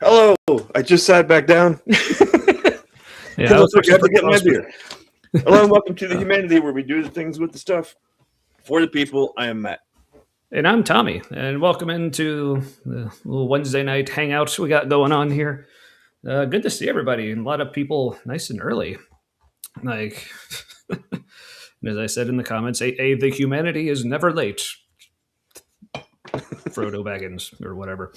Hello. I just sat back down. Yeah, I I was forgot to pretty get my close beer. Hello and welcome to the Humanity, where we do the things with the stuff for the people. I am Matt. And I'm Tommy, and welcome into the little Wednesday night hangout we got going on here. Good to see everybody, and a lot of people nice and early. Like, as I said in the comments, the humanity is never late. Frodo Baggins, or whatever.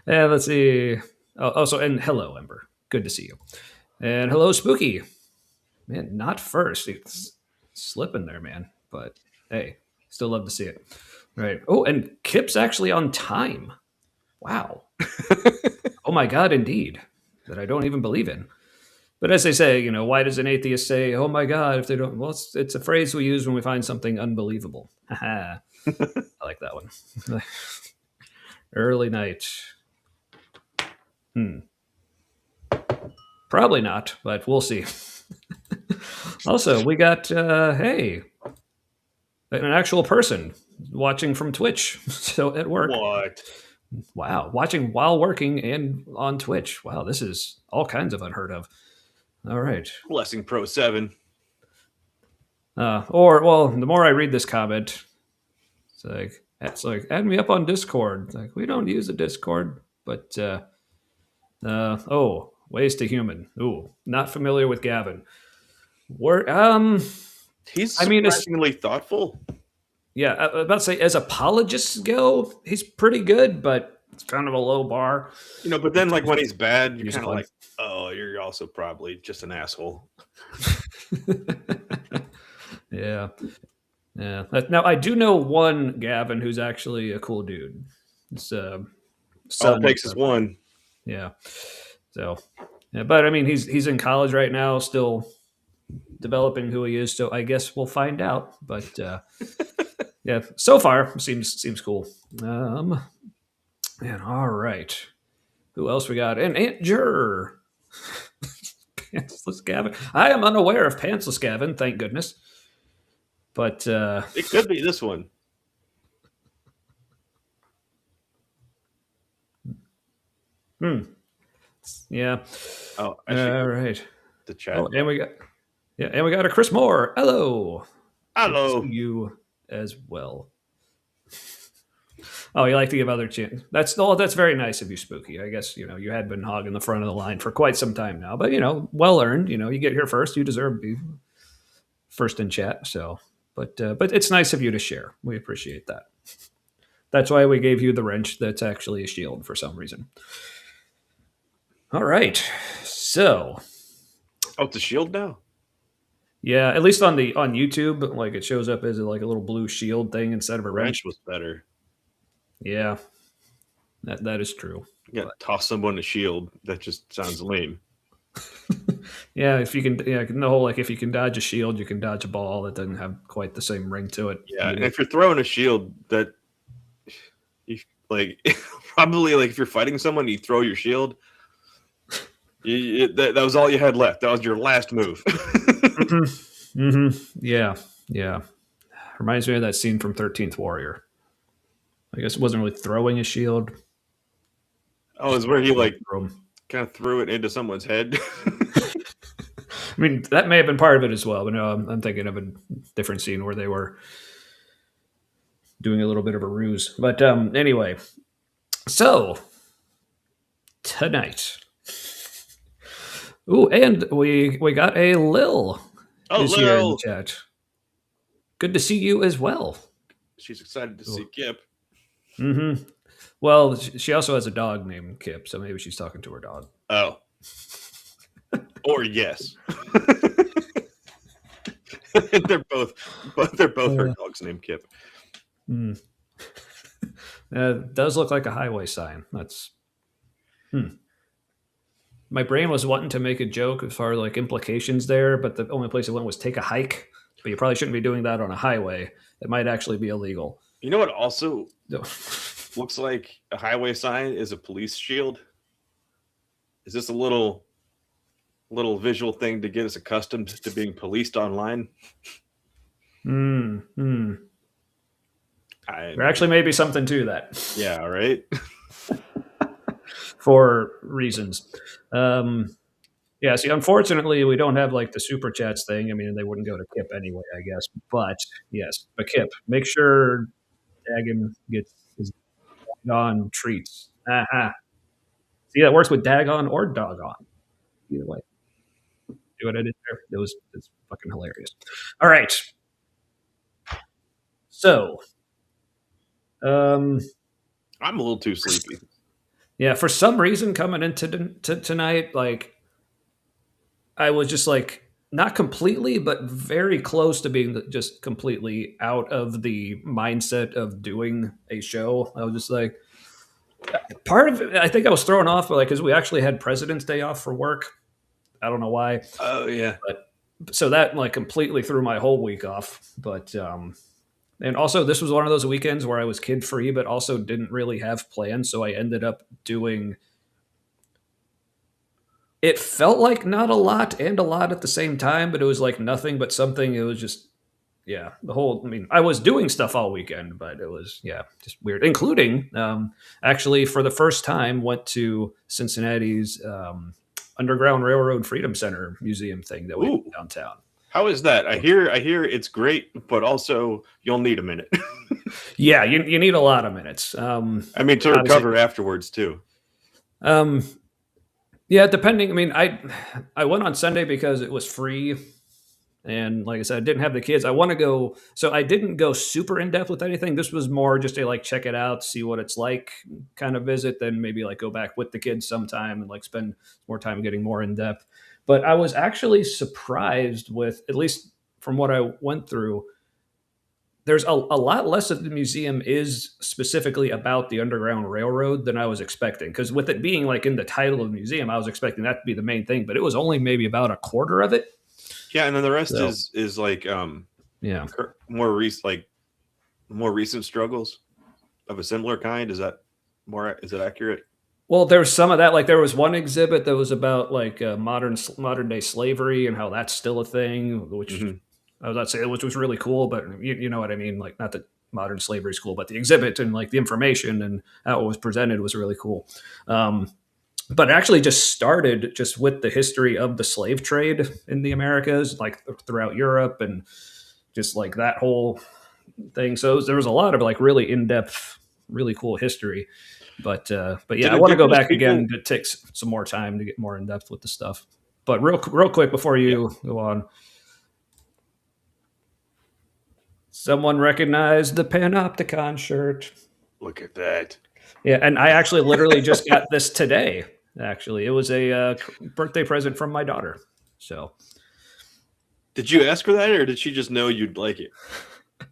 And let's see. Also, and hello, Ember. Good to see you. And hello, Spooky. Man, not first. It's slipping there, man. But hey, still love to see it. Right. Oh, and Kip's actually on time. Wow. Oh my God, indeed. That I don't even believe in. But as they say, why does an atheist say, "Oh my God," if they don't? Well, it's a phrase we use when we find something unbelievable. Haha. I like that one. Early night. Probably not, but we'll see. Also, we got hey, an actual person watching from Twitch. So at work. What? Wow, watching while working and on Twitch. Wow, this is all kinds of unheard of. All right. Blessing Pro 7. The more I read this comment, it's like add me up on Discord. It's like, we don't use a Discord, but ways to human. Ooh, not familiar with Gavin. We're He's I mean, surprisingly thoughtful. yeah, I was about to say, as apologists go, he's pretty good, but it's kind of a low bar. But then like when he's bad, you're Use kind of one. like, oh, you're also probably just an asshole. Yeah. Yeah. Now I do know one Gavin who's actually a cool dude. It's All it takes is one. Yeah. So, yeah, but I mean, he's in college right now, still developing who he is. So I guess we'll find out. But yeah, so far seems cool. Man, all right. Who else we got? And Aunt Jur. Pantsless Gavin. I am unaware of Pantsless Gavin, thank goodness. But It could be this one. Yeah. Oh, All right. The chat. Oh, and we got a Chris Moore. Hello. Hello. Good to see you as well. Oh, you like to give other chance. That's very nice of you, Spooky. I guess you had been hogging the front of the line for quite some time now, but well earned. You get here first. You deserve to be first in chat. So, but it's nice of you to share. We appreciate that. That's why we gave you the wrench. That's actually a shield for some reason. All right. So, it's a shield now. yeah, at least on YouTube, like it shows up as like a little blue shield thing instead of a wrench. Was better. Yeah, that is true. You got to toss someone a shield. That just sounds lame. Yeah, if you can, the whole like if you can dodge a shield, you can dodge a ball. That doesn't have quite the same ring to it. Yeah, and if you're throwing a shield, that you like probably like if you're fighting someone, you throw your shield. That was all you had left. That was your last move. Yeah. Reminds me of that scene from 13th Warrior. I guess it wasn't really throwing a shield. Oh, it's where he like kind of threw it into someone's head. I mean, that may have been part of it as well, but no, I'm thinking of a different scene where they were doing a little bit of a ruse. But anyway, so tonight. Ooh, and we got a Lil who's here in the chat. Good to see you as well. She's excited to see Kip. Mm-hmm. Well, she also has a dog named Kip, so maybe she's talking to her dog. Oh. Or yes. they're both her dogs named Kip. It does look like a highway sign. That's my brain was wanting to make a joke as far as like implications there, but the only place it went was take a hike. But you probably shouldn't be doing that on a highway. It might actually be illegal. You know what also looks like a highway sign is a police shield? Is this a little visual thing to get us accustomed to being policed online? There actually may be something to that. Yeah, right? for reasons. Um, yeah, see, unfortunately, we don't have like the super chats thing. I mean, they wouldn't go to Kip anyway, I guess. But yes, but Kip, make sure Dagon gets his doggone treats. Aha. See, that works with Dagon or Doggone. Either way. See what I did there? It's fucking hilarious. All right. So, um, I'm a little too sleepy. yeah, for some reason coming into tonight, like I was just like not completely, but very close to being just completely out of the mindset of doing a show. I was just like, part of it, I think I was thrown off, like, because we actually had President's Day off for work. I don't know why, Oh yeah. but so that like completely threw my whole week off. But and also this was one of those weekends where I was kid free, but also didn't really have plans, so I ended up doing. It felt like not a lot and a lot at the same time, but it was like nothing but something. It was just yeah, the whole. I mean, I was doing stuff all weekend, but it was yeah, just weird. Including actually for the first time went to Cincinnati's Underground Railroad Freedom Center museum thing that we Ooh. have downtown. How is that? I hear it's great, but also you'll need a minute. Yeah, you need a lot of minutes. I mean, to recover afterwards too. Um, yeah, depending. I mean, I went on Sunday because it was free, and like I said, I didn't have the kids. I want to go, so I didn't go super in depth with anything. This was more just a like check it out, see what it's like kind of visit. Then maybe like go back with the kids sometime and like spend more time getting more in depth. But I was actually surprised with, at least from what I went through, there's a lot less of the museum is specifically about the Underground Railroad than I was expecting. Because with it being like in the title of the museum, I was expecting that to be the main thing, but it was only maybe about a quarter of it. Yeah, and then the rest So, is like yeah, more recent struggles of a similar kind. Is it accurate? well, there was some of that. Like there was one exhibit that was about like modern day slavery and how that's still a thing, which Mm-hmm. I was not saying, which was really cool. But you know what I mean? Like not that modern slavery is cool, but the exhibit and like the information and how it was presented was really cool. But it actually just started just with the history of the slave trade in the Americas, like throughout Europe and just like that whole thing. So there was a lot of like really in depth, really cool history. But yeah, Did I want to go indigenous back people? again. It takes some more time to get more in depth with the stuff. But real quick before Yeah. you go on, someone recognized the Panopticon shirt. Look at that. Yeah, and I actually literally just got this today. Actually, it was a birthday present from my daughter. So Did you ask her that, or did she just know you'd like it? 'Cause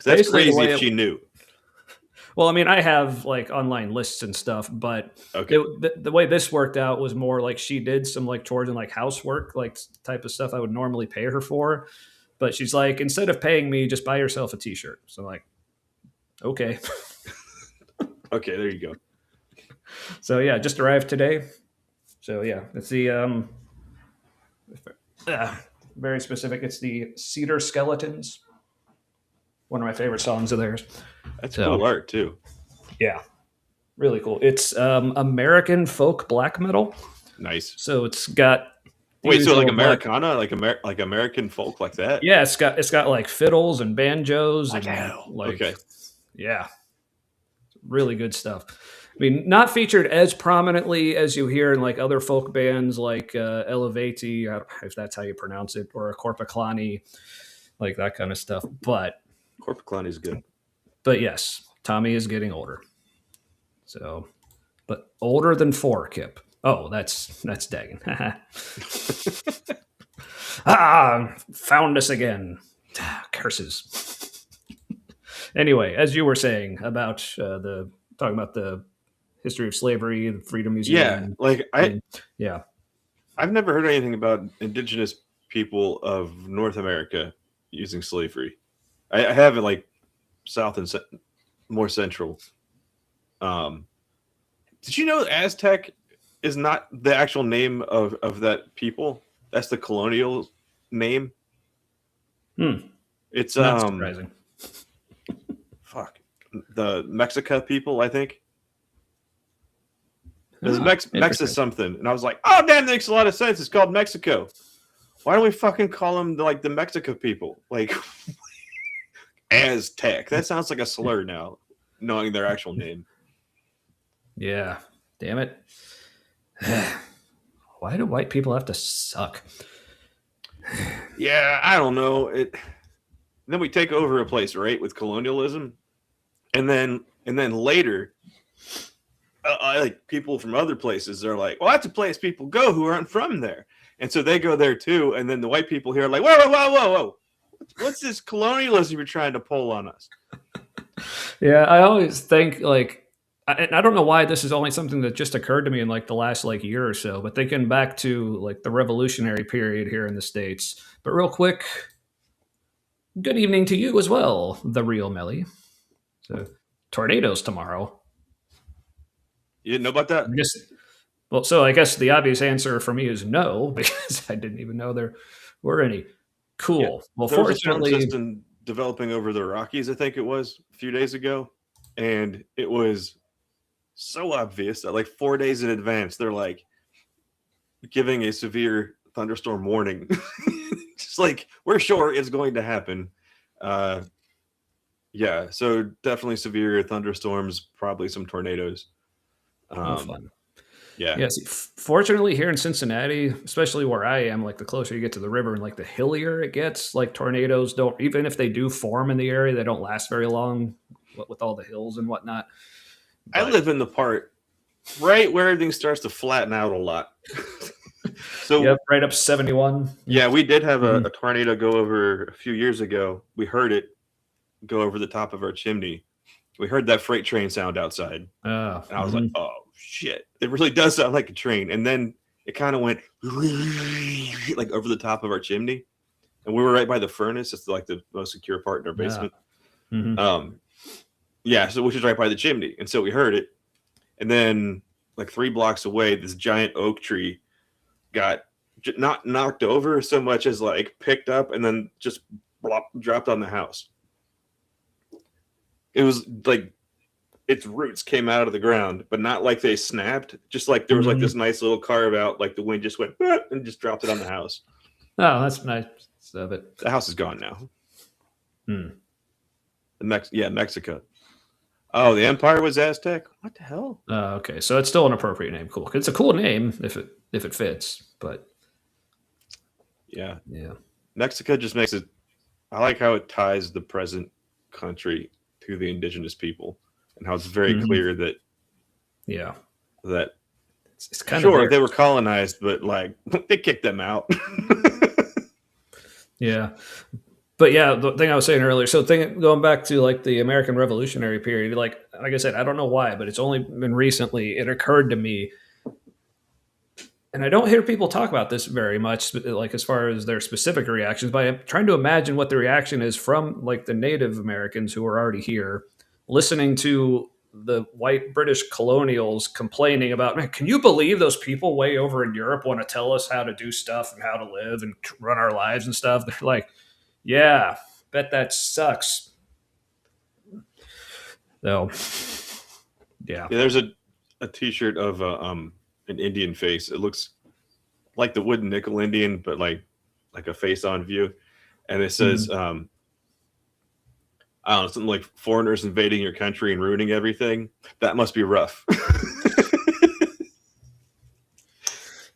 that's basically, crazy if she knew. well, I mean, I have like online lists and stuff, but Okay. the way this worked out was more like she did some like chores and like housework, like type of stuff I would normally pay her for. But she's like, instead of paying me, just buy yourself a T-shirt. So I'm like, okay. Okay, there you go. So yeah, just arrived today. So yeah, it's the very specific. It's the Cedar Skeletons. One of my favorite songs of theirs. That's So cool art too. yeah, really cool. It's American folk black metal. Nice. So it's got Wait, so like usual black- Americana, like American folk, like that? yeah, it's got like fiddles and banjos and like Okay. yeah, really good stuff. I mean, not featured as prominently as you hear in like other folk bands like Elevati, I don't know if that's how you pronounce it, or Corpaclani, like that kind of stuff. But Corpaclani is good. yes, Tommy is getting older. So, but older than 4, Kip. Oh, that's Dagon. Found us again. Curses. Anyway, as you were saying about talking about the history of slavery, the Freedom Museum. Yeah, like yeah, I've never heard anything about indigenous people of North America using slavery. I have it like South and more central. Did you know Aztec is not the actual name of that people? That's the colonial name. It's not surprising. Fuck, the Mexica people, I think. There's Ah, Mex is interesting. something, and I was like, oh damn, that makes a lot of sense. It's called Mexico. Why don't we fucking call them like the Mexico people? Like Aztec. That sounds like a slur now, knowing their actual name. Yeah. Damn it. Why do white people have to suck? Yeah, I don't know. Then we take over a place, right, with colonialism, and then later, like people from other places are like, well, that's a place people go who aren't from there, and so they go there too. And then the white people here are like, whoa, whoa, whoa, whoa, whoa, what's this colonialism you're trying to pull on us? Yeah, I always think like I don't know why this is only something that just occurred to me in like the last like year or so, but thinking back to like the revolutionary period here in the States. But real quick, good evening to you as well, the real Melly. So tornadoes tomorrow. You didn't know about that? I guess well, so I guess the obvious answer for me is no, because I didn't even know there were any. Yeah, Cool. Well, there was a storm fortunately, system developing over the Rockies, I think it was a few days ago, and it was so obvious that like 4 days in advance, they're like giving a severe thunderstorm warning. Just like we're sure it's going to happen. Uh, yeah, so definitely severe thunderstorms, probably some tornadoes. oh, Um, fun. yeah, Yeah, see, fortunately here in Cincinnati, especially where I am, like the closer you get to the river and like the hillier it gets, like tornadoes don't, even if they do form in the area, they don't last very long with all the hills and whatnot. I But live in the part right where everything starts to flatten out a lot. So yep, right up 71. yeah, we did have Mhm. a tornado go over a few years ago. We heard it go over the top of our chimney. We heard that freight train sound outside. Oh, And I was like, mhm. oh shit. It really does sound like a train. And then it kind of went like over the top of our chimney. And we were right by the furnace. It's like the most secure part in our Yeah. basement. Mhm. Um, yeah, so which is right by the chimney. And so we heard it. And then like 3 blocks away, this giant oak tree got not knocked over so much as like picked up and then just dropped on the house. It was like its roots came out of the ground, but not like they snapped. Just like there was like Mhm. this nice little carve out, like the wind just went and just dropped it on the house. Oh, that's nice of it. The house is gone now. Hmm. Mexico. Oh, the empire was Aztec. What the hell? Okay, so it's still an appropriate name. Cool. It's a cool name if it fits, but Yeah, yeah. Mexico just makes it. I like how it ties the present country to the indigenous people, and how it's very Mhm. clear that Yeah. that It's kind of sure there. they were colonized, but like they kicked them out. Yeah. But yeah, the thing I was saying earlier. So, going back to like the American Revolutionary period, like I said, I don't know why, but it's only been recently it occurred to me, and I don't hear people talk about this very much, like as far as their specific reactions. But I'm trying to imagine what the reaction is from like the Native Americans who are already here, listening to the white British colonials complaining about, man, can you believe those people way over in Europe want to tell us how to do stuff and how to live and run our lives and stuff? They're like, yeah, bet that sucks. So, yeah. Yeah, there's a T-shirt of an Indian face. It looks like the wooden nickel Indian, but like a face on view, and it says Mhm. I don't know, something like foreigners invading your country and ruining everything. That must be rough.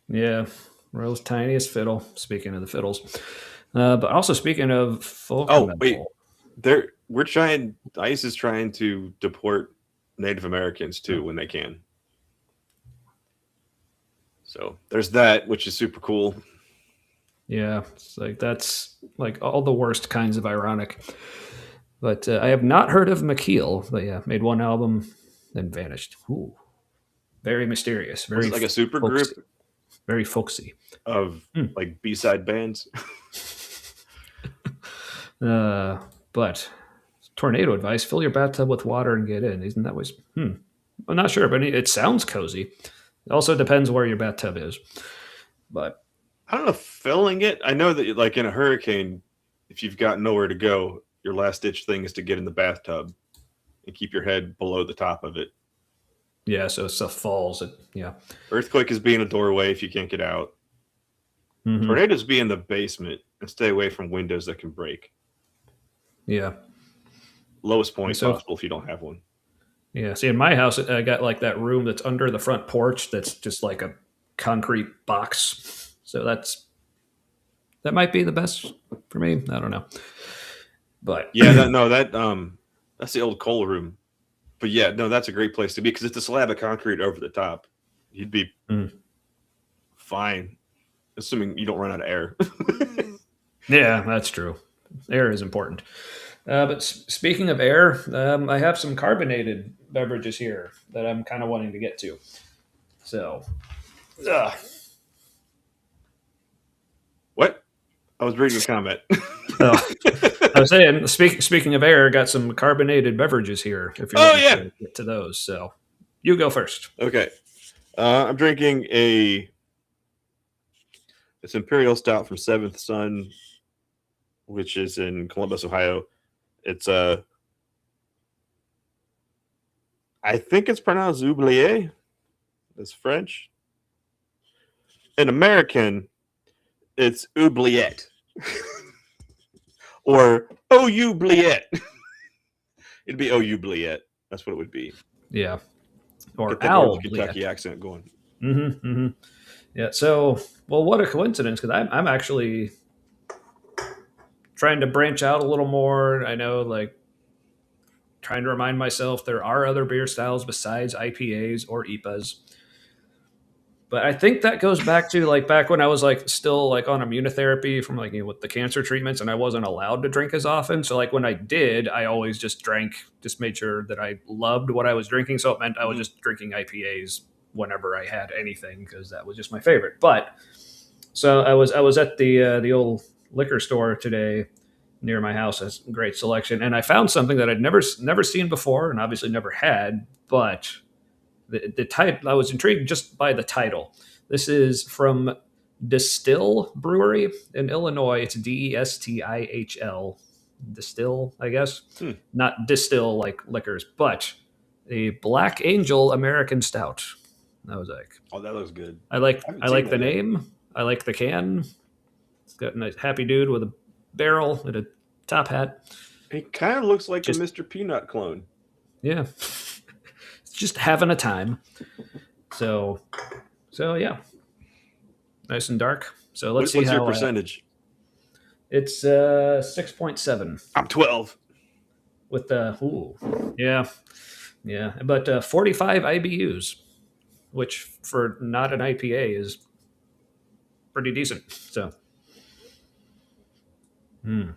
Yeah. World's tiniest fiddle. Speaking of the fiddles. But also speaking of folk Oh wait, metal. we're trying. ICE is trying to deport Native Americans too when they can. So there's that, which is super cool. Yeah. It's like that's like all the worst kinds of ironic. But I have not heard of McKeel. But yeah, made one album, then vanished. Ooh. Very mysterious. Was Very it like a super folksy. group Very folksy. of Hmm. like B-side bands? Uh, but tornado advice: fill your bathtub with water and get in. Isn't that was? I'm not sure, but it sounds cozy. It also depends where your bathtub is. But I don't know, filling it. I know that like in a hurricane, if you've got nowhere to go, your last ditch thing is to get in the bathtub and keep your head below the top of it. Yeah, so stuff falls. Yeah. Earthquake is being a doorway if you can't get out. Hmm. Tornadoes be in the basement and stay away from windows that can break. Yeah. Lowest And point so, possible if you don't have one. yeah. See, in my house, I got like that room that's under the front porch that's just like a concrete box. So that might be the best for me. I don't know. But Yeah, that no, that's the old coal room. But yeah, no, that's a great place to be because it's a slab of concrete over the top. You'd be Mm. fine, assuming you don't run out of air. Yeah, that's true. Air is important. But speaking of air, I have some carbonated beverages here that I'm kind of wanting to get to. So, uh, What? I was reading a comment. oh, I was saying, speaking of air, got some carbonated beverages here. If you're Oh wanting yeah. to get to those, so you go first. Okay. I'm drinking it's Imperial Stout from Seventh Son, which is in Columbus, Ohio. It's I think it's pronounced oubliette. It's French. In American, it's oubliette or oubliette. It'd be oubliette. That's what it would be. Yeah, or Get that owl. Northern Kentucky accent going. Mm-hmm, mm-hmm. Yeah. So, well, what a coincidence because I'm actually trying to branch out a little more. I know, like, trying to remind myself there are other beer styles besides IPAs or IPAs. But I think that goes back to like back when I was like still like on immunotherapy from like with the cancer treatments, and I wasn't allowed to drink as often. So like when I did, I always just drank, just made sure that I loved what I was drinking. So it meant I was just drinking IPAs whenever I had anything because that was just my favorite. But so I was at the old liquor store today near my house. Has a great selection, and I found something that I'd never seen before, and obviously never had. But the title, I was intrigued just by the title. This is from Distill Brewery in Illinois. It's Destihl. Distill, I guess. Hmm. Not distill like liquors, but a Black Angel American Stout. I was like, Oh, that looks good. I like I haven't I seen like the that yet. name. I like the can. It's got a nice happy dude with a barrel and a top hat. It kind of looks like a Just Mr. Peanut clone. yeah, just having a time. So yeah, nice and dark. So let's see What's your how percentage? it's 6.7 I'm 12. with the yeah, but 45 IBUs, which for not an IPA is pretty decent. So mm,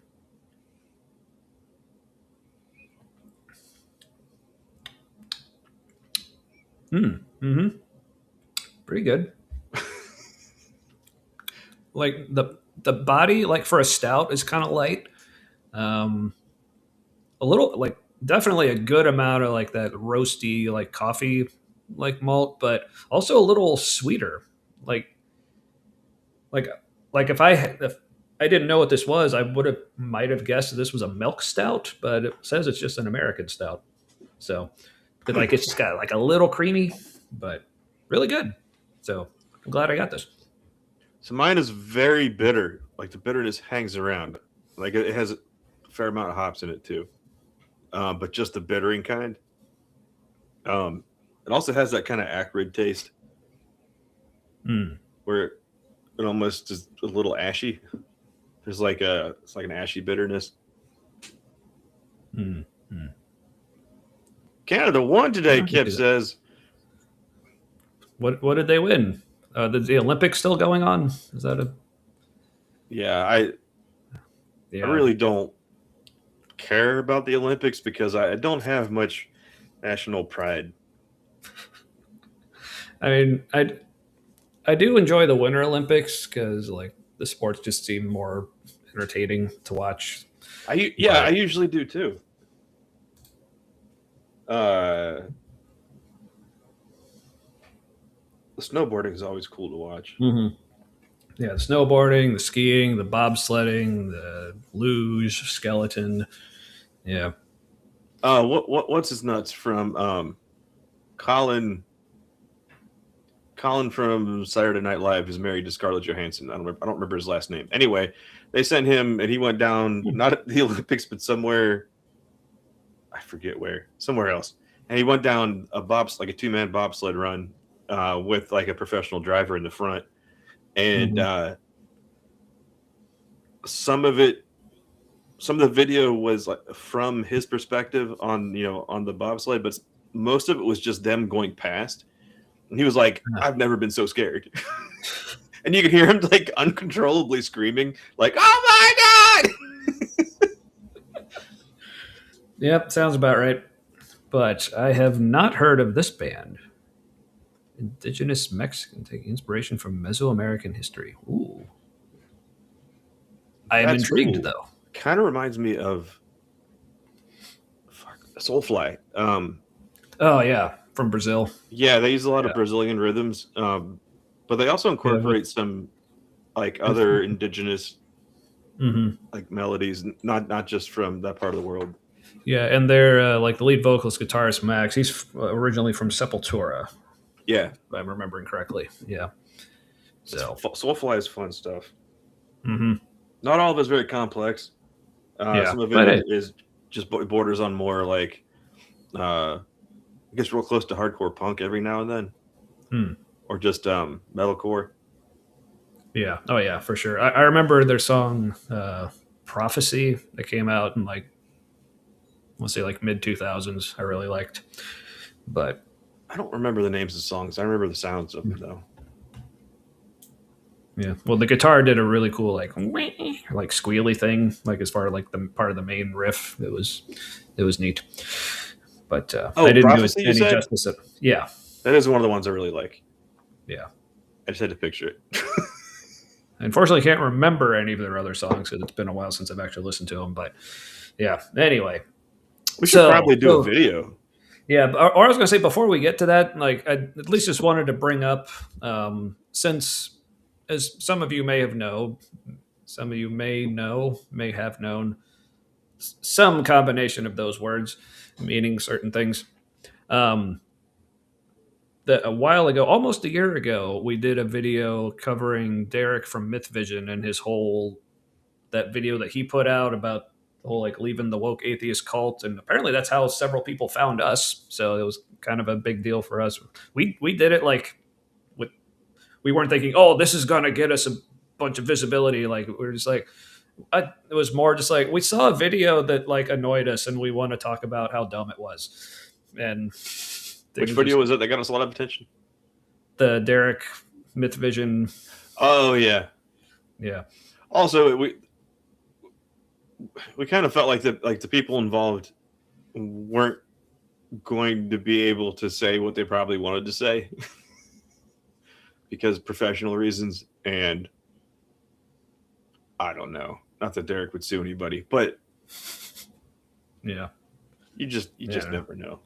mm-hmm, pretty good. Like the body, like for a stout, is kind of light. Um, a little like definitely a good amount of like that roasty like coffee like malt, but also a little sweeter. Like like like if I didn't know what this was, I would have might have guessed this was a milk stout, but it says it's just an American stout. So, but like it's just got like a little creamy, but really good. So I'm glad I got this. So mine is very bitter. Like the bitterness hangs around. Like it has a fair amount of hops in it too. But just the bittering kind. It also has that kind of acrid taste Mm, where it almost is a little ashy. It's like an ashy bitterness. mm, mm. Canada won today, Yeah, I can Kip see that. says. What did they win? The Olympics still going on? Is that a Yeah, I yeah? really don't care about the Olympics because I don't have much national pride. I mean, I do enjoy the Winter Olympics because like the sports just seem more entertaining to watch. I But usually do too. Uh, the snowboarding is always cool to watch. mhm. Yeah, the snowboarding, the skiing, the bobsledding, the luge, skeleton. Yeah. What's his nuts from Colin Colin from Saturday Night Live is married to Scarlett Johansson. I don't remember his last name. Anyway, they sent him, and he went down not at the Olympics, but somewhere, I forget where, somewhere else. And he went down like a 2-man bobsled run with like a professional driver in the front, and some of it, some of the video was like from his perspective on on the bobsled, but most of it was just them going past. And he was like, "I've never been so scared." And you could hear him like uncontrollably screaming, like, "Oh my god!" Yep, sounds about right. But I have not heard of this band. Indigenous Mexican taking inspiration from Mesoamerican history. Ooh. I am That's intrigued, cool. though. Kind of reminds me of Soulfly. Oh, yeah, from Brazil. Yeah, they use a lot of Yeah. Brazilian rhythms, but they also Yeah, incorporate some like other indigenous like melodies, not just from that part of the world. Yeah, and they're like the lead vocalist, guitarist Max. He's originally from Sepultura, Yeah, if I'm remembering correctly. Yeah. So, Soulfly is fun stuff. hmm Not all of it is very complex. yeah, Some of but it hey, is just borders on more like I guess real close to hardcore punk every now and then, hmm, or just metalcore. yeah, oh yeah, for sure. I remember their song "Prophecy" that came out in like let's say like mid 2000s. I really liked, but I don't remember the names of the songs. I remember the sounds of them though. yeah, well, the guitar did a really cool like squealy thing, like as far as like the part of the main riff. It was neat, but I Oh, didn't do it Prophecy, you any said? justice. Yeah, That is one of the ones I really like. yeah. I just had to picture it. Unfortunately, can't remember any of their other songs because it's been a while since I've actually listened to them. But yeah, anyway. We should So, probably do a video. yeah, or I was going to say before we get to that, like I at least just wanted to bring up since, as some of you may have known, some of you may have known some combination of those words meaning certain things. Um, that a while ago, almost a year ago, we did a video covering Derek from Myth Vision and his whole that video that he put out about the whole like leaving the woke atheist cult, and apparently that's how several people found us. So it was kind of a big deal for us. We did it like with we weren't thinking, oh, this is gonna get us a bunch of visibility. Like we were just like, it was more just like we saw a video that like annoyed us, and we want to talk about how dumb it was. And Which things video just was it that got us a lot of attention? the Derek Myth Vision, Oh yeah. yeah, Also, we kind of felt like the people involved weren't going to be able to say what they probably wanted to say because professional reasons, and I don't know. Not that Derek would sue anybody, but yeah, you just yeah, never know.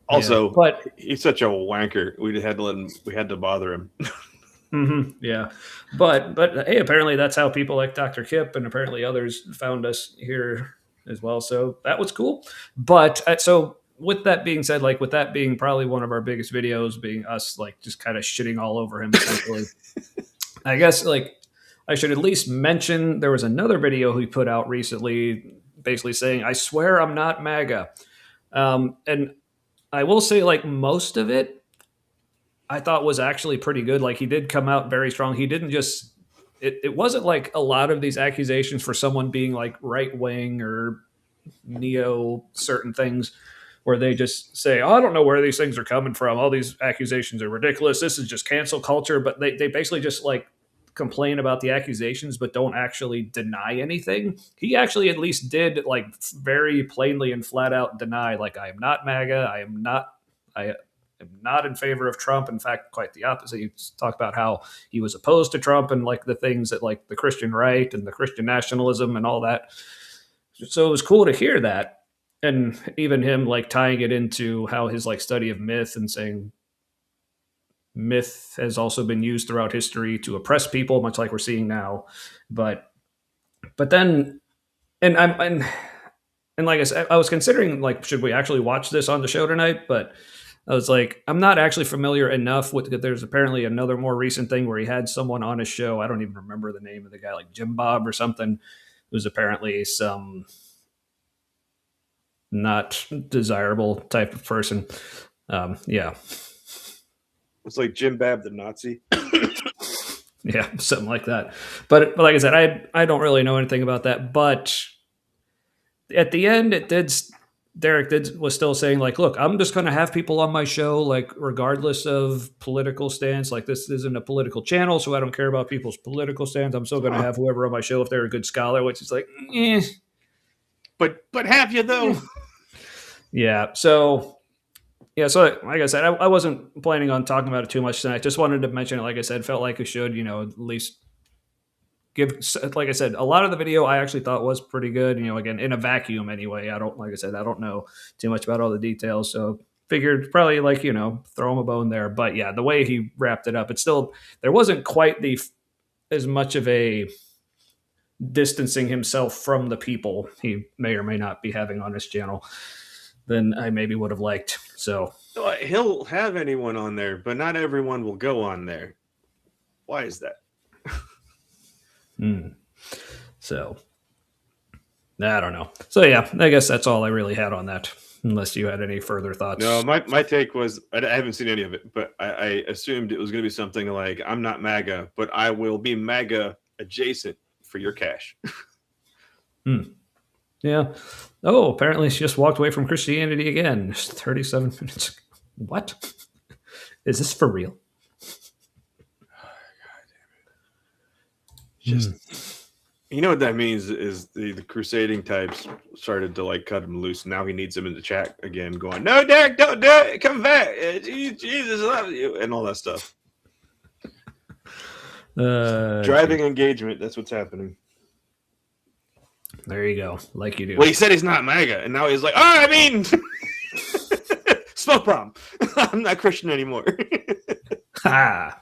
yeah. Also, But he's such a wanker. We had to bother him. yeah, but hey, apparently that's how people like Dr. Kip and apparently others found us here as well. So that was cool. But so with that being said, like with that being probably one of our biggest videos, being us like just kind of shitting all over him essentially, I guess like I should at least mention there was another video he put out recently, basically saying, "I swear I'm not MAGA," and I will say like most of it I thought was actually pretty good. Like he did come out very strong. He didn't just it wasn't like a lot of these accusations for someone being like right wing or neo certain things where they just say, oh, I don't know where these things are coming from. All these accusations are ridiculous. This is just cancel culture. But they basically just like complain about the accusations but don't actually deny anything. He actually at least did like very plainly and flat out deny, like, I am not MAGA. I am not in favor of Trump. In fact, quite the opposite. You talk about how he was opposed to Trump and like the things that like the Christian right and the Christian nationalism and all that. So it was cool to hear that. And even him like tying it into how his like study of myth and saying myth has also been used throughout history to oppress people, much like we're seeing now. But then and like I said, I was considering like should we actually watch this on the show tonight, but I was like, I'm not actually familiar enough with. There's apparently another more recent thing where he had someone on his show. I don't even remember the name of the guy, like Jim Bob or something, who's apparently some not desirable type of person. Yeah, It's like Jim Bab the Nazi. yeah, something like that. But like I said, I don't really know anything about that. But at the end, it did. Derek did was still saying like, look, I'm just going to have people on my show, like regardless of political stance. Like this isn't a political channel, so I don't care about people's political stance. I'm still going to have whoever on my show if they're a good scholar, which is like, But have you though? yeah. So yeah, so like I said, I wasn't planning on talking about it too much tonight. Just wanted to mention it. Like I said, felt like I should, at least give. Like I said, a lot of the video I actually thought was pretty good. Again in a vacuum anyway. I don't, like I said, I don't know too much about all the details, so figured probably like throw him a bone there. But yeah, the way he wrapped it up, it's still there wasn't quite the as much of a distancing himself from the people he may or may not be having on his channel than I maybe would have liked. So He'll have anyone on there, but not everyone will go on there. Why is that? So I don't know. So yeah, I guess that's all I really had on that. Unless you had any further thoughts. No, my take was I haven't seen any of it, but I assumed it was going to be something like I'm not MAGA, but I will be MAGA adjacent for your cash. Yeah. Oh, apparently she just walked away from Christianity again. 37 minutes. What? Is this for real? Just you know what that means is the crusading types started to like cut him loose. Now he needs him in the chat again, going, "No, Derek, don't do it. Come back. Jesus loves you," and all that stuff. Driving engagement. That's what's happening. There you go. Like you do. Well, he said he's not MAGA, and now he's like, I mean, smoke bomb. I'm not Christian anymore. Ha.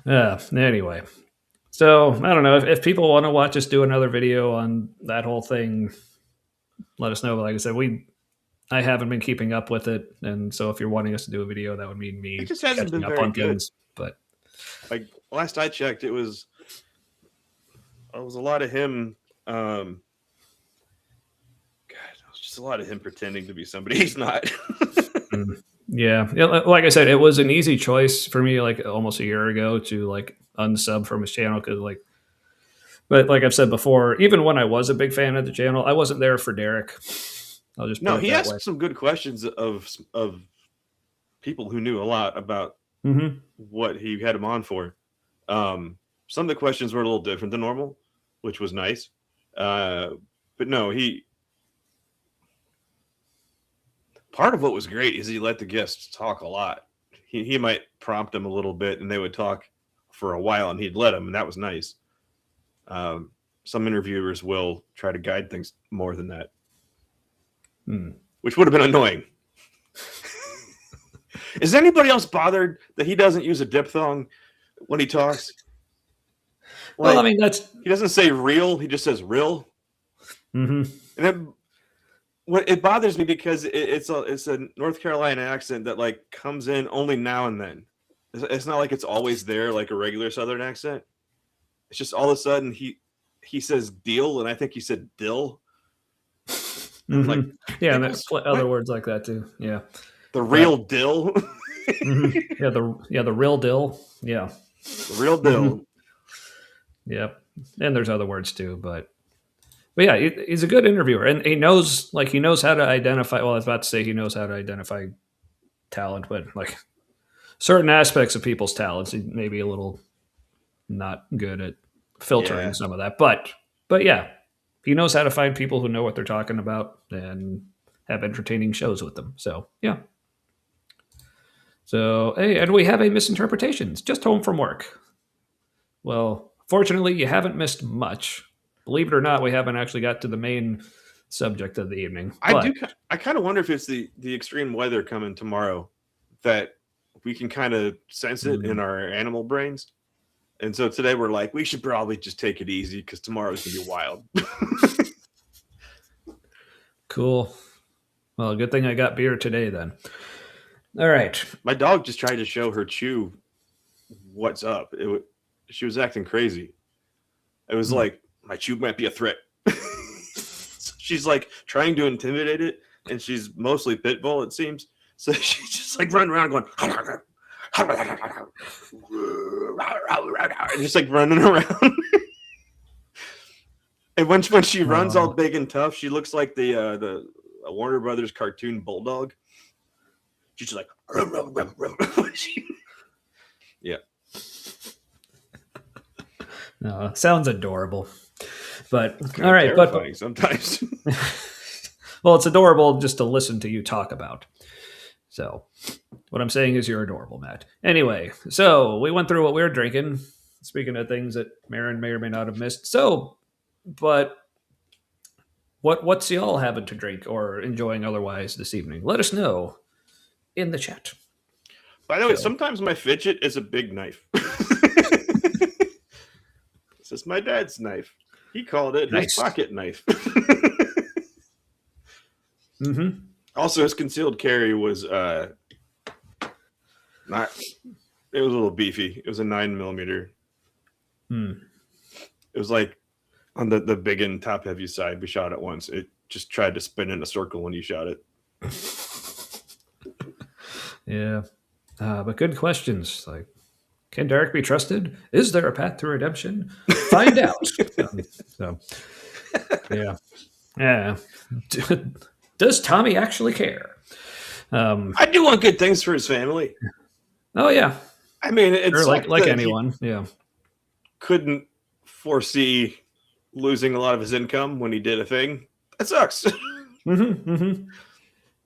Anyway. So, I don't know. If people want to watch us do another video on that whole thing, let us know. But like I said, I haven't been keeping up with it. And so if you're wanting us to do a video, that would mean me it just hasn't been catching up very on good. things. But like last I checked, it was a lot of him. God, it was just a lot of him pretending to be somebody he's not. Yeah, like I said, it was an easy choice for me, like almost a year ago, to like unsub from his channel because, but like I've said before, even when I was a big fan of the channel, I wasn't there for Derek. I'll just no. He asked some good questions of people who knew a lot about what he had him on for. Some of the questions were a little different than normal, which was nice. But no, part of what was great is he let the guests talk a lot. He might prompt them a little bit, and they would talk for a while, and he'd let them, and that was nice. Some interviewers will try to guide things more than that, which would have been annoying. Is anybody else bothered that he doesn't use a diphthong when he talks? Well, I mean, he doesn't say real; he just says real. And then it bothers me because it's a North Carolina accent that like comes in only now and then. It's not like it's always there like a regular Southern accent. It's just all of a sudden he says deal, and I think he said dill. Like, yeah, and there's other words like that too. Yeah, the real dill. Yeah, the real dill. Yeah, the real dill. Yep, and there's other words too, but yeah, he's a good interviewer, and he knows how to identify. Well, I was about to say he knows how to identify talent, but like certain aspects of people's talents, he may be a little not good at filtering some of that. But yeah, he knows how to find people who know what they're talking about and have entertaining shows with them. So yeah. So hey, and we have a misinterpretations. Just home from work. Well, fortunately, you haven't missed much. Believe it or not, we haven't actually got to the main subject of the evening. I kind of wonder if it's the extreme weather coming tomorrow that we can kind of sense it in our animal brains. And so today we're like, we should probably just take it easy because tomorrow's going to be wild. Cool. Well, good thing I got beer today then. All right. My dog just tried to show her Chew what's up. She was acting crazy. It was Hmm. like, my Chew might be a threat. So she's like trying to intimidate it, and she's mostly pit bull, it seems. So she's just like running around going, and just like running around. And when she runs all Oh, big and tough, she looks like the Warner Brothers cartoon bulldog. She's just like, yeah. no, sounds adorable. But Kind all of right, terrifying sometimes. well, it's adorable just to listen to you talk about. So, what I'm saying is you're adorable, Matt. Anyway, so we went through what we were drinking. Speaking of things that Marin may or may not have missed. So, but what's y'all having to drink or enjoying otherwise this evening? Let us know in the chat. By the way, So, sometimes my fidget is a big knife. This is my dad's knife. He called it his nice. pocket knife. Mm-hmm. Also, his concealed carry was not. It was a little beefy. It was a 9mm. Hmm. It was like on the big and top heavy side. We shot it once. It just tried to spin in a circle when you shot it. Yeah. But good questions. Like, can Derek be trusted? Is there a path to redemption? Find out. So, yeah. Yeah. Does Tommy actually care? I do want good things for his family. Oh, yeah. I mean, it Or sucks like that he anyone. Yeah. couldn't foresee losing a lot of his income when he did a thing. That sucks. Mm-hmm, mm-hmm.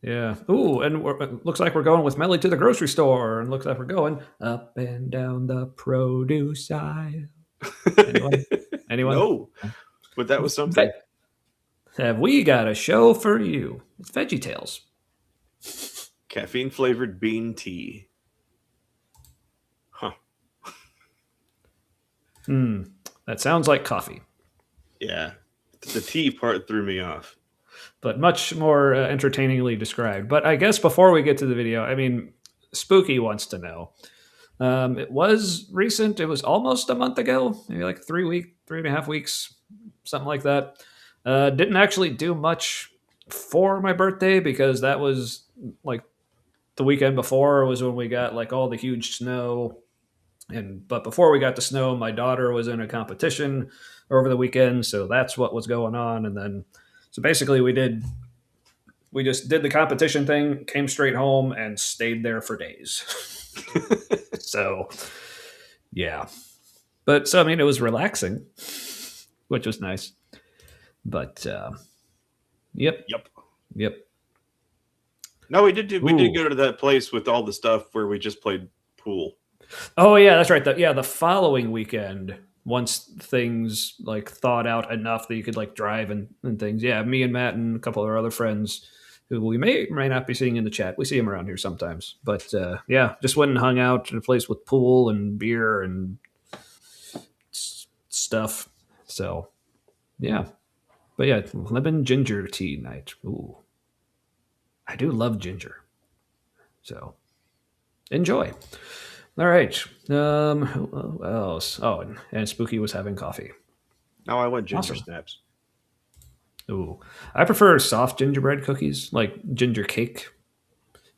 Yeah. Ooh, and it looks like we're going with Melly to the grocery store, and looks like we're going up and down the produce aisle. Anyone? Anyone? No, but that was Ve- something. Have we got a show for you? It's Veggie Tales. Caffeine flavored bean tea. Huh. Hmm. That sounds like coffee, Yeah. The tea part threw me off. but much more entertainingly described. But I guess before we get to the video, I mean, Spooky wants to know. It was recent. It was almost a month ago, maybe like 3.5 weeks, something like that. Didn't actually do much for my birthday because that was like the weekend before was when we got like all the huge snow. But before we got the snow, my daughter was in a competition over the weekend, so that's what was going on. And then, so basically, we just did the competition thing, came straight home, and stayed there for days. So, yeah. But so I mean, it was relaxing, which was nice. But yep, Yep. yep. No, we did Ooh. go to that place with all the stuff where we just played pool. Oh yeah, that's right. The following weekend, once things like thawed out enough that you could like drive and things. Yeah, me and Matt and a couple of our other friends who we may not be seeing in the chat. We see them around here sometimes. But yeah, just went and hung out in a place with pool and beer and stuff. So yeah. But yeah, lemon ginger tea night. Ooh. I do love ginger. So enjoy. All right. Who else? Oh, and Spooky was having coffee. Now I want ginger Awesome. snaps. Ooh, I prefer soft gingerbread cookies, like ginger cake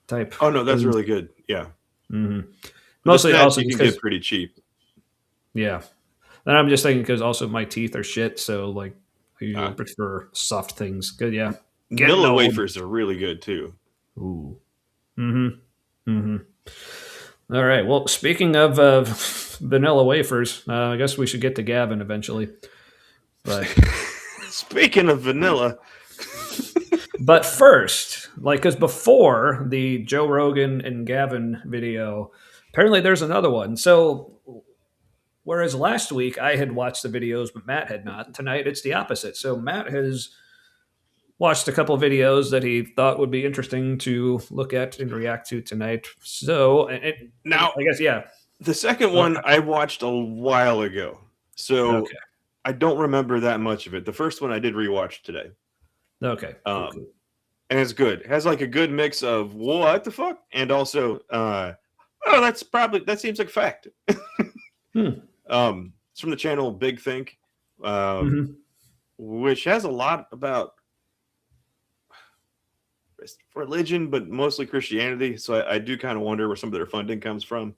type Oh no, that's things. really good. Yeah. Hmm. But the Mostly snaps also you just can get because, pretty cheap. yeah. And I'm just thinking because also my teeth are shit, so like I usually Uh, prefer soft things. Good, yeah. Getting Nilla old. wafers are really good too. Ooh. Mm-hmm. Mm-hmm. All right. Well, speaking of vanilla wafers, I guess we should get to Gavin eventually. But Speaking of vanilla, But first, like, because before the Joe Rogan and Gavin video, apparently there's another one. So, whereas last week I had watched the videos, but Matt had not, tonight it's the opposite. So, Matt has watched a couple of videos that he thought would be interesting to look at and react to tonight. So, now I guess, yeah. the second one I watched a while ago, so Okay. I don't remember that much of it. The first one I did rewatch today. Okay. Cool. Um, Cool. and it's good. It has like a good mix of what the fuck, and also, oh, that seems like fact. Hmm. It's from the channel Big Think, um, Mm-hmm. which has a lot about religion, but mostly Christianity. So I do kind of wonder where some of their funding comes from.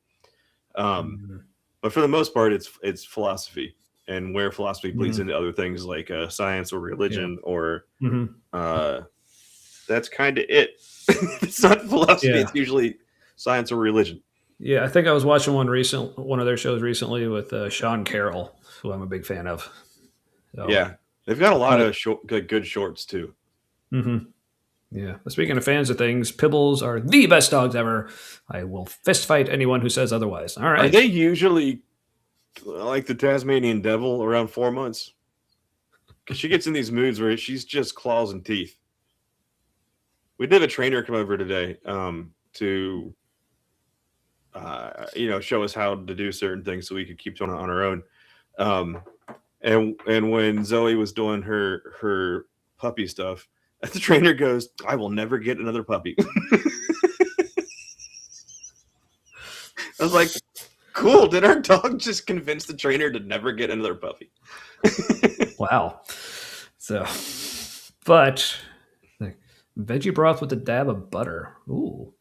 Um, Mm-hmm. but for the most part, it's philosophy, and where philosophy bleeds Mm-hmm. into other things like science or Yeah. religion, or Mm-hmm. uh, that's kind of it. It's not philosophy; Yeah. it's usually science or religion. Yeah. I think I was watching one of their shows recently with Sean Carroll, who I'm a big fan of. So, Yeah, they've got a lot uh, of good shorts too. mm-hmm. Yeah. But speaking of fans of things, Pibbles are the best dogs ever. I will fist fight anyone who says otherwise. All Are right. they usually like the Tasmanian devil around 4 months? Because she gets in these moods where she's just claws and teeth. We did a trainer come over today to show us how to do certain things so we could keep on our own. Um, and when Zoe was doing her puppy stuff, the trainer goes, "I will never get another puppy." I was like, "Cool! Did our dog just convince the trainer to never get another puppy?" Wow. So, but like, veggie broth with a dab of butter. Ooh.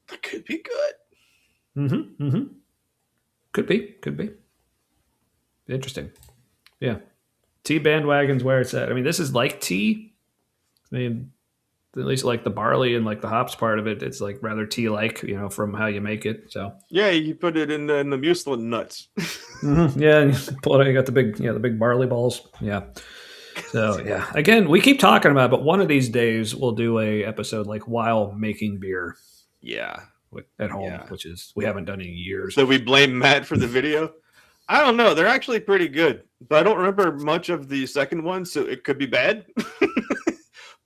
That could be good. Mm-hmm. Mm-hmm. Could be. Could be. Interesting. Yeah. Tea bandwagon's where it's at. I mean, this is like tea. I mean, at least like the barley and like the hops part of it, it's like rather tea like, from how you make it. So Yeah, you put it in the mucilin nuts. yeah, and you pull it. You got the big barley balls. Yeah. So yeah, again, we keep talking about it, but one of these days we'll do a episode like while making beer Yeah, at home, yeah. which is we haven't done in years. So we blame Matt for the video. I don't know. They're actually pretty good, but I don't remember much of the second one, so it could be bad.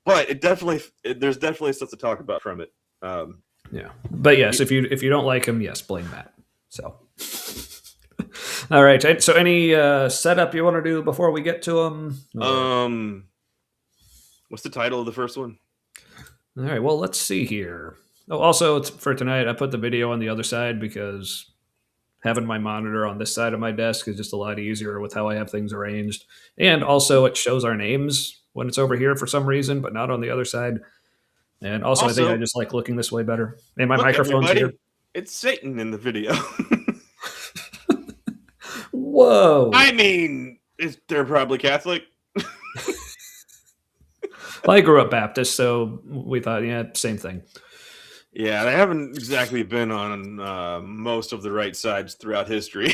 But there's definitely stuff to talk about from it. Yeah, but yes, if you don't like him, yes, blame Matt. So, all right. So, any setup you want to do before we get to him? What's the title of the first one? All right. Well, let's see here. Oh, also for tonight, I put the video on the other side because having my monitor on this side of my desk is just a lot easier with how I have things arranged, and also it shows our names when it's over here for some reason, but not on the other side. And also, I think I Also, just like looking this way better. And my look, microphone's here. everybody, it's Satan in the video. Whoa! I mean, they're probably Catholic. Well, I grew up Baptist, so we thought, yeah, same thing. Yeah, they haven't exactly been on most of the right sides throughout history.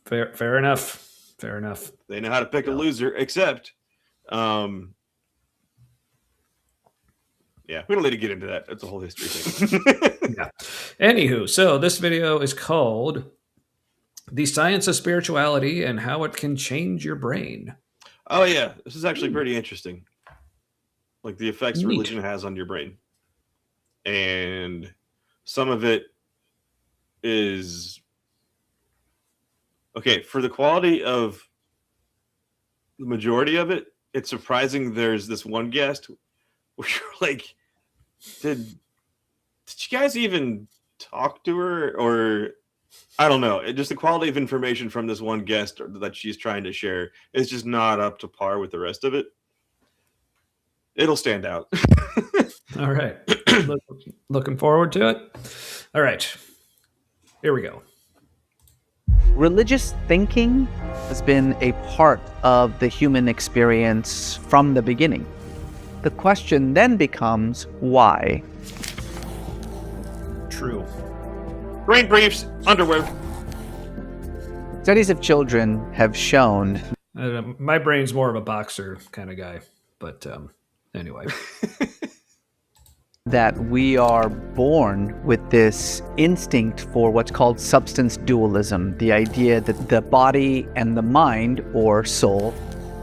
Fair enough. Fair enough. They know how to pick a loser, except, yeah, we don't need to get into that. It's a whole history thing. Yeah. Anywho, so this video is called "The Science of Spirituality and How It Can Change Your Brain." Oh yeah, this is actually pretty interesting. Like the effects Neat. religion has on your brain, and some of it is okay for the quality of the majority of it. It's surprising. There's this one guest where you're like, did you guys even talk to her, or I don't know. Just the quality of information from this one guest that she's trying to share is just not up to par with the rest of it. It'll stand out. All right. Looking forward to it. All right. Here we go. Religious thinking has been a part of the human experience from the beginning. The question then becomes, why? True. Brain briefs, underwear. Studies of children have shown My brain's more of a boxer kind of guy, but anyway. that we are born with this instinct for what's called substance dualism, the idea that the body and the mind, or soul,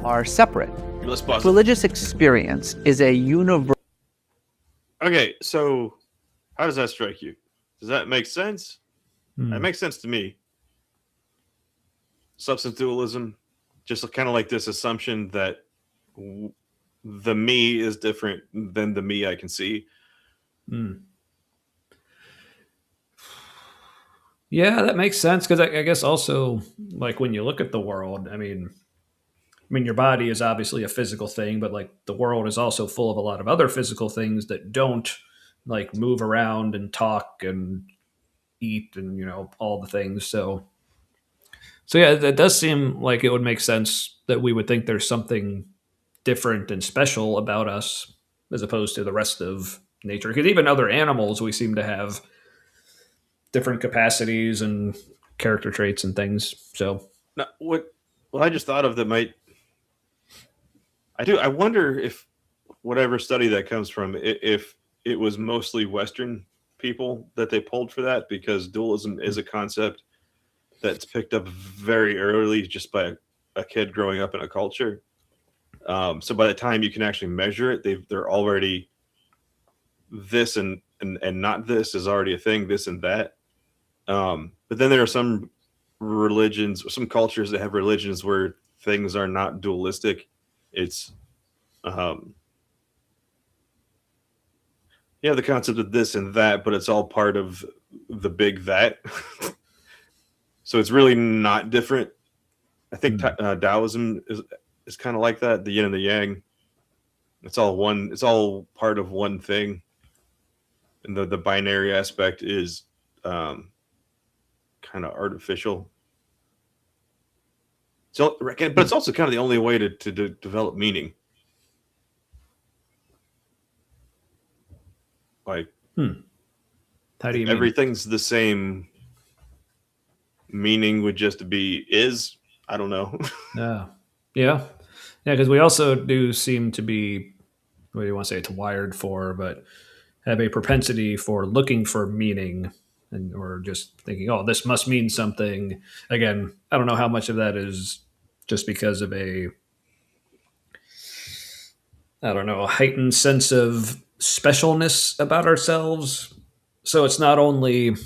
are separate. Let's pause. Religious experience is a universal. Okay, so how does that strike you? Does that make sense? That makes sense to me. Substance dualism, just kind of like this assumption that the me is different than the me I can see. Yeah, that makes sense because I guess also like when you look at the world, I mean, your body is obviously a physical thing, but like the world is also full of a lot of other physical things that don't like move around and talk and eat and all the things. So yeah, that does seem like it would make sense that we would think there's something different and special about us as opposed to the rest of nature. Because even other animals, we seem to have different capacities and character traits and things. So Now, what I just thought of that might I wonder if whatever study that comes from, if it was mostly Western people that they pulled for that, because dualism is a concept that's picked up very early just by a kid growing up in a culture. So by the time you can actually measure it, they're already this and not this is already a thing, this and that. But then there are some religions, some cultures that have religions where things are not dualistic. It's um, the concept of this and that, but it's all part of the big that. So it's really not different. I think Taoism is kind of like that, the yin and the yang. It's all one. It's all part of one thing, and the binary aspect is kind of artificial. So, but it's also kind of the only way to develop meaning. Like, how do you mean? Everything's the same. Meaning would just be is. I don't know. Yeah, because we also do seem to be, what do you want to say, it's wired for, but have a propensity for looking for meaning, and or just thinking, oh, this must mean something. Again, I don't know how much of that is just because of a heightened sense of specialness about ourselves. So it's not only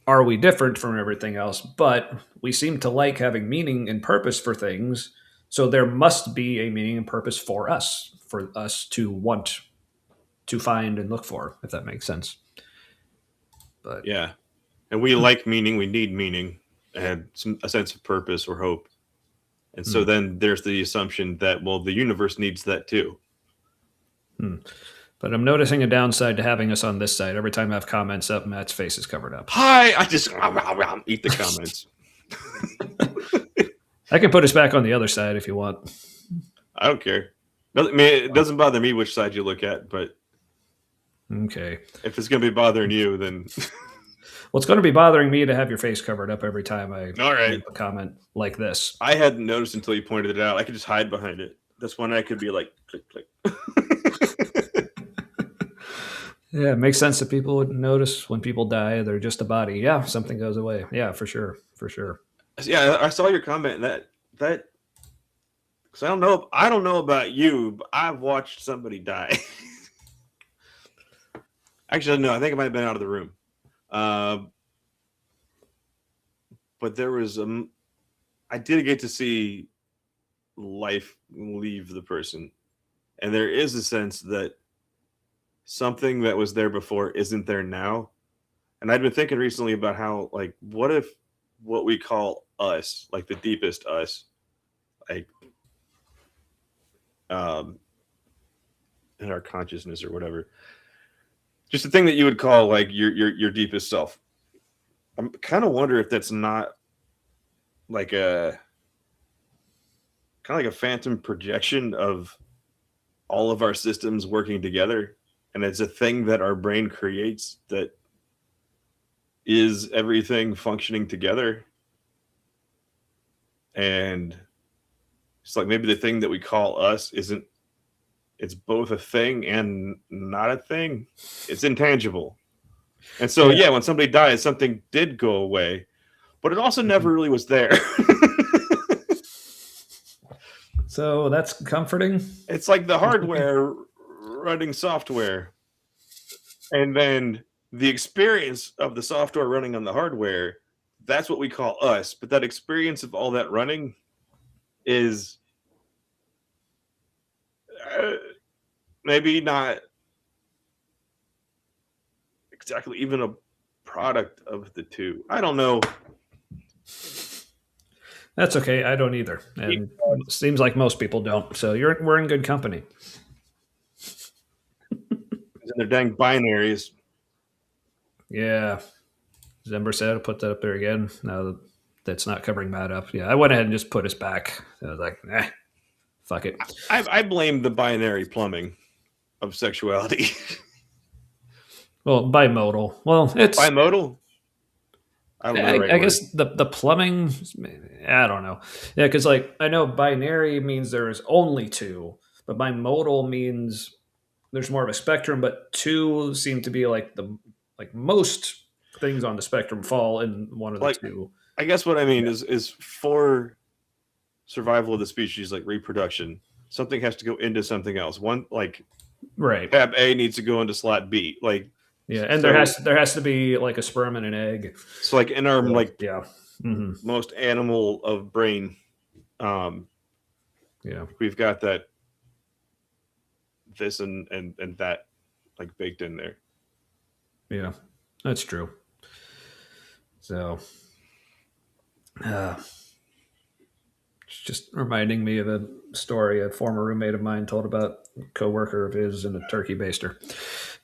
are we different from everything else, but we seem to like having meaning and purpose for things. So there must be a meaning and purpose for us to want to find and look for, if that makes sense. But Yeah, and we like meaning. We need meaning and a sense of purpose or hope. And so then there's the assumption that, well, the universe needs that too. But I'm noticing a downside to having us on this side. Every time I have comments up, Matt's face is covered up. Hi, I just eat the comments. I can put us back on the other side if you want. I don't care. It doesn't bother me which side you look at, but okay, if it's going to be bothering you, then well, it's going to be bothering me to have your face covered up every time I make a comment like this. I hadn't noticed until you pointed it out. I could just hide behind it. That's when I could be like, click, click. Yeah, it makes sense that people would notice when people die, they're just a body. Yeah, something goes away. Yeah, for sure. Yeah, I saw your comment that because I don't know about you, but I've watched somebody die. Actually, no, I think I might have been out of the room. But there was I did get to see life leave the person, and there is a sense that something that was there before isn't there now. And I'd been thinking recently about how, like, what if what we call us, like the deepest us, like in our consciousness or whatever, just the thing that you would call like your deepest self. I'm kind of wonder if that's not like a kind of like a phantom projection of all of our systems working together, and it's a thing that our brain creates that is everything functioning together. And it's like maybe the thing that we call us isn't, it's both a thing and not a thing. It's intangible. And so yeah, when somebody dies, something did go away, but it also never really was there. So that's comforting. It's like the hardware running software, and then the experience of the software running on the hardware, that's what we call us. But that experience of all that running is maybe not exactly even a product of the two. I don't know. That's okay. I don't either, and seems like most people don't. So we're in good company. And they're dang binaries. Yeah, Zember said I'll put that up there again. Now that's not covering that up. Yeah, I went ahead and just put us back. I was like, fuck it. I blame the binary plumbing of sexuality. Well, bimodal. Well, it's Bimodal? I don't know the right I word. guess the plumbing. I don't know. Yeah, because like I know binary means there's only two, but bimodal means there's more of a spectrum. But two seem to be like most things on the spectrum fall in one of the Like, two. I guess what I mean is for survival of the species, like reproduction, something has to go into something else. One like Right. tab A needs to go into slot B. Like Yeah, and so, there has to be like a sperm and an egg. so like in our like Yeah. Mm-hmm. most animal of brain, Yeah. we've got that this and that like baked in there. Yeah. That's true. So it's just reminding me of a story a former roommate of mine told about a coworker of his and a turkey baster.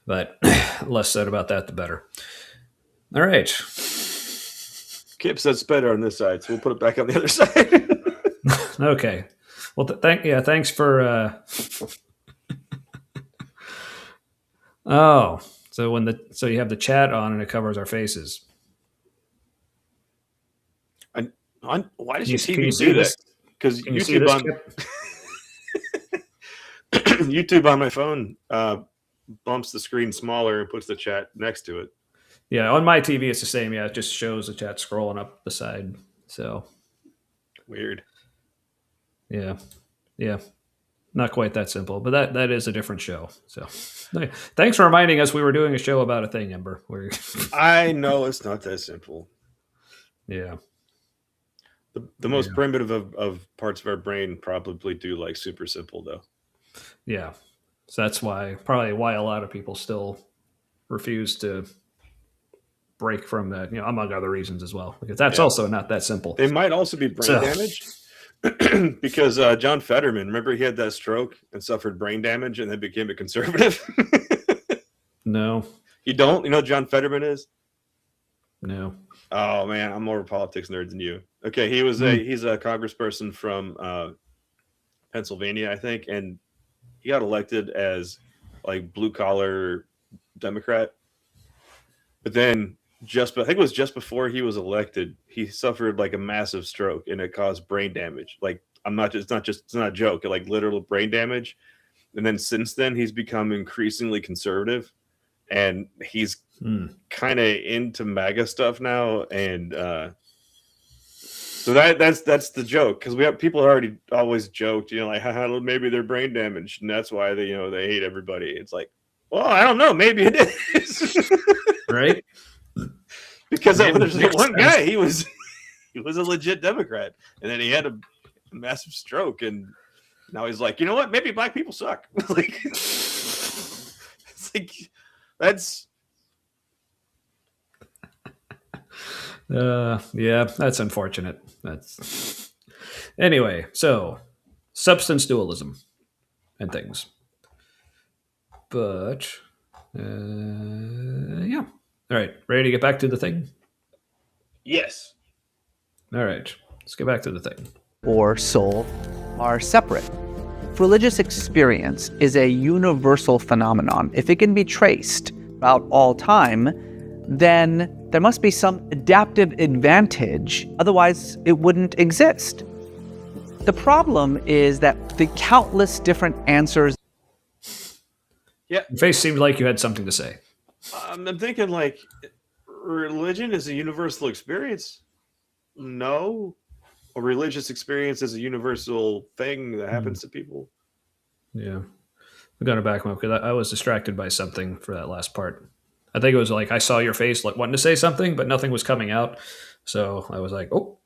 But less said about that, the better. All right. Kip says better on this side, so we'll put it back on the other side. Okay. Well, thanks for. Oh, so so you have the chat on and it covers our faces. Why does Can your you TV see do this? that? Because Can you see YouTube this, on Kip? YouTube on my phone bumps the screen smaller and puts the chat next to it. Yeah, on my TV it's the same. Yeah, it just shows the chat scrolling up the side. So Weird. yeah, not quite that simple, but that is a different show. So thanks for reminding us we were doing a show about a thing, Ember. I know it's not that simple. Yeah. The most primitive of parts of our brain probably do like super simple though. Yeah. So that's probably why a lot of people still refuse to break from that, among other reasons as well, because that's also not that simple. They might also be brain damage because John Fetterman, remember he had that stroke and suffered brain damage and then became a conservative? No. You don't? You know who John Fetterman is? No. Oh man, I'm more of a politics nerd than you. Okay, he's a congressperson from Pennsylvania, I think, and he got elected as like blue collar Democrat. But then I think it was just before he was elected, he suffered like a massive stroke and it caused brain damage. Like it's not a joke, like literal brain damage. And then since then he's become increasingly conservative and he's kind of into MAGA stuff now. And so that's the joke, because we have people already always joked, like how maybe they're brain damaged and that's why they hate everybody. It's like, well, I don't know, maybe it is. Right? Because there's one guy, he was a legit Democrat, and then he had a massive stroke, and now he's like, you know what? Maybe black people suck. It's like that's. Yeah, that's unfortunate. That's anyway. So, substance dualism and things, but yeah. All right, ready to get back to the thing? Yes. All right, let's get back to the thing. Or soul are separate. If religious experience is a universal phenomenon, if it can be traced throughout all time, then there must be some adaptive advantage, otherwise it wouldn't exist. The problem is that the countless different answers. Yeah. Your face seemed like you had something to say. I'm thinking like religion is a universal experience. No. A religious experience is a universal thing that happens to people. Yeah. I'm going to back him up because I was distracted by something for that last part. I think it was like I saw your face like wanting to say something, but nothing was coming out. So I was like, oh,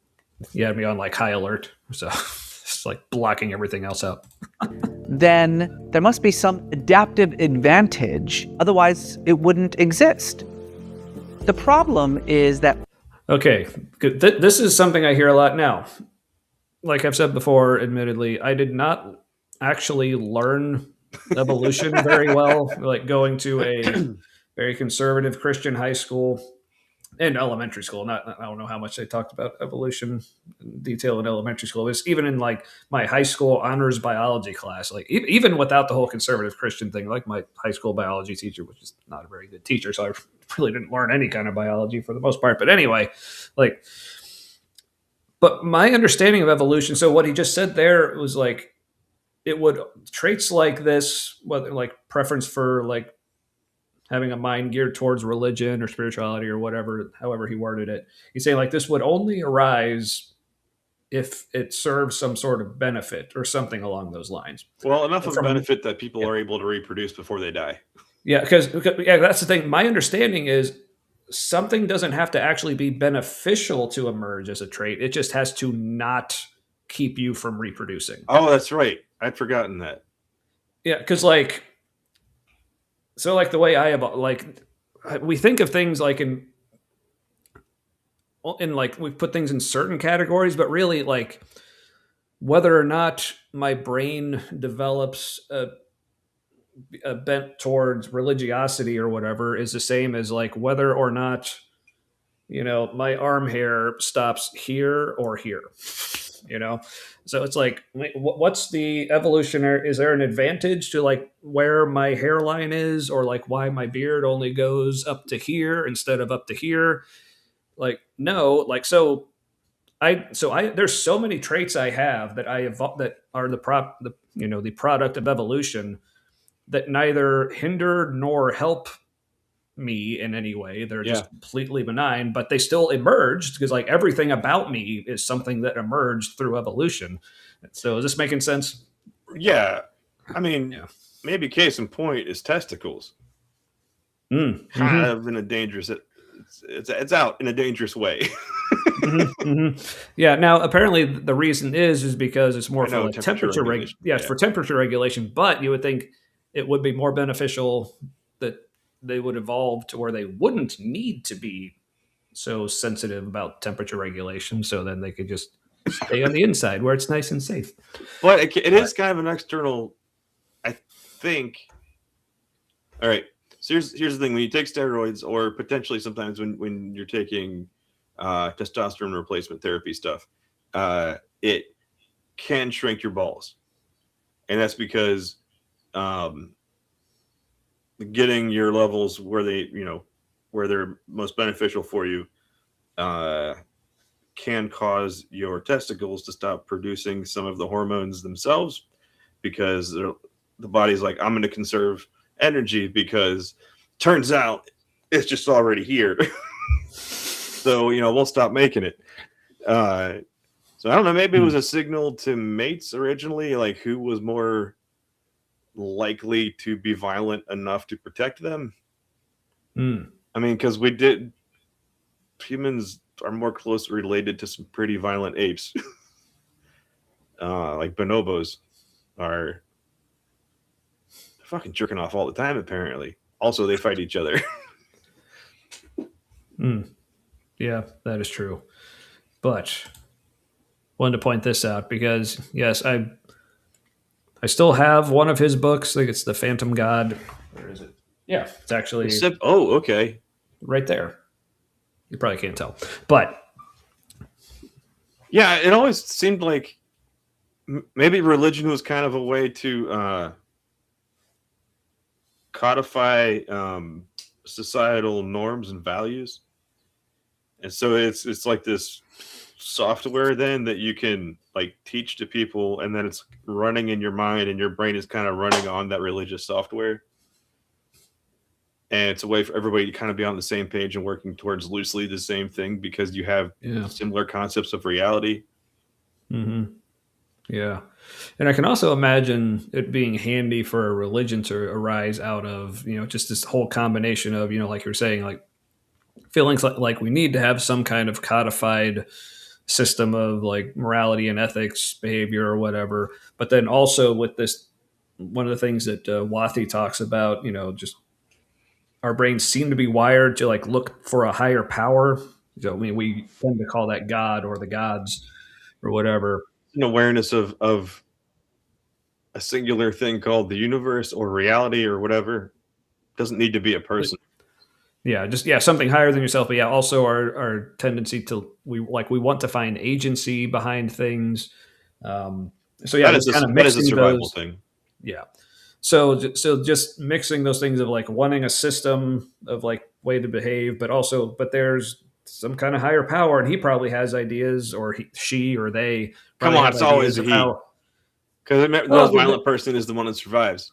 you had me on like high alert. So it's like blocking everything else out. then there must be some adaptive advantage. Otherwise, it wouldn't exist. The problem is that Okay, good. This is something I hear a lot now. Like I've said before, admittedly, I did not actually learn evolution very well. Like going to a very conservative Christian high school and elementary school. I don't know how much they talked about evolution in detail in elementary school. It's even in like my high school honors biology class. Like even without the whole conservative Christian thing, like my high school biology teacher, which is not a very good teacher, so I really didn't learn any kind of biology for the most part. But anyway, like, but my understanding of evolution. So what he just said there was like it would traits like this, whether like preference for like having a mind geared towards religion or spirituality or whatever, however he worded it. He's saying like this would only arise if it serves some sort of benefit or something along those lines. Well, enough of a benefit that people are able to reproduce before they die. Yeah, because that's the thing. My understanding is something doesn't have to actually be beneficial to emerge as a trait. It just has to not keep you from reproducing. Oh, that's right. I'd forgotten that. Yeah, because like, so like the way we think of things like in like we put things in certain categories, but really like whether or not my brain develops a bent towards religiosity or whatever is the same as like whether or not my arm hair stops here or here. So it's like, what's the evolutionary, is there an advantage to like where my hairline is, or like why my beard only goes up to here instead of up to here? Like, no, like, so I there's so many traits I have that that are the product of evolution that neither hinder nor help me in any way. They're just completely benign, but they still emerged because like everything about me is something that emerged through evolution. So is this making sense? Yeah. I mean, maybe case in point is testicles. Kind of in a dangerous, it's out in a dangerous way. Yeah. Now, apparently the reason is because it's more for like temperature regulation. It's for temperature regulation, but you would think it would be more beneficial that they would evolve to where they wouldn't need to be so sensitive about temperature regulation. So then they could just stay on the inside where it's nice and safe. But it is kind of an external, I think. All right. So here's the thing. When you take steroids, or potentially sometimes when you're taking testosterone replacement therapy stuff, it can shrink your balls. And that's because getting your levels where they're most beneficial for you can cause your testicles to stop producing some of the hormones themselves, because the body's like, I'm going to conserve energy because turns out it's just already here. So, we'll stop making it. So I don't know, maybe it was a signal to mates originally, like who was more likely to be violent enough to protect them. I mean, because humans are more closely related to some pretty violent apes. Like bonobos are fucking jerking off all the time, apparently. Also, they fight each other. Yeah, that is true. But wanted to point this out because, yes, I still have one of his books. I think it's The Phantom God. Where is it? Yeah, it's actually... okay. Right there. You probably can't tell. But... yeah, it always seemed like maybe religion was kind of a way to codify societal norms and values. And so it's like this software then that you can like teach to people, and then it's running in your mind, and your brain is kind of running on that religious software. And it's a way for everybody to kind of be on the same page and working towards loosely the same thing, because you have similar concepts of reality. Yeah. And I can also imagine it being handy for a religion to arise out of, just this whole combination of, like you're saying, like feelings like we need to have some kind of codified system of like morality and ethics, behavior or whatever. But then also with this one of the things that Wathi talks about, just our brains seem to be wired to like look for a higher power. So I mean, we tend to call that God or the gods or whatever. An awareness of a singular thing called the universe or reality or whatever. Doesn't need to be a person. Yeah, just something higher than yourself. But yeah, also our tendency to we want to find agency behind things. So yeah, That is kind of that is a mixing survival those. thing. Yeah. So just mixing those things of like wanting a system of like way to behave, but there's some kind of higher power, and he probably has ideas, or she or they. Come on, it's always a he. Because the most violent person is the one that survives.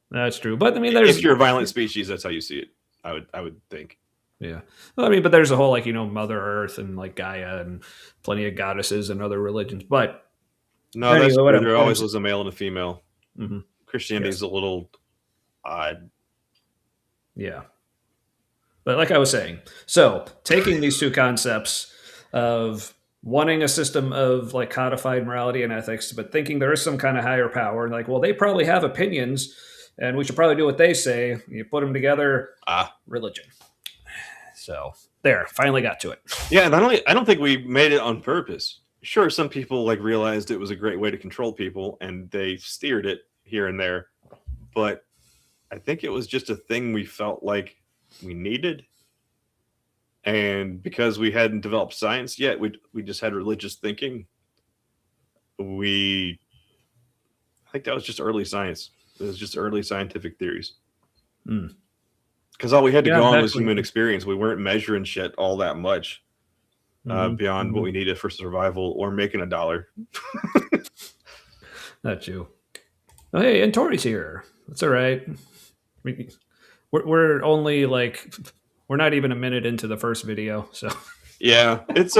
That's true, but I mean, if you're a violent species, that's how you see it. I would think. Yeah, well, I mean, but there's a whole like Mother Earth and like Gaia and plenty of goddesses and other religions. But no, anyway, that's true. There always was a male and a female. Mm-hmm. Christianity is a little odd. Yeah, but like I was saying, so taking these two concepts of wanting a system of like codified morality and ethics, but thinking there is some kind of higher power, and like, well, they probably have opinions, and we should probably do what they say. You put them together, religion. So there, finally got to it. Yeah, and I don't think we made it on purpose. Sure, some people like realized it was a great way to control people, and they steered it here and there. But I think it was just a thing we felt like we needed. And because we hadn't developed science yet, we just had religious thinking. I think that was just early science. It was just early scientific theories. Because all we had to go on was human experience. We weren't measuring shit all that much beyond what we needed for survival or making $1. Not you. Oh, hey, and Tori's here. That's all right. We're only like we're not even a minute into the first video, so yeah, it's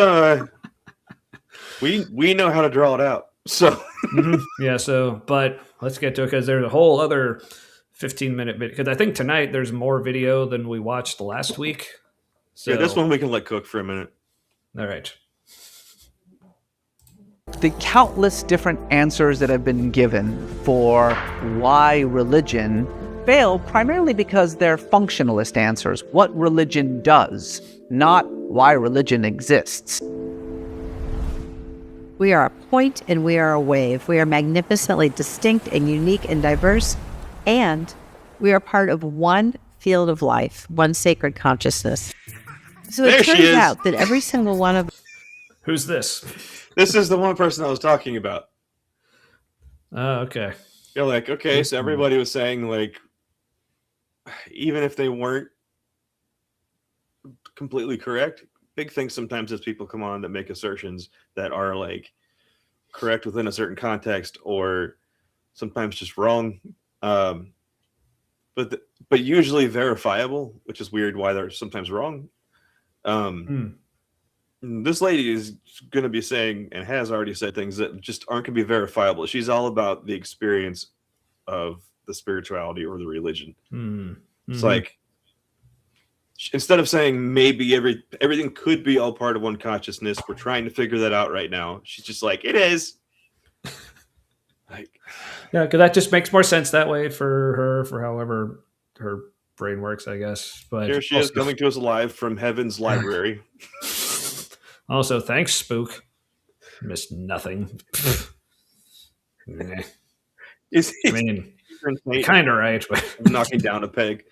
we know how to draw it out. So yeah, but let's get to it because there's a whole other 15-minute video. Because I think tonight there's more video than we watched last week. So yeah, this one we can let cook for a minute. All right. The countless different answers that have been given for why religion fail primarily because they're functionalist answers. What religion does, not why religion exists. We are a point and we are a wave. We are magnificently distinct and unique and diverse, and we are part of one field of life, one sacred consciousness. So it turns out that every single one of... Who's this? This is the one person I was talking about. Oh, okay. You're like, okay, so everybody was saying, like, even if they weren't completely correct, big thing sometimes is people come on that make assertions that are, like, correct within a certain context or sometimes just wrong. But usually verifiable, which is weird why they're sometimes wrong. This lady is going to be saying and has already said things that just aren't going to be verifiable. She's all about the experience of the spirituality or the religion. It's like, instead of saying maybe everything could be all part of one consciousness, we're trying to figure that out right now. She's just like, it is. Like, yeah, because that just makes more sense that way for her, for however her brain works, I guess. But here she is coming to us live from Heaven's Library. Also, thanks, Spook. Missed nothing. I mean, kind of right, but knocking down a peg.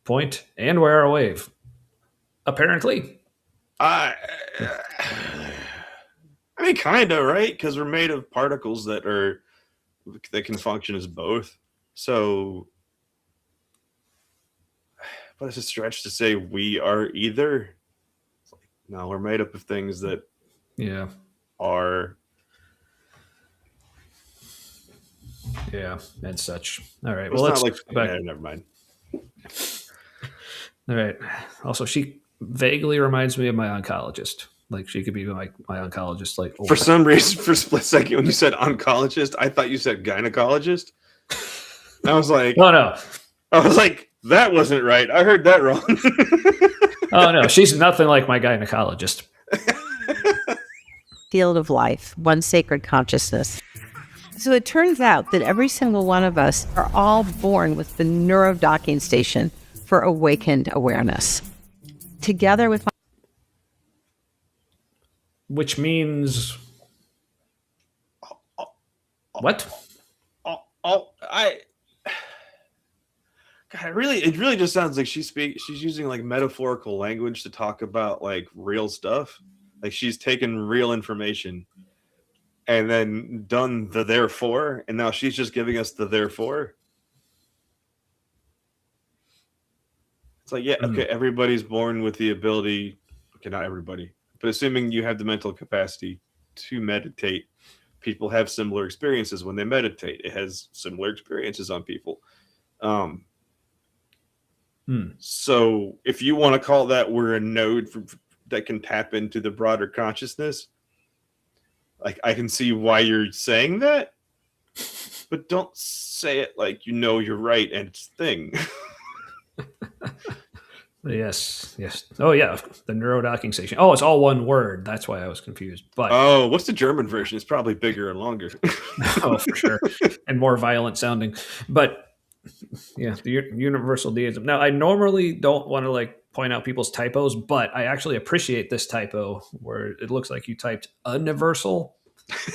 Point, and we're a wave. Apparently. I mean, kind of, right? Because we're made of particles that can function as both. So, but it's a stretch to say we are either. It's like, no, we're made up of things that are. Yeah, and such. All right. Well, let's go back. Never mind. All right. Also, she vaguely reminds me of my oncologist. Like, she could be my oncologist. Like, for some reason, for a split second, when you said oncologist, I thought you said gynecologist. I was like, oh no. I was like, that wasn't right. I heard that wrong. Oh no, she's nothing like my gynecologist. field of life, one sacred consciousness. So it turns out that every single one of us are all born with the neurodocking station for awakened awareness. Together with Which means what? God, it really just sounds like she's using like metaphorical language to talk about like real stuff. Like she's taken real information and then done the therefore, and now she's just giving us the therefore. It's like, yeah, okay, everybody's born with the ability. Okay, not everybody, but assuming you have the mental capacity to meditate, people have similar experiences when they meditate. It has similar experiences on people. So if you want to call that we're a node that can tap into the broader consciousness, like I can see why you're saying that, but don't say it like you're right and it's a thing. Yes. Oh yeah, the neurodocking station. Oh, it's all one word. That's why I was confused. But what's the German version? It's probably bigger and longer. oh, for sure, and more violent sounding. But yeah, the universal deism. Now, I normally don't want to like point out people's typos, but I actually appreciate this typo where it looks like you typed universal.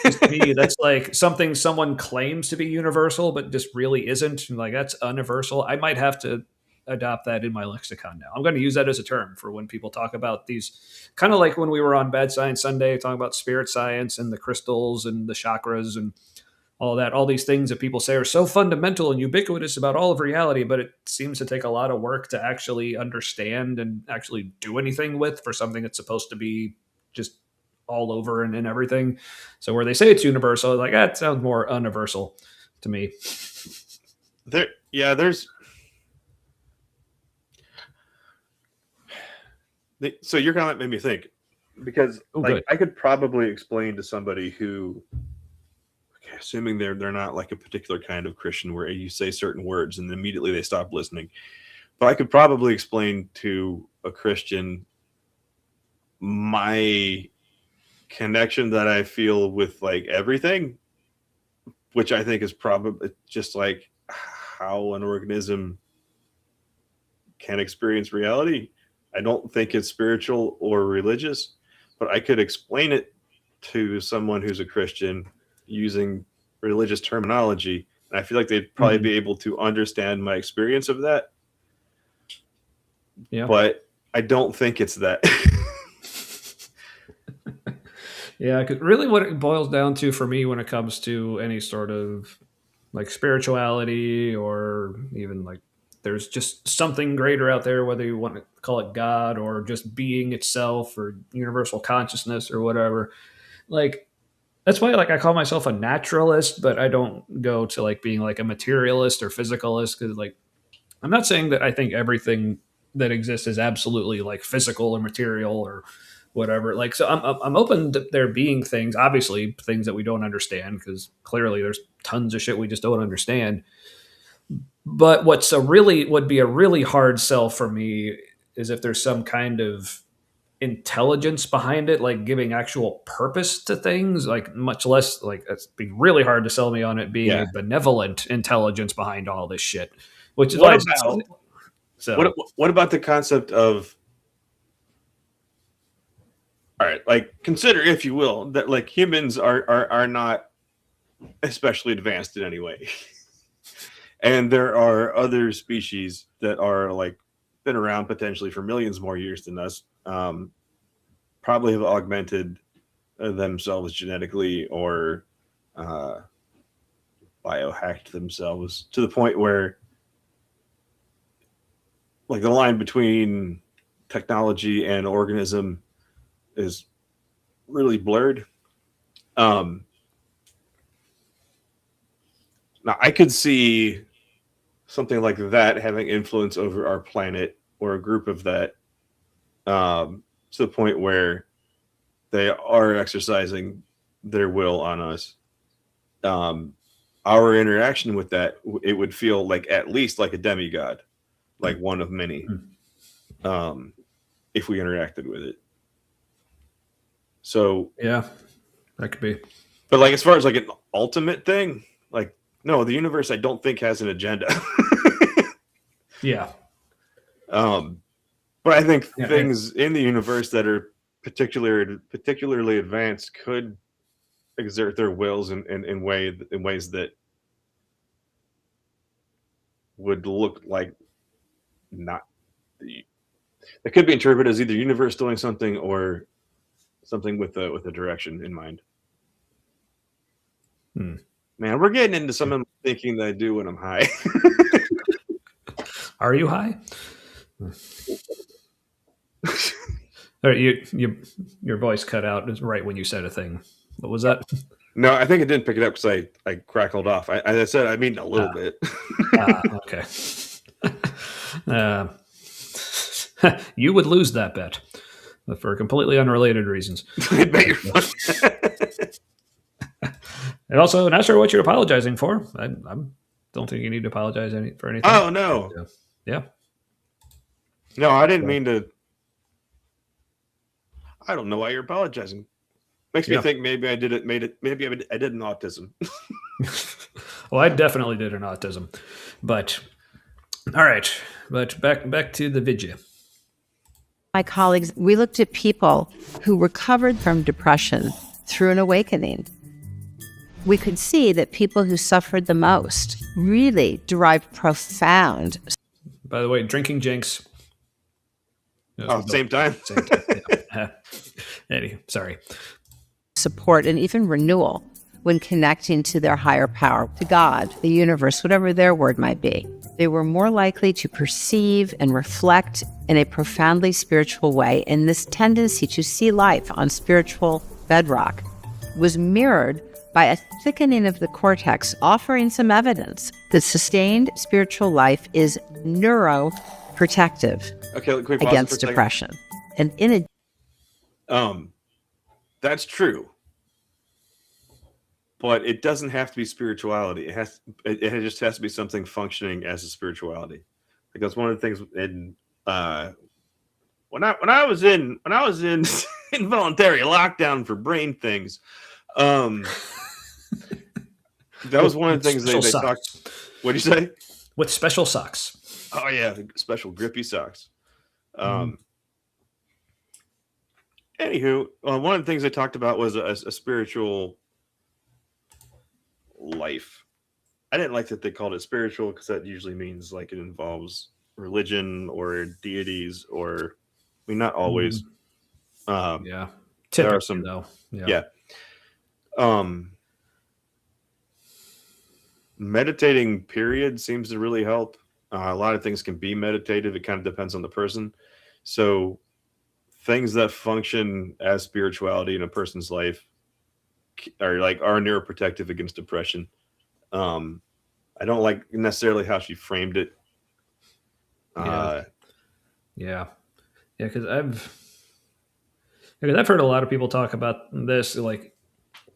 To me, that's like something someone claims to be universal, but just really isn't. Like that's universal. I might have to adopt that in my lexicon now. I'm going to use that as a term for when people talk about these, kind of like when we were on Bad Science Sunday, talking about spirit science and the crystals and the chakras and all that, all these things that people say are so fundamental and ubiquitous about all of reality, but it seems to take a lot of work to actually understand and actually do anything with for something that's supposed to be just all over and in everything. So where they say it's universal, like that sounds more universal to me. So your comment made me think, because I could probably explain to somebody who, assuming they're not like a particular kind of Christian where you say certain words and immediately they stop listening, but I could probably explain to a Christian my connection that I feel with like everything, which I think is probably just like how an organism can experience reality. I don't think it's spiritual or religious, but I could explain it to someone who's a Christian using religious terminology, and I feel like they'd probably be able to understand my experience of that. Yeah, but I don't think it's that. Yeah, because really what it boils down to for me when it comes to any sort of like spirituality or even like there's just something greater out there, whether you want to call it God or just being itself or universal consciousness or whatever. Like that's why like I call myself a naturalist, but I don't go to like being like a materialist or physicalist, because like I'm not saying that I think everything that exists is absolutely like physical or material or whatever. Like, so I'm open to there being things, obviously things that we don't understand, because clearly there's tons of shit we just don't understand. But would be a really hard sell for me is if there's some kind of intelligence behind it, like giving actual purpose to things, like much less like it's be really hard to sell me on it being a benevolent intelligence behind all this shit. Which is what about the concept of, all right, like consider, if you will, that like humans are not especially advanced in any way. And there are other species that are like been around potentially for millions more years than us, probably have augmented themselves genetically or biohacked themselves to the point where like the line between technology and organism is really blurred. Now I could see something like that having influence over our planet or a group of that, to the point where they are exercising their will on us. Our interaction with that, it would feel like at least like a demigod, like one of many, if we interacted with it. So yeah, That could be. But like as far as like an ultimate thing, like no, the universe I don't think has an agenda. Yeah. But I think Yeah, things in the universe that are particularly advanced could exert their wills in ways that would look like not the. It could be interpreted as either universe doing something or something with a direction in mind. Man, we're getting into some of the thinking that I do when I'm high. Are you high? Or your voice cut out right when you said a thing. What was that? No, I think I didn't pick it up because I crackled off. As I said, I mean a little bit. Okay. You would lose that bet for completely unrelated reasons. I bet you're fun. And also, not sure what you're apologizing for. I don't think you need to apologize for anything. Oh no. But, yeah. No, I didn't mean to. I don't know why you're apologizing. Makes me think maybe I did it. Maybe I did an autism. Well, I definitely did an autism, but all right. But back to the vidya. My colleagues, we looked at people who recovered from depression through an awakening. We could see that people who suffered the most really derived profound. By the way, drinking jinx. Same time. Same time. Yeah. Eddie, sorry. Support and even renewal when connecting to their higher power, to God, the universe, whatever their word might be. They were more likely to perceive and reflect in a profoundly spiritual way, and this tendency to see life on spiritual bedrock was mirrored by a thickening of the cortex, offering some evidence that sustained spiritual life is neuroprotective against depression. And in that's true. But it doesn't have to be spirituality. It just has to be something functioning as a spirituality. Like that's one of the things in when I was in involuntary lockdown for brain things. That was one of the things they talked. What'd you say? With special socks. Oh yeah, special grippy socks. Anywho, one of the things they talked about was a spiritual life. I didn't like that they called it spiritual because that usually means like it involves religion or deities, or I mean not always. Yeah, there are some though. Yeah. Meditating period seems to really help. A lot of things can be meditative. It kind of depends on the person. So things that function as spirituality in a person's life are neuroprotective against depression. I don't like necessarily how she framed it. Yeah, because I've heard a lot of people talk about this. Like,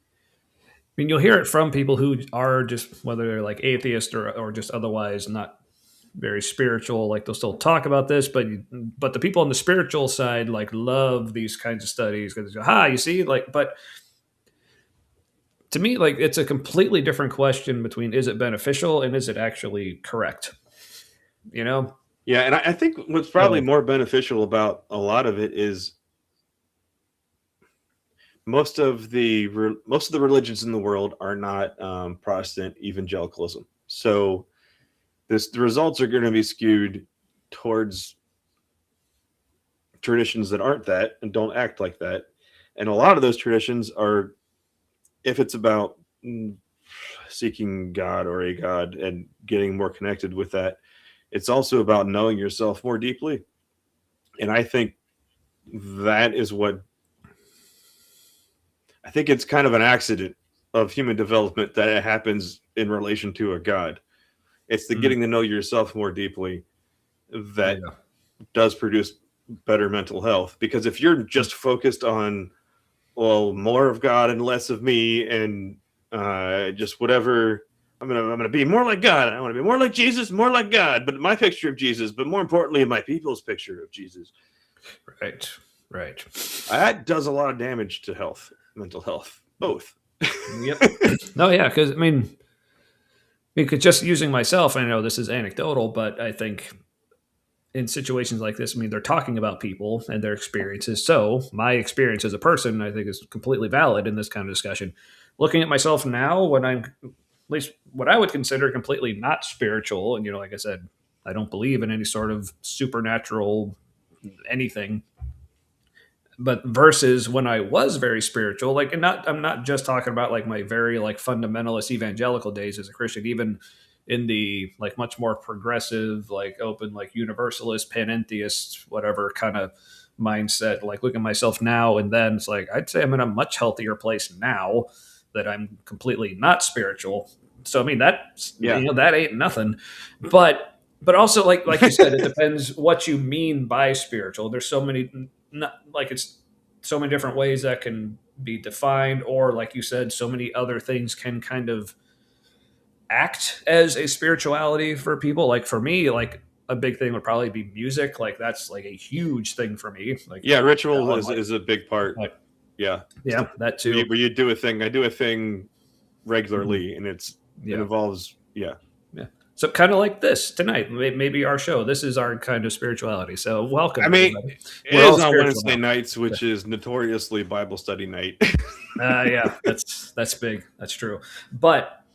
I mean, you'll hear it from people who are just, whether they're like atheist or just otherwise not very spiritual. Like they'll still talk about this, but the people on the spiritual side like love these kinds of studies because they go, you see, like, but to me, like it's a completely different question between is it beneficial and is it actually correct? You know? Yeah, and I think what's probably more beneficial about a lot of it is most of the religions in the world are not Protestant evangelicalism. So the results are going to be skewed towards traditions that aren't that and don't act like that. And a lot of those traditions are, if it's about seeking God or a God and getting more connected with that, it's also about knowing yourself more deeply. And I think that is what, I think it's kind of an accident of human development that it happens in relation to a God. It's the getting to know yourself more deeply that does produce better mental health. Because if you're just focused on, well, more of God and less of me, and just whatever, I'm gonna be more like God. I want to be more like Jesus, more like God, but my picture of Jesus, but more importantly, my people's picture of Jesus. Right. That does a lot of damage to health, mental health. both. Yep. No, yeah, because I mean, because just using myself, I know this is anecdotal, but I think in situations like this, I mean, they're talking about people and their experiences. So my experience as a person, I think, is completely valid in this kind of discussion. Looking at myself now, when I'm at least what I would consider completely not spiritual, and like I said, I don't believe in any sort of supernatural anything. But versus when I was very spiritual, like, and I'm not just talking about like my very like fundamentalist evangelical days as a Christian, even in the like much more progressive, like open, like universalist, panentheist, whatever kind of mindset. Like, look at myself now and then, it's like I'd say I'm in a much healthier place now that I'm completely not spiritual. So I mean that's that ain't nothing, but also like you said, it depends what you mean by spiritual. There's so many, not like it's so many different ways that can be defined, or like you said, so many other things can kind of act as a spirituality for people. Like for me, like a big thing would probably be music. Like that's like a huge thing for me. Like ritual is a big part. like Yeah, that too. Where you do a thing. I do a thing regularly, and it involves yeah. So kind of like this tonight, maybe our show. This is our kind of spirituality. So welcome. I mean, everybody. it is on Wednesday nights, which is notoriously Bible study night. Yeah, that's big. That's true. But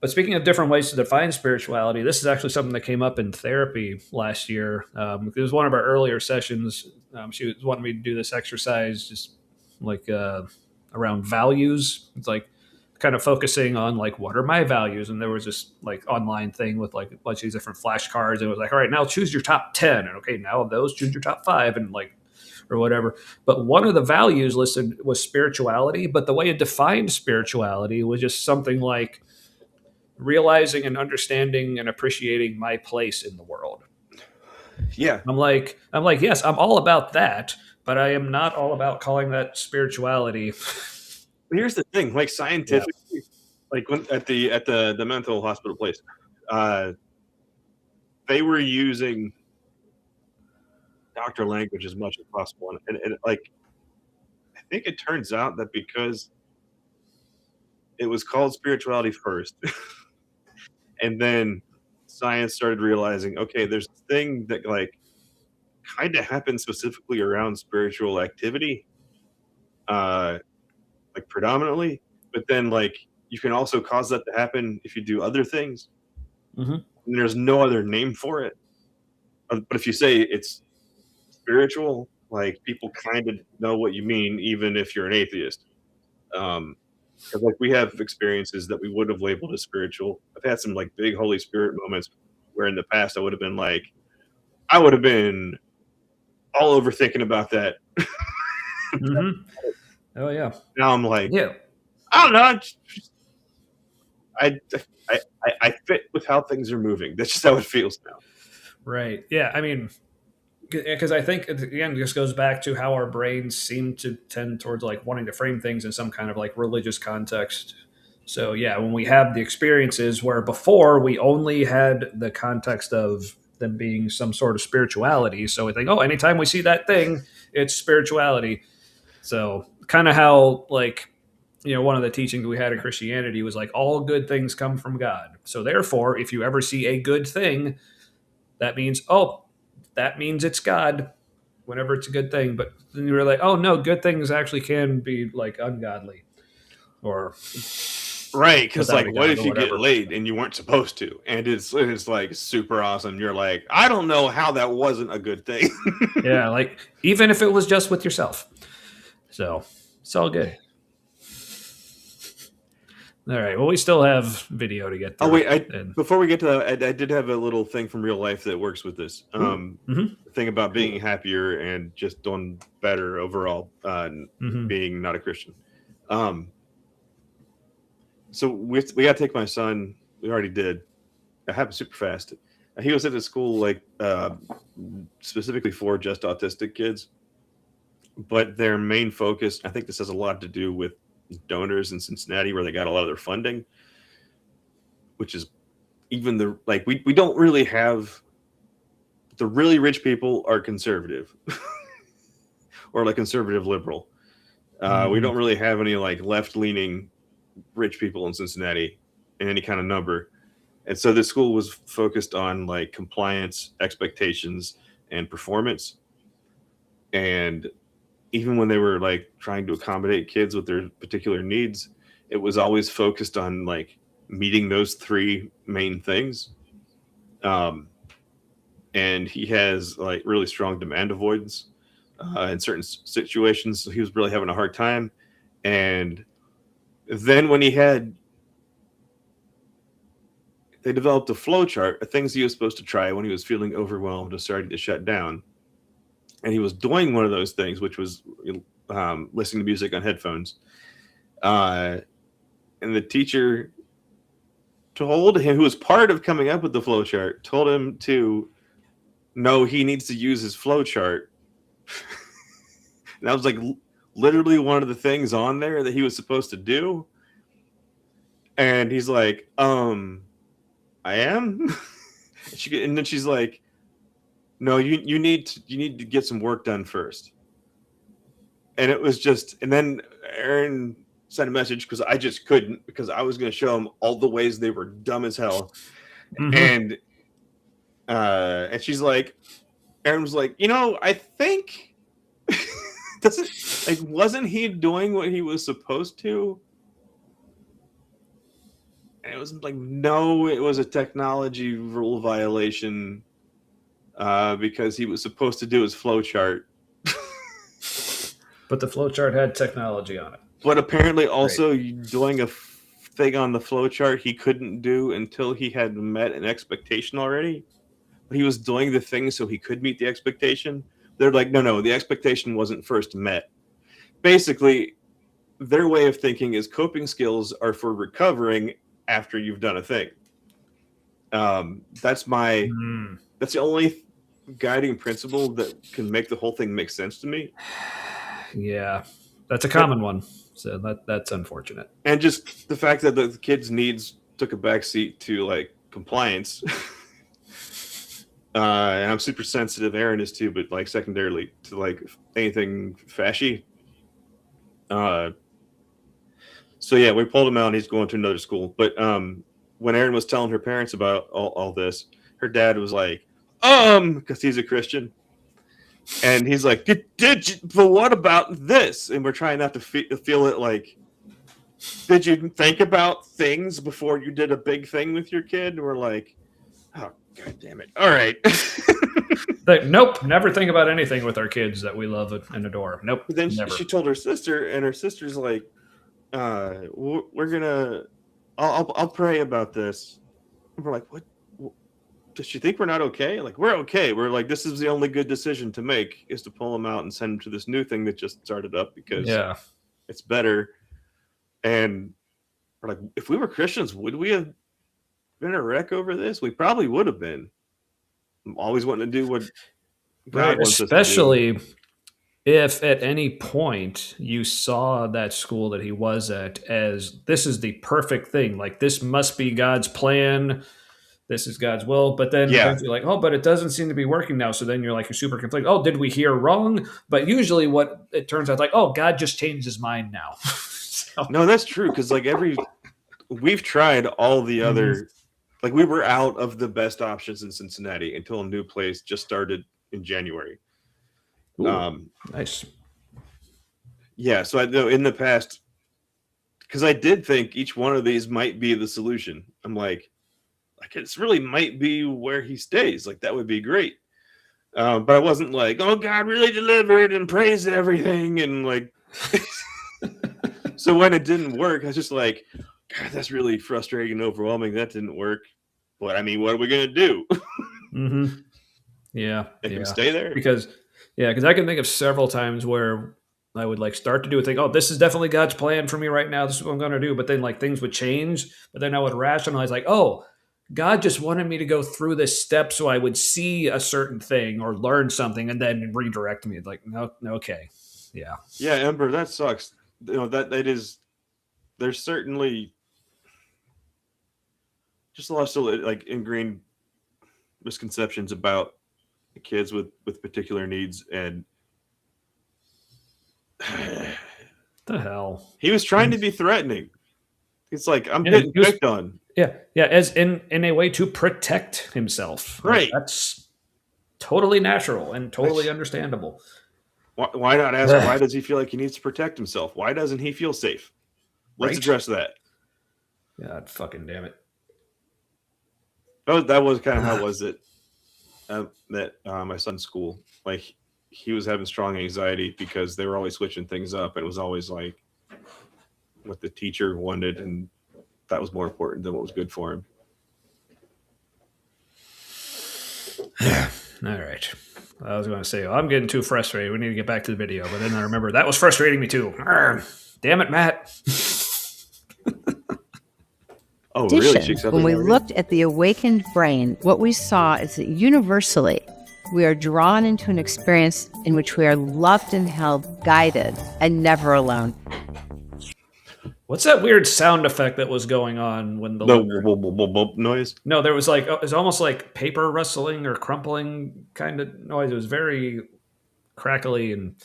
speaking of different ways to define spirituality, this is actually something that came up in therapy last year. It was one of our earlier sessions. She was wanting me to do this exercise, just like around values. It's like kind of focusing on like what are my values, and there was this like online thing with like a bunch of these different flashcards, and it was like, all right, now choose your top 10, and okay, now of those choose your top 5, and like or whatever. But one of the values listed was spirituality, but the way it defined spirituality was just something like realizing and understanding and appreciating my place in the world. Yeah. I'm like, yes, I'm all about that, but I am not all about calling that spirituality. Here's the thing, like scientifically, like when, at the mental hospital place, they were using doctor language as much as possible, and like I think it turns out that because it was called spirituality first, and then science started realizing, okay, there's a thing that like kind of happens specifically around spiritual activity, like predominantly, but then like you can also cause that to happen if you do other things. Mm-hmm. And there's no other name for it. But if you say it's spiritual, like people kind of know what you mean, even if you're an atheist. Because like we have experiences that we would have labeled as spiritual. I've had some like big Holy Spirit moments where in the past I would have been all over thinking about that. Mm-hmm. Oh yeah. Now I'm like, yeah. I don't know. I fit with how things are moving. That's just how it feels now. Right. Yeah. I mean, because I think again, this goes back to how our brains seem to tend towards like wanting to frame things in some kind of like religious context. So yeah, when we have the experiences where before we only had the context of them being some sort of spirituality, so we think, oh, anytime we see that thing, it's spirituality. So kind of how like one of the teachings we had in Christianity was like all good things come from God. So therefore, if you ever see a good thing, that means it's God whenever it's a good thing. But then you were like, oh no, good things actually can be like ungodly or right. Because like, what if you get laid and you weren't supposed to, and it's like super awesome? You're like, I don't know how that wasn't a good thing. Yeah, like even if it was just with yourself. So it's all good. All right. Well, we still have video to get through. Oh wait, before we get to that, I did have a little thing from real life that works with this. The thing about being happier and just doing better overall, being not a Christian. So we got to take my son. We already did. It happened super fast. He was at a school like specifically for just autistic kids, but their main focus, I think this has a lot to do with donors in Cincinnati where they got a lot of their funding, which is even the like we don't really have the really rich people are conservative or like conservative liberal. We don't really have any like left-leaning rich people in Cincinnati in any kind of number. And so the school was focused on like compliance, expectations, and performance. And even when they were like trying to accommodate kids with their particular needs, it was always focused on like meeting those three main things. And he has like really strong demand avoidance in certain situations. So he was really having a hard time. And then when they developed a flow chart of things he was supposed to try when he was feeling overwhelmed and starting to shut down. And he was doing one of those things, which was listening to music on headphones. And the teacher told him, who was part of coming up with the flow chart, told him to know he needs to use his flow chart. And that was like literally one of the things on there that he was supposed to do. And he's like, I am. And then she's like, no, you need to get some work done first. And it was just, and then Aaron sent a message because I just couldn't, because I was going to show him all the ways they were dumb as hell. And she's like, Aaron was like, I think wasn't he doing what he was supposed to? And it was like, no, it was a technology rule violation because he was supposed to do his flow chart. But the flow chart had technology on it. But apparently also doing a thing on the flow chart he couldn't do until he had met an expectation already. But he was doing the thing so he could meet the expectation. They're like, no, the expectation wasn't first met. Basically, their way of thinking is coping skills are for recovering after you've done a thing. That's the only guiding principle that can make the whole thing make sense to me. Yeah, that's a common one. So that's unfortunate. And just the fact that the kids' needs took a backseat to like compliance. And I'm super sensitive. Aaron is too, but like secondarily to like anything fashy. So yeah, we pulled him out and he's going to another school. But when Aaron was telling her parents about all this, her dad was like, because he's a Christian. And he's like, did you, but what about this? And we're trying not to feel it like, did you think about things before you did a big thing with your kid? And we're like, oh, God damn it. All right. Nope. Never think about anything with our kids that we love and adore. Nope. But then never. she told her sister, and her sister's like, we're going to, I'll pray about this. And we're like, what? Does she think we're not okay? Like, we're okay. We're like, this is the only good decision to make is to pull him out and send him to this new thing that just started up because it's better. And we're like, if we were Christians, would we have been a wreck over this? We probably would have been. I'm always wanting to do what God wants us to do. Especially if at any point you saw that school that he was at as this is the perfect thing. Like, this must be God's plan. This is God's will. But then you're like, oh, but it doesn't seem to be working now. So then you're super conflicted. Oh, did we hear wrong? But usually what it turns out like, oh, God just changed his mind now. So. No, that's true. Because we've tried all the other, like we were out of the best options in Cincinnati until a new place just started in January. Ooh, nice. Yeah. So I know in the past, because I did think each one of these might be the solution. I'm like it's really might be where he stays. Like, that would be great. But I wasn't like, oh, God really delivered and praised everything. And like, so when it didn't work, I was just like, God, that's really frustrating and overwhelming. That didn't work. But I mean, what are we going to do? Yeah. They can stay there. Because I can think of several times where I would start to do a thing. Oh, this is definitely God's plan for me right now. This is what I'm going to do. But then things would change. But then I would rationalize oh, God just wanted me to go through this step so I would see a certain thing or learn something and then redirect me. Like, no, okay. Yeah. Yeah, Ember, that sucks. That is, there's certainly just a lot of ingrained misconceptions about kids with particular needs. And The hell? He was trying to be threatening. It's like, I'm Yeah, getting he was- picked on. Yeah, as in a way to protect himself. Like, Right. that's totally natural and totally understandable. Why not ask, why does he feel like he needs to protect himself? Why doesn't he feel safe? Let's Right. address that. God fucking damn it. That was kind of how it was at my son's school. Like, he was having strong anxiety because they were always switching things up. And it was always like what the teacher wanted, and that was more important than what was good for him. All right. I was going to say, I'm getting too frustrated. We need to get back to the video. But then I remember that was frustrating me too. Damn it, Matt. Oh, really? She addition, accepted when we that already? looked at the awakened brain, what we saw is that universally, we are drawn into an experience in which we are loved and held, guided, and never alone. What's that weird sound effect that was going on when the The liver- whoop noise. No, there was like it was almost like paper rustling or crumpling kind of noise. It was very crackly, and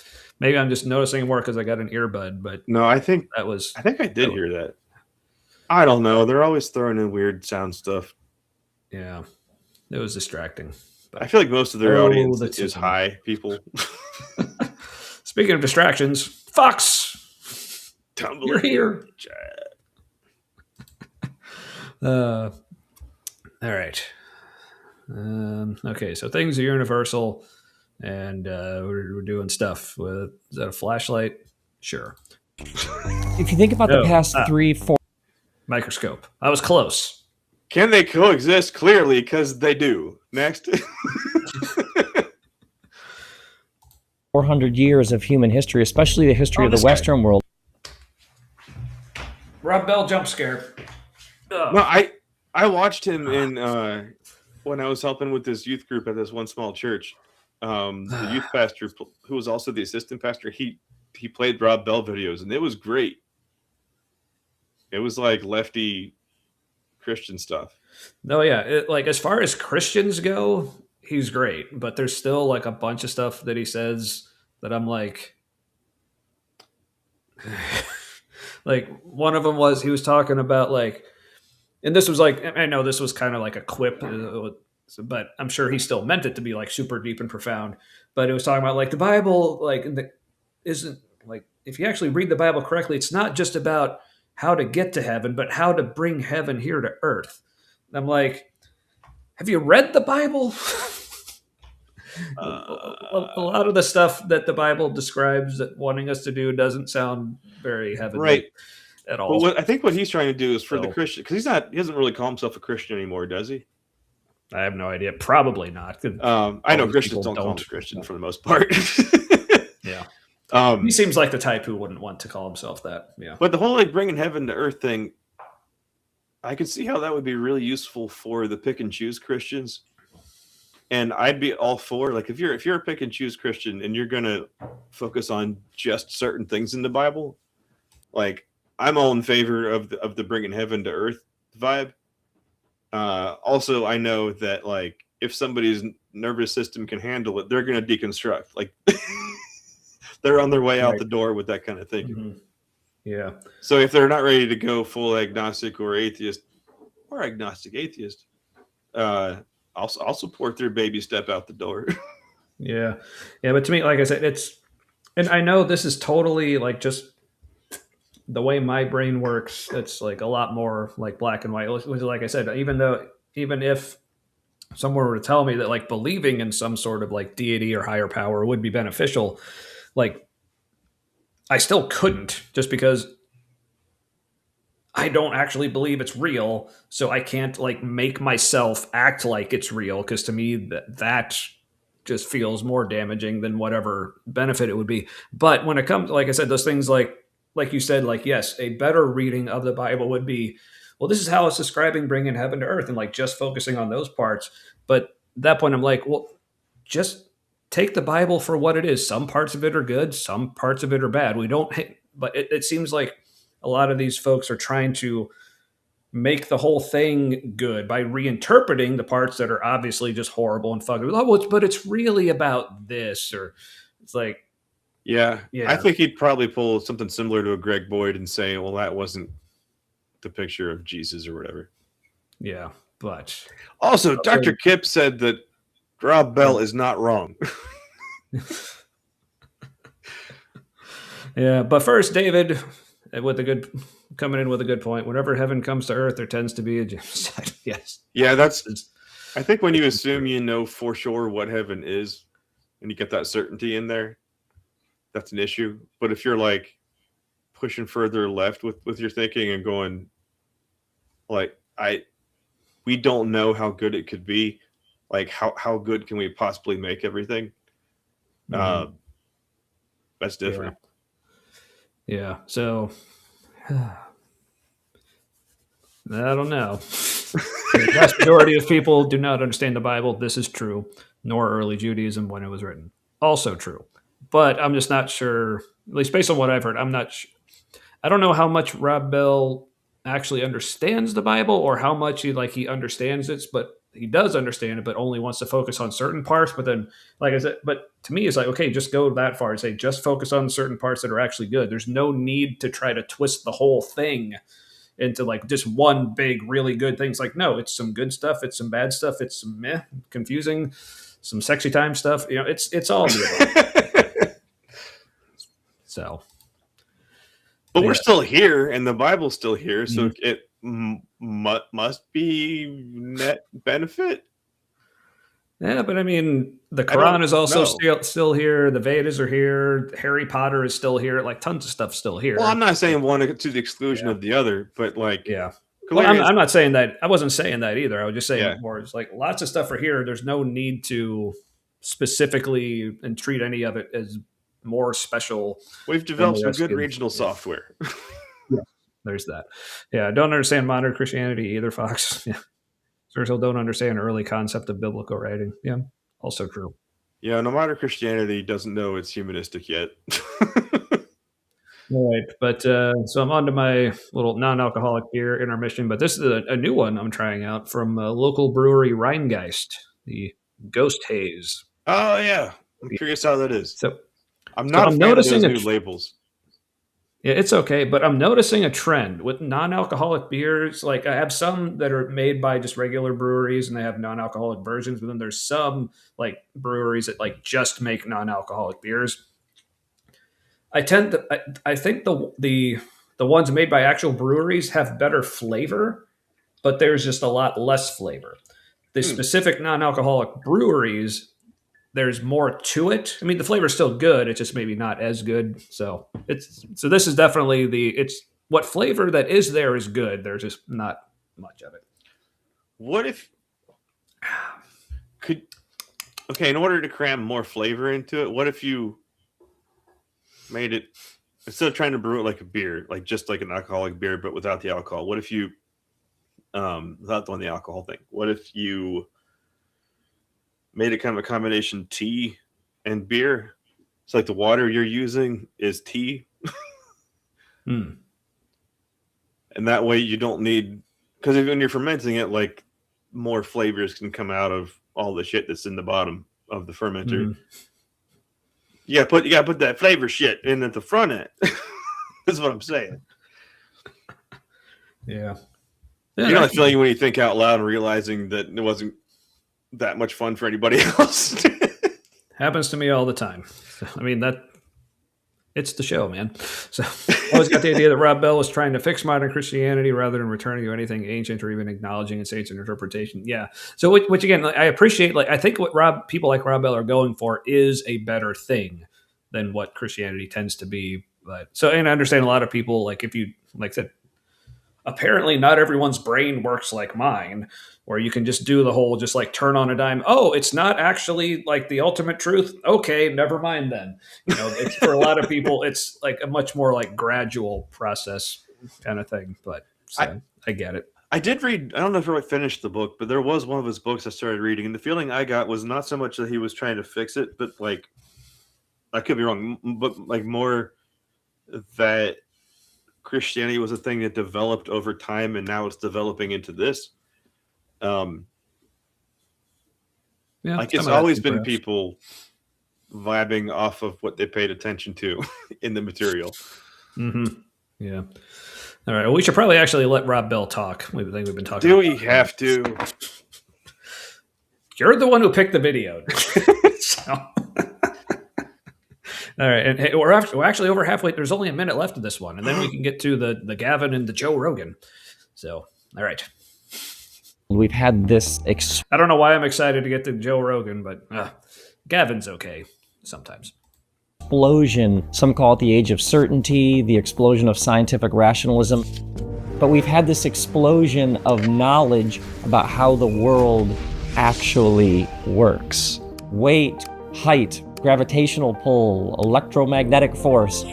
maybe I'm just noticing more because I got an earbud. But No, I think that was I did hear that. I don't know. They're always throwing in weird sound stuff. yeah, it was distracting. But I feel like most of their Oh, audience that's is just- high people. speaking of distractions, Fox, Tumbling. you're here. All right. Okay, so things are universal, and we're doing stuff with. Is that a flashlight? Sure. If you think about No. the past 3-4 Microscope. I was close. Can they coexist? Clearly, because they do. Next. 400 years of human history, especially the history Oh, of the this guy. Western world, Rob Bell jump scare. Ugh. No, I watched him in when I was helping with this youth group at this one small church. The youth pastor, who was also the assistant pastor, he played Rob Bell videos, and it was great. It was like lefty Christian stuff. No, yeah. Like as far as Christians go, he's great, but there's still like a bunch of stuff that he says that I'm like, like one of them was he was talking about like, and this was like I know this was kind of like a quip, but I'm sure he still meant it to be like super deep and profound. But it was talking about like the Bible, like isn't like if you actually read the Bible correctly, it's not just about how to get to heaven, but how to bring heaven here to earth. And I'm like, have you read the Bible? A lot of the stuff that the Bible describes that wanting us to do doesn't sound very heavenly Right. at But all. I think what he's trying to do is for the So- Christian, because he doesn't really call himself a Christian anymore, does he? I have no idea. Probably not. I know All these Christians people don't call him don't. Christian for the most part. Yeah. Um, He seems like the type who wouldn't want to call himself that. Yeah. But the whole like bringing heaven to earth thing, I could see how that would be really useful for the pick and choose Christians. And I'd be all for like if you're a pick and choose Christian and you're gonna focus on just certain things in the Bible, like I'm all in favor of the bringing heaven to earth vibe. Also, I know that like if somebody's nervous system can handle it, they're gonna deconstruct. Like they're on their way out Right. the door with that kind of thinking. Mhm. Yeah. So if they're not ready to go full agnostic or atheist or agnostic atheist, I'll support their baby step out the door. Yeah. Yeah. But to me, like I said, and I know this is totally like just the way my brain works. It's like a lot more like black and white. Like I said, even if someone were to tell me that like believing in some sort of like deity or higher power would be beneficial, like I still couldn't just because I don't actually believe it's real. So I can't like make myself act like it's real. Cause to me that just feels more damaging than whatever benefit it would be. But when it comes, like I said, those things like you said, like, yes, a better reading of the Bible would be, well, this is how it's describing bringing heaven to earth and like just focusing on those parts. But at that point, I'm like, well, just take the Bible for what it is. Some parts of it are good. Some parts of it are bad. We don't, but it seems like a lot of these folks are trying to make the whole thing good by reinterpreting the parts that are obviously just horrible and fucking. Oh, but it's really about this, or it's like, Yeah. Yeah. I think he'd probably pull something similar to a Greg Boyd and say, well, that wasn't the picture of Jesus or whatever. Yeah, but Also, Dr. Kip said that Rob Bell is not wrong. yeah, but first, David, coming in with a good point. Whenever heaven comes to earth, there tends to be a genocide. Yes. Yeah, I think when you assume you know for sure what heaven is, and you get that certainty in there, that's an issue. But if you're like pushing further left with your thinking and going, like, we don't know how good it could be. Like, how good can we possibly make everything? That's different. Yeah. So I don't know. The vast majority of people do not understand the Bible. This is true, nor early Judaism when it was written. Also true. But I'm just not sure, at least based on what I've heard, I'm not sure. I don't know how much Rob Bell actually understands the Bible or how much he understands it, but he does understand it, but only wants to focus on certain parts. But then, like I said, but to me, it's like, okay, just go that far and say, just focus on certain parts that are actually good. There's no need to try to twist the whole thing into like just one big, really good thing. It's like, no, it's some good stuff. It's some bad stuff. It's some confusing, some sexy time stuff. It's all good. So. But we're still here, and the Bible's still here, so it must be net benefit. Yeah, but I mean, the Quran is also still here. The Vedas are here. Harry Potter is still here. Like tons of stuff still here. Well, I'm not saying one to the exclusion of the other, but like, yeah. Well, I'm not saying that. I wasn't saying that either. I was just saying more. It's like lots of stuff are here. There's no need to specifically and treat any of it as more special. We've developed some good regional software. Yeah, there's that. Yeah, I don't understand modern Christianity either, Fox. Yeah. Still don't understand early concept of biblical writing. Yeah, also true. Yeah, no, modern Christianity doesn't know it's humanistic yet. All right, but so I'm on to my little non-alcoholic beer intermission, but this is a new one I'm trying out from a local brewery, Rheingeist, the Ghost Haze. Oh, yeah. I'm curious how that is. So I'm not a fan of those new labels. Yeah, it's okay, but I'm noticing a trend with non-alcoholic beers. Like I have some that are made by just regular breweries and they have non-alcoholic versions, but then there's some like breweries that like just make non-alcoholic beers. I think the ones made by actual breweries have better flavor, but there's just a lot less flavor. The specific non-alcoholic breweries, there's more to it. I mean, the flavor's still good. It's just maybe not as good. So this is definitely it's what flavor that is there is good. There's just not much of it. What if in order to cram more flavor into it, what if you made it, instead of trying to brew it like a beer, like just like an alcoholic beer, but without the alcohol? What if you, without the alcohol thing, what if you made it kind of a combination tea and beer? It's like the water you're using is tea. And that way you don't need, because when you're fermenting it, like more flavors can come out of all the shit that's in the bottom of the fermenter. You gotta put that flavor shit in at the front end. That's what I'm saying. Yeah. You know that feeling when you think out loud and realizing that it wasn't that much fun for anybody else. Happens to me all the time. I mean, it's the show, man. So I always got the idea that Rob Bell was trying to fix modern Christianity rather than returning to anything ancient or even acknowledging its ancient interpretation. Yeah. So which again, I appreciate. Like I think what people like Rob Bell are going for is a better thing than what Christianity tends to be. But and I understand a lot of people, like if you like said, apparently not everyone's brain works like mine, where you can just do the whole, just like turn on a dime. Oh, it's not actually like the ultimate truth. Okay, never mind then. It's for a lot of people, it's like a much more like gradual process kind of thing. But I get it. I did read, I don't know if I finished the book, but there was one of his books I started reading, and the feeling I got was not so much that he was trying to fix it, but like, I could be wrong, but like more that Christianity was a thing that developed over time, and now it's developing into this. Yeah, like it's always been people vibing off of what they paid attention to in the material. Mm-hmm. Yeah. All right. Well, we should probably actually let Rob Bell talk. We think we've been talking. Do we have to? You're the one who picked the video. So. All right, and hey, we're actually over halfway. There's only a minute left of this one, and then we can get to the Gavin and the Joe Rogan. So, all right. We've had this I don't know why I'm excited to get to Joe Rogan, but Gavin's okay sometimes. explosion. Some call it the age of certainty, the explosion of scientific rationalism. But we've had this explosion of knowledge about how the world actually works. Weight, height, gravitational pull, electromagnetic force.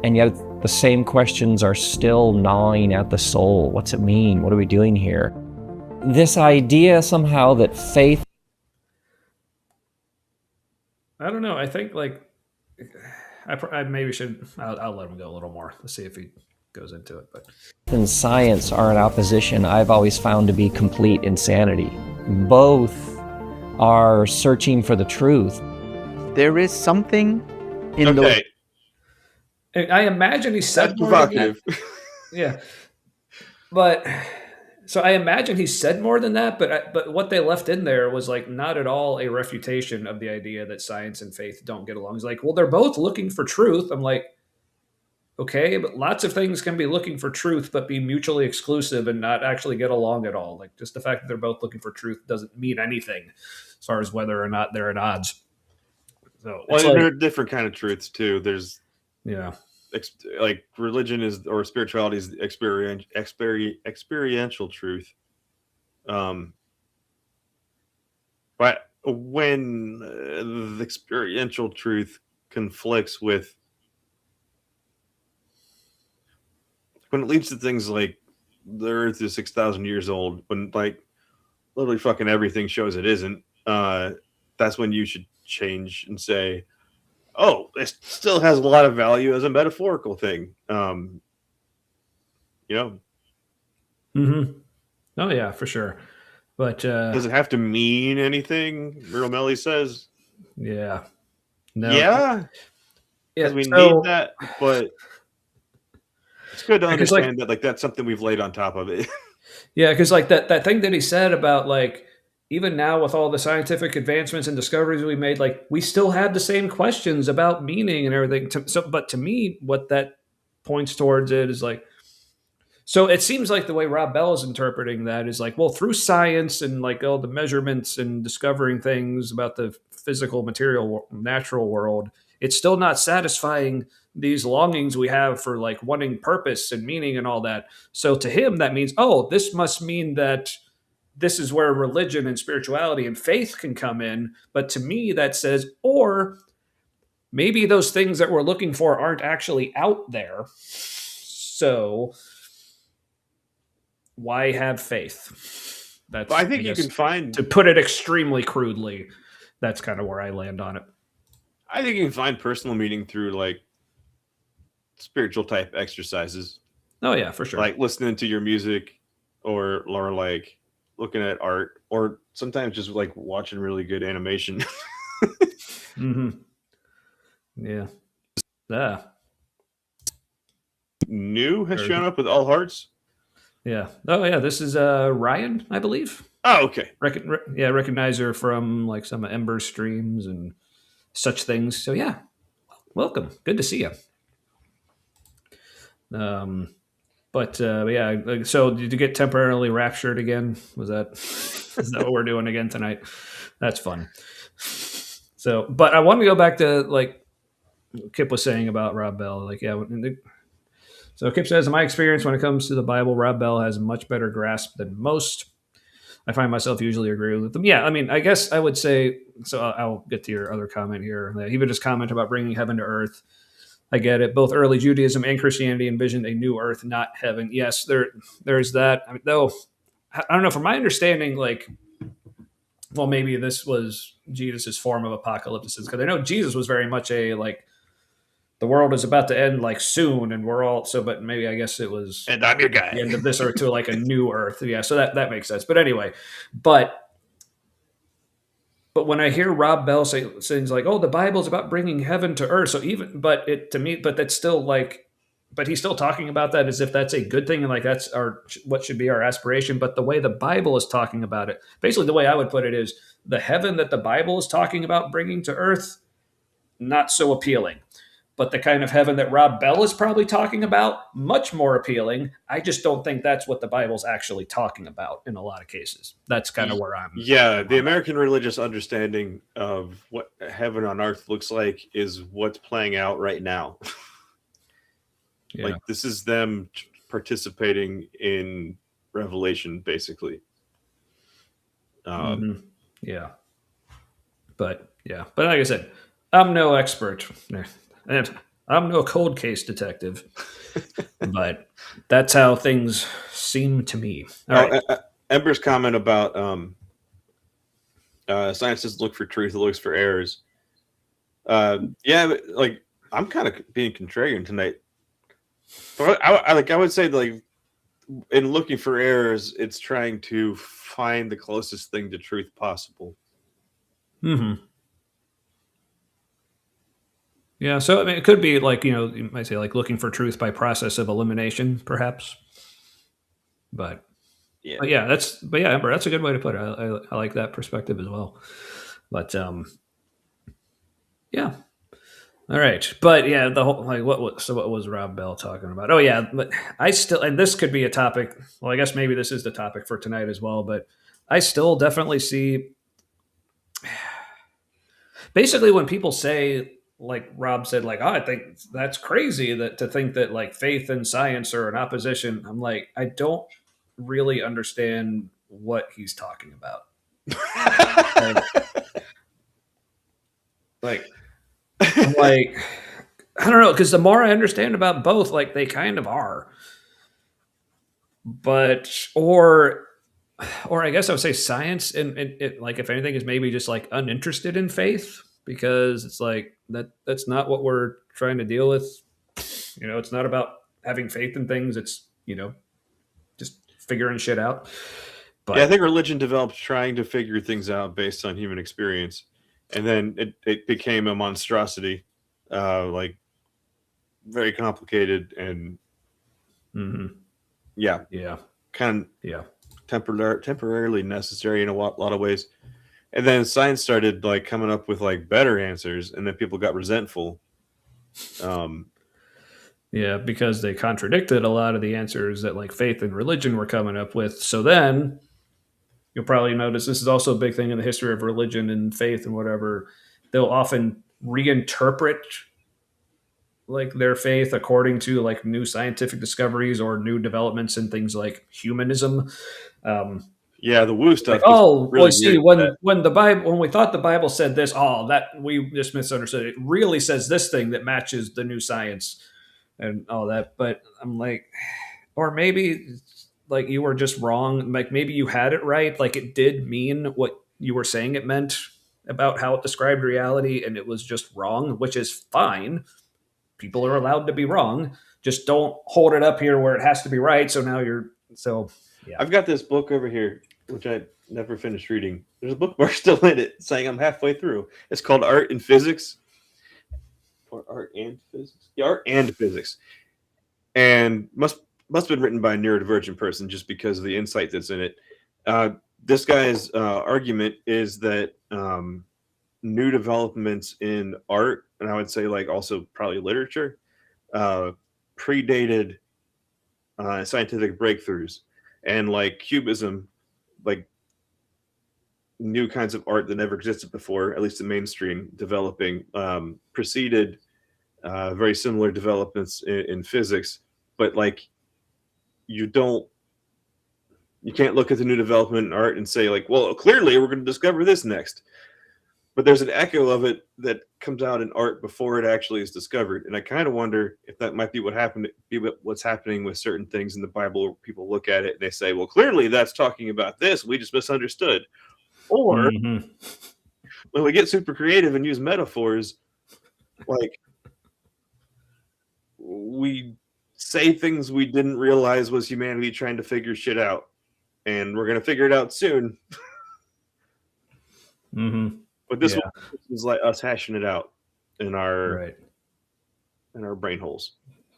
And yet the same questions are still gnawing at the soul. What's it mean? What are we doing here? This idea somehow that faith... I don't know. I think like I maybe should. I'll let him go a little more. Let's see if he goes into it. But and science are in opposition, I've always found to be complete insanity. Both are searching for the truth. There is something in those. Okay, I imagine he said that's more than that. provocative. Yeah, but so I imagine he said more than that. But what they left in there was like not at all a refutation of the idea that science and faith don't get along. He's like, well, they're both looking for truth. I'm like, okay, but lots of things can be looking for truth, but be mutually exclusive and not actually get along at all. Like just the fact that they're both looking for truth doesn't mean anything as far as whether or not they're at odds. So Well, it's there like, are different kind of truths too. There's yeah, like religion is, or spirituality is experiential truth. But when the experiential truth conflicts with, when it leads to things like the Earth is 6,000 years old, when like literally fucking everything shows it isn't, that's when you should change and say, oh, it still has a lot of value as a metaphorical thing. You know, mm-hmm. Oh yeah, for sure. But does it have to mean anything? Romelli says, yeah, no, yeah, because we so- need that, but it's good to Because, like- understand that like that's something we've laid on top of it. Yeah, because like that thing that he said about like even now with all the scientific advancements and discoveries we made, like we still have the same questions about meaning and everything. But to me, what that points towards it is like, so it seems like the way Rob Bell is interpreting that is like, well, through science and like all the measurements and discovering things about the physical, material, natural world, it's still not satisfying these longings we have for like wanting purpose and meaning and all that. So to him, that means, oh, this must mean that this is where religion and spirituality and faith can come in. But to me, that says, or maybe those things that we're looking for aren't actually out there. So why have faith? That's, I think you can find, to put it extremely crudely, that's kind of where I land on it. I think you can find personal meaning through like spiritual type exercises, Oh yeah, for sure. like listening to your music, or like looking at art, or sometimes just like watching really good animation. Mm-hmm. Yeah. Yeah. New has shown up with all hearts. Yeah. Oh yeah. This is Ryan, I believe. Oh, okay. Recognize her from like some Ember streams and such things. So yeah, welcome. Good to see you. But yeah. So did you get temporarily raptured again? Is that what we're doing again tonight? That's fun. So, but I want to go back to like Kip was saying about Rob Bell. Like, yeah. So Kip says, in my experience, when it comes to the Bible, Rob Bell has a much better grasp than most. I find myself usually agreeing with them. Yeah, I mean, I guess I would say, so I'll get to your other comment here. He would just comment about bringing heaven to earth. I get it. Both early Judaism and Christianity envisioned a new earth, not heaven. Yes, there's that. I mean, though, I don't know, from my understanding, like, well, maybe this was Jesus' form of apocalypticism, because I know Jesus was very much a, like, the world is about to end like soon, and we're all so. But maybe I guess it was, And I'm your guy. the end of this earth to like a new earth. Yeah, so that makes sense. But anyway, but but when I hear Rob Bell say things like, "Oh, the Bible's about bringing heaven to earth," so even, but it to me, but that's still like, but he's still talking about that as if that's a good thing and like that's our what should be our aspiration. But the way the Bible is talking about it, basically, the way I would put it is the heaven that the Bible is talking about bringing to earth, not so appealing. But the kind of heaven that Rob Bell is probably talking about, much more appealing. I just don't think that's what the Bible's actually talking about in a lot of cases. That's kind of where I'm. Yeah, the American religious understanding of what heaven on earth looks like is what's playing out right now. Yeah. Like this is them participating in Revelation, basically. Yeah. But like I said, I'm no expert. And I'm no cold case detective. But that's how things seem to me. All right. Ember's comment about science doesn't look for truth; it looks for errors. Yeah, but, like I'm kind of being contrarian tonight. But I would say like in looking for errors, it's trying to find the closest thing to truth possible. Yeah, so I mean, it could be like, you might say like looking for truth by process of elimination, perhaps. But Yeah, Amber, that's a good way to put it. I like that perspective as well. But yeah, all right. But yeah, the whole like what was Rob Bell talking about? Oh yeah, but I still, and this could be a topic. Well, I guess maybe this is the topic for tonight as well. But I still definitely see. Basically, when people say, like Rob said, like, "Oh, I think that's crazy that to think that like faith and science are in opposition," I'm like, I don't really understand what he's talking about. like I'm like, I don't know, because the more I understand about both, like they kind of are. But or I guess I would say science and it, like if anything is maybe just like uninterested in faith, because it's like that's not what we're trying to deal with. It's not about having faith in things. It's just figuring shit out. But yeah, I think religion developed trying to figure things out based on human experience, and then it became a monstrosity, like very complicated and yeah, kind of temporarily necessary in a lot of ways. And then science started like coming up with like better answers, and then people got resentful. Yeah, because they contradicted a lot of the answers that like faith and religion were coming up with. So then you'll probably notice this is also a big thing in the history of religion and faith and whatever. They'll often reinterpret like their faith according to like new scientific discoveries or new developments in things like humanism. Yeah, the woo stuff. Like, oh, really well, see, when we thought the Bible said this, that we just misunderstood. It really says this thing that matches the new science and all that. But I'm like, or maybe like you were just wrong. Like maybe you had it right. Like it did mean what you were saying it meant about how it described reality, and it was just wrong, which is fine. People are allowed to be wrong. Just don't hold it up here where it has to be right. So now yeah. I've got this book over here, which I never finished reading. There's a bookmark still in it saying I'm halfway through. It's called Art and Physics. Or Art and Physics? Yeah, Art and Physics. And must have been written by a neurodivergent person just because of the insight that's in it. This guy's argument is that new developments in art, and I would say like also probably literature, predated scientific breakthroughs. And like cubism, like new kinds of art that never existed before, at least the mainstream developing, preceded very similar developments in physics. But like you can't look at the new development in art and say like, well, clearly we're going to discover this next. But there's an echo of it that comes out in art before it actually is discovered. And I kind of wonder if that might be what's happening with certain things in the Bible where people look at it and they say, well, clearly that's talking about this. We just misunderstood. Or when we get super creative and use metaphors, like we say things we didn't realize was humanity trying to figure shit out. And we're going to figure it out soon. Mm-hmm. But this Yeah. is like us hashing it out in our Right. brain holes.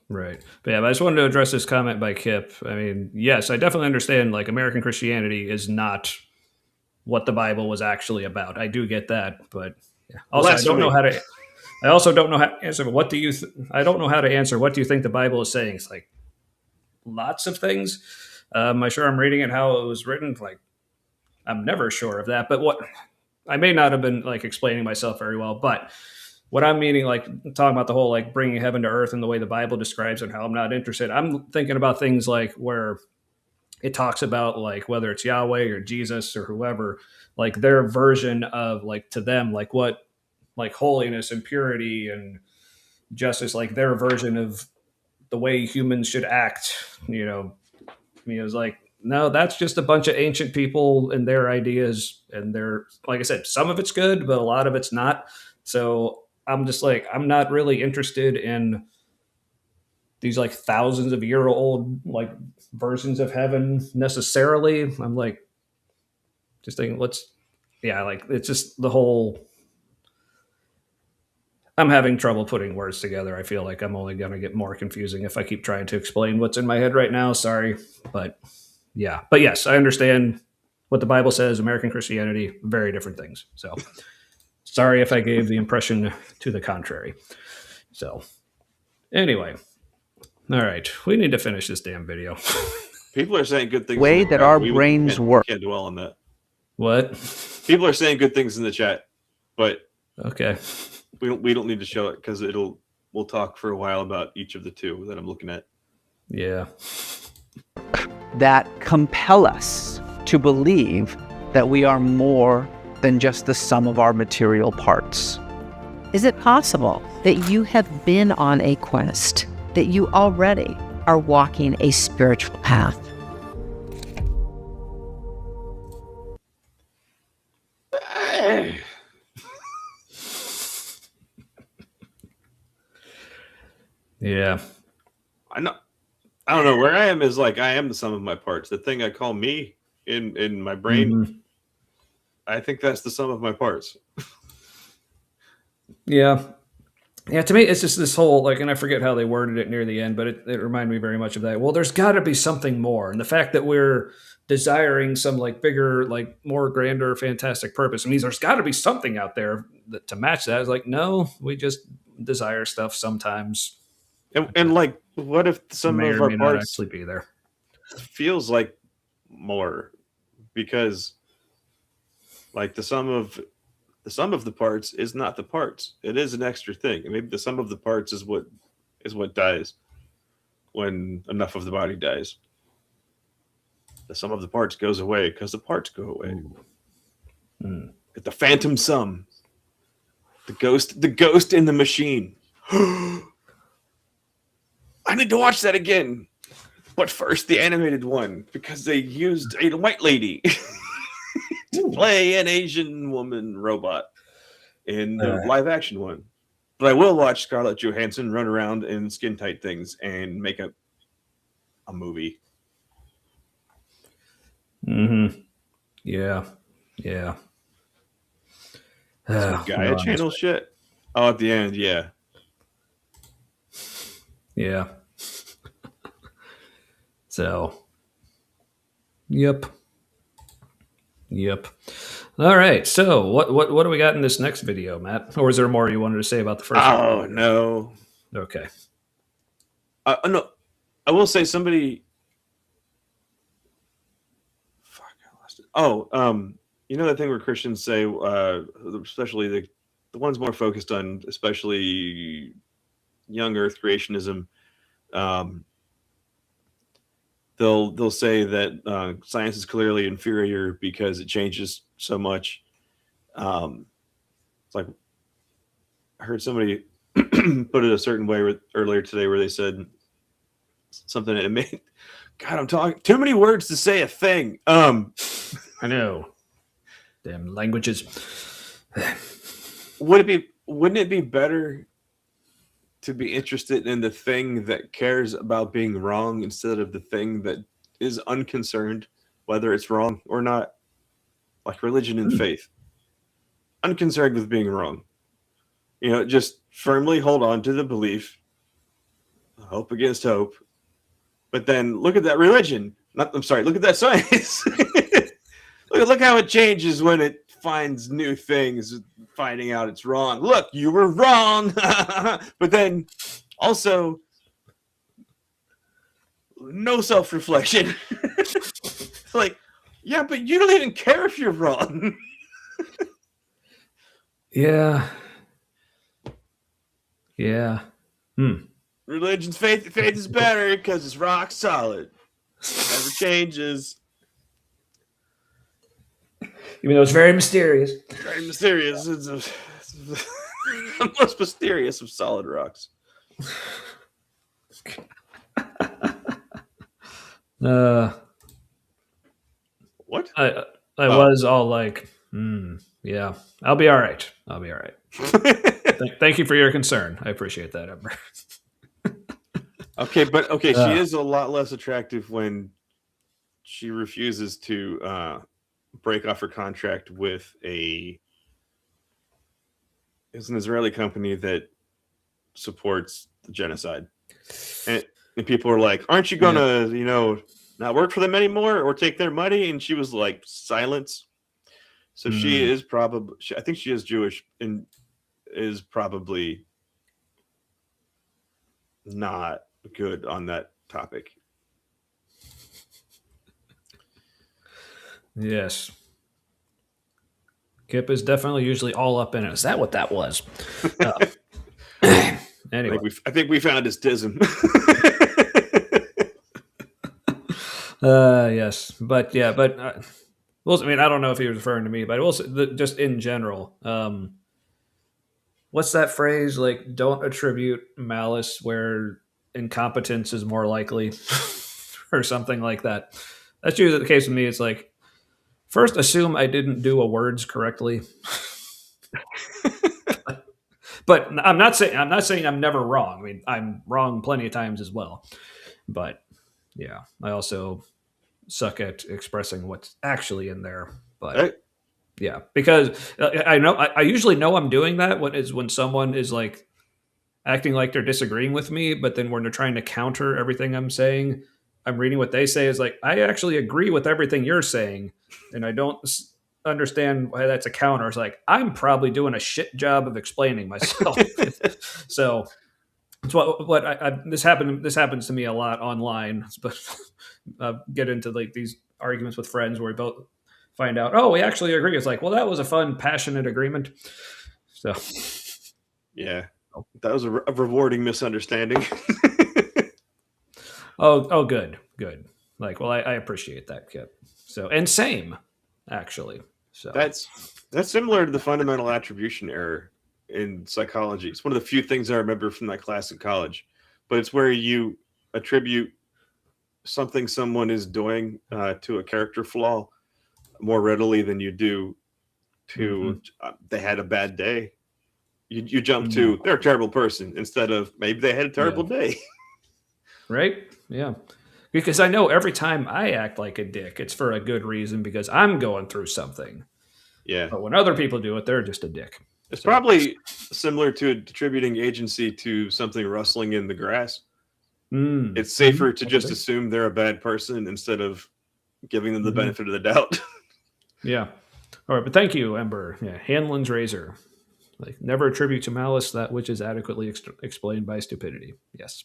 Right. But yeah, but I just wanted to address this comment by Kip. I mean, yes, I definitely understand like American Christianity is not what the Bible was actually about. I do get that, but yeah. Also, I don't know Blasphemy. how to. I also don't know how to answer. What do you? I don't know how to answer. What do you think the Bible is saying? It's like lots of things. I'm sure I'm reading it how it was written. Like I'm never sure of that. But what I may not have been like explaining myself very well. But what I'm meaning, like talking about the whole like bringing heaven to earth and the way the Bible describes it, and how I'm not interested. I'm thinking about things like where it talks about like whether it's Yahweh or Jesus or whoever, like their version of like to them, like what like holiness and purity and justice, like their version of the way humans should act. I mean, it was like, no, that's just a bunch of ancient people and their ideas. And they're, like I said, some of it's good, but a lot of it's not. So I'm just like, I'm not really interested in these like thousands of year old like versions of heaven necessarily. I'm like, just thinking, like, it's just the whole. I'm having trouble putting words together. I feel like I'm only going to get more confusing if I keep trying to explain what's in my head right now. Sorry. But yeah. But yes, I understand what the Bible says, American Christianity, very different things. So sorry if I gave the impression to the contrary. So anyway. All right. We need to finish this damn video. People are saying good things. Way in the that chat. our We brains can't- work. Can't dwell on that. What? People are saying good things in the chat, but Okay. we don't need to show it because we'll talk for a while about each of the two that I'm looking at. Yeah. That compel us to believe that we are more than just the sum of our material parts. Is it possible that you have been on a quest, that you already are walking a spiritual path? Yeah. I don't know where I am is like I am the sum of my parts. The thing I call me in my brain, Mhm. I think that's the sum of my parts. Yeah. Yeah, to me, it's just this whole, like, and I forget how they worded it near the end, but it reminded me very much of that. Well, there's got to be something more. And the fact that we're desiring some, like, bigger, like, more grander, fantastic purpose means there's got to be something out there to match that. It's like, no, we just desire stuff sometimes. And like, what if some May of or our may not parts actually be there. feels like more because like the sum of the parts is not the parts. It is an extra thing. And maybe the sum of the parts is what dies when enough of the body dies. The sum of the parts goes away because the parts go away. Get the phantom sum. The ghost in the machine. I need to watch that again. But first, the animated one, because they used a white lady to play an Asian woman robot in the live action one. But I will watch Scarlett Johansson run around in skin tight things and make a movie. Mm-hmm. Yeah. Yeah. Some Gaia channel shit. Oh, at the end, yeah. Yeah. So, yep. All right. So, what do we got in this next video, Matt? Or is there more you wanted to say about the first one? Oh, no. Okay. No. I will say somebody. Fuck, I lost it. Oh, you know that thing where Christians say, especially the ones more focused on, especially young Earth creationism, they'll say that science is clearly inferior because it changes so much. It's like I heard somebody put it a certain way earlier today, where they said something that made. God, I'm talking too many words to say a thing. I know. Damn languages. Wouldn't it be better to be interested in the thing that cares about being wrong instead of the thing that is unconcerned whether it's wrong or not? Like religion and faith. unconcerned with being wrong. Just firmly hold on to the belief, hope against hope. But then look at that religion. Look at that science. look how it changes when it finds new things, finding out it's wrong. Look, you were wrong. But then also no self-reflection. It's like, yeah, but you don't even care if you're wrong. Yeah. Yeah. Religion's faith is better because it's rock solid. Never changes. Even though it's very mysterious. Very mysterious. It's the most mysterious of solid rocks. What? I was all like, yeah, I'll be all right. Thank you for your concern. I appreciate that, Ember. Okay, she is a lot less attractive when she refuses to break off her contract with it's an Israeli company that supports the genocide. And people are like, aren't you gonna, not work for them anymore or take their money? And she was like, silence. So she is probably, I think she is Jewish and is probably not good on that topic. Yes. Kip is definitely usually all up in it. Is that what that was? Anyway. I think we found his dism. Yes. But yeah, well, I mean, I don't know if he was referring to me, but also just in general, what's that phrase? Like, don't attribute malice where incompetence is more likely or something like that. That's usually the case with me. It's like, first assume I didn't do a words correctly. But I'm not saying I'm never wrong. I mean, I'm wrong plenty of times as well. But yeah, I also suck at expressing what's actually in there. But yeah, because I usually know I'm doing that when someone is like acting like they're disagreeing with me, but then when they're trying to counter everything I'm saying, I'm reading what they say is like, I actually agree with everything you're saying, and I don't understand why that's a counter. It's like, I'm probably doing a shit job of explaining myself. So it's this happens to me a lot online, but get into like these arguments with friends where we both find out, oh, we actually agree. It's like, well, that was a fun, passionate agreement. So yeah, that was a rewarding misunderstanding. Oh, good. Like, well, I appreciate that, Kip. So, and same, actually. So that's similar to the fundamental attribution error in psychology. It's one of the few things I remember from that class in college, but it's where you attribute something someone is doing to a character flaw more readily than you do to they had a bad day. You jump to they're a terrible person instead of maybe they had a terrible day. Right? Yeah. Because I know every time I act like a dick, it's for a good reason because I'm going through something. Yeah. But when other people do it, they're just a dick. It's probably similar to attributing agency to something rustling in the grass. It's safer to just assume they're a bad person instead of giving them the benefit of the doubt. Yeah. All right. But thank you, Ember. Yeah. Hanlon's razor. Like, never attribute to malice that which is adequately explained by stupidity. Yes.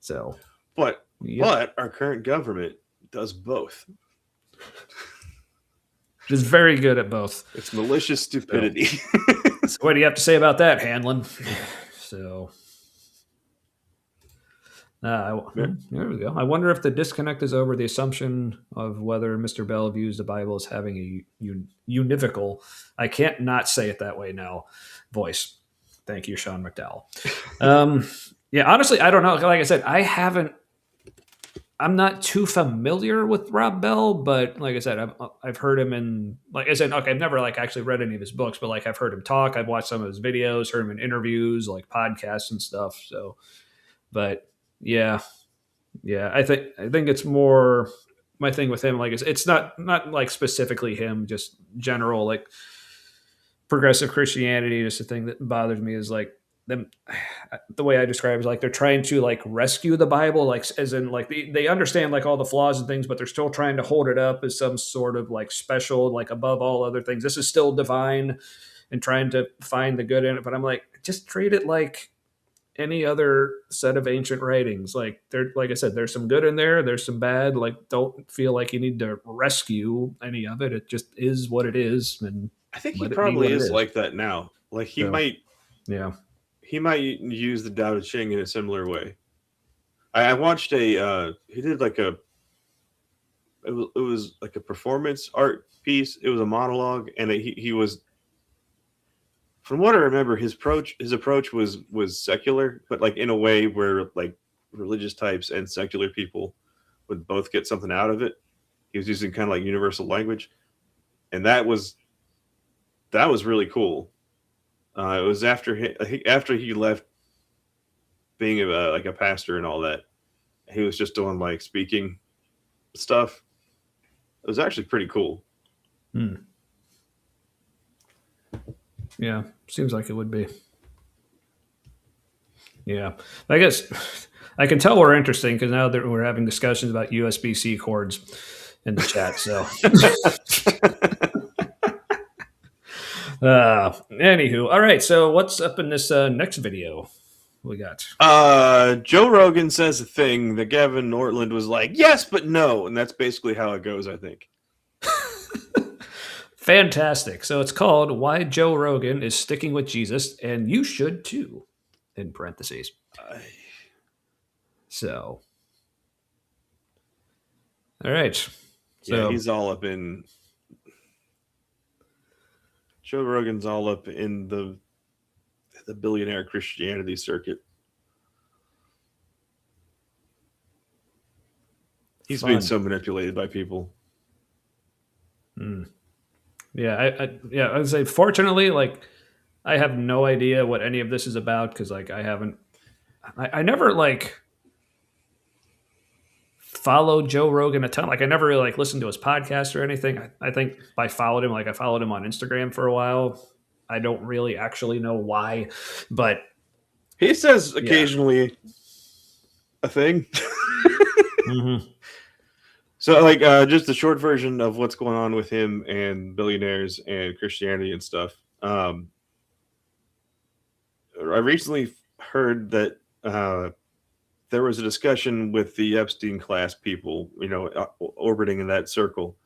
So, but our current government does both. Which is very good at both. It's malicious stupidity. So what do you have to say about that, Hanlon? So, there we go. I wonder if the disconnect is over the assumption of whether Mr. Bell views the Bible as having a univocal, I can't not say it that way now, voice. Thank you, Sean McDowell. Yeah, honestly, I don't know. Like I said, I'm not too familiar with Rob Bell, but like I said, I've heard him in, like I said, okay, I've never like actually read any of his books, but like I've heard him talk. I've watched some of his videos, heard him in interviews, like podcasts and stuff. So, but yeah, I think it's more my thing with him, like, is it's not like specifically him, just general like progressive Christianity. Just the thing that bothers me is like them. The way I describe it is like they're trying to like rescue the Bible, like as in like they understand like all the flaws and things, but they're still trying to hold it up as some sort of like special, like above all other things. This is still divine, and trying to find the good in it. But I'm like, just treat it like any other set of ancient writings. Like there, like I said, there's some good in there, there's some bad. Like, don't feel like you need to rescue any of it. It just is what it is, and I think he let it be probably what it is is. like that now. Like he So, might yeah. use the Tao Te Ching in a similar way. I watched a he did like a it was like a performance art piece. It was a monologue, and he was, from what I remember, his approach was secular, but like in a way where like religious types and secular people would both get something out of it. He was using kind of like universal language, and that was really cool. It was after he left being like a pastor and all that. He was just doing like speaking stuff. It was actually pretty cool. Yeah, seems like it would be. Yeah, I guess I can tell we're interesting because now that we're having discussions about USB-C cords in the chat. So, anywho, all right. So, what's up in this next video we got? Joe Rogan says a thing that Gavin Ortlund was like, yes, but no, and that's basically how it goes, I think. Fantastic. So it's called "Why Joe Rogan is Sticking with Jesus, and You Should Too," in parentheses. So, all right. So Yeah, he's all up in. Joe Rogan's all up in the billionaire Christianity circuit. He's fun. been so manipulated by people. Yeah, I would say fortunately, like, I have no idea what any of this is about because like I never like followed Joe Rogan a ton. Like I never really like listened to his podcast or anything. I think I followed him on Instagram for a while. I don't really actually know why, but He says occasionally a thing. Mm-hmm. So, like, just the short version of what's going on with him and billionaires and Christianity and stuff. I recently heard that there was a discussion with the Epstein class people, orbiting in that circle,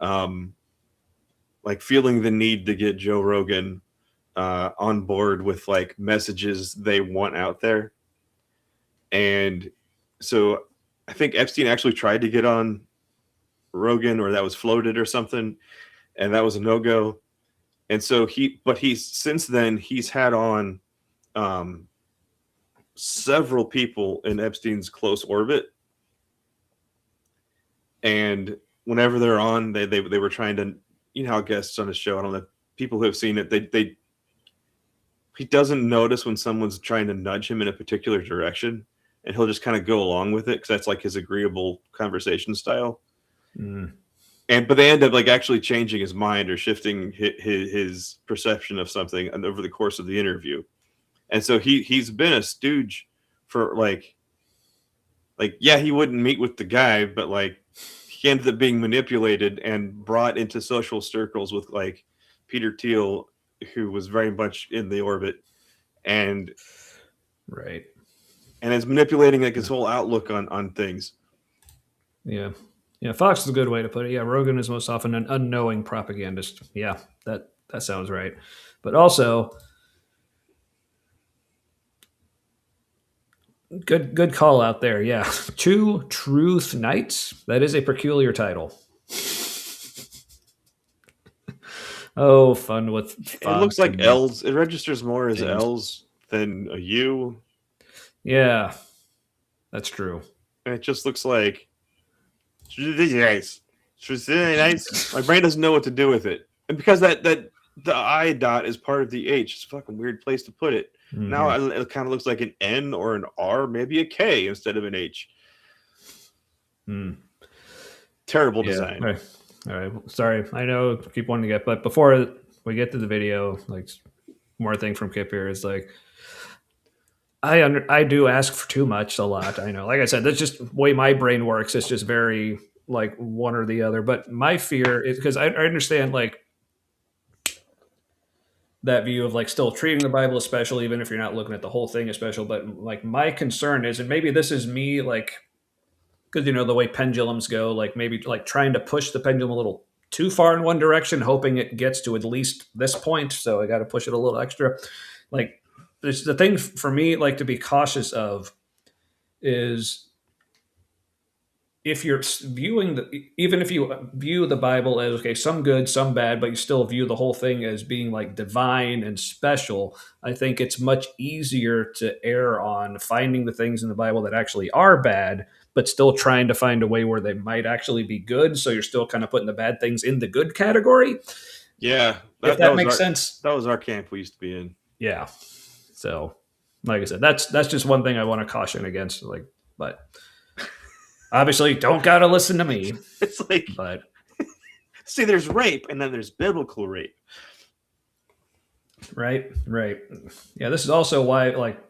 like feeling the need to get Joe Rogan on board with like messages they want out there. And so I think Epstein actually tried to get on Rogan, or that was floated or something, and that was a no-go. And so since then he's had on several people in Epstein's close orbit, and whenever they're on, they were trying to, how guests on a show, I don't know, people who have seen it, he doesn't notice when someone's trying to nudge him in a particular direction, and he'll just kind of go along with it because that's like his agreeable conversation style. But they end up like actually changing his mind or shifting his perception of something over the course of the interview. And so he's been a stooge for like yeah, he wouldn't meet with the guy, but like he ended up being manipulated and brought into social circles with like Peter Thiel, who was very much in the orbit, and is manipulating like his whole outlook on things. Yeah, Fox is a good way to put it. Yeah, Rogan is most often an unknowing propagandist. Yeah, that sounds right. But also, good call out there. Yeah, Two Truth Knights. That is a peculiar title. Oh, fun with Fox. It looks like L's. It registers more as L's than a U. Yeah, that's true. And it just looks like nice. My brain doesn't know what to do with it, and because that the I dot is part of the H, it's a fucking weird place to put it. Mm-hmm. Now it kind of looks like an N or an R, maybe a K instead of an H. Terrible Yeah. design. All right. Sorry. I know I keep wanting to get, but before we get to the video, like more thing from Kip here is like, I do ask for too much a lot. I know. Like I said, that's just the way my brain works. It's just very like one or the other. But my fear is because I understand like that view of like still treating the Bible as special, even if you're not looking at the whole thing as special. But like my concern is, and maybe this is me like, because the way pendulums go, like maybe like trying to push the pendulum a little too far in one direction, hoping it gets to at least this point. So I got to push it a little extra. Like there's the thing for me, like to be cautious of is if you're viewing even if you view the Bible as okay, some good, some bad, but you still view the whole thing as being like divine and special, I think it's much easier to err on finding the things in the Bible that actually are bad, but still trying to find a way where they might actually be good. So you're still kind of putting the bad things in the good category. Yeah, if that makes sense. That was our camp we used to be in. Yeah. So, like I said, that's just one thing I want to caution against. Like, but. Obviously, don't gotta listen to me. It's like, but see, there's rape, and then there's biblical rape. Right. Yeah, this is also why, like,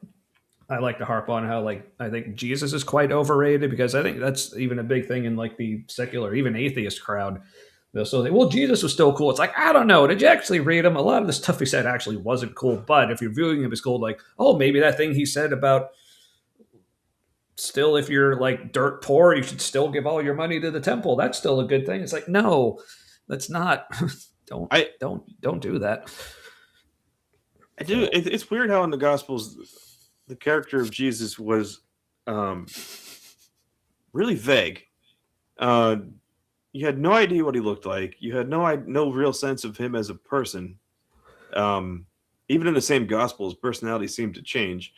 I like to harp on how, like, I think Jesus is quite overrated because I think that's even a big thing in like the secular, even atheist crowd. They'll still say, "Well, Jesus was still cool." It's like, I don't know. Did you actually read him? A lot of the stuff he said actually wasn't cool. But if you're viewing him as cool, like, oh, maybe that thing he said about. Still, if you're like dirt poor, you should still give all your money to the temple. That's still a good thing. It's like, no, that's not. don't do that. I do. It's weird how in the Gospels, the character of Jesus was really vague. You had no idea what he looked like. You had no real sense of him as a person. Even in the same Gospel, his personality seemed to change.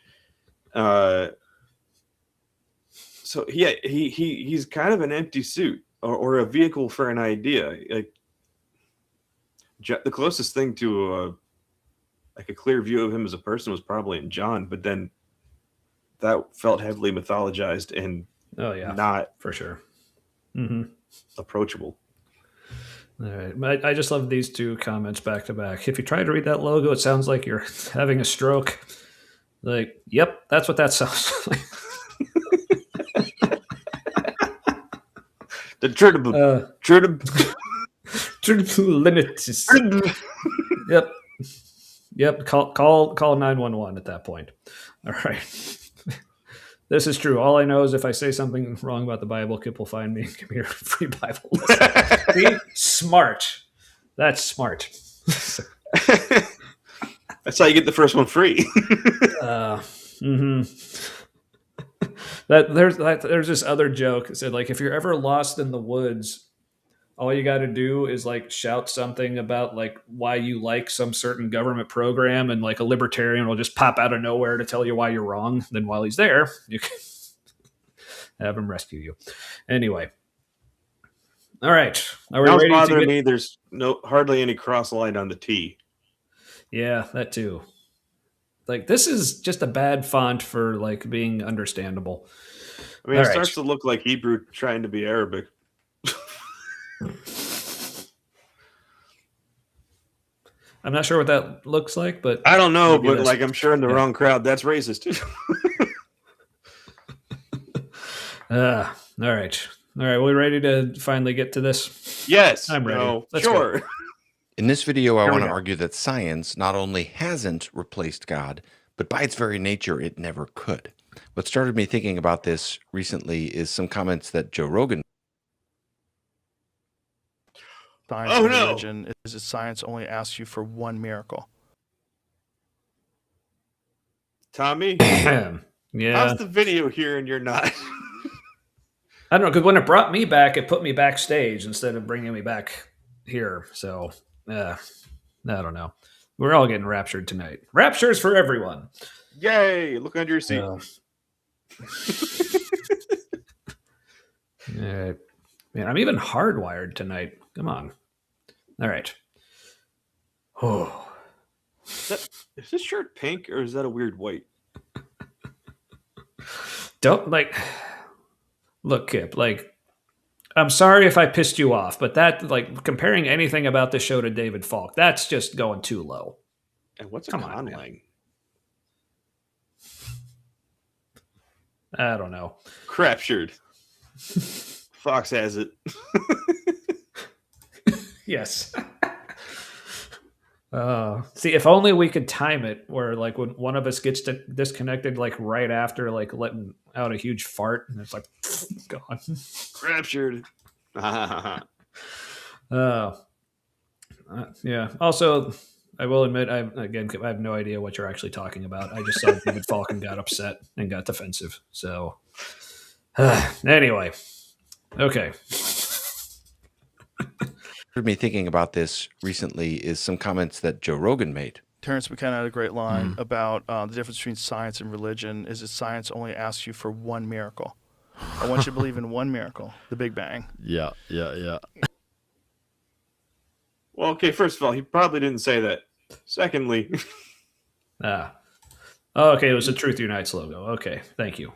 So yeah, he's kind of an empty suit or a vehicle for an idea. Like the closest thing to like a clear view of him as a person was probably in John, but then that felt heavily mythologized and not for sure approachable. All right, I just love these two comments back to back. If you try to read that logo, it sounds like you're having a stroke. Like, yep, that's what that sounds like. The Yep. Call 911 at that point. All right. This is true. All I know is if I say something wrong about the Bible, Kip will find me and give me a free Bible. See? Smart. That's smart. That's how you get the first one free. There's this other joke that said, like, if you're ever lost in the woods, all you got to do is like shout something about like why you like some certain government program, and like a libertarian will just pop out of nowhere to tell you why you're wrong. Then while he's there, you can have him rescue you. Anyway. All right. Are we ready bothering me. There's hardly any cross line on the T. Yeah, that too. Like, this is just a bad font for like being understandable. I mean, it starts to look like Hebrew trying to be Arabic. I'm not sure what that looks like, but I don't know. But like, I'm sure in the wrong crowd, that's racist. All right. We ready to finally get to this? Yes, I'm ready. No, Let's sure. go. In this video, I want to argue that science not only hasn't replaced God, but by its very nature, it never could. What started me thinking about this recently is some comments that Joe Rogan. Science and religion is that science only asks you for one miracle. Tommy, Yeah. how's the video here and you're not? I don't know, because when it brought me back, it put me backstage instead of bringing me back here. So, I don't know. We're all getting raptured tonight. Raptures for everyone. Yay! Look under your seat. All right. Man, I'm even hardwired tonight. Come on. All right. Oh. Is this shirt pink or is that a weird white? Don't like. Look, Kip. Like, I'm sorry if I pissed you off, but that, like, comparing anything about this show to David Falk, that's just going too low. And what's a Come on, conlang? I don't know. Craptured. Fox has it. Yes. See, if only we could time it where, like, when one of us gets disconnected, like, right after, like, letting out a huge fart, and it's like, gone. Craptured. Yeah. Also, I will admit, I have no idea what you're actually talking about. I just saw David Falcon got upset and got defensive. So, anyway, okay. Me thinking about this recently is some comments that Joe Rogan made. Terrence McKenna had a great line about the difference between science and religion is that science only asks you for one miracle. I want you to believe in one miracle, the Big Bang. Yeah. Well, okay, first of all, he probably didn't say that. Secondly, okay, it was a Truth Unites logo. Okay, thank you.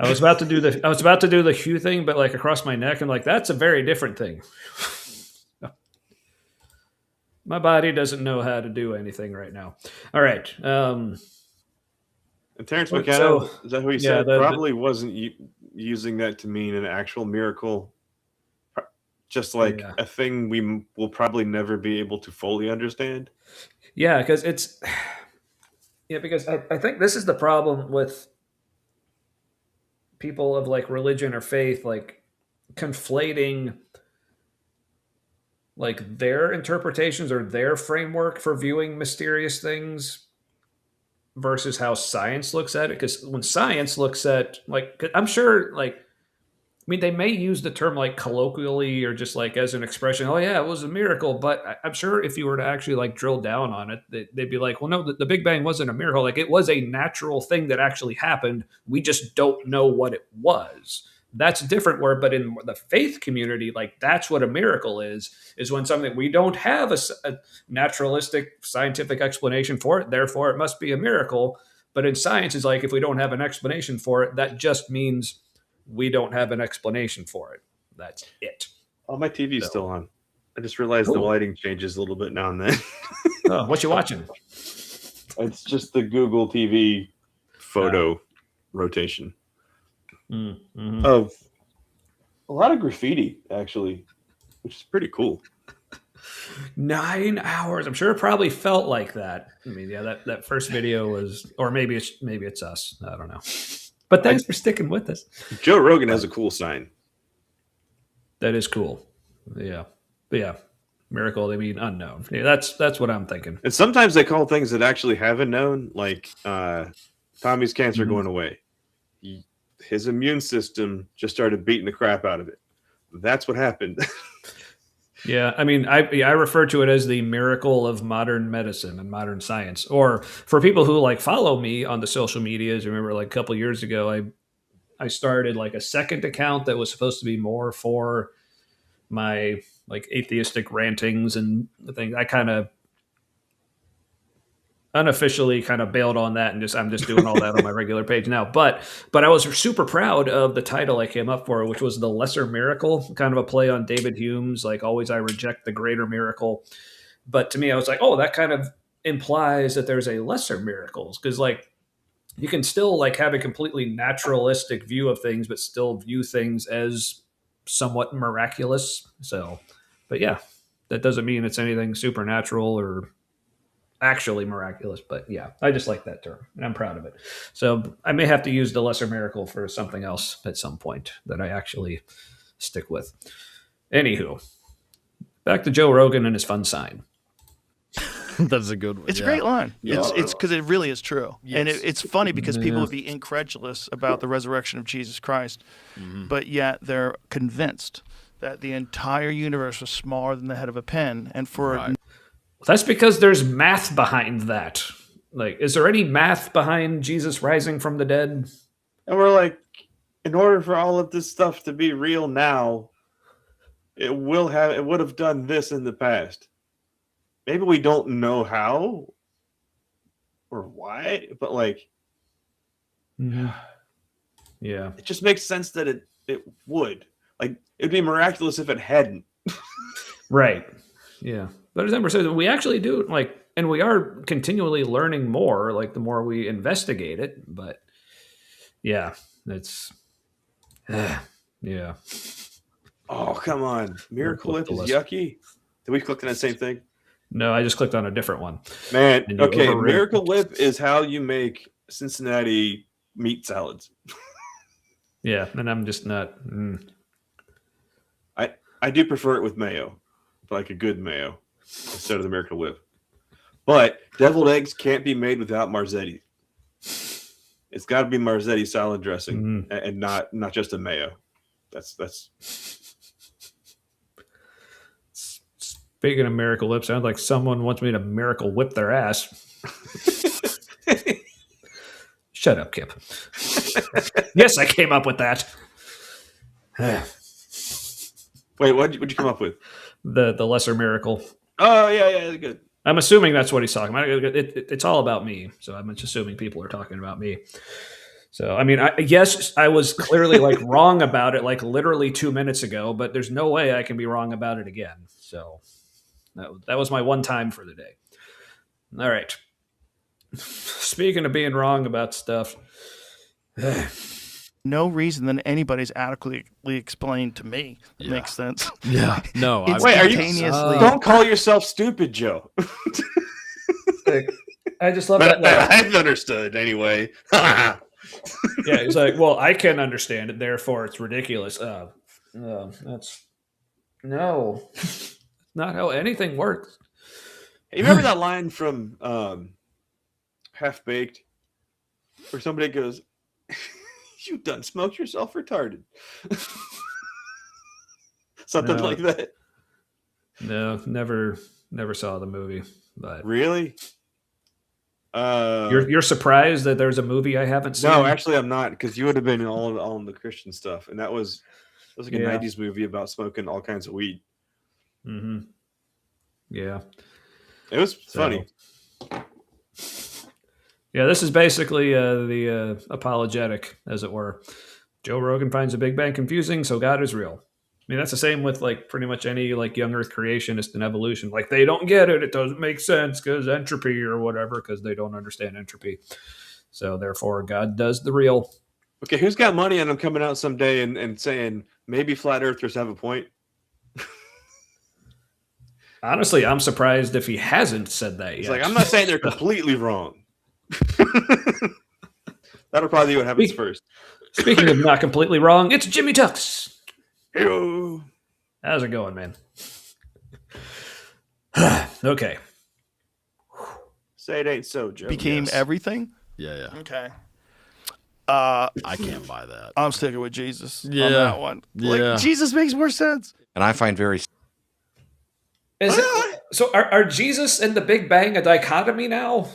I was about to do the Hugh thing, but like across my neck, I'm like, that's a very different thing. My body doesn't know how to do anything right now. All right. and Terrence McKenna, is that who he said? Probably wasn't using that to mean an actual miracle. Just like a thing we will probably never be able to fully understand. Yeah, because I think this is the problem with people of like religion or faith, like conflating like their interpretations or their framework for viewing mysterious things versus how science looks at it. Because when science looks at, like, I'm sure, like, I mean, they may use the term like colloquially or just like as an expression. Oh yeah, it was a miracle. But I'm sure if you were to actually like drill down on it, they'd be like, well, no, the Big Bang wasn't a miracle. Like, it was a natural thing that actually happened. We just don't know what it was. That's different. But in the faith community, like, that's what a miracle is when something we don't have a naturalistic scientific explanation for it. Therefore, it must be a miracle. But in science, it's like, if we don't have an explanation for it, that just means we don't have an explanation for it. That's it. Oh, my TV's still on. I just realized the lighting changes a little bit now and then. Oh, what you watching? It's just the Google TV photo rotation of a lot of graffiti, actually, which is pretty cool. 9 hours. I'm sure it probably felt like that. I mean, yeah, that first video was, or maybe it's us. I don't know. But thanks for sticking with us. Joe Rogan has a cool sign. That is cool. Yeah. But yeah. Miracle, they mean unknown. Yeah, that's what I'm thinking. And sometimes they call things that actually have a known, like Tommy's cancer going away. His immune system just started beating the crap out of it. That's what happened. Yeah, I mean, I refer to it as the miracle of modern medicine and modern science. Or for people who like follow me on the social medias, remember like a couple years ago, I started like a second account that was supposed to be more for my like atheistic rantings and things. I kind of unofficially kind of bailed on that, and I'm just doing all that on my regular page now. But I was super proud of the title I came up for, which was The Lesser Miracle, kind of a play on David Hume's like, always I reject the greater miracle. But to me, I was like, oh, that kind of implies that there's a lesser miracles, because like you can still like have a completely naturalistic view of things, but still view things as somewhat miraculous. So, but yeah, that doesn't mean it's anything supernatural or actually miraculous, but yeah, I just like that term and I'm proud of it. So I may have to use the lesser miracle for something else at some point that I actually stick with. Anywho, back to Joe Rogan and his fun sign. That's a good one. It's a great line. It's because it really is true. Yes. And it's funny because people would be incredulous about the resurrection of Jesus Christ, but yet they're convinced that the entire universe was smaller than the head of a pin. And for that's because there's math behind that. Like, is there any math behind Jesus rising from the dead? And we're like, in order for all of this stuff to be real now, it would have done this in the past. Maybe we don't know how or why, but like, yeah, it just makes sense that it it would. Like, it'd be miraculous if it hadn't. Right. Yeah. But as Ember says, we actually do like, and we are continually learning more, like the more we investigate it. But yeah, it's, yeah. Oh, come on. Miracle Whip is yucky. Did we click on that same thing? No, I just clicked on a different one. Man, okay. Miracle Whip is how you make Cincinnati meat salads. Yeah, and I'm just not. I do prefer it with mayo, like a good mayo, instead of the Miracle Whip. But deviled eggs can't be made without Marzetti. It's got to be Marzetti salad dressing and not just a mayo. That's. Speaking of Miracle Whip, sounds like someone wants me to Miracle Whip their ass. Shut up, Kip. Yes, I came up with that. Wait, what'd you come up with? The lesser miracle. Oh, yeah, good. I'm assuming that's what he's talking about. It's all about me, so I'm just assuming people are talking about me. So, I mean, yes, I was clearly like wrong about it, like literally 2 minutes ago, but there's no way I can be wrong about it again. So that was my one time for the day. All right. Speaking of being wrong about stuff. No reason that anybody's adequately explained to me that makes sense. Yeah. No. Wait, are you? Don't call yourself stupid, Joe. I just love that. I've understood anyway. Yeah, he's like, well, I can understand it, therefore it's ridiculous. That's no, not how anything works. Hey, you remember that line from Half Baked, where somebody goes, "You done smoked yourself retarded," something like that. No, never saw the movie. But really, you're surprised that there's a movie I haven't seen? No, actually, I'm not, because you would have been all on the Christian stuff, and it was like a '90s movie about smoking all kinds of weed. Mm-hmm. Yeah, it was funny. Yeah, this is basically the apologetic, as it were. Joe Rogan finds the Big Bang confusing, so God is real. I mean, that's the same with like pretty much any like young Earth creationist and evolution. Like they don't get it; it doesn't make sense because entropy or whatever, because they don't understand entropy. So therefore, God does the real. Okay, who's got money on him coming out someday and saying maybe flat earthers have a point? Honestly, I'm surprised if he hasn't said that yet. He's like, I'm not saying they're completely wrong. That'll probably be what happens first. Speaking of not completely wrong, it's Jimmy Tux. Hey-o. How's it going, man? Okay. Say it ain't so, Joe. Became everything? Yeah. Okay. I can't buy that. I'm sticking with Jesus on that one. Yeah. Like, Jesus makes more sense. And I find very... So are Jesus and the Big Bang a dichotomy now?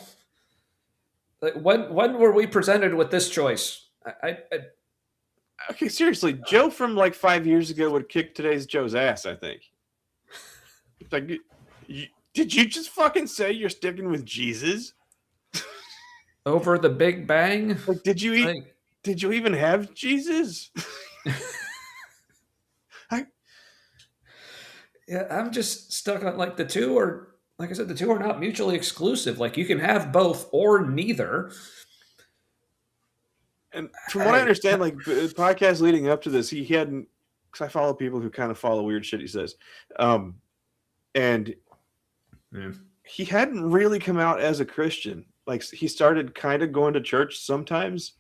Like when were we presented with this choice? Okay, seriously, Joe from like 5 years ago would kick today's Joe's ass, I think. Like, did you just fucking say you're sticking with Jesus over the Big Bang? Like, did you even have Jesus? Yeah, I'm just stuck on like the two are, like I said, the two are not mutually exclusive. Like you can have both or neither. And from what I understand, like the podcast leading up to this, he hadn't, because I follow people who kind of follow weird shit he says. And he hadn't really come out as a Christian. Like he started kind of going to church sometimes.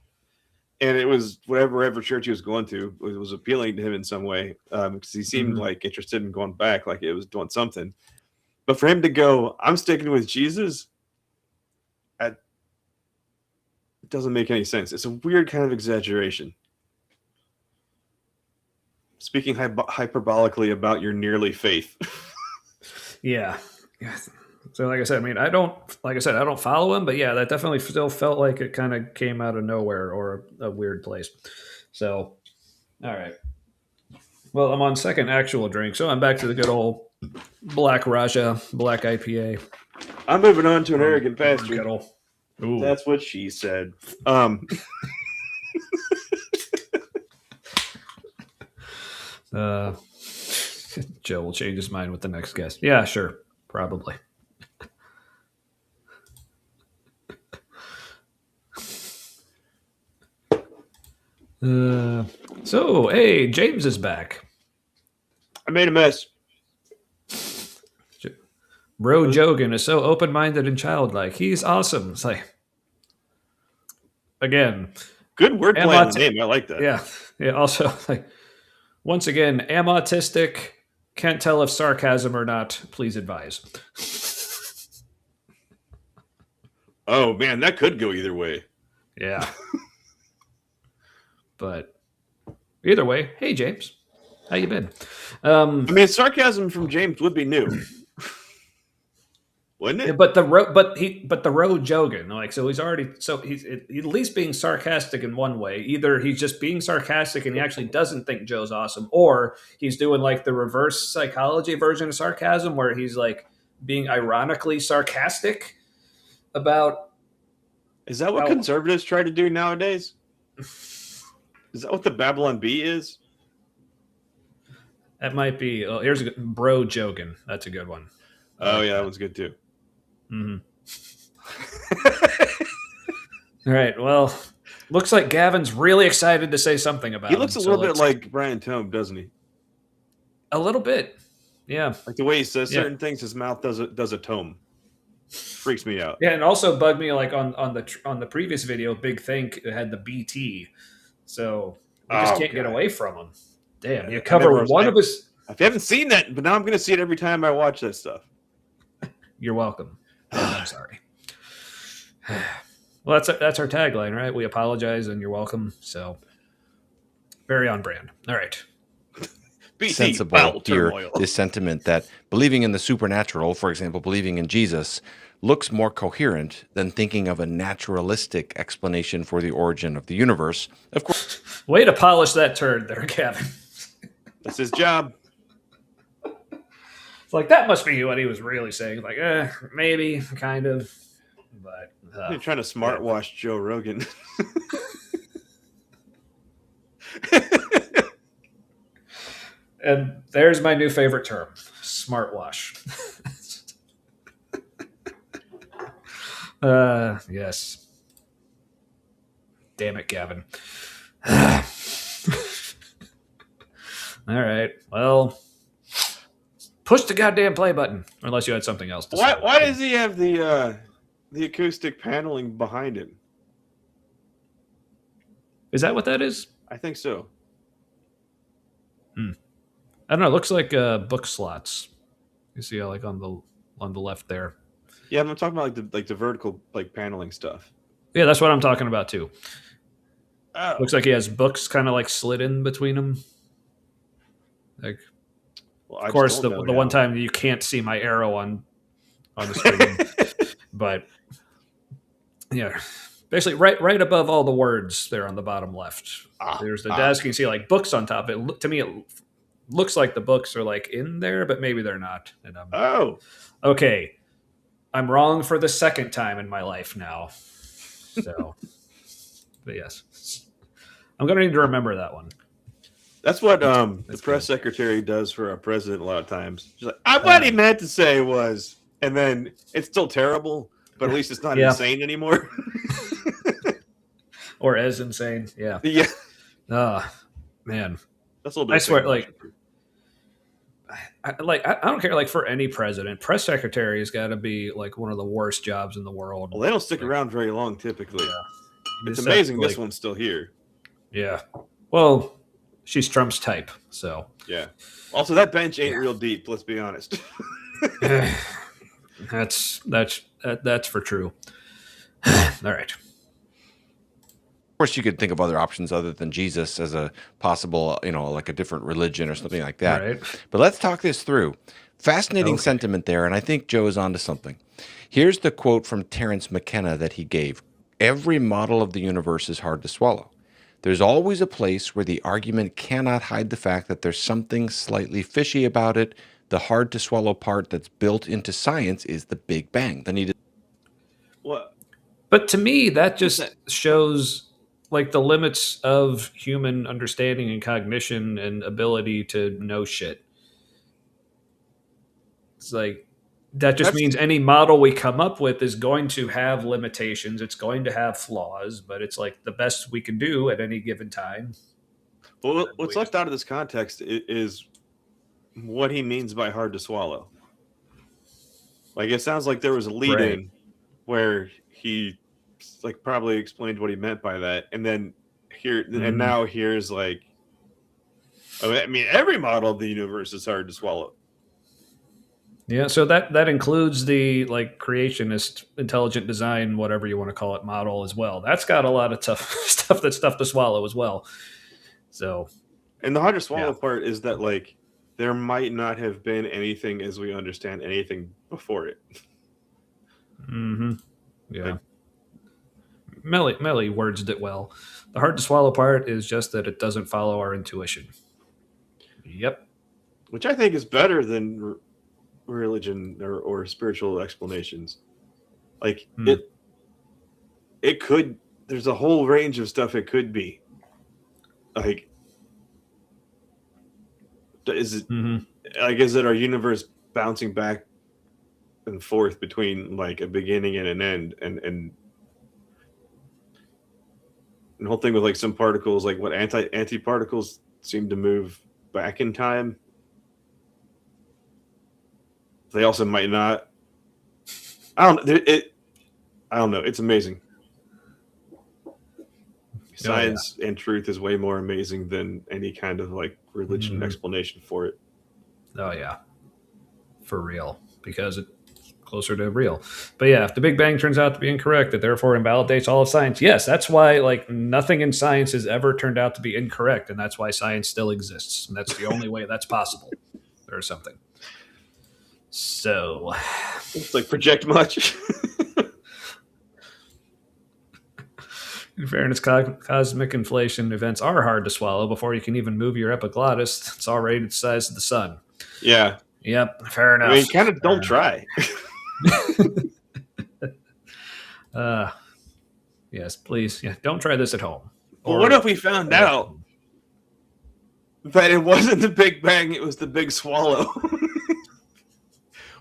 And it was whatever church he was going to, it was appealing to him in some way, because he seemed like interested in going back, like it was doing something. But for him to go, I'm sticking with Jesus, it doesn't make any sense. It's a weird kind of exaggeration. Speaking hyperbolically about your nearly faith. Yeah. So like I said, I mean, I don't follow him, but yeah, that definitely still felt like it kind of came out of nowhere or a weird place. So, all right. Well, I'm on second actual drink, so I'm back to the good old Black Raja, Black IPA. I'm moving on to an arrogant bastard. Ooh. That's what she said. Joe will change his mind with the next guest. Yeah, sure. Probably. So, hey, James is back. I made a mess. Bro Jogan is so open-minded and childlike. He's awesome. It's like, again, Good wordplay on the name. I like that. yeah. Also, like, once again, am autistic. Can't tell if sarcasm or not. Please advise. Oh man, that could go either way. Yeah. But either way, hey James, how you been? I mean, sarcasm from James would be new, wouldn't it? But the road Jogan, like, so he's at least being sarcastic in one way. Either he's just being sarcastic and he actually doesn't think Joe's awesome, or he's doing like the reverse psychology version of sarcasm, where he's like being ironically sarcastic about. Is that what conservatives try to do nowadays? Is that what the Babylon Bee is? That might be. Oh, here's a good, Bro Jogan. That's a good one. Oh yeah, that one's good too. Mm-hmm. All right. Well, looks like Gavin's really excited to say something about. He looks a little bit like Brian Tome, doesn't he? A little bit. Yeah. Like the way he says certain things, his mouth does a tome. Freaks me out. Yeah, and also bugged me like on the previous video. Big Think had the BT. So we just can't get away from him. Damn, you cover one of his. I haven't seen that, but now I'm going to see it every time I watch that stuff. You're welcome. I'm sorry. Well, that's our tagline, right? We apologize and you're welcome. So very on brand. All right. Sensible here, this sentiment that believing in the supernatural, for example, believing in Jesus, looks more coherent than thinking of a naturalistic explanation for the origin of the universe. Of course. Way to polish that turd there, Gavin. That's his job. It's like, that must be what he was really saying. Like, maybe, kind of. But you're trying to smart wash Joe Rogan. And there's my new favorite term, smart wash. Yes. Damn it, Gavin. All right. Well, push the goddamn play button, unless you had something else to say. Why does he have the acoustic paneling behind him? Is that what that is? I think so. I don't know. It looks like book slots. You see, like on the left there. Yeah, I'm talking about like the vertical like paneling stuff. Yeah, that's what I'm talking about too. Oh. Looks like he has books kind of like slid in between them. Like, well, of course, the one time you can't see my arrow on the screen, but yeah, basically right above all the words there on the bottom left. There's the desk. You can see like books on top. To me, it looks like the books are like in there, but maybe they're not. And okay. I'm wrong for the second time in my life now. So, but yes, I'm going to need to remember that one. That's what the press secretary does for our president a lot of times. She's like, what he meant to say was, and then it's still terrible, but at least it's not insane anymore. Or as insane. Yeah. Yeah. Man. That's a little bit. I swear, I don't care. Like for any president, press secretary has got to be like one of the worst jobs in the world. Well, they don't stick around very long, typically. Yeah. It's amazing this one's still here. Yeah. Well, she's Trump's type, so. Yeah. Also, that bench ain't real deep. Let's be honest. That's for true. All right. Of course, you could think of other options other than Jesus as a possible, like a different religion or something like that. Right. But let's talk this through. Fascinating sentiment there, and I think Joe is onto something. Here's the quote from Terence McKenna that he gave. Every model of the universe is hard to swallow. There's always a place where the argument cannot hide the fact that there's something slightly fishy about it. The hard-to-swallow part that's built into science is the Big Bang. What? But to me, that just shows... like the limits of human understanding and cognition and ability to know shit. It's like that just means any model we come up with is going to have limitations. It's going to have flaws, but it's like the best we can do at any given time. Well, what's left out of this context is what he means by hard to swallow. Like, it sounds like there was a lead in where he like probably explained what he meant by that, and then and now here's like, I mean, every model of the universe is hard to swallow. Yeah, so that includes the like creationist, intelligent design, whatever you want to call it, model as well. That's got a lot of tough stuff that's tough to swallow as well. So, and the hard to swallow part is that like there might not have been anything as we understand anything before it. Yeah. Melly words it well. The hard to swallow part is just that it doesn't follow our intuition. Yep. Which I think is better than religion or spiritual explanations. Like it could, there's a whole range of stuff it could be. Like, is it like, is it our universe bouncing back and forth between like a beginning and an end, and the whole thing with like some particles, like what antiparticles seem to move back in time. They also might not. I don't know. It's amazing. Science and truth is way more amazing than any kind of like religion explanation for it. Oh yeah, for real, because it's closer to real. But yeah, if the Big Bang turns out to be incorrect, it therefore invalidates all of science. Yes, that's why like nothing in science has ever turned out to be incorrect, and that's why science still exists. And that's the only way that's possible, or something. So it's like project much. In fairness, cosmic inflation events are hard to swallow. Before you can even move your epiglottis, it's already the size of the sun. Yeah. Yep. Fair enough. I mean, kind of don't try. Yes, please. Yeah, don't try this at home. Well, what if we found out that it wasn't the Big Bang, it was the Big Swallow?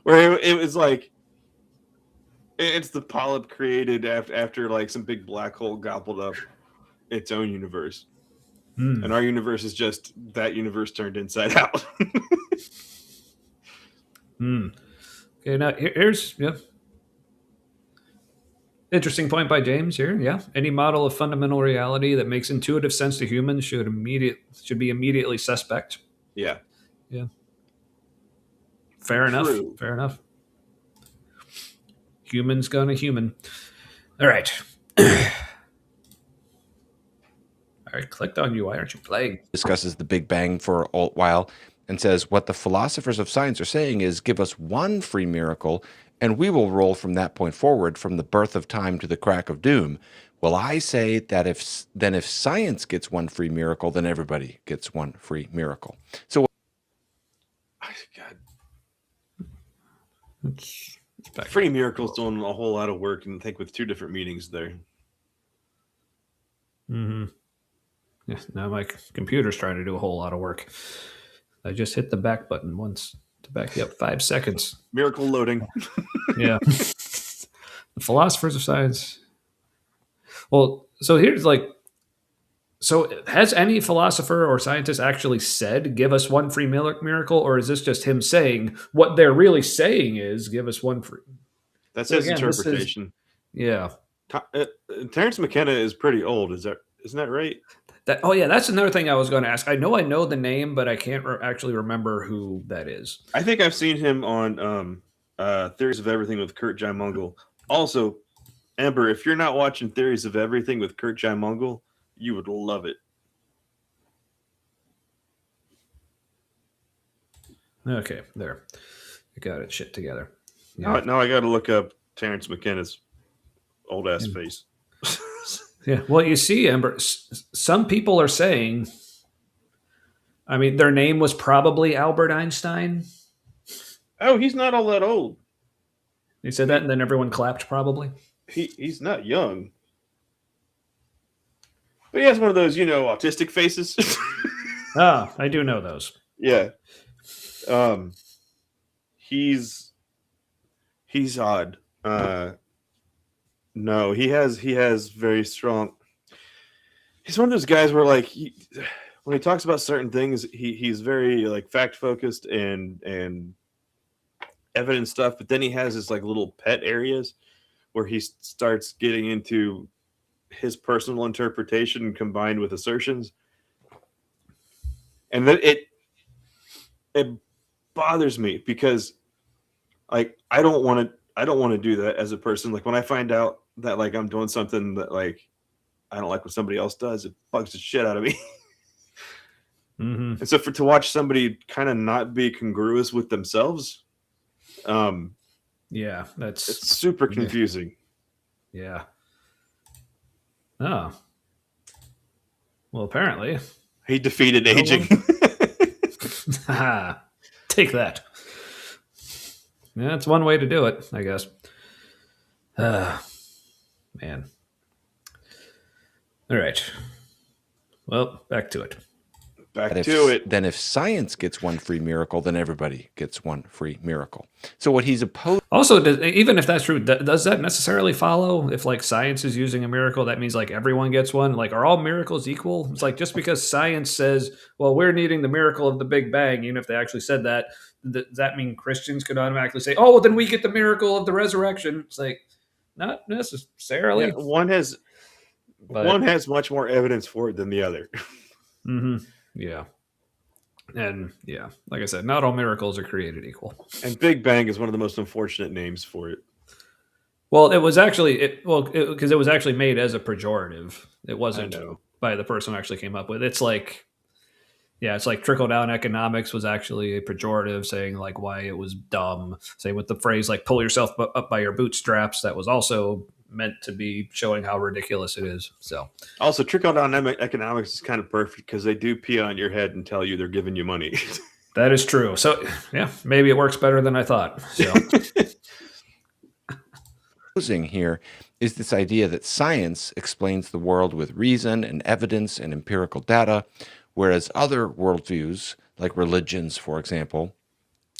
Where it was like, it's the polyp created after like some big black hole gobbled up its own universe. And our universe is just that universe turned inside out. Okay, now here's interesting point by James here. Yeah, any model of fundamental reality that makes intuitive sense to humans should be immediately suspect. Yeah. Fair enough. True. Fair enough. Human's gonna human. All right. All right, clicked on you. Why aren't you playing? Discusses the Big Bang for a while and says what the philosophers of science are saying is give us one free miracle and we will roll from that point forward, from the birth of time to the crack of doom. Well, I say that if science gets one free miracle, then everybody gets one free miracle. So, God. It's free miracles doing a whole lot of work, and I think with two different meanings there. Yeah, now my computer's trying to do a whole lot of work. I just hit the back button once to back you up 5 seconds. Miracle loading. Yeah. The philosophers of science. Well, so here's like, so has any philosopher or scientist actually said, give us one free miracle, or is this just him saying what they're really saying is give us one free? That's his interpretation. Yeah. Terrence McKenna is pretty old. Isn't that right? That's another thing I was going to ask. I know the name, but I can't actually remember who that is. I think I've seen him on Theories of Everything with Kurt Jaimungal. Also, Amber, if you're not watching Theories of Everything with Kurt Jaimungal, you would love it. Okay, there. I got it shit together. Yeah. Now I got to look up Terrence McKenna's old ass face. Yeah, well, you see, Amber, some people are saying, I mean, their name was probably Albert Einstein. Oh, he's not all that old. They said that, and then everyone clapped, probably. He's not young. But he has one of those, autistic faces. Oh, I do know those. Yeah. He's odd. No, he has very strong. He's one of those guys where like when he talks about certain things, he's very like fact focused and evidence stuff, but then he has his like little pet areas where he starts getting into his personal interpretation combined with assertions, and then it bothers me because like I don't want to do that as a person. Like when I find out that like I'm doing something that like I don't like what somebody else does, it bugs the shit out of me. Mm-hmm. And so to watch somebody kind of not be congruous with themselves, Yeah, it's super confusing. Yeah. Oh. Well, apparently. He defeated aging. Take that. Yeah, that's one way to do it, I guess. Man. All right. Well, back to it. Then if science gets one free miracle, then everybody gets one free miracle. So what he's opposed. Also, even if that's true, does that necessarily follow? If like science is using a miracle, that means like everyone gets one. Like, are all miracles equal? It's like just because science says, "Well, we're needing the miracle of the Big Bang," even if they actually said that, does that mean Christians could automatically say, "Oh, well, then we get the miracle of the resurrection"? It's like not necessarily. Yeah, one has much more evidence for it than the other. Mm-hmm. Yeah. And yeah, like I said, not all miracles are created equal. And Big Bang is one of the most unfortunate names for it. Well, it was actually because it was actually made as a pejorative. It wasn't by the person who actually came up with it. It's like, yeah, it's like trickle down economics was actually a pejorative, saying like why it was dumb. Same with the phrase like pull yourself up by your bootstraps. That was also meant to be showing how ridiculous it is. So also trickle down economics is kind of perfect because they do pee on your head and tell you they're giving you money. That is true. So yeah, maybe it works better than I thought. So here is this idea that science explains the world with reason and evidence and empirical data, whereas other worldviews, like religions, for example,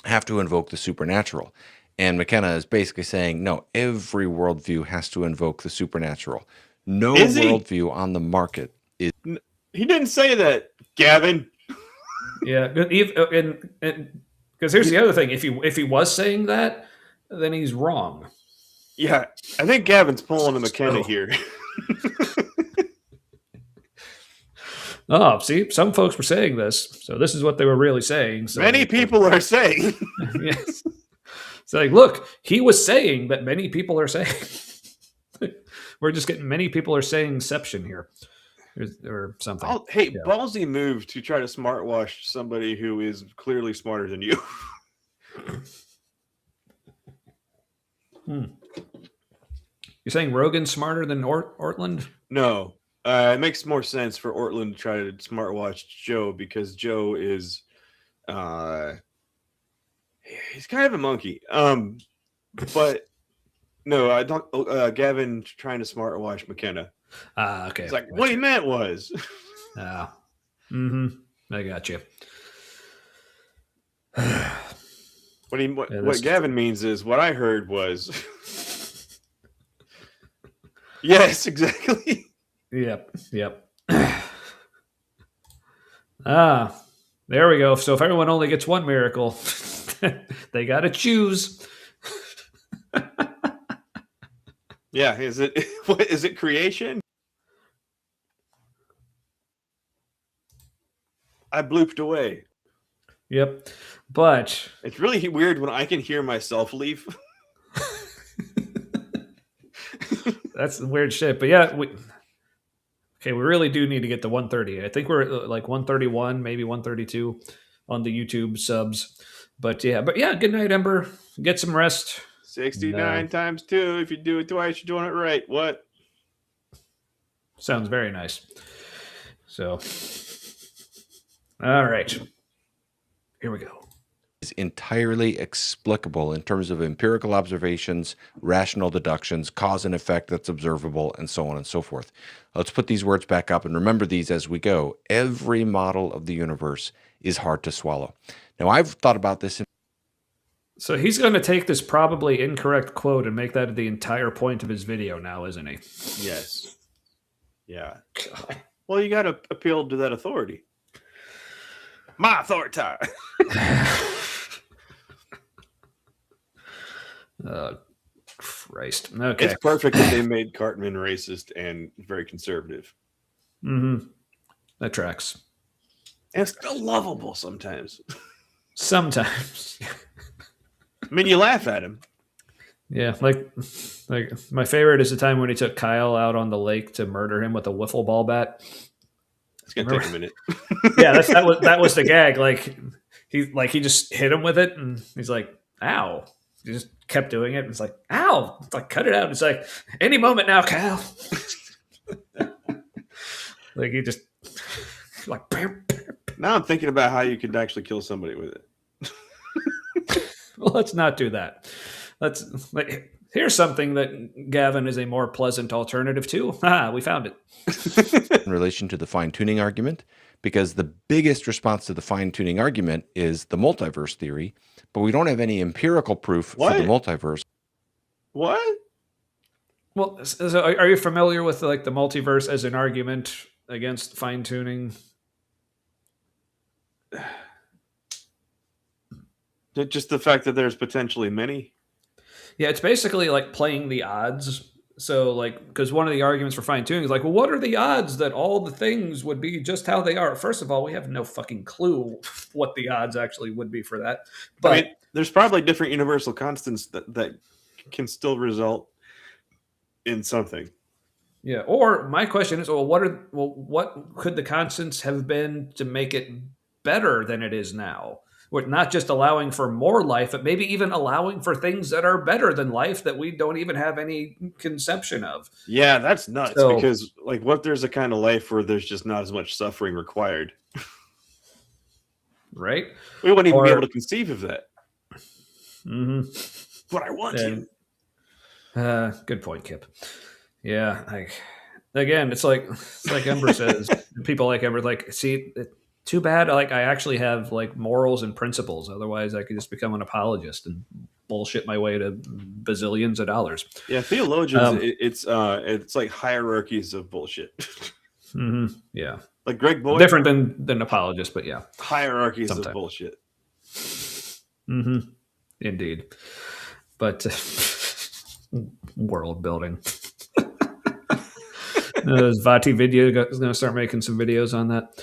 have to invoke the supernatural. And McKenna is basically saying, no, every worldview has to invoke the supernatural. No worldview on the market is. He didn't say that, Gavin. Yeah, and because here's the other thing: if he was saying that, then he's wrong. Yeah, I think Gavin's pulling a McKenna here. Oh, see, some folks were saying this, so this is what they were really saying. So many people are saying. Yes. It's like, look, he was saying that many people are saying. We're just getting many people are saying inception here. Or something. Ballsy move to try to smartwash somebody who is clearly smarter than you. You're saying Rogan's smarter than Ortlund? No. It makes more sense for Ortlund to try to smartwatch Joe because Joe is he's kind of a monkey. But no, I don't Gavin trying to smartwatch McKenna. Okay. It's like what he meant was. I got you. What Gavin means is what I heard was. Yes, exactly. Yep. There we go. So if everyone only gets one miracle, they got to choose. Yeah, is it creation? I blooped away. Yep. But it's really weird when I can hear myself leave. That's weird shit. But yeah, we really do need to get to 130. I think we're like 131, maybe 132 on the YouTube subs. But yeah, good night, Ember. Get some rest. 69 times 2. If you do it twice, you're doing it right. What? Sounds very nice. So, all right. Here we go. is entirely explicable in terms of empirical observations, rational deductions, cause and effect that's observable, and so on and so forth. Let's put these words back up and remember these as we go. Every model of the universe is hard to swallow. Now, I've thought about this. So he's going to take this probably incorrect quote and make that the entire point of his video now, isn't he? Yes. Yeah. Well, you got to appeal to that authority. My authority. Christ. Okay. It's perfect that they made Cartman racist and very conservative. Mm-hmm. That tracks. And still lovable sometimes. Sometimes. I mean, you laugh at him. Yeah, like my favorite is the time when he took Kyle out on the lake to murder him with a wiffle ball bat. It's gonna take a minute. Yeah, that was the gag. Like he just hit him with it, and he's like, "Ow!" He just kept doing it. And it's like, "Ow!" It's like, cut it out. It's like, any moment now, Kyle. Like he just like. Now I'm thinking about how you could actually kill somebody with it. Well, let's not do that. Here's something that Gavin is a more pleasant alternative to. We found it. In relation to the fine-tuning argument, because the biggest response to the fine-tuning argument is the multiverse theory, but we don't have any empirical proof for the multiverse. What? Well, so are you familiar with like the multiverse as an argument against fine-tuning? Just the fact that there's potentially many? Yeah, it's basically like playing the odds. So, like, because one of the arguments for fine-tuning is like, well, what are the odds that all the things would be just how they are? First of all, we have no fucking clue what the odds actually would be for that. But I mean, there's probably different universal constants that can still result in something. Yeah. Or my question is, what could the constants have been to make it better than it is now? We're not just allowing for more life, but maybe even allowing for things that are better than life that we don't even have any conception of. Yeah, that's nuts. Because, like, what if there's a kind of life where there's just not as much suffering required? Right? We wouldn't even be able to conceive of that. Mm-hmm. But I want to. Good point, Kip. Yeah. Again, it's like Ember says. People like Ember, like, see, too bad. Like, I actually have like morals and principles. Otherwise, I could just become an apologist and bullshit my way to bazillions of dollars. Yeah, theologians. It's like hierarchies of bullshit. Mm-hmm. Yeah, like Greg Boyd, different than apologist, but yeah, hierarchies of bullshit. Mm-hmm. Indeed, but world building. Vati Video is going to start making some videos on that.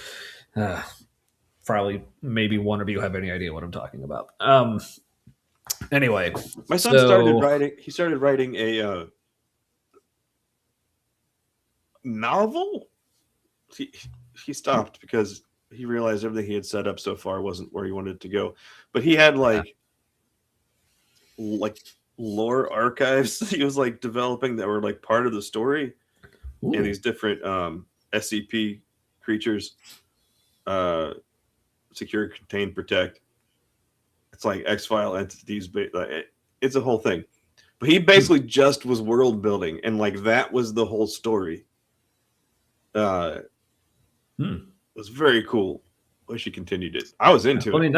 Probably, maybe one of you have any idea what I'm talking about. Anyway, my son started writing. He started writing a novel. He stopped because he realized everything he had set up so far wasn't where he wanted it to go. But he had like lore archives he was like developing that were like part of the story. Ooh. And these different SCP creatures. Secure, contain, protect. It's like X-File entities. It's a whole thing. But he basically just was world building, and like that was the whole story. It was very cool. Wish he continued it. I was into it. I mean,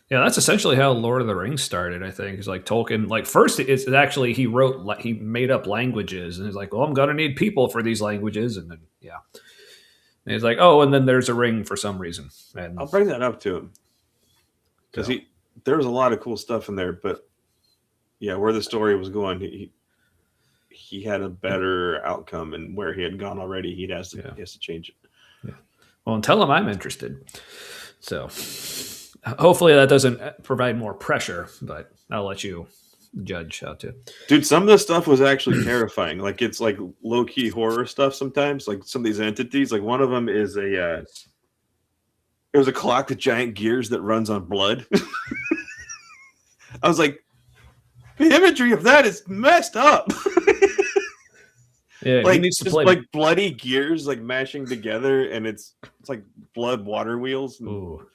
that's essentially how Lord of the Rings started. I think it's like Tolkien. Like first, it's actually he made up languages, and he's like, well, I'm gonna need people for these languages, and then yeah. And he's like, oh, and then there's a ring for some reason. And I'll bring that up to him because there was a lot of cool stuff in there. But yeah, where the story was going, he had a better outcome, and where he had gone already, he has to change it. Yeah. Well, and tell him I'm interested. So hopefully that doesn't provide more pressure, but I'll let you judge how to. Dude, some of this stuff was actually terrifying. Like it's like low key horror stuff sometimes. Like some of these entities. Like one of them is it was a clock with giant gears that runs on blood. I was like, the imagery of that is messed up. Yeah, like he needs to just play like bloody gears like mashing together, and it's like blood water wheels. Ooh.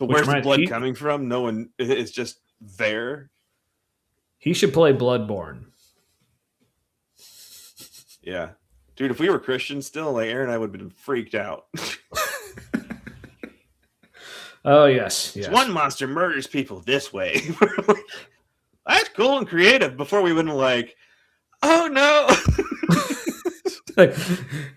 But Which where's the reminds- blood he- coming from? No one. It's just there. He should play Bloodborne. Yeah, dude. If we were Christians still, like Aaron and I would have been freaked out. Oh yes, yes. One monster murders people this way. That's cool and creative. Before we wouldn't like, oh no. Like,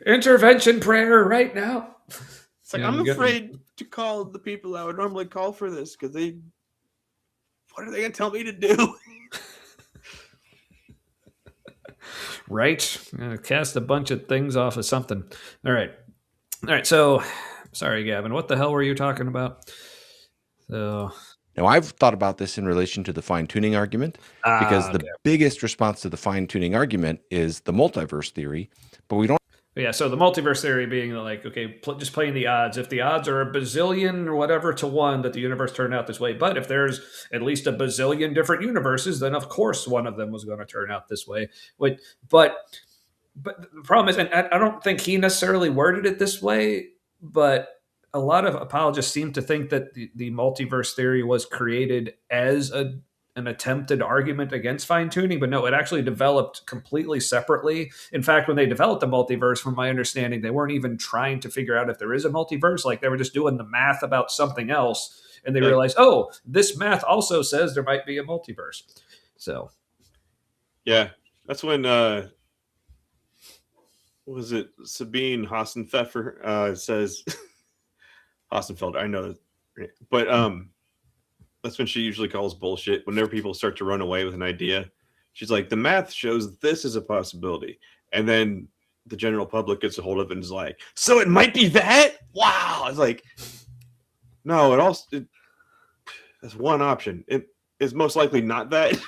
intervention prayer right now. It's like, Yeah, I'm I'm getting- afraid to call the people I would normally call for this because what are they going to tell me to do? Right? Cast a bunch of things off of something. All right. So, sorry, Gavin. What the hell were you talking about? So, Now, I've thought about this in relation to the fine-tuning argument because the biggest response to the fine-tuning argument is the multiverse theory, but we don't. yeah. So the multiverse theory being like, okay, just playing the odds. If the odds are a bazillion or whatever to 1 that the universe turned out this way, but if there's at least a bazillion different universes, then of course one of them was going to turn out this way. But the problem is, and I don't think he necessarily worded it this way, but a lot of apologists seem to think that the multiverse theory was created as an attempted argument against fine tuning, but no, it actually developed completely separately. In fact, when they developed the multiverse, from my understanding, they weren't even trying to figure out if there is a multiverse. Like, they were just doing the math about something else, and they realized, oh, this math also says there might be a multiverse. So, Yeah, that's when what was it? Sabine Hassenpfeffer says Hassenfeld. I know that, but that's when she usually calls bullshit. Whenever people start to run away with an idea, she's like, the math shows this is a possibility. And then the general public gets a hold of it and is like, so it might be that? Wow. It's like, no, that's one option. It is most likely not that.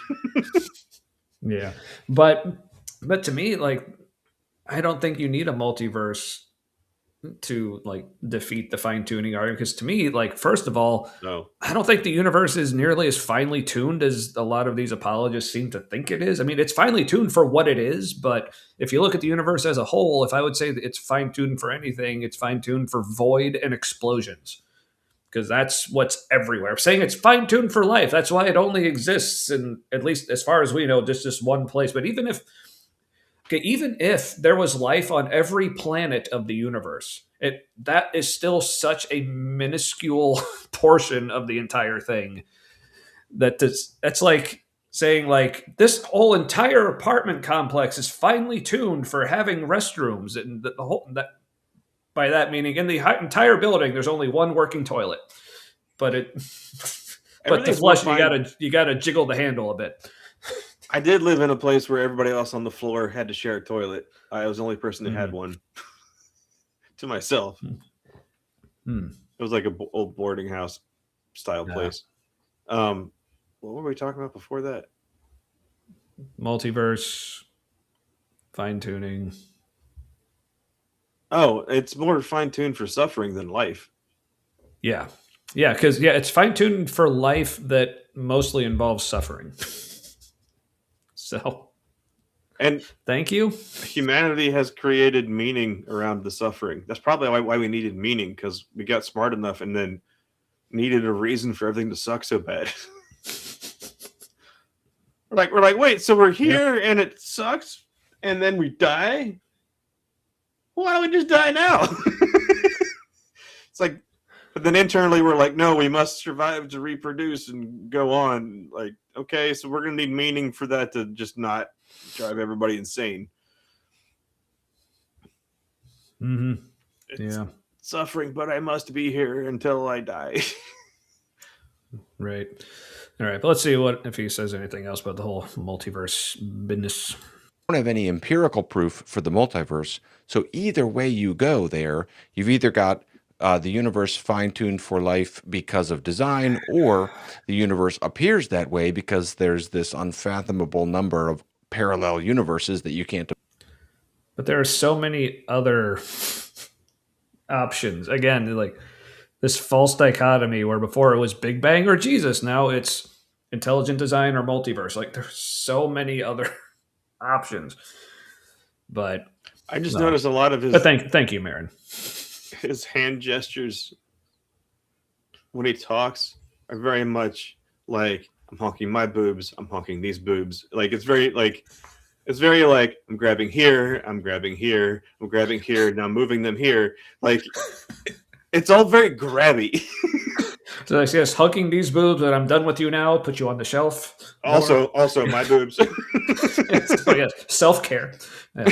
yeah. But to me, like, I don't think you need a multiverse to like defeat the fine tuning argument. Because to me, like, first of all, No. I don't think the universe is nearly as finely tuned as a lot of these apologists seem to think it is. I mean, it's finely tuned for what it is, but if you look at the universe as a whole, if I would say that it's fine tuned for anything, it's fine tuned for void and explosions. Because that's what's everywhere. Saying it's fine tuned for life. That's why it only exists in, at least as far as we know, just this one place. But even if there was life on every planet of the universe, that is still such a minuscule portion of the entire thing that's like saying like this whole entire apartment complex is finely tuned for having restrooms, and the whole that by that meaning in the entire building there's only one working toilet, but to flush you gotta jiggle the handle a bit. I did live in a place where everybody else on the floor had to share a toilet. I was the only person that had one to myself. It was like an old boarding house style place. What were we talking about before that? Multiverse, fine tuning. Oh, it's more fine tuned for suffering than life. Yeah, because it's fine tuned for life that mostly involves suffering. So, and thank you. Humanity has created meaning around the suffering. That's probably why we needed meaning, because we got smart enough and then needed a reason for everything to suck so bad. we're like, wait, so we're here and it sucks, and then we die? Why don't we just die now? It's like, but then internally we're like, no, we must survive to reproduce and go on. Like, okay, so we're gonna need meaning for that to just not drive everybody insane. It's suffering, but I must be here until I die. Right. All right, but let's see if he says anything else about the whole multiverse business. Don't have any empirical proof for the multiverse. So either way you go there, you've either got the universe fine-tuned for life because of design, or the universe appears that way because there's this unfathomable number of parallel universes that you can't. But there are so many other options. Again, like this false dichotomy where before it was Big Bang or Jesus, now it's intelligent design or multiverse. Like there's so many other options. But I just noticed a lot of his. But thank you, Marin. His hand gestures when he talks are very much like, I'm honking my boobs, I'm honking these boobs. Like it's very like I'm grabbing here, I'm grabbing here, I'm grabbing here, now moving them here. Like it's all very grabby. So I guess hugging these boobs, and I'm done with you now. Put you on the shelf. Also my boobs. Oh yes, self-care. Yeah.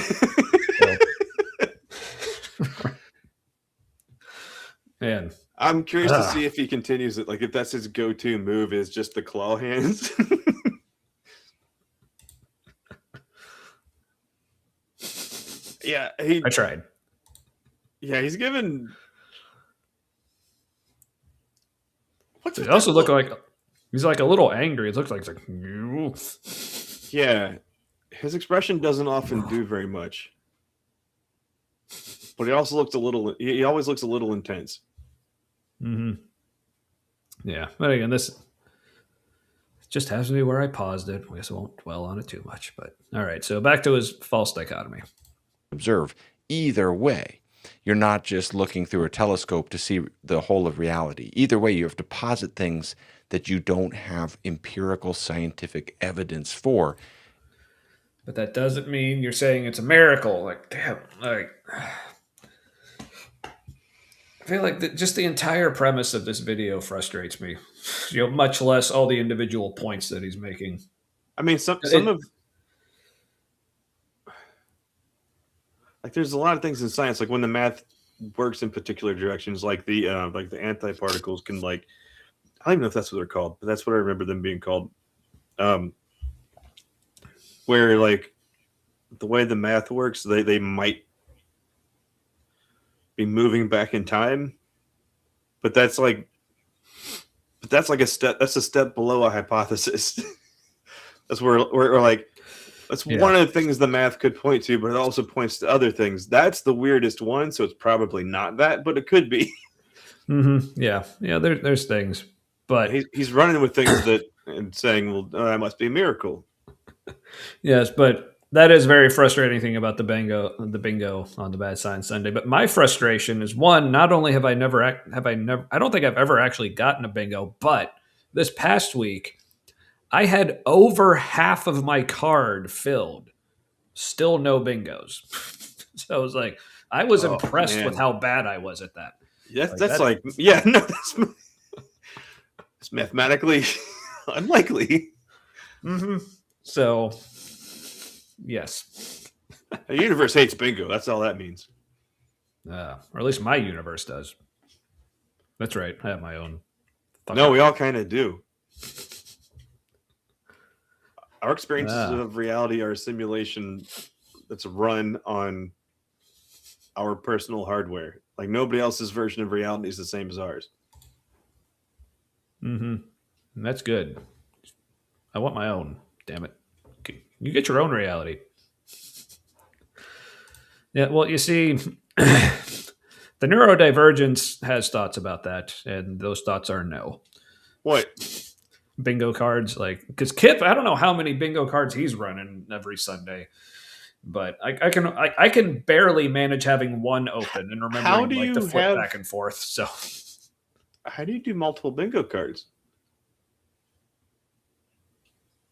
Man, I'm curious to see if he continues it. Like if that's his go-to move is just the claw hands. Yeah, I tried. Yeah, he's given. He also look like he's like a little angry. It looks like Yeah, his expression doesn't often do very much, but he also looks a little. He always looks a little intense. Mm-hmm. Yeah, but again, this just has to be where I paused it. I guess I won't dwell on it too much. But all right, so back to his false dichotomy. Observe either way. You're not just looking through a telescope to see the whole of reality. Either way, you have to posit things that you don't have empirical scientific evidence for. But that doesn't mean you're saying it's a miracle. Like, damn, like I feel like just the entire premise of this video frustrates me. Much less all the individual points that he's making. I mean, some of like there's a lot of things in science, like when the math works in particular directions, like the antiparticles can like, I don't even know if that's what they're called, but that's what I remember them being called. Where like the way the math works, they might be moving back in time, but that's like a step. That's a step below a hypothesis. That's where like. That's one of the things the math could point to, but it also points to other things. That's the weirdest one, so it's probably not that, but it could be. Mm-hmm. Yeah. There's things, but he's running with things that and saying, "Well, that must be a miracle." Yes, but that is a very frustrating thing about the bingo on the Bad Science Sunday. But my frustration is one: not only have I never, I don't think I've ever actually gotten a bingo, but this past week. I had over half of my card filled. Still no bingos. So I was like, I was impressed with how bad I was at that. Yeah, that's mathematically unlikely. Mm-hmm. So, yes. The universe hates bingo. That's all that means. Or at least my universe does. That's right. I have my own. No, we all kind of do. Our experiences of reality are a simulation that's run on our personal hardware. Like nobody else's version of reality is the same as ours. Mm-hmm. And that's good. I want my own. Damn it. You get your own reality. Yeah, well, you see, the neurodivergence has thoughts about that, and those thoughts are no. What? Bingo cards, like, because Kip, I don't know how many bingo cards he's running every Sunday, but I can barely manage having one open and remembering to flip back and forth. So, how do you do multiple bingo cards?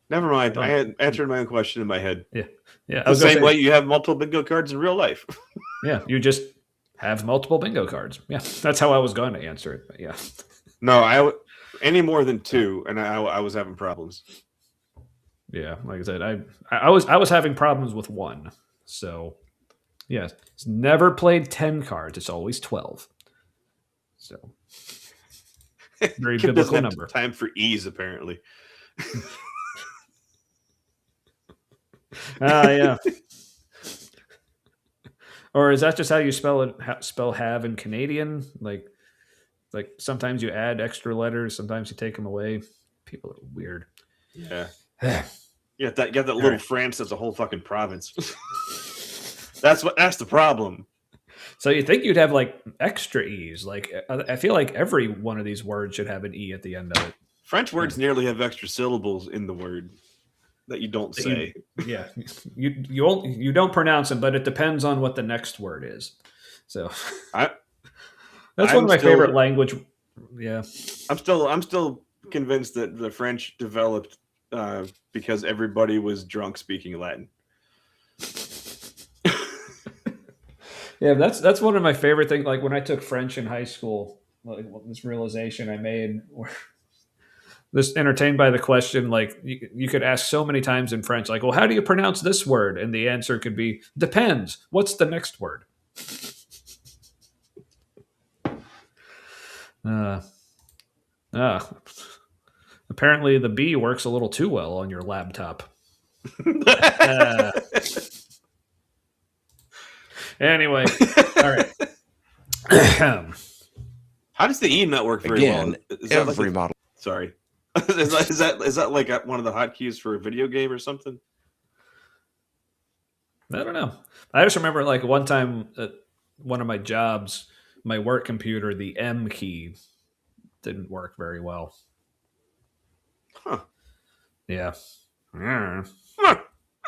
Never mind. I had answered my own question in my head. Yeah. The same way you have multiple bingo cards in real life. Yeah, you just have multiple bingo cards. Yeah, that's how I was going to answer it. But yeah, no, any more than two, and I was having problems. Yeah, like I said, I was having problems with one. So, yeah, it's never played 10 cards. It's always 12. So, very biblical number. Time for ease, apparently. Yeah. Or is that just how you spell have in Canadian? Like sometimes you add extra letters, sometimes you take them away. People are weird. Yeah. You have that little France that's a whole fucking province. That's the problem. So you think you'd have like extra E's. Like I feel like every one of these words should have an E at the end of it. French words nearly have extra syllables in the word that you don't say. You don't pronounce them, but it depends on what the next word is. So that's one of my favorite language Yeah. I'm still convinced that the French developed because everybody was drunk speaking Latin. Yeah, that's one of my favorite things. Like when I took French in high school, like this realization I made, where this entertained by the question, like you could ask so many times in French, like, well, how do you pronounce this word? And the answer could be depends. What's the next word? Apparently the B works a little too well on your laptop. Anyway, all right. How does the E not work very Again, well? Is that every like model. Sorry. is that like one of the hotkeys for a video game or something? I don't know. I just remember like one time at one of my jobs, my work computer, the M key didn't work very well. Huh. Yeah.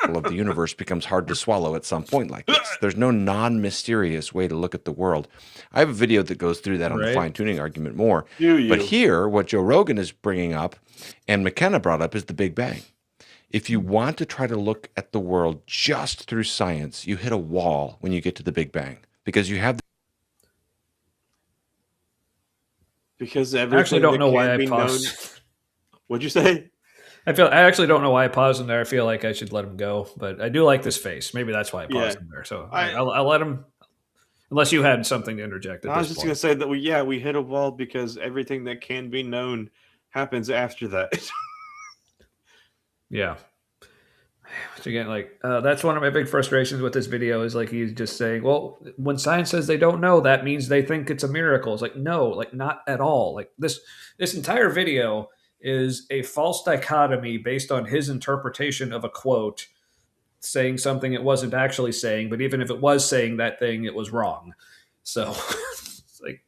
Of the universe becomes hard to swallow at some point like this. There's no non-mysterious way to look at the world. I have a video that goes through that on the fine-tuning argument more. But here, what Joe Rogan is bringing up and McKenna brought up is the Big Bang. If you want to try to look at the world just through science, you hit a wall when you get to the Big Bang because you have because everything I actually don't know why I paused. What'd you say? I actually don't know why I paused him there. I feel like I should let him go, but I do like this face. Maybe that's why I paused him there. So I'll let him, unless you had something to interject. I was just going to say that we hit a wall because everything that can be known happens after that. Yeah. So again, like that's one of my big frustrations with this video is like he's just saying, well, when science says they don't know, that means they think it's a miracle. It's like, no, like not at all. Like this entire video is a false dichotomy based on his interpretation of a quote saying something it wasn't actually saying, but even if it was saying that thing, it was wrong. So it's like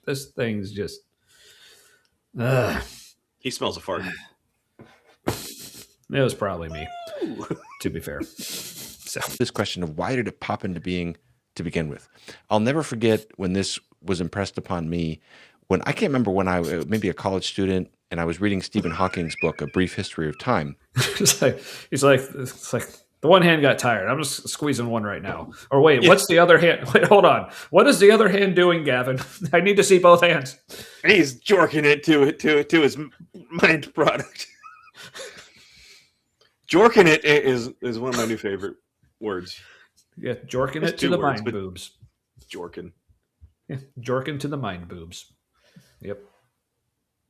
this thing's just he smells a fart. It was probably me, to be fair. So this question of why did it pop into being to begin with? I'll never forget when this was impressed upon me when I can't remember when I maybe a college student and I was reading Stephen Hawking's book, A Brief History of Time. It's like the one hand got tired. I'm just squeezing one right now. Or wait, what's the other hand? Wait, hold on. What is the other hand doing, Gavin? I need to see both hands. He's jorking it to his mind product. Jorking it is one of my new favorite words. Yeah, jorking it to the mind boobs. Jorking. Yeah, jorking to the mind boobs. Yep.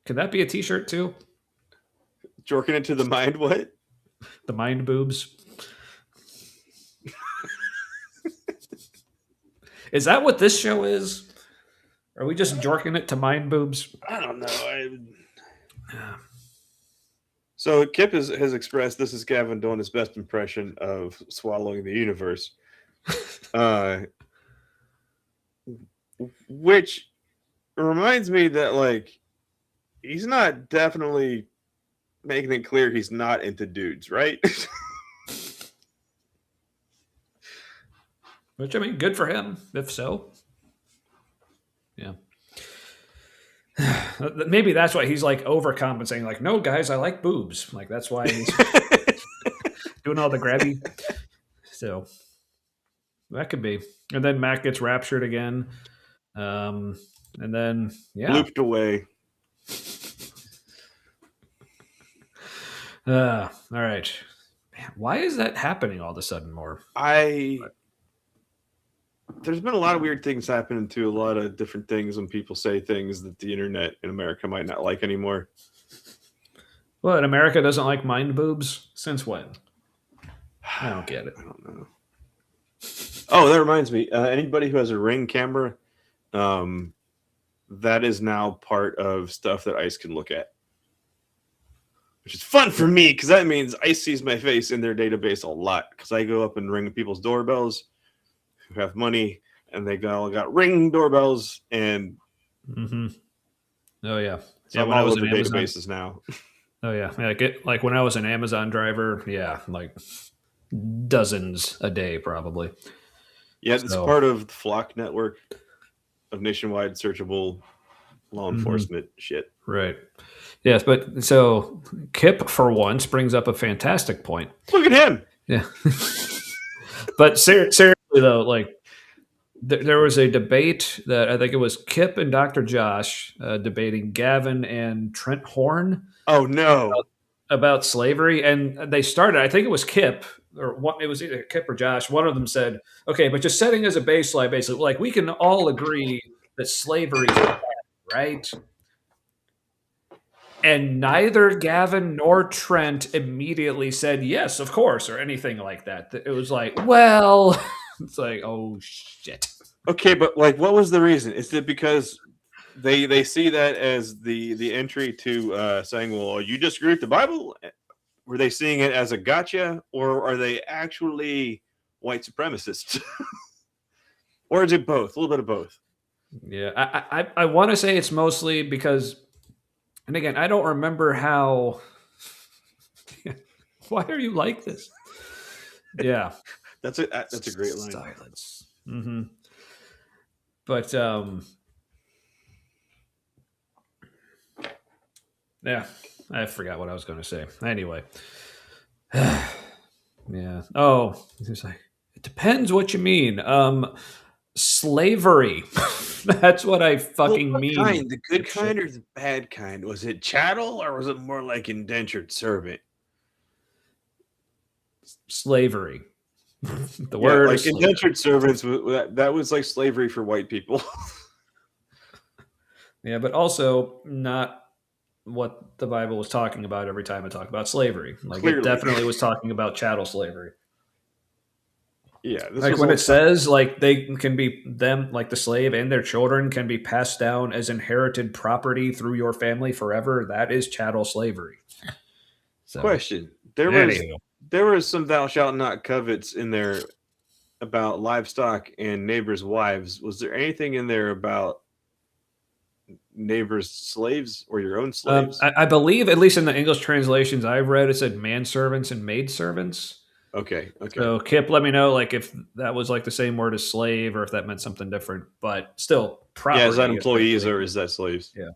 Can that be a t-shirt too? Jorking it to the mind what? The mind boobs. Is that what this show is? Are we just jorking it to mind boobs? I don't know. So Kip has expressed this is Gavin doing his best impression of swallowing the universe. Which reminds me that like he's not definitely making it clear he's not into dudes, right? Which, I mean, good for him, if so. Yeah. Maybe that's why he's like overcompensating. Like, no, guys, I like boobs. Like, that's why he's doing all the grabby. So that could be. And then Mac gets raptured again. And then, yeah. Looped away. All right. Man, why is that happening all of a sudden more? There's been a lot of weird things happening to a lot of different things when people say things that the internet in America might not like anymore. What, America doesn't like mind boobs? Since when? I don't get it. I don't know. Oh, that reminds me. Anybody who has a Ring camera, that is now part of stuff that ICE can look at. Which is fun for me because that means ICE sees my face in their database a lot because I go up and ring people's doorbells who have money and they all got Ring doorbells and oh yeah, so I'm all over the databases now. Oh yeah, like when I was an Amazon driver, yeah, like dozens a day probably. Yeah, it's part of the Flock network of nationwide searchable law enforcement shit. Right. Yes, but so Kip, for once, brings up a fantastic point. Look at him. Yeah. But seriously, though, like, there was a debate that I think it was Kip and Dr. Josh debating Gavin and Trent Horn Oh, no. about slavery. And they started, I think it was Kip, or what, it was either Kip or Josh. One of them said, okay, but just setting as a baseline, basically, like, we can all agree that slavery is bad, right? And neither Gavin nor Trent immediately said yes, of course, or anything like that. It was like, well, it's like, oh shit. Okay, but like, what was the reason? Is it because they see that as the entry to saying, well, you disagree with the Bible? Were they seeing it as a gotcha, or are they actually white supremacists? Or is it both? A little bit of both. Yeah, I want to say it's mostly because, and again, I don't remember how. Why are you like this? Yeah, That's a great line. Silence. Mm-hmm. But yeah, I forgot what I was going to say. Anyway, yeah. Oh, he's like, it depends what you mean. Slavery. That's what I fucking What mean. kind? The good kind or the bad kind? Was it chattel or was it more like indentured servant? Slavery. The word like is slavery. indentured servants. That was like slavery for white people. Yeah, but also not what the Bible was talking about every time it talked about slavery. Like Clearly. it definitely was talking about chattel slavery. Yeah, this Like was when all it says like they can be them, like the slave and their children can be passed down as inherited property through your family forever. That is chattel slavery. So, question. anywho. There was some thou shalt not covets in there about livestock and neighbors' wives. Was there anything in there about neighbors' slaves or your own slaves? I believe, at least in the English translations I've read, it said manservants and maidservants. Okay. So Kip, let me know like if that was like the same word as slave or if that meant something different. But still, property. Yeah, is that employees or is that slaves? Yeah.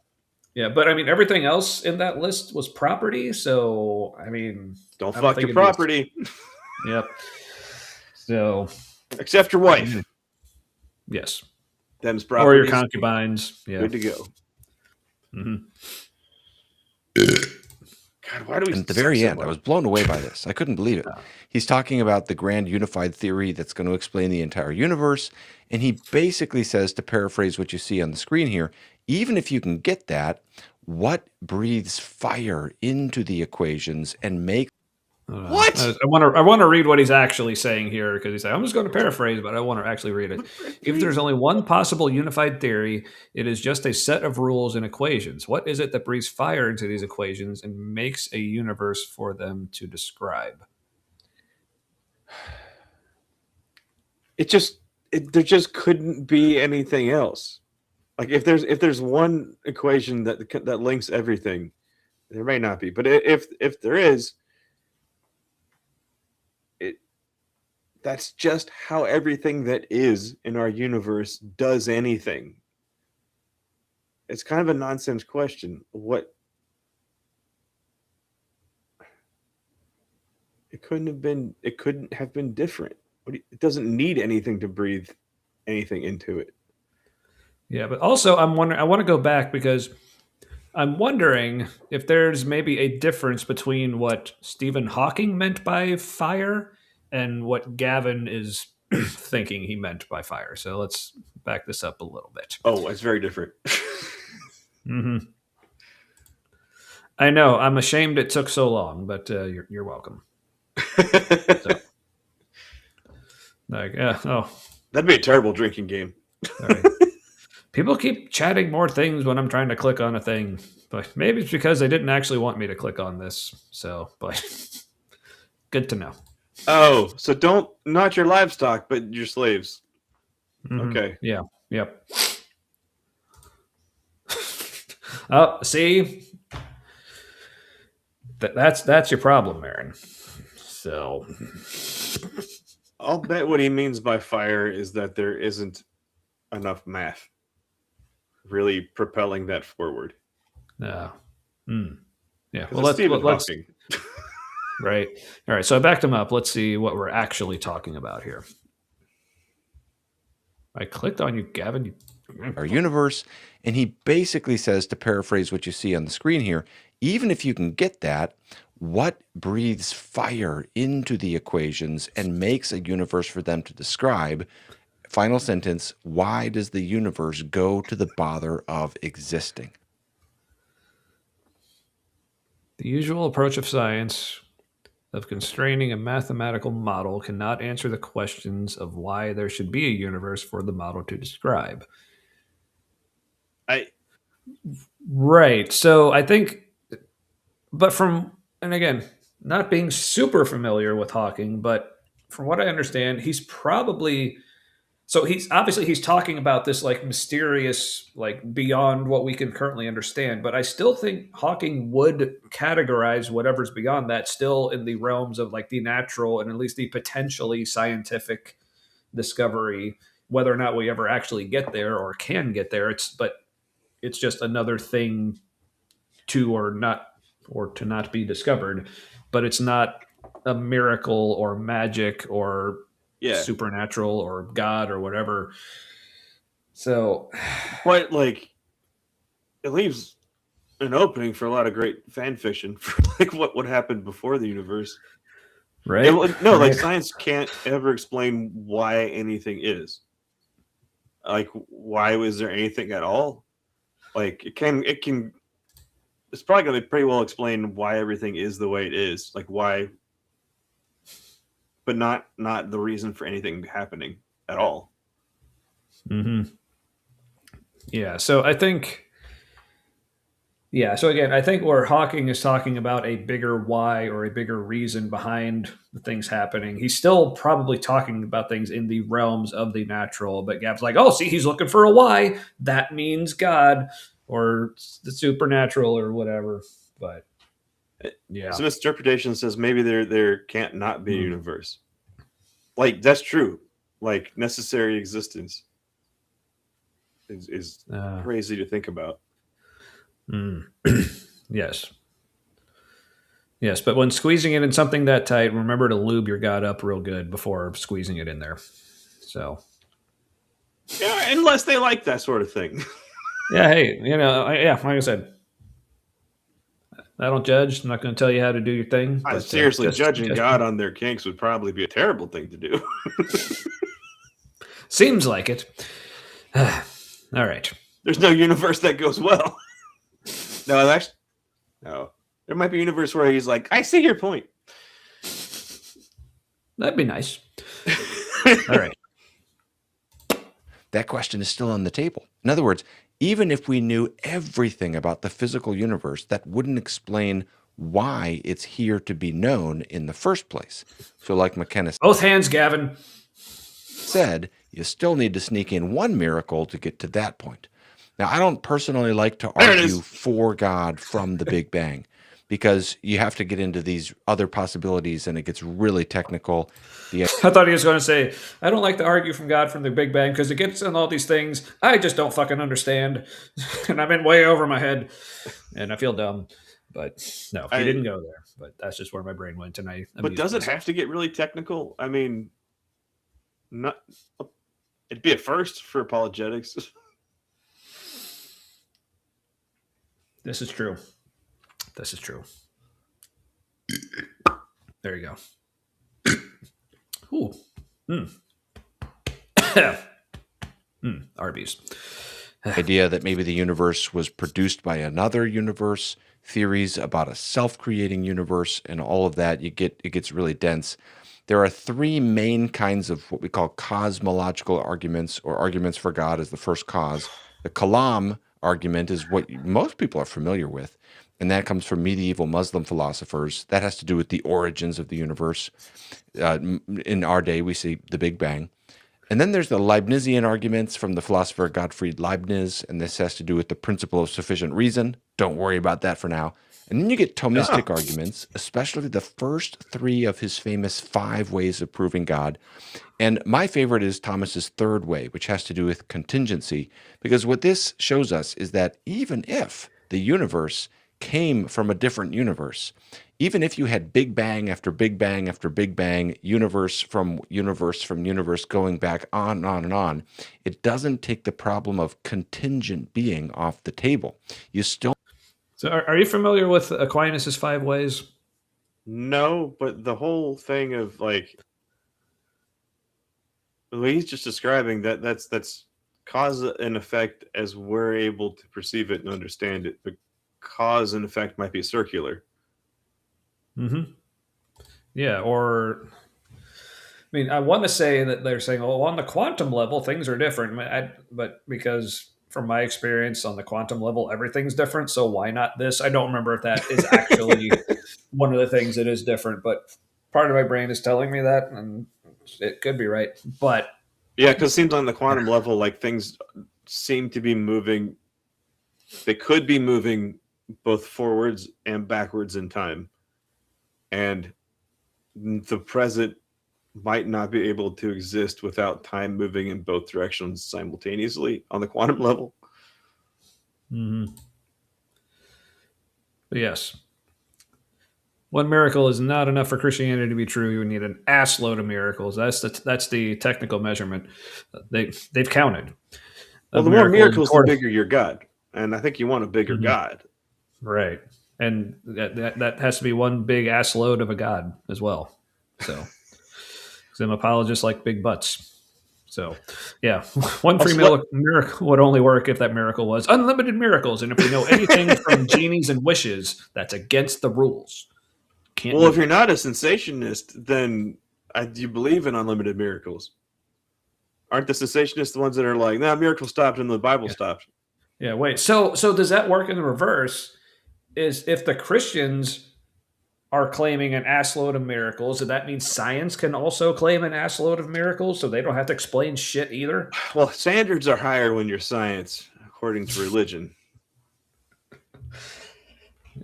Yeah, but I mean, everything else in that list was property. So, I mean, Don't I fuck think the it'd be property. Yep. So, Except your wife. yes. Them's Or your properties. concubines. Yeah. Good to go. Mm-hmm. God, why do we? And at the very end, I was blown away by this. I couldn't believe it. He's talking about the grand unified theory that's going to explain the entire universe. And he basically says, to paraphrase what you see on the screen here, even if you can get that, what breathes fire into the equations and makes What? I want to read what he's actually saying here because he's like, I'm just going to paraphrase, but I want to actually read it. If there's only one possible unified theory, it is just a set of rules and equations. What is it that breathes fire into these equations and makes a universe for them to describe? There just couldn't be anything else. Like if there's one equation that links everything, there may not be, but if there is, that's just how everything that is in our universe does anything. It's kind of a nonsense question. It couldn't have been different. It doesn't need anything to breathe anything into it. Yeah, but also I want to go back because I'm wondering if there's maybe a difference between what Stephen Hawking meant by fire and what Gavin is thinking he meant by fire. So let's back this up a little bit. Oh, it's very different. Mm-hmm. I know. I'm ashamed it took so long, but you're welcome. So, like, that'd be a terrible drinking game. All right. People keep chatting more things when I'm trying to click on a thing, but maybe it's because they didn't actually want me to click on this. So, but good to know. Oh, so not your livestock, but your slaves. Mm-hmm. Okay. Yeah. Yep. Oh, see, that's your problem, Aaron. So, I'll bet what he means by fire is that there isn't enough math. really propelling that forward. Yeah. Well, Well, Stephen let's Hawking. right. All right. So I backed him up. Let's see what we're actually talking about here. I clicked on you, Gavin. Our universe, and he basically says, to paraphrase what you see on the screen here, even if you can get that, what breathes fire into the equations and makes a universe for them to describe? Final sentence, why does the universe go to the bother of existing? The usual approach of science of constraining a mathematical model cannot answer the questions of why there should be a universe for the model to describe. Right. So I think, and again, not being super familiar with Hawking, but from what I understand, he's talking about this like mysterious, like beyond what we can currently understand. But I still think Hawking would categorize whatever's beyond that still in the realms of like the natural and at least the potentially scientific discovery. Whether or not we ever actually get there or can get there, it's just another thing to not be discovered. But it's not a miracle or magic or supernatural or God or whatever. So, but like, it leaves an opening for a lot of great fan fiction for like what would happen before the universe, right? Like science can't ever explain why anything is. Like, why was there anything at all? Like, it's probably going to pretty well explain why everything is the way it is. Like, why, but not the reason for anything happening at all. Mm-hmm. Yeah. So I think. Yeah. So again, I think where Hawking is talking about a bigger why or a bigger reason behind the things happening, he's still probably talking about things in the realms of the natural. But Gab's like, oh, see, he's looking for a why. That means God or the supernatural or whatever. But yeah, some interpretation says maybe there can't not be a universe. Like, that's true. Like, necessary existence is crazy to think about. Yes. Yes, but when squeezing it in something that tight, remember to lube your God up real good before squeezing it in there. So, yeah, unless they like that sort of thing. Yeah, hey, like I said, I don't judge. I'm not going to tell you how to do your thing. But, seriously, judging God on their kinks would probably be a terrible thing to do. Seems like it. All right. There's no universe that goes well. No. There might be a universe where he's like, I see your point. That'd be nice. All right. That question is still on the table. In other words, even if we knew everything about the physical universe, that wouldn't explain why it's here to be known in the first place. So like McKenna both hands, Gavin, said, you still need to sneak in one miracle to get to that point. Now, I don't personally like to argue for God from the Big Bang because you have to get into these other possibilities and it gets really technical. I thought he was going to say, I don't like to argue from God from the Big Bang because it gets in all these things I just don't fucking understand. And I'm in way over my head and I feel dumb. But no, he didn't go there. But that's just where my brain went tonight. But does it have to get really technical? I mean, it'd be a first for apologetics. This is true. There you go. Ooh. Arby's. Idea that maybe the universe was produced by another universe, theories about a self-creating universe, and all of that, it gets really dense. There are three main kinds of what we call cosmological arguments, or arguments for God as the first cause. The Kalam argument is what most people are familiar with, and that comes from medieval Muslim philosophers. That has to do with the origins of the universe. In our day, we see the Big Bang. And then there's the Leibnizian arguments from the philosopher Gottfried Leibniz, and this has to do with the principle of sufficient reason. Don't worry about that for now. And then you get Thomistic arguments, especially the first 3 of his famous 5 ways of proving God. And my favorite is Thomas's third way, which has to do with contingency, because what this shows us is that even if the universe came from a different universe, even if you had Big Bang after Big Bang after Big Bang, universe from universe from universe going back on and on and on, it doesn't take the problem of contingent being off the table. You still. So, are you familiar with Aquinas' 5 ways? No, but the whole thing of like, well, he's just describing that's cause and effect as we're able to perceive it and understand it. But cause and effect might be circular. Mm-hmm. Yeah, or I mean, I want to say that they're saying, "Oh, on the quantum level, things are different." But because from my experience on the quantum level, everything's different. So why not this? I don't remember if that is actually one of the things that is different, but part of my brain is telling me that, and it could be right. But yeah, because it seems on the quantum level, like things seem to be moving. They could be moving both forwards and backwards in time, and the present might not be able to exist without time moving in both directions simultaneously on the quantum level. mm-hmm. But yes, one miracle is not enough for Christianity to be true. You need an ass load of miracles. That's the technical measurement. They've counted. Well, the more miracles, the bigger your God, and I think you want a bigger God, right? And that has to be one big ass load of a God as well. So. Some apologists like big butts. So, yeah, one free miracle would only work if that miracle was unlimited miracles. And if we know anything from genies and wishes, that's against the rules. Well, if you're not a sensationist, then do you believe in unlimited miracles? Aren't the cessationists the ones that are like, "No, miracle stopped and the Bible stopped"? Yeah, wait. So does that work in the reverse? Is if the Christians are claiming an assload of miracles, and that means science can also claim an assload of miracles, so they don't have to explain shit either? Well, standards are higher when you're science, according to religion.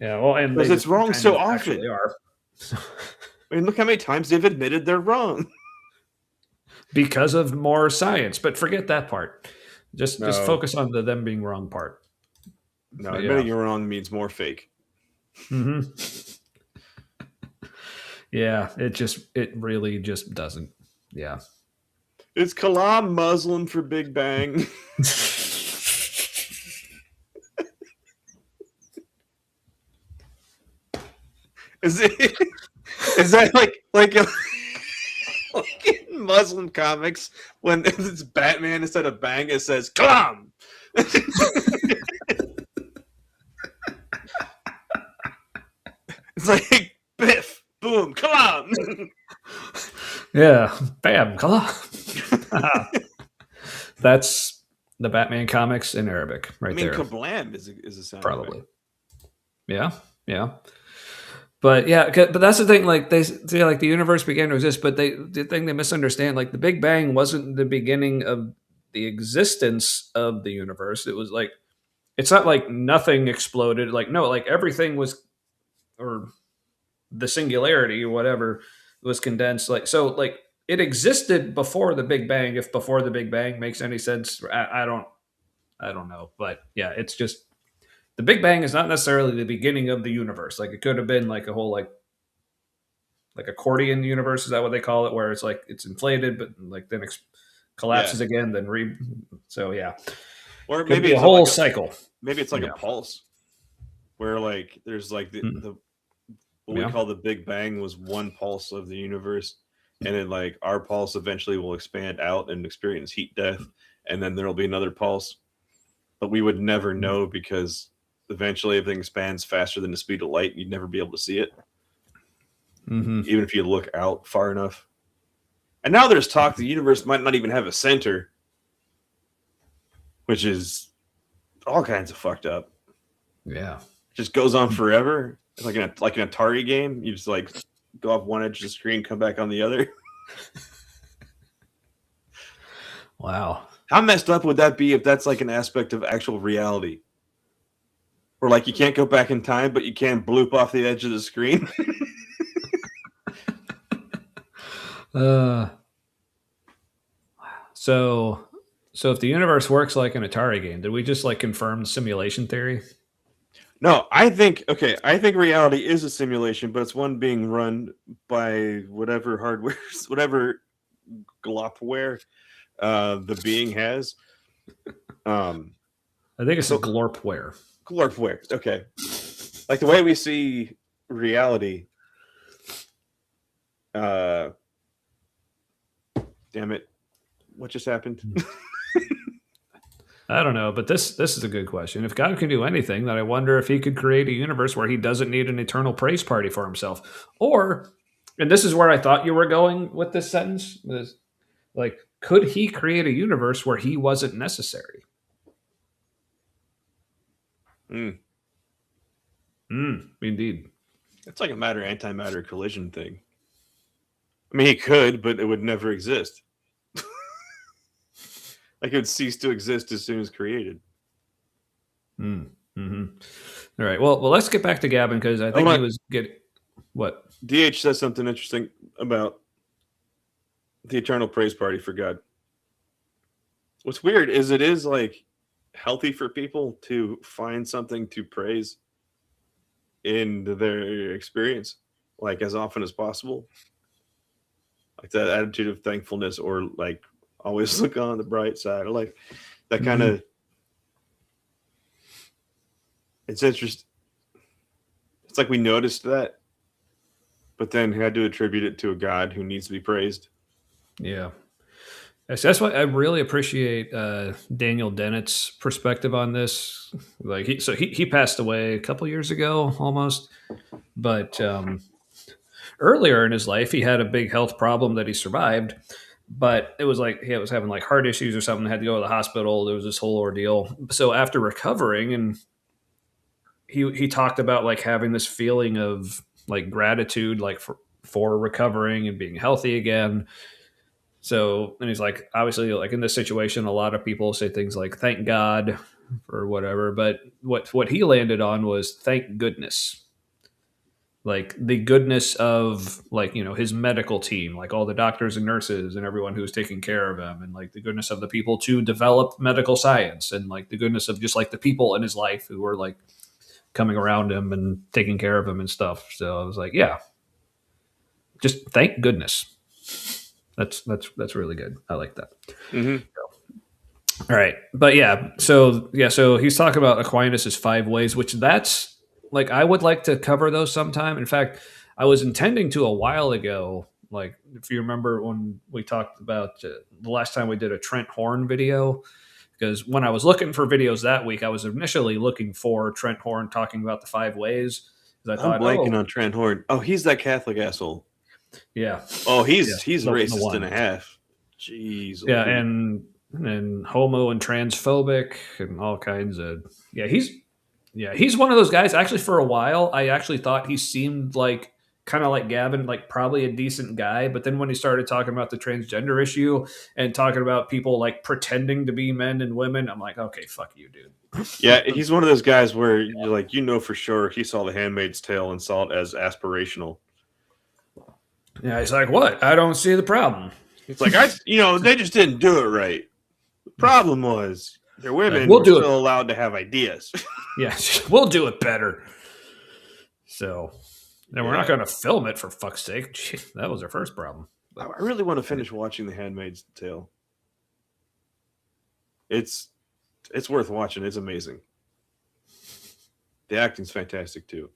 Yeah, well, and because it's wrong so often. They are. I mean, look how many times they've admitted they're wrong. Because of more science, but forget that part. Just focus on them being wrong part. No, admitting you're wrong means more fake. Mm-hmm. Yeah, it really just doesn't. Yeah. Is Kalam Muslim for Big Bang? Is that like in Muslim comics when it's Batman instead of bang it says Kalam? It's like Biff. Boom, Kalam. Yeah, bam, Kalam. That's the Batman comics in Arabic, right there. I mean, Kablam is a sound probably. Effect. Yeah. But that's the thing. Like they say, like the universe began to exist, but the thing they misunderstand, like the Big Bang wasn't the beginning of the existence of the universe. It was like it's not like nothing exploded. Like no, like everything was, or the singularity or whatever was condensed. Like so, like it existed before the Big Bang. If before the Big Bang makes any sense, I don't know. But yeah, it's just. The Big Bang is not necessarily the beginning of the universe. Like it could have been like a whole like accordion universe. Is that what they call it? Where it's like it's inflated, but like then collapses again, then So yeah, or maybe it's a whole cycle. Maybe it's like a pulse, where like there's like the what we call the Big Bang was one pulse of the universe, and then like our pulse eventually will expand out and experience heat death, and then there'll be another pulse, but we would never know because. Eventually, everything expands faster than the speed of light. You'd never be able to see it, even if you look out far enough. And now there's talk the universe might not even have a center, which is all kinds of fucked up. Yeah, it just goes on forever. It's like an Atari game. You just like go off one edge of the screen, come back on the other. Wow, how messed up would that be if that's like an aspect of actual reality? Or like you can't go back in time, but you can bloop off the edge of the screen. So if the universe works like an Atari game, did we just like confirm simulation theory? No, I think reality is a simulation, but it's one being run by whatever hardware, whatever glopware the being has. I think it's a glorpware. Glorpware, okay. Like the way we see reality. Damn it. What just happened? I don't know, but this is a good question. If God can do anything, then I wonder if he could create a universe where he doesn't need an eternal praise party for himself. Or, and this is where I thought you were going with this sentence, is like, could he create a universe where he wasn't necessary? Indeed. It's like a matter-antimatter collision thing. I mean, he could, but it would never exist. Like it would cease to exist as soon as created. Mm-hmm. All right. Well, let's get back to Gavin because I think he was getting what? DH says something interesting about the eternal praise party for God. What's weird is it is like healthy for people to find something to praise in their experience, like as often as possible. Like that attitude of thankfulness, or like always look on the bright side, or like that kind of. It's interesting. It's like we noticed that, but then had to attribute it to a God who needs to be praised. Yeah. That's why I really appreciate Daniel Dennett's perspective on this. Like he passed away a couple years ago almost, but earlier in his life he had a big health problem that he survived, but it was like he was having like heart issues or something, had to go to the hospital. There was this whole ordeal. So after recovering, and he talked about like having this feeling of like gratitude, like for recovering and being healthy again. So, and he's like, obviously, like in this situation, a lot of people say things like "thank God" or whatever, but what he landed on was "thank goodness." Like the goodness of like, you know, his medical team, like all the doctors and nurses and everyone who's taking care of him, and like the goodness of the people to develop medical science, and like the goodness of just like the people in his life who were like coming around him and taking care of him and stuff. So I was like, yeah, just thank goodness. That's really good. I like that. Mm-hmm. All right, but so he's talking about Aquinas's 5 ways, which that's like I would like to cover those sometime. In fact, I was intending to a while ago. Like if you remember when we talked about the last time we did a Trent Horn video, because when I was looking for videos that week, I was initially looking for Trent Horn talking about the 5 ways. I'm blanking on Trent Horn. Oh, he's that Catholic asshole. Yeah. Oh, he's racist and a half. Jeez. Yeah, and homo and transphobic and all kinds of. He's one of those guys. Actually, for a while, I actually thought he seemed like kind of like Gavin, like probably a decent guy. But then when he started talking about the transgender issue and talking about people like pretending to be men and women, I'm like, okay, fuck you, dude. Yeah, he's one of those guys where you're like, you know for sure he saw The Handmaid's Tale and saw it as aspirational. Yeah, he's like, what? I don't see the problem. It's like, they just didn't do it right. The problem was they're women we'll were do still it. allowed to have ideas. Yeah, we'll do it better. So, and we're not going to film it for fuck's sake. Gee, that was our first problem. I really want to finish watching The Handmaid's Tale. It's worth watching. It's amazing. The acting's fantastic too.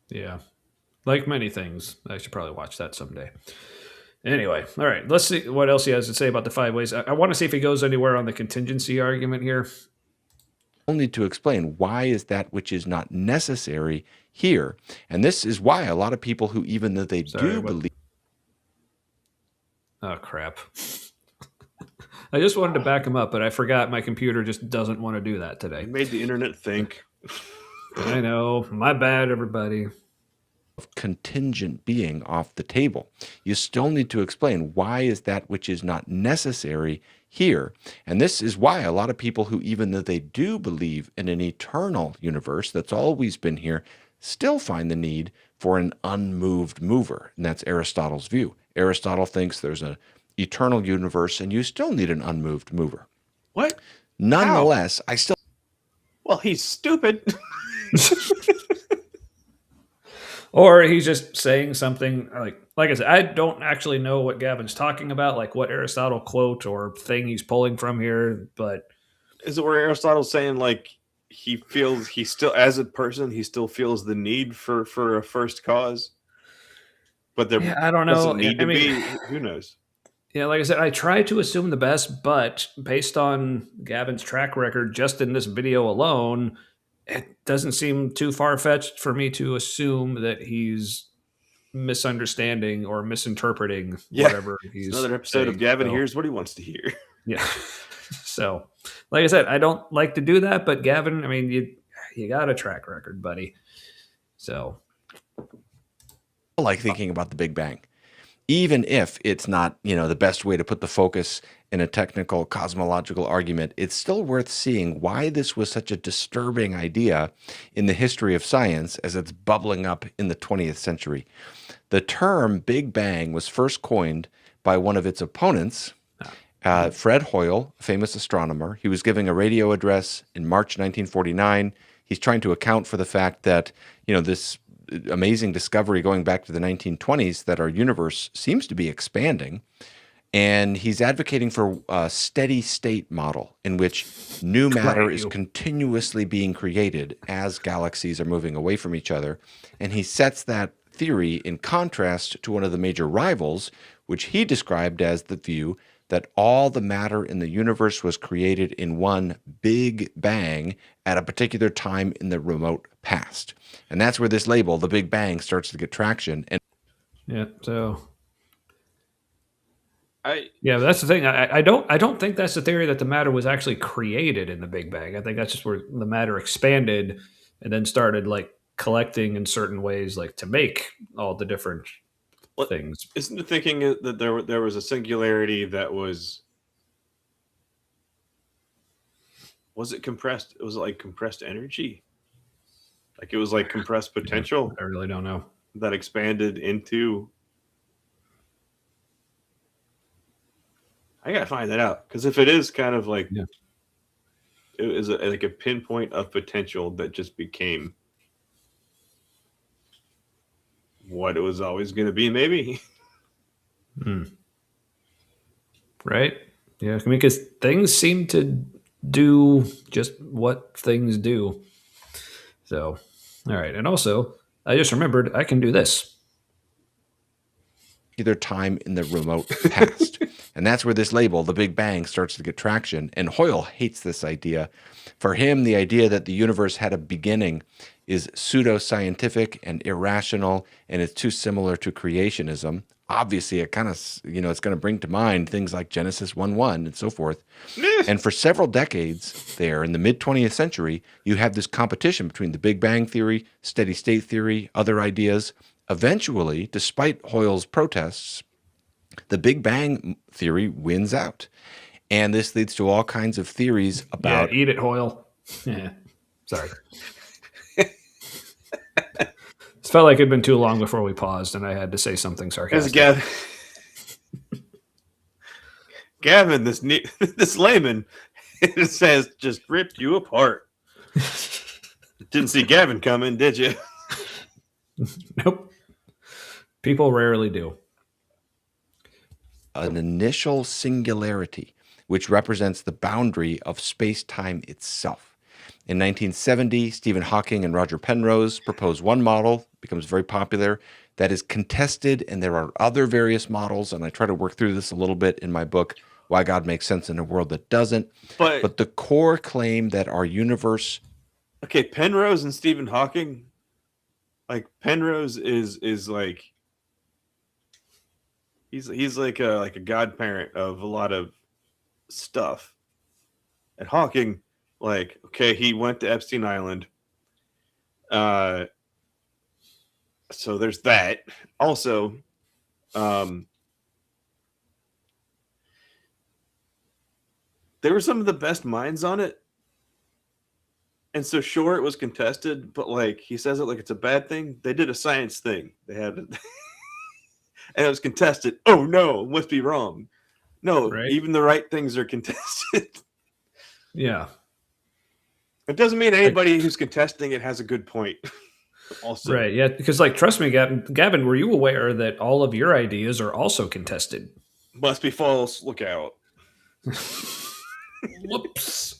Yeah. Like many things, I should probably watch that someday. Anyway, all right. Let's see what else he has to say about the 5 ways. I want to see if he goes anywhere on the contingency argument here. Only to explain why is that which is not necessary here. And this is why a lot of people who, even though they believe... Oh, crap. I just wanted to back him up, but I forgot my computer just doesn't want to do that today. You made the internet think. I know. My bad, everybody. contingent being off the table. You still need to explain why is that which is not necessary here. And this is why a lot of people who, even though they do believe in an eternal universe that's always been here, still find the need for an unmoved mover. And that's Aristotle's view. Aristotle thinks there's an eternal universe and you still need an unmoved mover. What? Nonetheless, I still... Well, he's stupid. Or he's just saying something like I said, I don't actually know what Gavin's talking about, like what Aristotle quote or thing he's pulling from here, but is it where Aristotle's saying like he feels he still, as a person, he still feels the need for a first cause, but there I don't know. doesn't need to be. Who knows? Yeah, like I said, I try to assume the best, but based on Gavin's track record, just in this video alone, it doesn't seem too far-fetched for me to assume that he's misunderstanding or misinterpreting whatever he's another episode saying. of Gavin hears what he wants to hear. Yeah. So, like I said, I don't like to do that, but Gavin, I mean, you got a track record, buddy. So, I like thinking about the Big Bang. Even if it's not, the best way to put the focus in a technical cosmological argument, it's still worth seeing why this was such a disturbing idea in the history of science as it's bubbling up in the 20th century. The term Big Bang was first coined by one of its opponents, Fred Hoyle, a famous astronomer. He was giving a radio address in March 1949. He's trying to account for the fact that, this amazing discovery going back to the 1920s that our universe seems to be expanding. And he's advocating for a steady state model in which new matter is continuously being created as galaxies are moving away from each other. And he sets that theory in contrast to one of the major rivals, which he described as the view that all the matter in the universe was created in one big bang at a particular time in the remote past. And that's where this label, the Big Bang, starts to get traction. And so that's the thing. I don't think that's the theory that the matter was actually created in the Big Bang. I think that's just where the matter expanded and then started like collecting in certain ways, like to make all the different things. Isn't the thinking that there was a singularity that was it compressed? Was it like compressed energy? Like it was like compressed potential? I really don't know. That expanded into... I gotta find that out, because if it is kind of like it is like a pinpoint of potential that just became what it was always going to be, maybe. Right? Yeah, I mean, because things seem to do just what things do. So, all right. And also, I just remembered I can do this. Either time in the remote past. And that's where this label, the Big Bang, starts to get traction. And Hoyle hates this idea. For him, the idea that the universe had a beginning is pseudoscientific and irrational, and it's too similar to creationism. Obviously, it kind of, it's going to bring to mind things like Genesis 1:1 and so forth. And for several decades there in the mid-20th century, you have this competition between the Big Bang theory, steady state theory, other ideas. Eventually, despite Hoyle's protests, the Big Bang theory wins out. And this leads to all kinds of theories about... Yeah, eat it, Hoyle. Yeah. Sorry. It felt like it had been too long before we paused, and I had to say something sarcastic. Gavin, this layman, it says, just ripped you apart. Didn't see Gavin coming, did you? Nope. People rarely do. An initial singularity, which represents the boundary of space-time itself. In 1970, Stephen Hawking and Roger Penrose proposed one model, becomes very popular, that is contested, and there are other various models, and I try to work through this a little bit in my book, Why God Makes Sense in a World That Doesn't. But the core claim that our universe... Okay, Penrose and Stephen Hawking, like Penrose is like... He's like a godparent of a lot of stuff. And Hawking, like, okay, he went to Epstein Island. So there's that. Also, there were some of the best minds on it. And so sure it was contested, but like he says it like it's a bad thing. They did a science thing. They had it and it was contested. Oh no, it must be wrong. No, Right. even the right things are contested. Yeah. It doesn't mean anybody who's contesting it has a good point. Also, Right. Yeah. Because, like, trust me, Gavin, were you aware that all of your ideas are also contested? must be false. Look out. Whoops.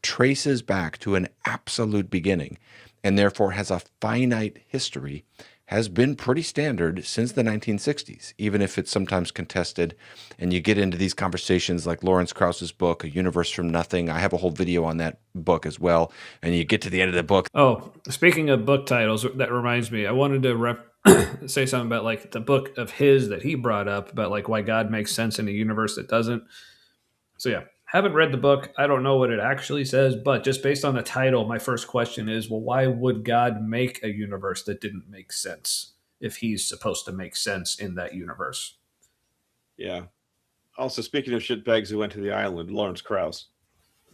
Traces back to an absolute beginning and therefore has a finite history has been pretty standard since the 1960s, even if it's sometimes contested. And you get into these conversations like Lawrence Krauss's book, A Universe from Nothing. I have a whole video on that book as well. And you get to the end of the book. Oh, speaking of book titles, that reminds me. I wanted to say something about like the book of his that he brought up about like why God makes sense in a universe that doesn't. So yeah, haven't read the book. I don't know what it actually says, but just based on the title, my first question is, well, why would God make a universe that didn't make sense if he's supposed to make sense in that universe? Yeah. Also, speaking of shitbags who went to the island, Lawrence Krauss.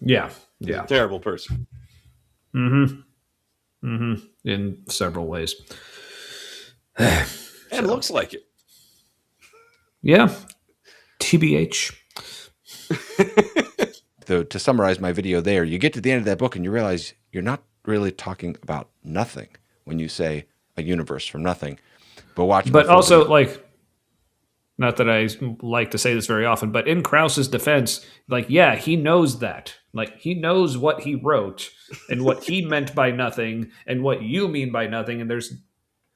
Yeah. He's Yeah. a terrible person. Mm-hmm. Mm-hmm. In several ways. And looks like it. Yeah. TBH. To summarize my video there, you get to the end of that book and you realize you're not really talking about nothing when you say a universe from nothing. But also, like, not that I like to say this very often, but in Krauss's defense, like, yeah, he knows that. Like, he knows what he wrote and what he meant by nothing and what you mean by nothing. And there's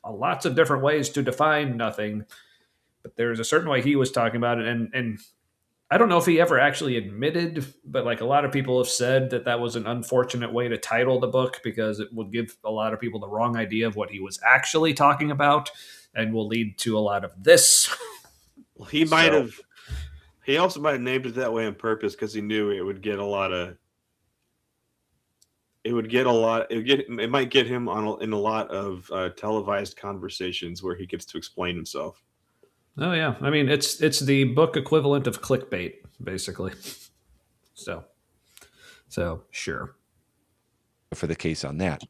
lots of different ways to define nothing. But there's a certain way he was talking about it. And I don't know if he ever actually admitted, but like a lot of people have said that was an unfortunate way to title the book because it would give a lot of people the wrong idea of what he was actually talking about and will lead to a lot of this. Well, he might have. He also might have named it that way on purpose because he knew it would get a lot of. It might get him in a lot of televised conversations where he gets to explain himself. Oh yeah, I mean it's the book equivalent of clickbait, basically. So sure. For the case on that.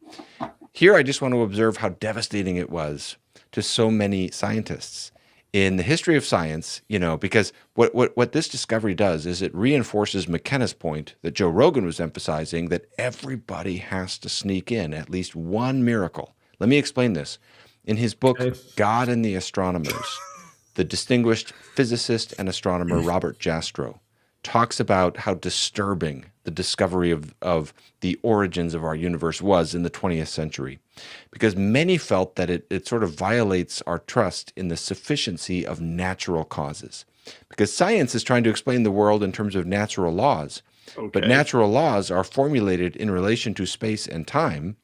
Here, I just want to observe how devastating it was to so many scientists in the history of science, because what this discovery does is it reinforces McKenna's point that Joe Rogan was emphasizing, that everybody has to sneak in at least one miracle. Let me explain this. In his book, God and the Astronomers, the distinguished physicist and astronomer Robert Jastrow talks about how disturbing the discovery of the origins of our universe was in the 20th century, because many felt that it sort of violates our trust in the sufficiency of natural causes. Because science is trying to explain the world in terms of natural laws, but natural laws are formulated in relation to space and time,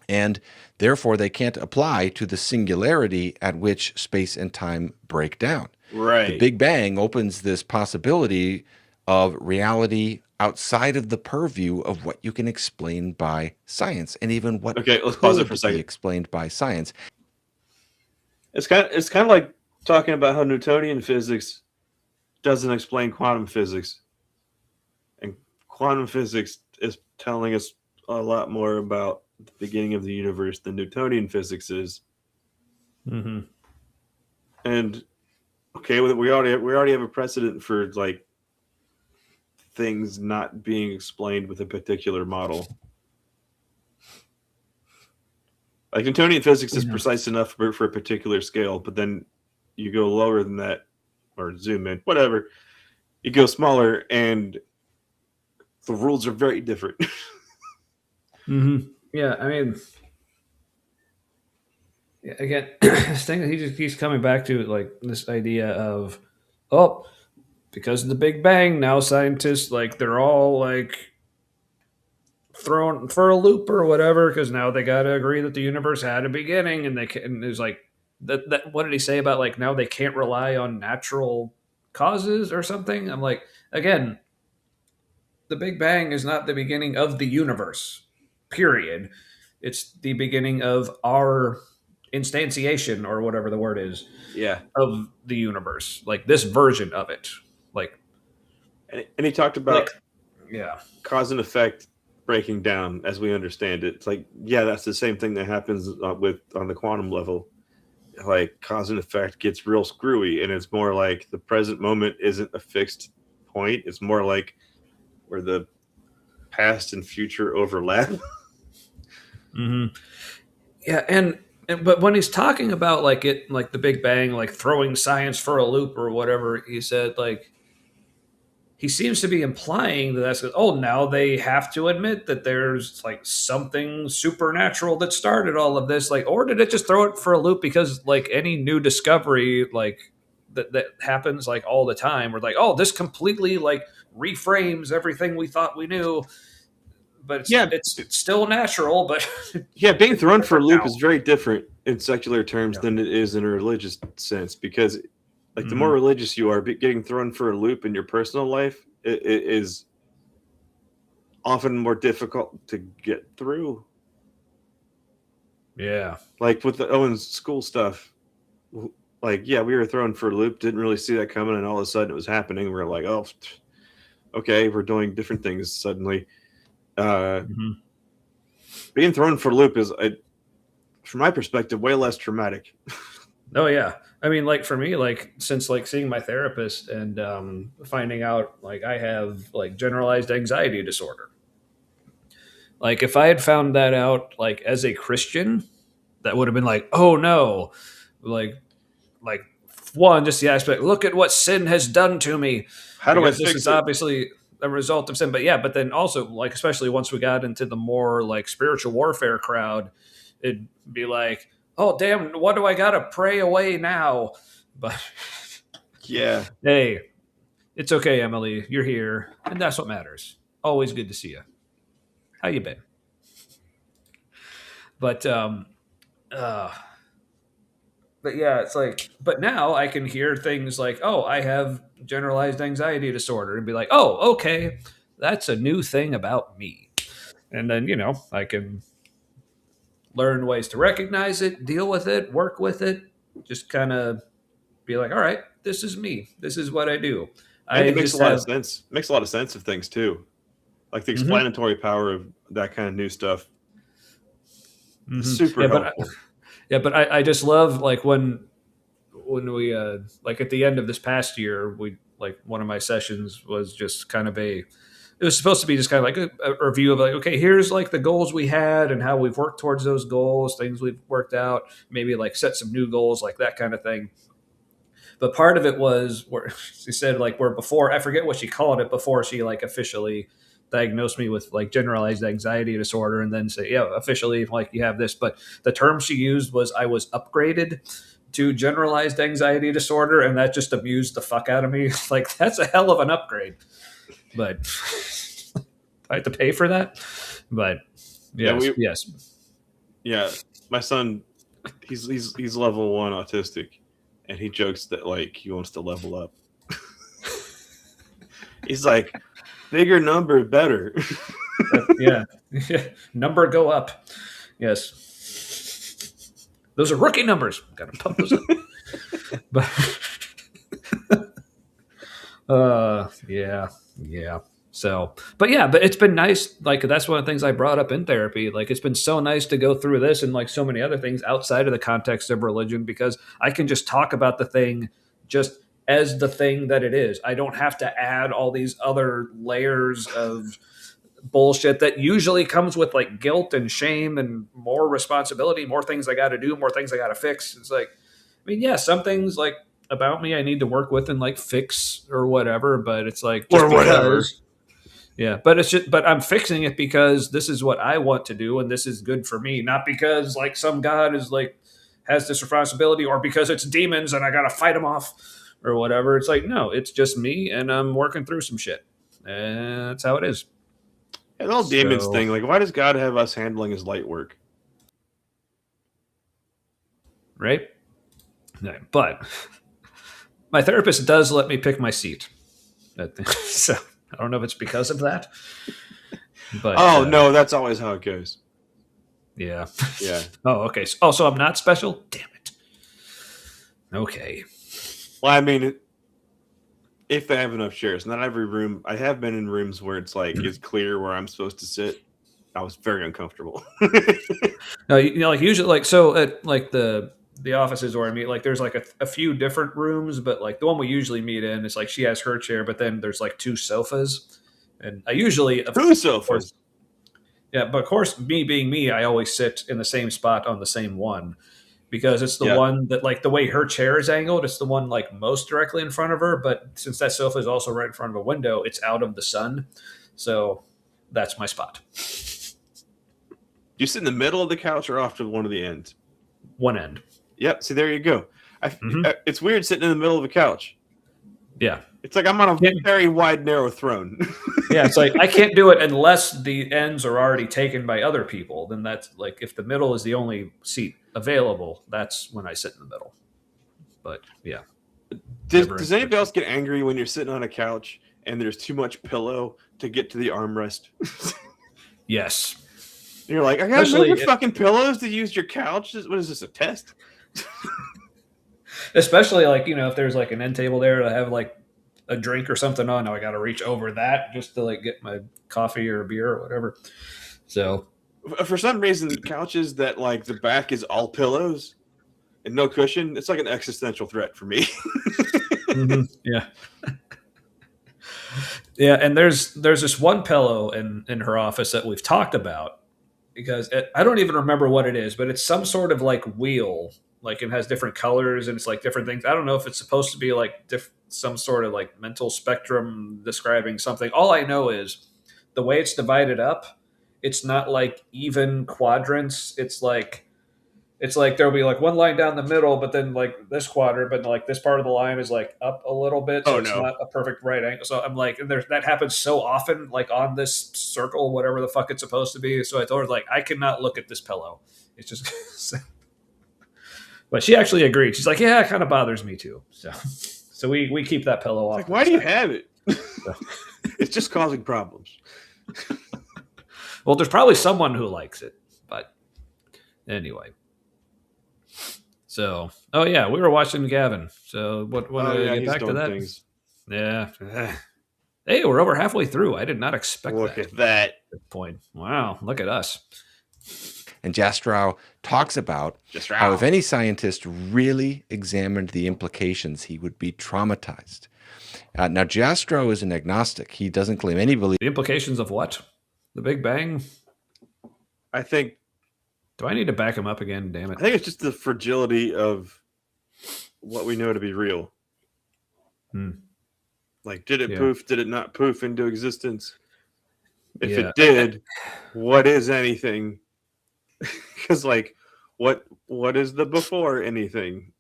and therefore they can't apply to the singularity at which space and time break down. Right. The Big Bang opens this possibility of reality outside of the purview of what you can explain by science, and even what let's pause it for a could second. be explained by science. It's kind of like talking about how Newtonian physics doesn't explain quantum physics, and quantum physics is telling us a lot more about the beginning of the universe than Newtonian physics is. Mm-hmm. And we already have a precedent for like things not being explained with a particular model. Like Newtonian physics is precise enough for a particular scale, but then you go lower than that, or zoom in, whatever. You go smaller, and the rules are very different. Mm-hmm. Yeah, I mean, again, this thing that he just keeps coming back to, like this idea of, because of the Big Bang, now scientists they're all like thrown for a loop or whatever, because now they got to agree that the universe had a beginning, and there's like that. What did he say about like now they can't rely on natural causes or something? I'm like, again, the Big Bang is not the beginning of the universe. Period. It's the beginning of our instantiation, or whatever the word is, Yeah. of the universe. Like this version of it. Like, and he talked about yeah, cause and effect breaking down as we understand it. It's like, yeah, that's the same thing that happens on the quantum level. Like cause and effect gets real screwy, and it's more like the present moment isn't a fixed point. It's more like where the past and future overlap. mm-hmm. Yeah, and but when he's talking about like the Big Bang, like throwing science for a loop or whatever, he said, like, he seems to be implying that that's, oh, now they have to admit that there's like something supernatural that started all of this, like, or did it just throw it for a loop because like any new discovery like that happens like all the time, we're like, oh, this completely like reframes everything we thought we knew, but it's still natural, but yeah, being thrown for a loop is very different in secular terms than it is in a religious sense, because like the more religious you are, getting thrown for a loop in your personal life it is often more difficult to get through. Yeah. Like with the Owen's school stuff, like, yeah, we were thrown for a loop, didn't really see that coming, and all of a sudden it was happening. We're like, oh, okay, we're doing different things suddenly. Being thrown for a loop is, from my perspective, way less traumatic. Oh yeah, I mean, like for me, like since like seeing my therapist and finding out like I have like generalized anxiety disorder. Like if I had found that out like as a Christian, that would have been like, oh no, like one, just the aspect, look at what sin has done to me. How do I Because fix this is it? obviously a result of sin. But yeah, but then also like, especially once we got into the more like spiritual warfare crowd, it'd be like, oh damn, what do I gotta pray away now? But Yeah. hey, it's okay, Emily, you're here, and that's what matters. Always good to see you. How you been? But but yeah, it's like, but now I can hear things like, oh, I have generalized anxiety disorder, and be like, oh, okay, that's a new thing about me. And then, you know, I can learn ways to recognize it, deal with it, work with it, just kind of be like, all right, this is me. This is what I do. And it makes a lot of sense. Makes a lot of sense of things too. Like the explanatory power of that kind of new stuff. Super helpful. But I just love like when we like at the end of this past year, we like one of my sessions was just kind of it was supposed to be just kind of like a review of like, okay, here's like the goals we had and how we've worked towards those goals, things we've worked out, maybe like set some new goals, like that kind of thing. But part of it was where she said like where before, I forget what she called it before she like officially diagnosed me with like generalized anxiety disorder, and then say, yeah, officially like you have this. But the term she used was I was upgraded to generalized anxiety disorder, and that just amused the fuck out of me. Like that's a hell of an upgrade, but I have to pay for that. But yes. Yeah, my son, he's level 1 autistic, and he jokes that like he wants to level up. He's like, bigger number, better. Yeah. Number go up. Yes. Those are rookie numbers. Got to pump those up. But yeah. So, but it's been nice. Like that's one of the things I brought up in therapy. Like it's been so nice to go through this and like so many other things outside of the context of religion, because I can just talk about the thing just as the thing that it is. I don't have to add all these other layers of bullshit that usually comes with like guilt and shame and more responsibility, more things I got to do, more things I got to fix. It's like, I mean, yeah, some things like about me I need to work with and like fix or whatever, but it's like, just or whatever. Yeah, but it's just, but I'm fixing it because this is what I want to do and this is good for me, not because like some God is like has this responsibility or because it's demons and I got to fight them off or whatever. It's like, no, it's just me and I'm working through some shit. And that's how it is. And all demons thing, like, why does God have us handling his light work? Right? No, but my therapist does let me pick my seat. So I don't know if it's because of that. But no, that's always how it goes. Yeah. Yeah. Oh, okay. So I'm not special? Damn it. Okay. Well, I mean, if they have enough chairs, not every room. I have been in rooms where it's clear where I'm supposed to sit. I was very uncomfortable. No, like usually, like so at like the offices where I meet, like there's like a few different rooms, but like the one we usually meet in is like she has her chair, but then there's like 2 sofas, and I usually of 2 sofas. course, yeah, but of course, me being me, I always sit in the same spot on the same one because it's the one that like the way her chair is angled, it's the one like most directly in front of her. But since that sofa is also right in front of a window, it's out of the sun, so that's my spot. You sit in the middle of the couch or off to one of the ends? One end. Yep. See, there you go. It's weird sitting in the middle of a couch. Yeah. It's like I'm on a very wide, narrow throne. Yeah, it's like I can't do it unless the ends are already taken by other people. Then that's like if the middle is the only seat available, that's when I sit in the middle. But yeah. Does anybody else get angry when you're sitting on a couch and there's too much pillow to get to the armrest? Yes. You're like, I gotta move your fucking pillows to use your couch. What is this, a test? Especially like, if there's like an end table there to have like a drink or something on, now I got to reach over that just to like get my coffee or beer or whatever. So for some reason, couches that like the back is all pillows and no cushion, it's like an existential threat for me. Yeah. Yeah, and there's this one pillow in her office that we've talked about because I don't even remember what it is, but it's some sort of like wheel, like it has different colors and it's like different things. I don't know if it's supposed to be like some sort of like mental spectrum describing something. All I know is the way it's divided up, it's not like even quadrants. It's like there'll be like one line down the middle, but then like this quadrant, but like this part of the line is like up a little bit, so it's not a perfect right angle. So I'm like, and that happens so often, like on this circle, whatever the fuck it's supposed to be. So I told her like, I cannot look at this pillow. It's just. But she actually agreed. She's like, yeah, it kind of bothers me too. So we keep that pillow off. Like, why do you have it? It's just causing problems. Well, there's probably someone who likes it, but anyway. So, oh yeah, we were watching Gavin. So what? Get back to that? Things. Yeah. Hey, we're over halfway through. I did not expect Look at that point. Wow, look at us. And Jastrow talks about how if any scientist really examined the implications, he would be traumatized. Now, Jastrow is an agnostic. He doesn't claim any belief. The implications of what? The Big Bang? I think. Do I need to back him up again? Damn it. I think it's just the fragility of what we know to be real. Like, did it poof? Did it not poof into existence? If it did, what is anything? Because, like, what is the before anything?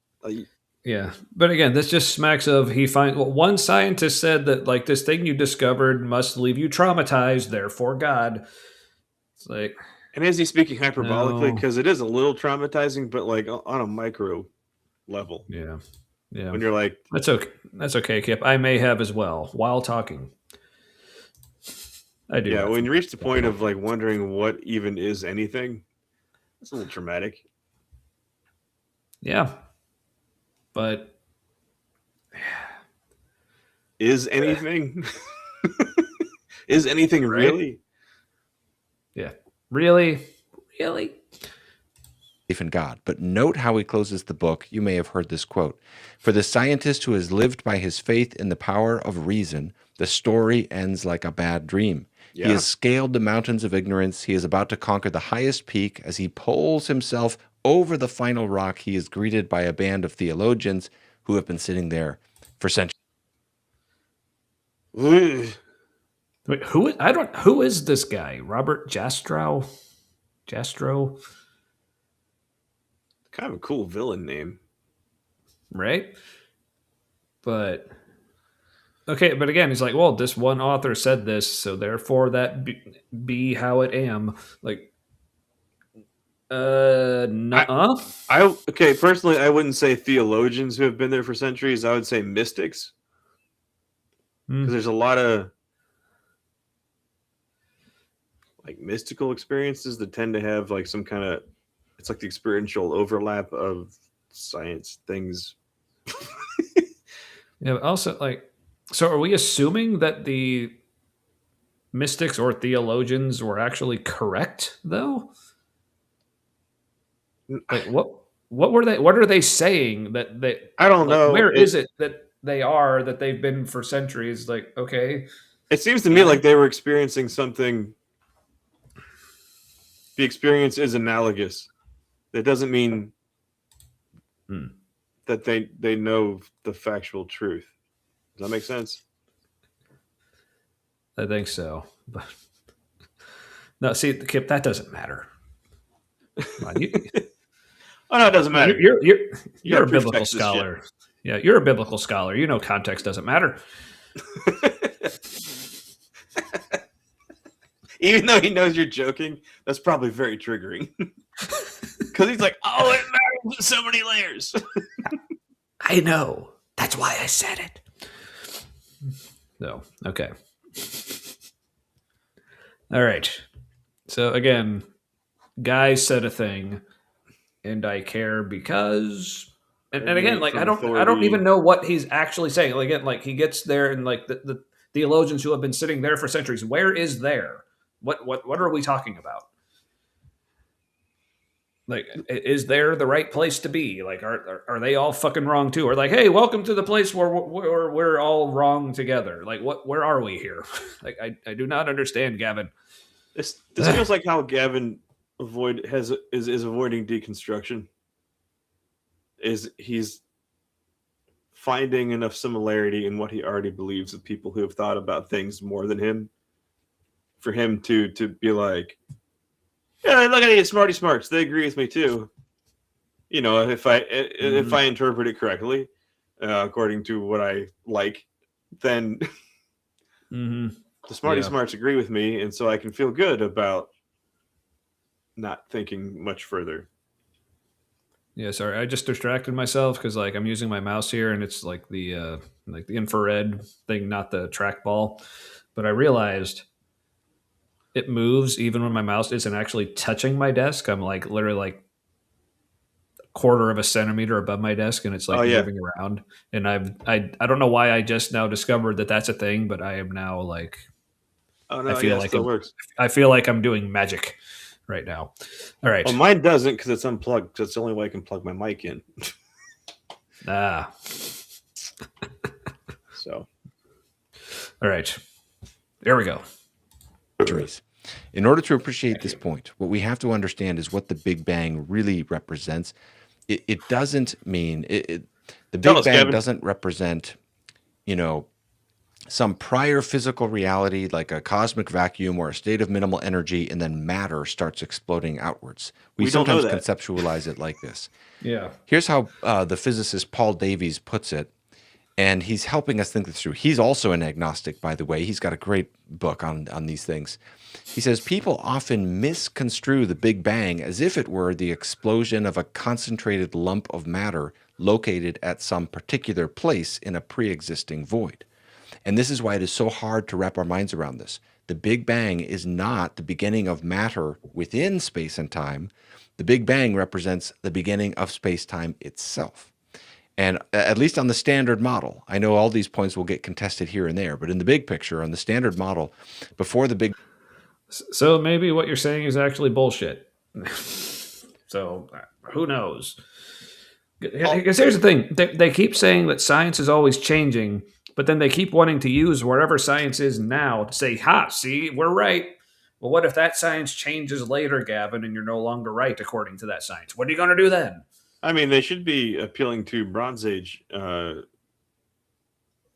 Yeah, but again, this just smacks of one scientist said that like this thing you discovered must leave you traumatized, therefore God. It's like, and is he speaking hyperbolically? Because it is a little traumatizing, but like on a micro level. Yeah. When you're like, that's okay, Kip. I may have as well while talking. I do. Yeah, when you reach the point of like wondering what even is anything, it's a little traumatic. Yeah. But is anything is anything right? Really? Yeah. Really? Belief in God. But note how he closes the book. You may have heard this quote. For the scientist who has lived by his faith in the power of reason, the story ends like a bad dream. Yeah. He has scaled the mountains of ignorance. He is about to conquer the highest peak. As he pulls himself over the final rock, he is greeted by a band of theologians who have been sitting there for centuries. Wait, who is this guy? Robert Jastrow? Kind of a cool villain name. Right? But okay, but again, he's like, well, this one author said this, so therefore that be how it am. Like, nuh-uh. Okay, personally, I wouldn't say theologians who have been there for centuries. I would say mystics. Because there's a lot of like mystical experiences that tend to have like some kind of, it's like the experiential overlap of science things. Yeah, but also like, so are we assuming that the mystics or theologians were actually correct though? Like what were they, what are they saying that they, I don't like, know. where is it that they are, that they've been for centuries? Like, okay, It seems to me like they were experiencing something. The experience is analogous. That doesn't mean that they know the factual truth. Does that make sense? I think so. But no, see, Kip, that doesn't matter. Come on, Oh no, it doesn't matter. You're a proof biblical text this shit. scholar. Yeah, you're a biblical scholar. You know context doesn't matter. Even though he knows you're joking, that's probably very triggering. Because he's like, oh, it matters in so many layers. I know. That's why I said it. So, okay. All right. So again, Guy said a thing, and I care because, and again, like I don't even know what he's actually saying. Like, again, like he gets there, and like the theologians who have been sitting there for centuries. Where is there? What are we talking about? Like, is there the right place to be? Like, are they all fucking wrong too? Or like, hey, welcome to the place where we're all wrong together. Like, where are we here? Like, I do not understand, Gavin. This feels like how Gavin is avoiding deconstruction. He's finding enough similarity in what he already believes with people who have thought about things more than him, for him to be like, yeah, look at these smarty smarts. They agree with me too. You know, if I interpret it correctly, according to what I like, then the smarty smarts agree with me, and so I can feel good about not thinking much further. Yeah, sorry, I just distracted myself because like I'm using my mouse here, and it's like the infrared thing, not the trackball. But I realized it moves even when my mouse isn't actually touching my desk. I'm like literally like a quarter of a centimeter above my desk, and it's like moving around. And I don't know why I just now discovered that that's a thing, but I am now like, oh no, it still works. I feel like I'm doing magic right now. All right. Well, mine doesn't because it's unplugged. Because it's the only way I can plug my mic in. So, all right, there we go. In order to appreciate this point, what we have to understand is what the Big Bang really represents. It doesn't mean the Big Bang, Gavin, doesn't represent, some prior physical reality like a cosmic vacuum or a state of minimal energy, and then matter starts exploding outwards. We sometimes conceptualize it like this. Yeah. Here's how the physicist Paul Davies puts it, and he's helping us think this through. He's also an agnostic, by the way. He's got a great book on these things. He says, people often misconstrue the Big Bang as if it were the explosion of a concentrated lump of matter located at some particular place in a pre-existing void. And this is why it is so hard to wrap our minds around this. The Big Bang is not the beginning of matter within space and time. The Big Bang represents the beginning of space-time itself. And at least on the standard model, I know all these points will get contested here and there, but in the big picture, on the standard model, before the Big... So maybe what you're saying is actually bullshit. So who knows? Because here's the thing. They keep saying that science is always changing, but then they keep wanting to use wherever science is now to say, see, we're right. Well, what if that science changes later, Gavin, and you're no longer right according to that science? What are you going to do then? I mean, they should be appealing to Bronze Age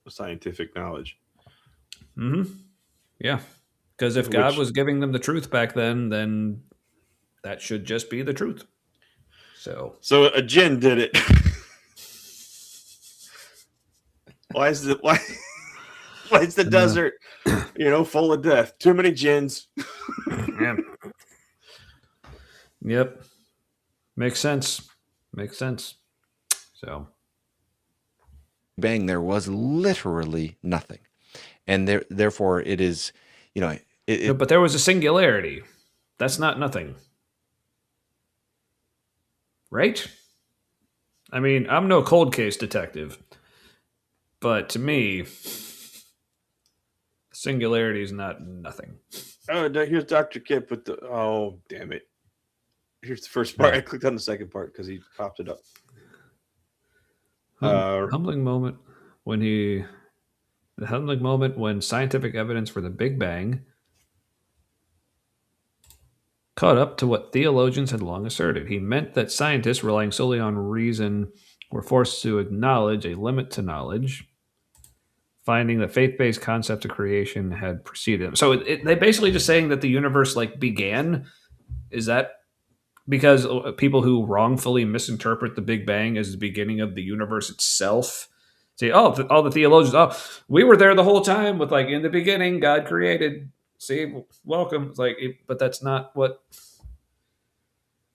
scientific knowledge. Mm-hmm. Yeah. Because if God was giving them the truth back then that should just be the truth. So a djinn did it. Why is the desert, full of death? Too many djinns. Yep. Makes sense. So Bang, there was literally nothing. And therefore it is, No, but there was a singularity. That's not nothing. Right? I mean, I'm no cold case detective, but to me, singularity is not nothing. Oh, here's Dr. Kip with the. Oh, damn it. Here's the first part. I clicked on the second part because he popped it up. Humbling moment when the humbling moment when scientific evidence for the Big Bang caught up to what theologians had long asserted. He meant that scientists relying solely on reason were forced to acknowledge a limit to knowledge, finding that faith-based concept of creation had preceded them. So they basically just saying that the universe like began. Is that because people who wrongfully misinterpret the Big Bang as the beginning of the universe itself say, "Oh, all the theologians, oh, we were there the whole time with like in the beginning, God created." See, welcome. It's like, but that's not what.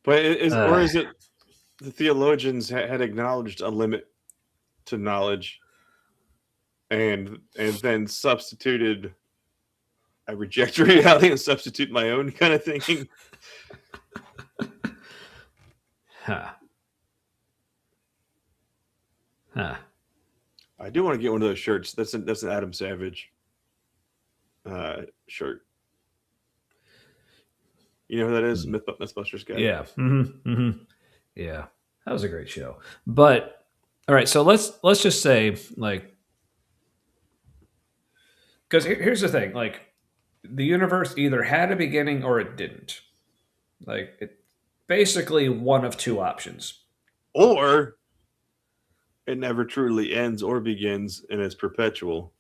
But or is it the theologians had acknowledged a limit to knowledge, and then substituted? I reject reality and substitute my own kind of thinking. Huh. I do want to get one of those shirts. That's an Adam Savage shirt. You know who that is? Mythbusters guy. Yeah. Mm-hmm. Mm-hmm. Yeah. That was a great show. But all right, so let's just say like, because here's the thing, like the universe either had a beginning or it didn't. Like it basically one of two options. Or it never truly ends or begins and is perpetual.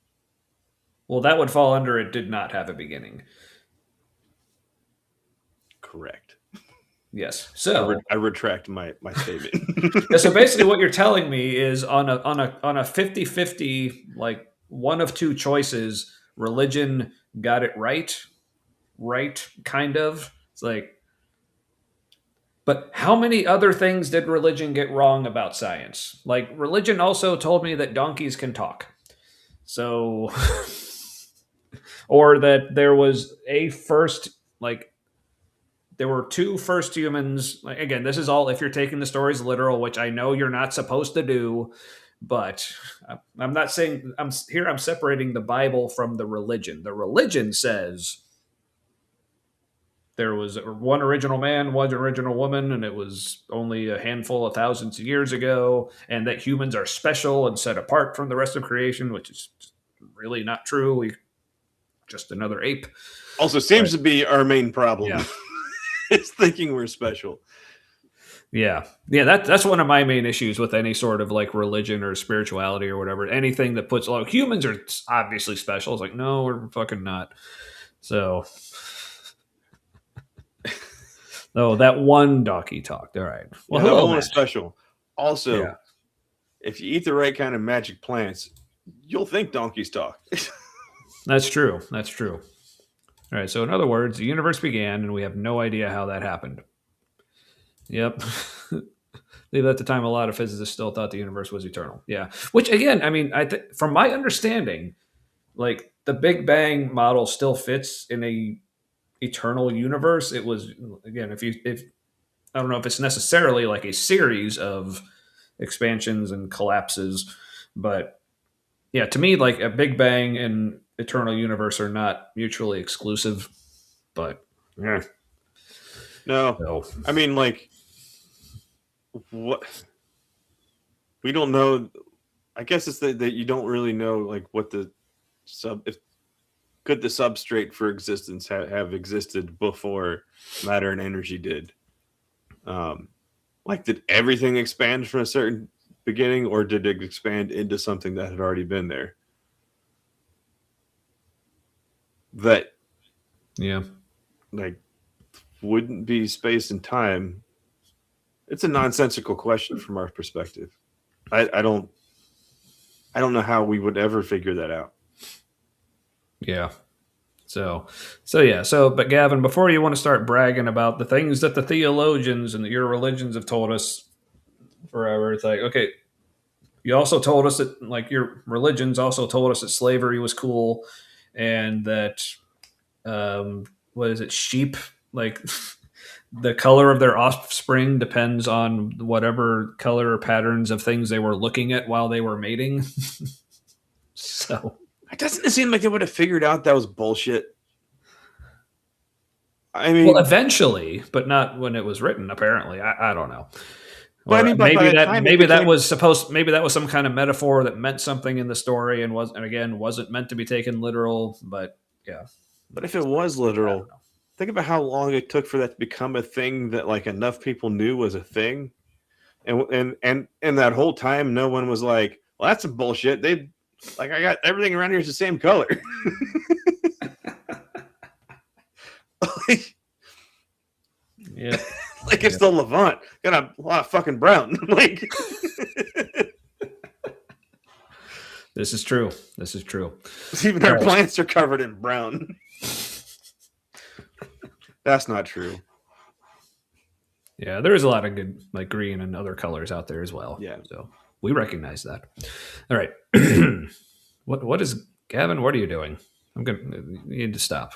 Well, that would fall under it did not have a beginning. Correct. Yes. So I retract my statement. So basically what you're telling me is on a 50-50, like one of two choices, religion got it right, kind of. It's like, but how many other things did religion get wrong about science? Like religion also told me that donkeys can talk. So, or that there was a first, like, there were two first humans. Like, again, this is all if you're taking the stories literal, which I know you're not supposed to do, but I'm not saying I'm separating the Bible from the religion. The religion says there was one original man, one original woman, and it was only a handful of thousands of years ago, and that humans are special and set apart from the rest of creation, which is really not true. We just another ape. Also seems to be our main problem. Yeah. It's thinking we're special. Yeah. That's one of my main issues with any sort of like religion or spirituality or whatever. Anything that puts like humans are obviously special. It's like, no, we're fucking not. So, oh, that one donkey talked. All right. Well, that hello, one was special. Also, if you eat the right kind of magic plants, you'll think donkeys talk. That's true. All right. So, in other words, the universe began, and we have no idea how that happened. Yep. Leave at the time, a lot of physicists still thought the universe was eternal. Yeah. Which, again, I mean, from my understanding, like the Big Bang model still fits in a eternal universe. It was, again, if I don't know if it's necessarily like a series of expansions and collapses, but yeah, to me, like a Big Bang and eternal universe are not mutually exclusive, but yeah. No. I mean, like, what? We don't know. I guess it's that you don't really know, like, what the could the substrate for existence have existed before matter and energy did? Like, did everything expand from a certain beginning, or did it expand into something that had already been there? That, like, wouldn't be space and time. It's a nonsensical question from our perspective. I don't know how we would ever figure that out. Yeah. But Gavin, before you want to start bragging about the things that the theologians and your religions have told us forever, it's like, okay, you also told us that, like, your religions also told us that slavery was cool and that what is it? Sheep, like the color of their offspring depends on whatever color or patterns of things they were looking at while they were mating. So It doesn't seem like they would have figured out that was bullshit. I mean, well, eventually, but not when it was written. Apparently, I don't know. But I mean, by maybe the that time it maybe that became- was supposed. Maybe that was some kind of metaphor that meant something in the story, and wasn't meant to be taken literal. But yeah. But if it was literal, think about how long it took for that to become a thing that like enough people knew was a thing, and that whole time, no one was like, "Well, that's some bullshit." They like, I got everything around here is the same color. Like, Yeah. like it's the Levant, got a lot of fucking brown. Like, This is true. This is true. even our plants are covered in brown. That's not true. Yeah, there is a lot of good like green and other colors out there as well. Yeah. So we recognize that. All right. What is Gavin? What are you doing? You need to stop.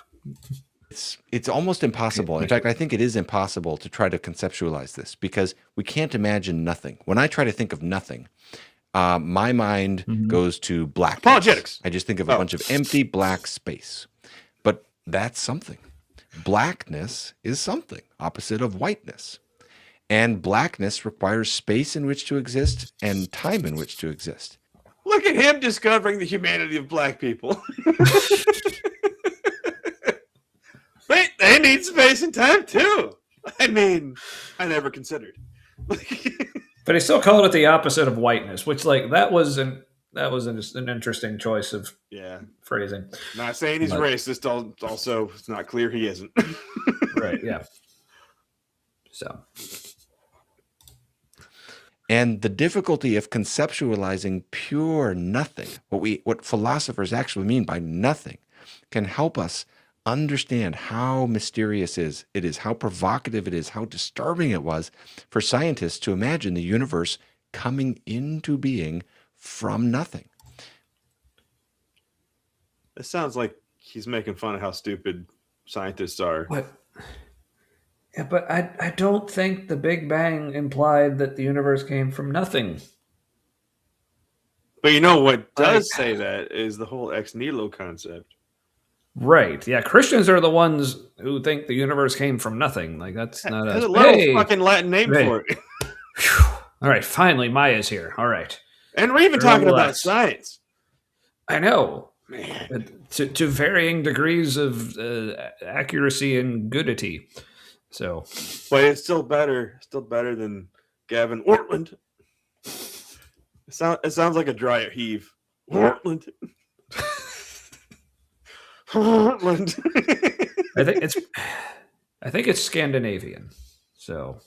It's almost impossible. In fact, I think it is impossible to try to conceptualize this because we can't imagine nothing. When I try to think of nothing, my mind goes to black. Apologetics. I just think of a bunch of empty black space. But that's something. Blackness is something, opposite of whiteness. And blackness requires space in which to exist and time in which to exist. Look at him discovering the humanity of black people. Wait, they need space and time too. I mean, I never considered. But he still called it the opposite of whiteness, which like that was an interesting choice of phrasing. Not saying he's racist. Also, it's not clear he isn't. Right. Yeah. So. And the difficulty of conceptualizing pure nothing, what philosophers actually mean by nothing, can help us understand how mysterious it is, how provocative it is, how disturbing it was for scientists to imagine the universe coming into being from nothing. It sounds like he's making fun of how stupid scientists are. What? Yeah, but I don't think the Big Bang implied that the universe came from nothing. But you know what does say that is the whole ex nihilo concept. Right. Yeah, Christians are the ones who think the universe came from nothing. Like that's not There's a a little fucking Latin name for it. All right, finally Maya's here. All right. And we're even talking about science. I know. Man. To varying degrees of accuracy and goodity. So, but it's still better than Gavin Ortlund. It sounds like a dry heave. Ortlund. Ortlund. I think it's Scandinavian. So,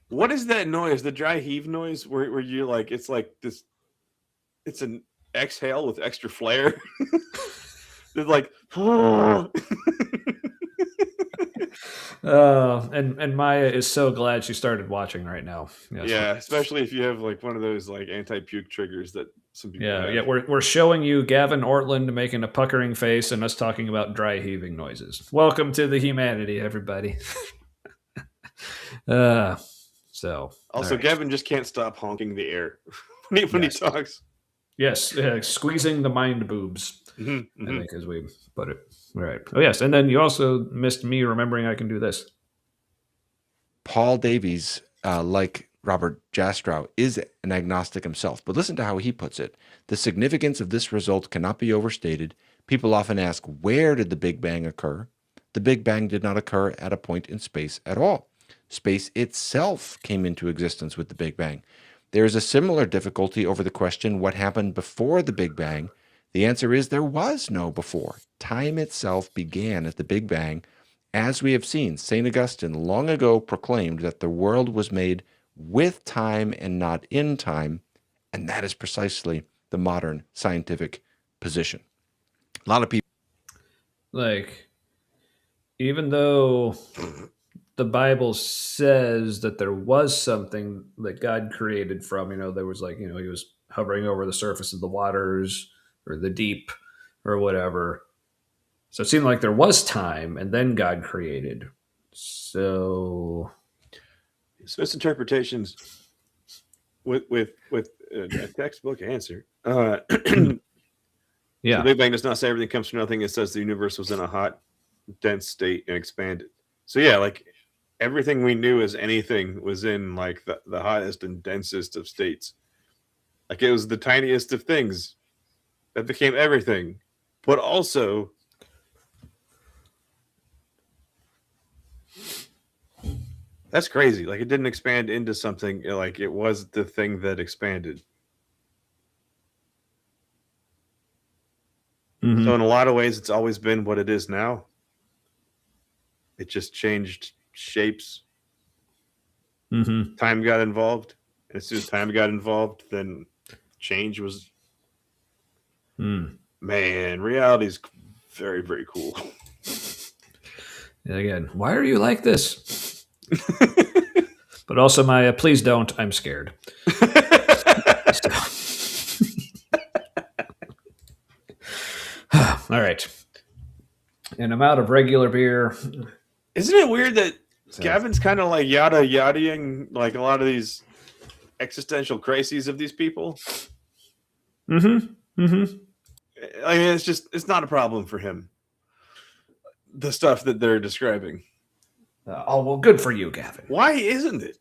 what is that noise? The dry heave noise where you're like it's like this. It's an exhale with extra flair. It's like. And Maya is so glad she started watching right now. Yes. Yeah, especially if you have like one of those like anti-puke triggers that some people have. Yeah. We're showing you Gavin Ortlund making a puckering face and us talking about dry heaving noises. Welcome to the humanity, everybody. So also, right. Gavin just can't stop honking the air when he talks. Yes, squeezing the mind boobs. I think as we put it. All right. Oh yes, and then you also missed me remembering I can do this. Paul Davies, like Robert Jastrow, is an agnostic himself, but listen to how he puts it. The significance of this result cannot be overstated. People often ask, where did the Big Bang occur? The Big Bang did not occur at a point in space at all. Space itself came into existence with the Big Bang. There is a similar difficulty over the question, what happened before the Big Bang? The answer is there was no before. Time itself began at the Big Bang. As we have seen, St. Augustine long ago proclaimed that the world was made with time and not in time, and that is precisely the modern scientific position. A lot of people... Like, even though the Bible says that there was something that God created from, there was he was hovering over the surface of the waters or the deep or whatever. So it seemed like there was time, and then God created. So misinterpretations with a textbook answer. yeah. So Big Bang does not say everything comes from nothing. It says the universe was in a hot, dense state and expanded. So yeah, like everything we knew as anything was in like the hottest and densest of states. Like it was the tiniest of things that became everything. But also that's crazy. Like it didn't expand into something, like it was the thing that expanded. Mhm. So in a lot of ways, it's always been what it is now. It just changed shapes. Mhm. Time got involved. And as soon as time got involved, then change was. Man, reality is very, very cool. And again, why are you like this? But also my please don't, I'm scared. All right. And I'm out of regular beer. Isn't it weird that Gavin's kind of like yada-yadaing like a lot of these existential crises of these people? Mm-hmm. Mm-hmm. I mean, it's not a problem for him. The stuff that they're describing. Oh, well, good for you, Gavin. Why isn't it?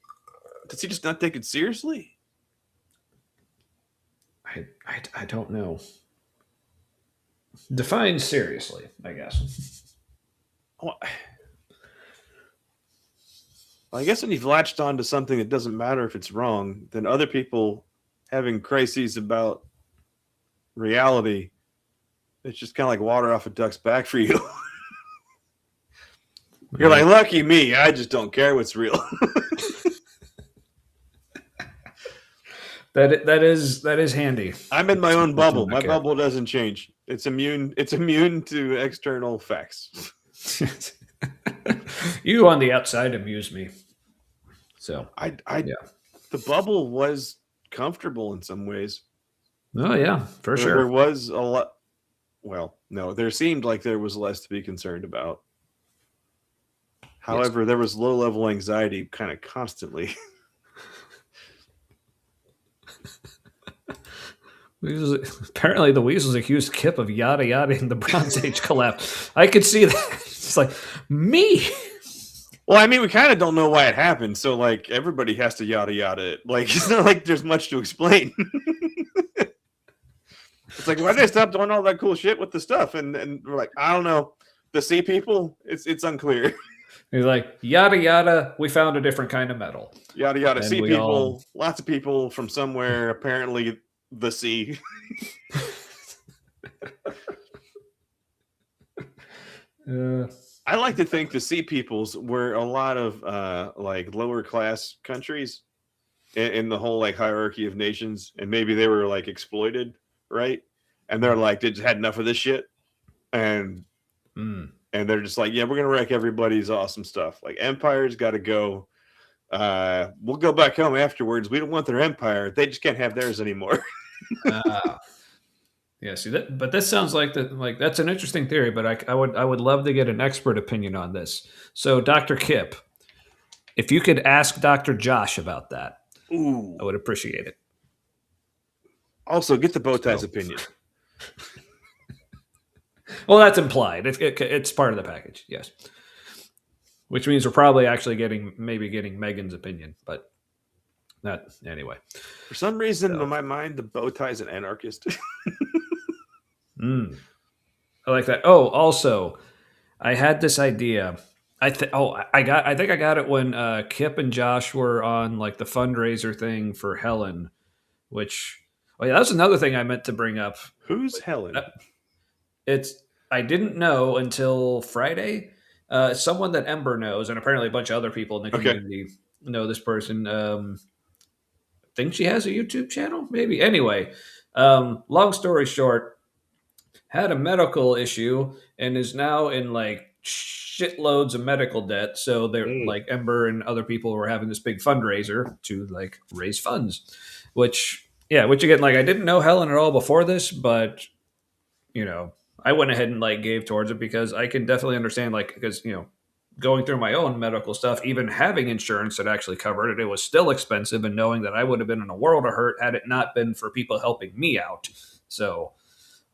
Does he just not take it seriously? I don't know. Define seriously, I guess. Well, I guess when you've latched on to something that doesn't matter if it's wrong, then other people having crises about reality, it's just kind of like water off a duck's back for you. You're like, lucky me, I just don't care what's real. That is handy. I'm in my own bubble. My bubble doesn't change. It's immune to external facts. You on the outside amuse me. So the bubble was comfortable in some ways. Oh yeah, for sure. There was a lot. Well, no, there seemed like there was less to be concerned about. However, there was low-level anxiety kind of constantly. Apparently, the Weasels accused Kip of yada yada in the Bronze Age collapse. I could see that. It's like me. Well, I mean, we kind of don't know why it happened, so like everybody has to yada yada it. Like it's not like there's much to explain. It's like, why did they stop doing all that cool shit with the stuff? And we're like, I don't know. The sea people, it's unclear. He's like, yada yada, we found a different kind of metal. Yada yada, sea people, lots of people from somewhere, apparently the sea. I like to think the sea peoples were a lot of like lower class countries in the whole like hierarchy of nations, and maybe they were like exploited, right? And they're like, they just had enough of this shit, and they're just like, yeah, we're gonna wreck everybody's awesome stuff. Like empires got to go. We'll go back home afterwards. We don't want their empire. They just can't have theirs anymore. Yeah, see that, but this sounds like that's an interesting theory. But I would love to get an expert opinion on this. So, Dr. Kip, if you could ask Dr. Josh about that, ooh, I would appreciate it. Also, get the Bowtie's opinion. Well, that's implied. It's part of the package, yes. Which means we're probably actually getting Megan's opinion, but not anyway. For some reason, in my mind, the Bowtie's an anarchist. I like that. Oh, also, I had this idea. I think I got it when Kip and Josh were on like the fundraiser thing for Helen, which that's another thing I meant to bring up. Who's Helen? I didn't know until Friday. Someone that Ember knows, and apparently a bunch of other people in the community know this person. I think she has a YouTube channel, maybe. Anyway, long story short, had a medical issue and is now in like shitloads of medical debt. So they're like Ember and other people were having this big fundraiser to like raise funds, which again, like I didn't know Helen at all before this, but I went ahead and like gave towards it because I can definitely understand, like, because going through my own medical stuff, even having insurance that actually covered it, it was still expensive, and knowing that I would have been in a world of hurt had it not been for people helping me out. So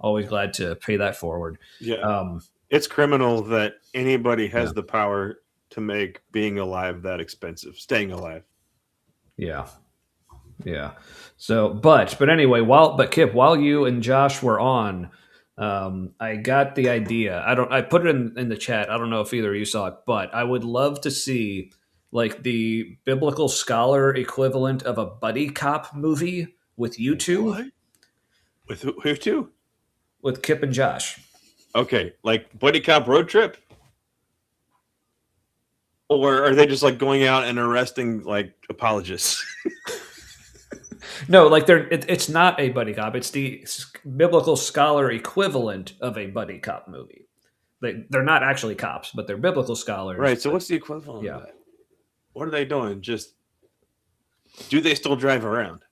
always glad to pay that forward. Yeah. It's criminal that anybody has the power to make being alive that expensive, staying alive. Yeah. Yeah. So, but anyway, Kip, while you and Josh were on, I got the idea. I put it in the chat. I don't know if either of you saw it, but I would love to see like the biblical scholar equivalent of a buddy cop movie with you two. What? With who two? With Kip and Josh. Okay, like buddy cop road trip? Or are they just like going out and arresting like apologists? No, like it's not a buddy cop. It's the biblical scholar equivalent of a buddy cop movie. They're not actually cops, but they're biblical scholars. Right. So what's the equivalent of that? What are they doing? Just do they still drive around?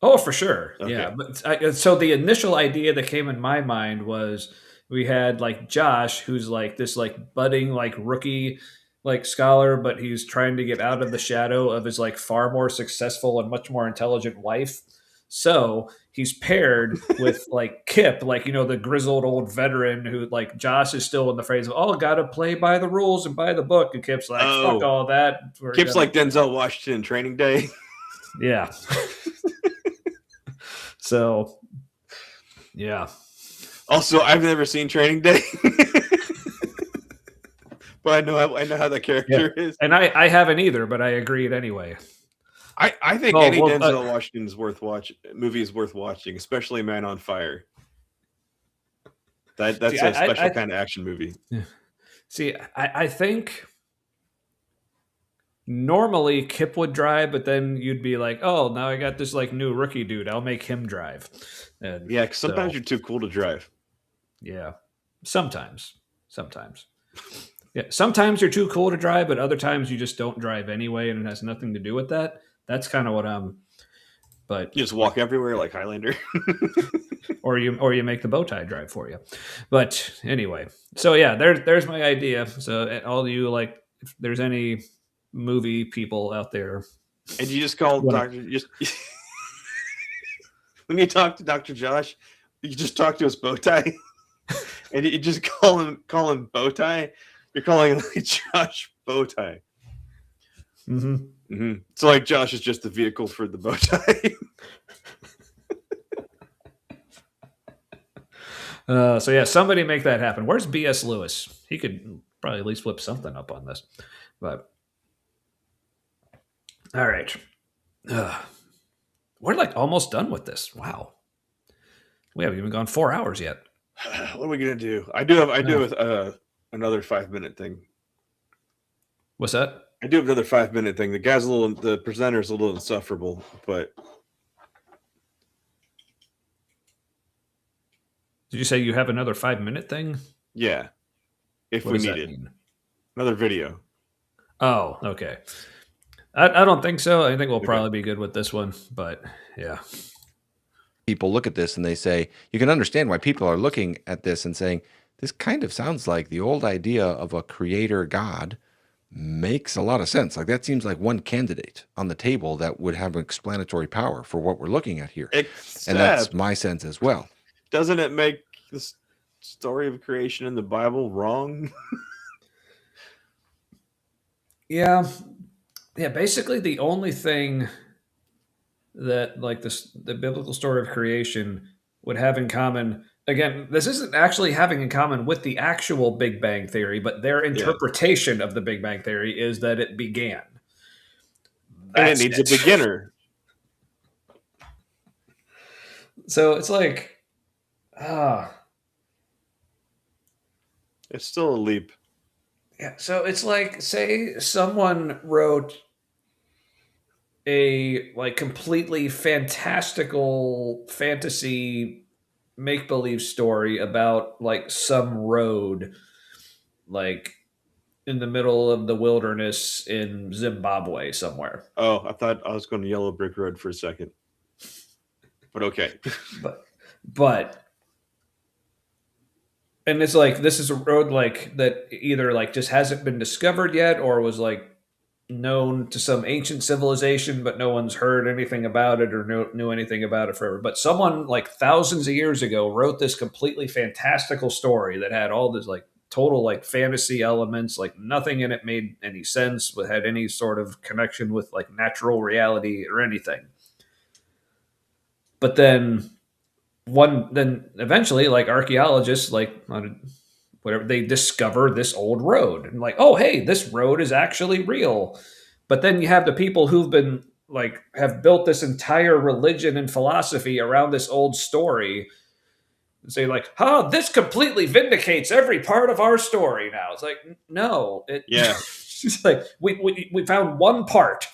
Oh, for sure. Okay. Yeah. But so the initial idea that came in my mind was we had like Josh, who's like this like budding like rookie like scholar, but he's trying to get out of the shadow of his like far more successful and much more intelligent wife. So he's paired with like Kip, like, the grizzled old veteran who like Josh is still in the phrase of, oh, gotta play by the rules and by the book. And Kip's like, fuck all that. Kip's like Denzel Washington in Training Day. Yeah. So, yeah. Also, I've never seen Training Day. But I know how that character is. And I haven't either, but I agreed anyway. I think any Denzel Washington's movie is worth watching, especially Man on Fire. That's a special kind of action movie. See, I think normally Kip would drive, but then you'd be like, oh, now I got this like new rookie dude. I'll make him drive. And yeah, because sometimes you're too cool to drive. Yeah, sometimes. Yeah, sometimes you're too cool to drive, but other times you just don't drive anyway, and it has nothing to do with that. That's kind of what I'm. But you just walk everywhere like Highlander, or you make the bow tie drive for you. But anyway, so yeah, there's my idea. So all you like, if there's any movie people out there, and you just call Doctor. Just when you talk to Dr. Josh, you just talk to his bow tie, and you just call him bow tie. You're calling him like Josh Bowtie. Mm-hmm. Mm-hmm. So like Josh is just the vehicle for the bow tie. So yeah, somebody make that happen. Where's B.S. Lewis? He could probably at least flip something up on this. But all right, we're like almost done with this. Wow, we haven't even gone 4 hours yet. What are we gonna do? I do have another 5-minute thing. What's that? I do have another 5-minute thing. The presenter's a little insufferable, but did you say you have another 5-minute thing? Yeah, if we need it. Another video. Oh, okay. I don't think so. I think we'll probably be good with this one, but yeah. People look at this and they say, you can understand why people are looking at this and saying, this kind of sounds like the old idea of a creator God makes a lot of sense. Like that seems like one candidate on the table that would have explanatory power for what we're looking at here. And that's my sense as well. Doesn't it make the story of creation in the Bible wrong? Yeah. Basically, the only thing that like the biblical story of creation would have in common. Again, this isn't actually having in common with the actual Big Bang Theory, but their interpretation of the Big Bang Theory is that it began. And it needs a beginner. So it's like, it's still a leap. Yeah. So it's like, say someone wrote a like completely fantastical fantasy make-believe story about like some road like in the middle of the wilderness in Zimbabwe somewhere. Oh, I thought I was going to Yellow Brick Road for a second. But okay. But And it's like this is a road like that either like just hasn't been discovered yet, or was like known to some ancient civilization, but no one's heard anything about it or knew anything about it forever. But someone like thousands of years ago wrote this completely fantastical story that had all this like total like fantasy elements, like nothing in it made any sense, had any sort of connection with like natural reality or anything. But then then eventually like archaeologists like whatever, they discover this old road and like, oh hey, this road is actually real. But then you have the people who've been like have built this entire religion and philosophy around this old story and say like, this completely vindicates every part of our story now. It's like, no, Yeah. It's like we found one part.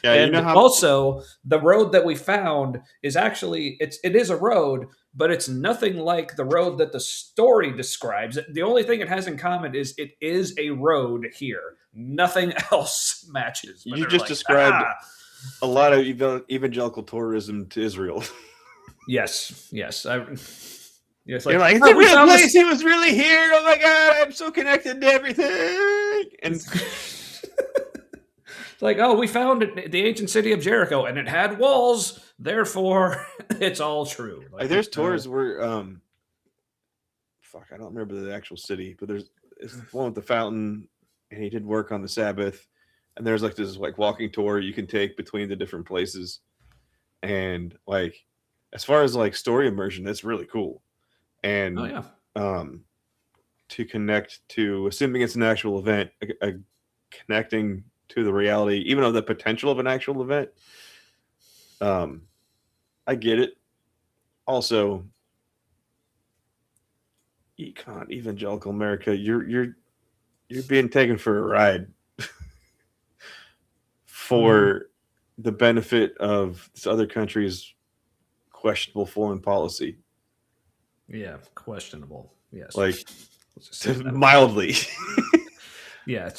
Yeah, and you know how also the road that we found is actually it is a road, but it's nothing like the road that the story describes. The only thing it has in common is it is a road here. Nothing else matches. But you they're just like, described a lot of evangelical tourism to Israel. Yes. It's You're like, like, it's a real place. He was really here. Oh my God, I'm so connected to everything. And it's like, we found the ancient city of Jericho, and it had walls. Therefore, it's all true. like there's tours where, I don't remember the actual city, but there's one with the fountain, and he did work on the Sabbath. And there's like this like walking tour you can take between the different places. And like, as far as like story immersion, that's really cool. And to connect to, assuming it's an actual event, connecting to the reality, even of the potential of an actual event. I get it. Also, evangelical America, you're being taken for a ride for the benefit of this other country's questionable foreign policy. Yeah, questionable. Yes, like mildly. Yeah,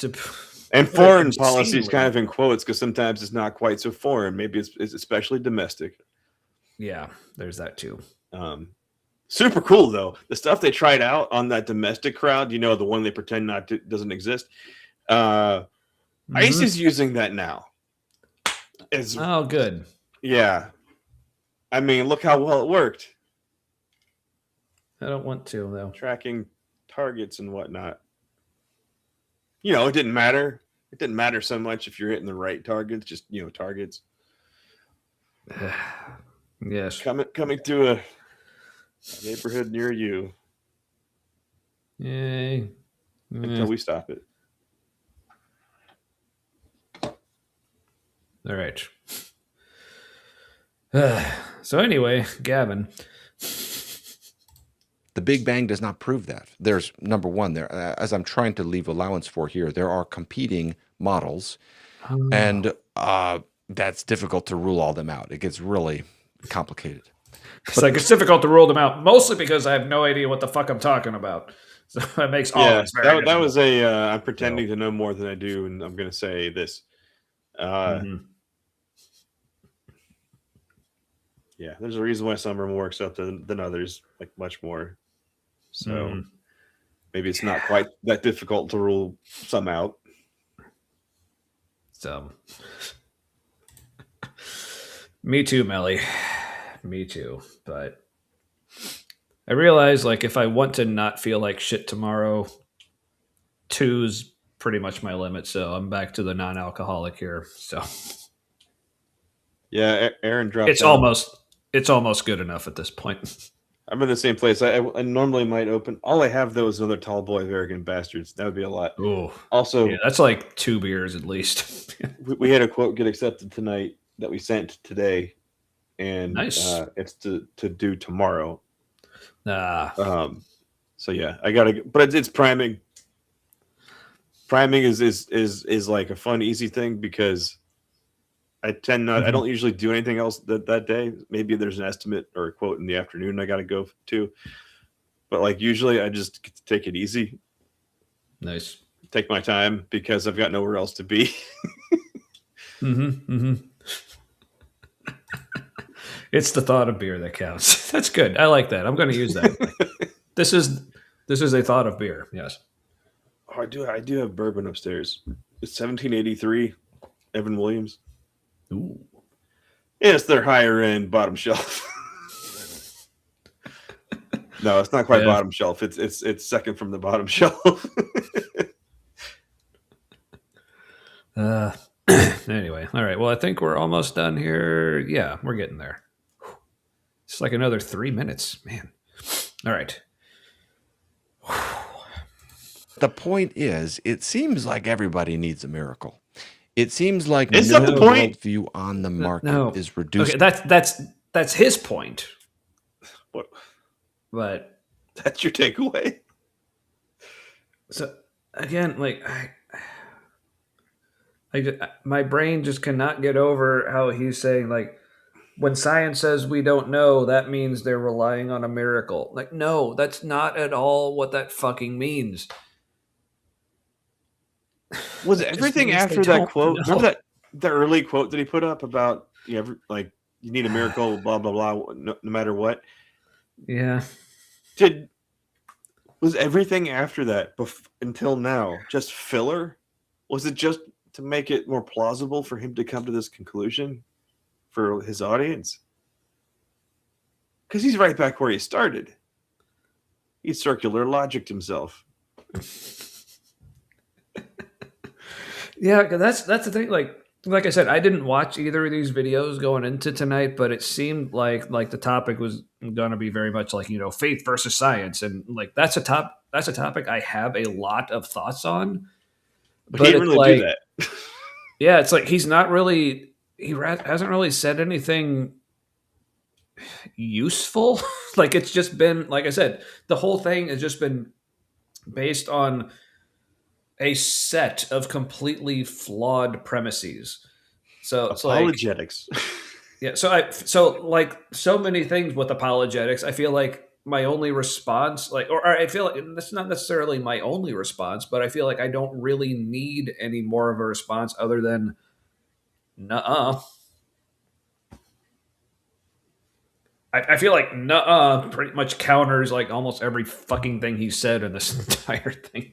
and foreign policy is kind of in quotes because sometimes it's not quite so foreign. Maybe it's especially domestic. Yeah, there's that too. Super cool though. The stuff they tried out on that domestic crowd, the one they pretend doesn't exist. ICE is using that now. Good. Yeah. I mean, look how well it worked. I don't want to though. Tracking targets and whatnot. It didn't matter. It didn't matter so much if you're hitting the right targets, just targets. Yes. Coming to a neighborhood near you. Yay. Until we stop it. All right. So anyway, Gavin. The Big Bang does not prove that. There's number one there, as I'm trying to leave allowance for here, there are competing models, and that's difficult to rule all them out. It gets really complicated. It's difficult to rule them out, mostly because I have no idea what the fuck I'm talking about. So that makes all of it very difficult. That was I'm pretending to know more than I do, and I'm going to say this. Yeah, there's a reason why some are more accepted than others, like much more. So maybe it's not quite that difficult to rule some out. So, me too, Melly. Me too. But I realize, like, if I want to not feel like shit tomorrow, 2's pretty much my limit. So I'm back to the non-alcoholic here. So, yeah, Aaron dropped. It's almost good enough at this point. I'm in the same place. I normally might open. All I have though is another tall boy of arrogant bastards. That would be a lot. Oh, also, yeah, that's like 2 beers at least. we had a quote get accepted tonight that we sent today, and nice. It's to do tomorrow. So yeah, I gotta. But it's priming. Priming is like a fun, easy thing because I tend not. I don't usually do anything else that day. Maybe there's an estimate or a quote in the afternoon I got to go to, but like usually I just get to take it easy. Nice. Take my time because I've got nowhere else to be. It's the thought of beer that counts. That's good. I like that. I'm going to use that. This is a thought of beer. Yes. Oh, I do have bourbon upstairs. It's 1783, Evan Williams. Ooh. Yeah, it's their higher end bottom shelf. No, it's not quite Yeah. bottom shelf. It's second from the bottom shelf. Anyway, all right. Well, I think we're almost done here. Yeah, we're getting there. It's like another 3 minutes, man. All right. The point is, it seems like everybody needs a miracle. It seems like Is no that the point? worldview on the market No. is reduced. Okay, that's his point. What? But That's your takeaway? so again, like my brain just cannot get over how he's saying, like, when science says we don't know, that means they're relying on a miracle. Like, no, that's not at all what that fucking means. Was It just everything means after they that don't quote? know. Remember the early quote that he put up about you need a miracle, blah blah blah, no matter what. Yeah. Was everything after that until now just filler? Was it just to make it more plausible for him to come to this conclusion for his audience? Because he's right back where he started. He circular logicked himself. Yeah, 'cause that's the thing. Like I said, I didn't watch either of these videos going into tonight, but it seemed like the topic was going to be very much like, faith versus science, and like that's a topic I have a lot of thoughts on. But he didn't it's really do that. Yeah, it's like he's not really hasn't really said anything useful. Like, it's just been, like I said, the whole thing has just been based on a set of completely flawed premises. So it's like, Apologetics. yeah. So many things with apologetics, I feel like my only response, or I feel like that's not necessarily my only response, but I feel like I don't really need any more of a response other than nuh-uh. I feel like nuh-uh pretty much counters like almost every fucking thing he said in this entire thing.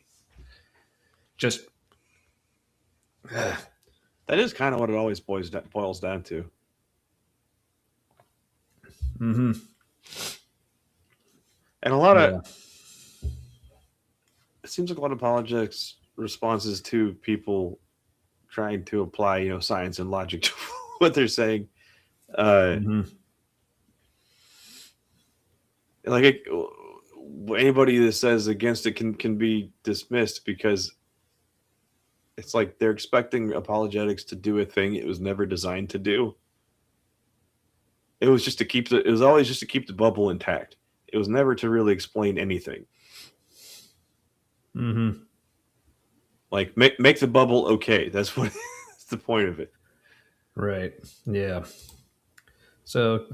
Just That is kind of what it always boils down to. mm-hmm. And a lot of it seems like a lot of apologetics responses to people trying to apply, science and logic to what they're saying. Like anybody that says against it can be dismissed because it's like they're expecting apologetics to do a thing it was never designed to do. It was always just to keep the bubble intact. It was never to really explain anything. Mm-hmm. Like make the bubble okay. That's that's the point of it. Right. Yeah. So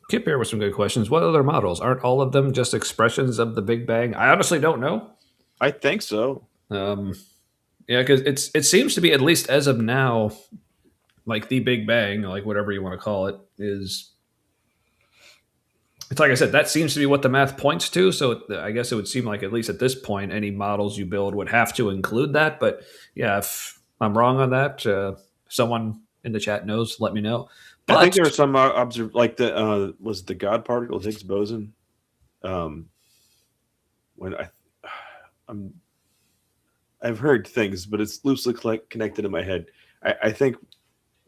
Kip here with some good questions. What other models? Aren't all of them just expressions of the Big Bang? I honestly don't know. I think so. Yeah, because it seems to be, at least as of now, like the Big Bang, like whatever you want to call it, is. It's like I said, that seems to be what the math points to. So I guess it would seem like, at least at this point, any models you build would have to include that. But yeah, if I'm wrong on that, someone in the chat knows, let me know. But I think there are some like the was the God particle, Higgs boson. When I've heard things, but it's loosely connected in my head. I think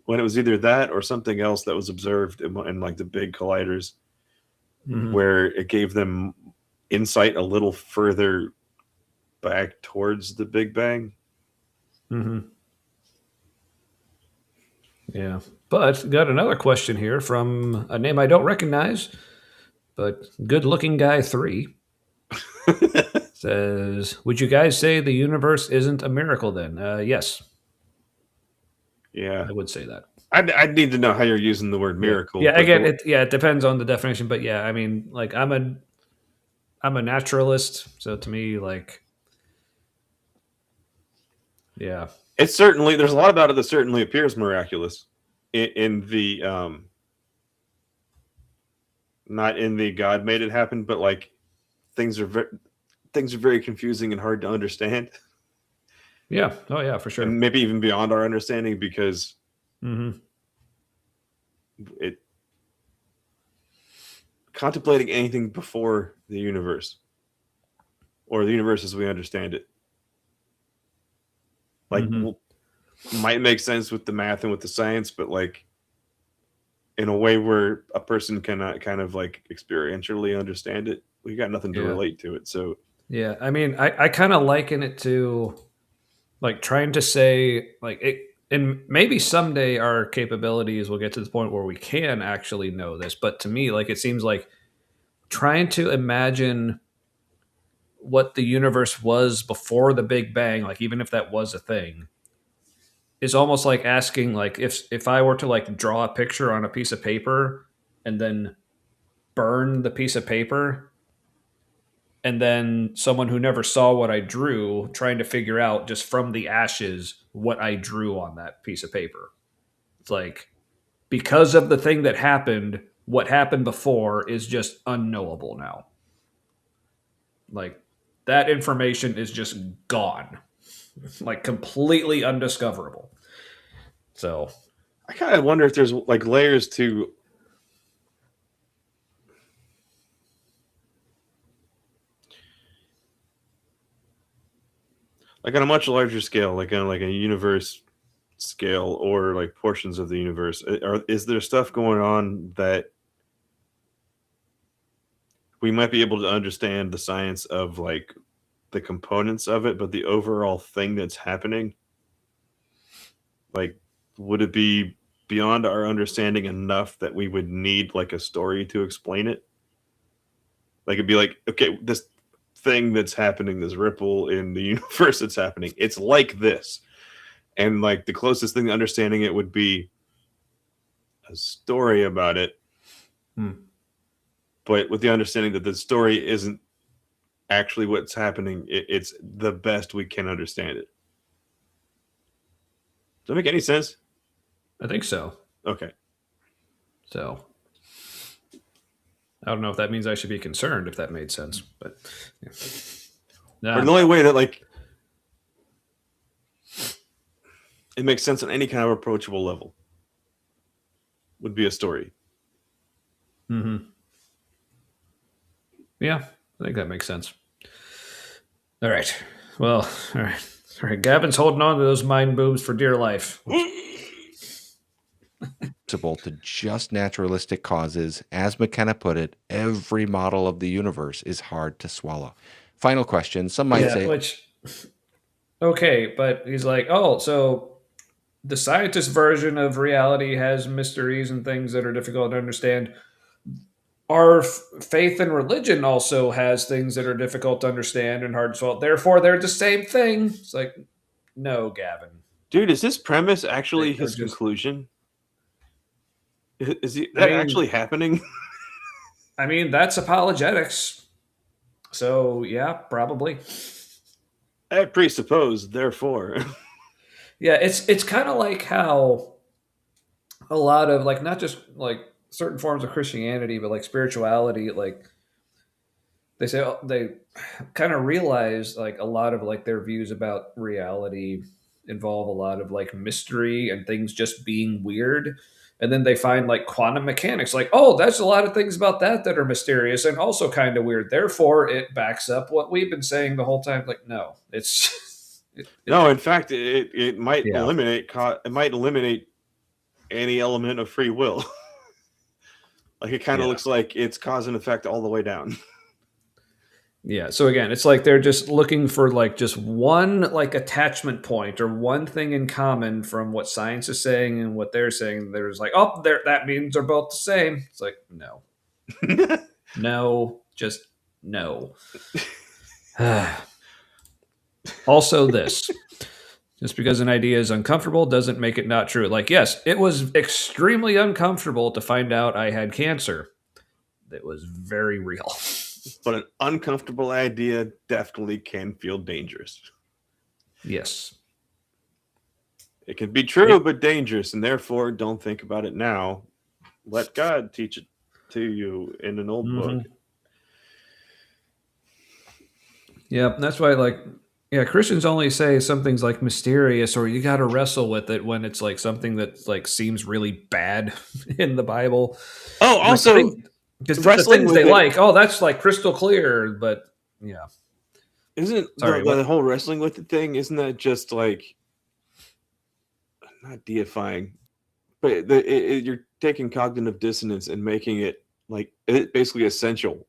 when it was either that or something else that was observed in like the big colliders, where it gave them insight a little further back towards the Big Bang. Mm-hmm. Yeah. But got another question here from a name I don't recognize, but good looking guy 3 says, would you guys say the universe isn't a miracle then? Yes. Yeah. I would say that. I'd need to know how you're using the word miracle. Yeah, again, it depends on the definition, but yeah, I mean, like I'm a naturalist, so to me, like, yeah, it's certainly, there's a lot about it that certainly appears miraculous in the not in the God made it happen, but like things are things are very confusing and hard to understand. Yeah. Oh, yeah, for sure. And maybe even beyond our understanding, because it contemplating anything before the universe or the universe as we understand it, like might make sense with the math and with the science, but like in a way where a person cannot kind of like experientially understand it, we got nothing to relate to it. So yeah, I mean, I kind of liken it to like trying to say like it, and maybe someday our capabilities will get to the point where we can actually know this. But to me, like it seems like trying to imagine what the universe was before the Big Bang, like even if that was a thing, is almost like asking like if I were to like draw a picture on a piece of paper and then burn the piece of paper, and then someone who never saw what I drew trying to figure out just from the ashes what I drew on that piece of paper. It's like because of the thing that happened, what happened before is just unknowable now. Like that information is just gone. Like completely undiscoverable. So I kind of wonder if there's like layers to like on a much larger scale, like on like a universe scale or like portions of the universe. Is there stuff going on that we might be able to understand the science of like the components of it, but the overall thing that's happening, like, would it be beyond our understanding enough that we would need like a story to explain it? Like it'd be like, okay, this thing that's happening, this ripple in the universe that's happening, it's like this. And like the closest thing to understanding it would be a story about it. But with the understanding that the story isn't actually what's happening, it's the best we can understand it. Does that make any sense? I think so. Okay. So I don't know if that means I should be concerned if that made sense, but yeah. Or the only way that like it makes sense on any kind of approachable level would be a story. Yeah, I think that makes sense. All right. Well, all right. All right. Gavin's holding on to those mind boobs for dear life. To just naturalistic causes. As McKenna put it, every model of the universe is hard to swallow. Final question. Some might say... Okay, but he's like, oh, so the scientist version of reality has mysteries and things that are difficult to understand. Our faith and religion also has things that are difficult to understand and hard to swallow. Therefore, they're the same thing. It's like, no, Gavin. Dude, is this premise actually his conclusion? Is that actually happening? I mean, that's apologetics. So, yeah, probably. I presuppose, therefore. Yeah, it's kind of like how a lot of, like, not just, like, certain forms of Christianity, but, like, spirituality, like, they say they kind of realize, like, a lot of, like, their views about reality involve a lot of, like, mystery and things just being weird. And then they find like quantum mechanics, like, oh, that's a lot of things about that are mysterious and also kind of weird. Therefore, it backs up what we've been saying the whole time. Like, no, it's no. In fact, it might eliminate any element of free will. Like it kind of looks like it's cause and effect all the way down. Yeah. So again, it's like they're just looking for like just one like attachment point or one thing in common from what science is saying and what they're saying. There's like, oh, that means they're both the same. It's like, no, no, just no. Also, this. Just because an idea is uncomfortable doesn't make it not true. Like, yes, it was extremely uncomfortable to find out I had cancer. It was very real. But an uncomfortable idea definitely can feel dangerous. Yes. It can be true, but dangerous, and therefore don't think about it now. Let God teach it to you in an old book. Yeah, that's why, like, yeah, Christians only say something's like mysterious or you got to wrestle with it when it's like something that like seems really bad in the Bible. Oh, Like, also because the wrestling things with they it like, oh, that's like crystal clear, but yeah. isn't Sorry, the what? whole wrestling with it thing. Isn't that just like not deifying, but you're taking cognitive dissonance and making it like it basically essential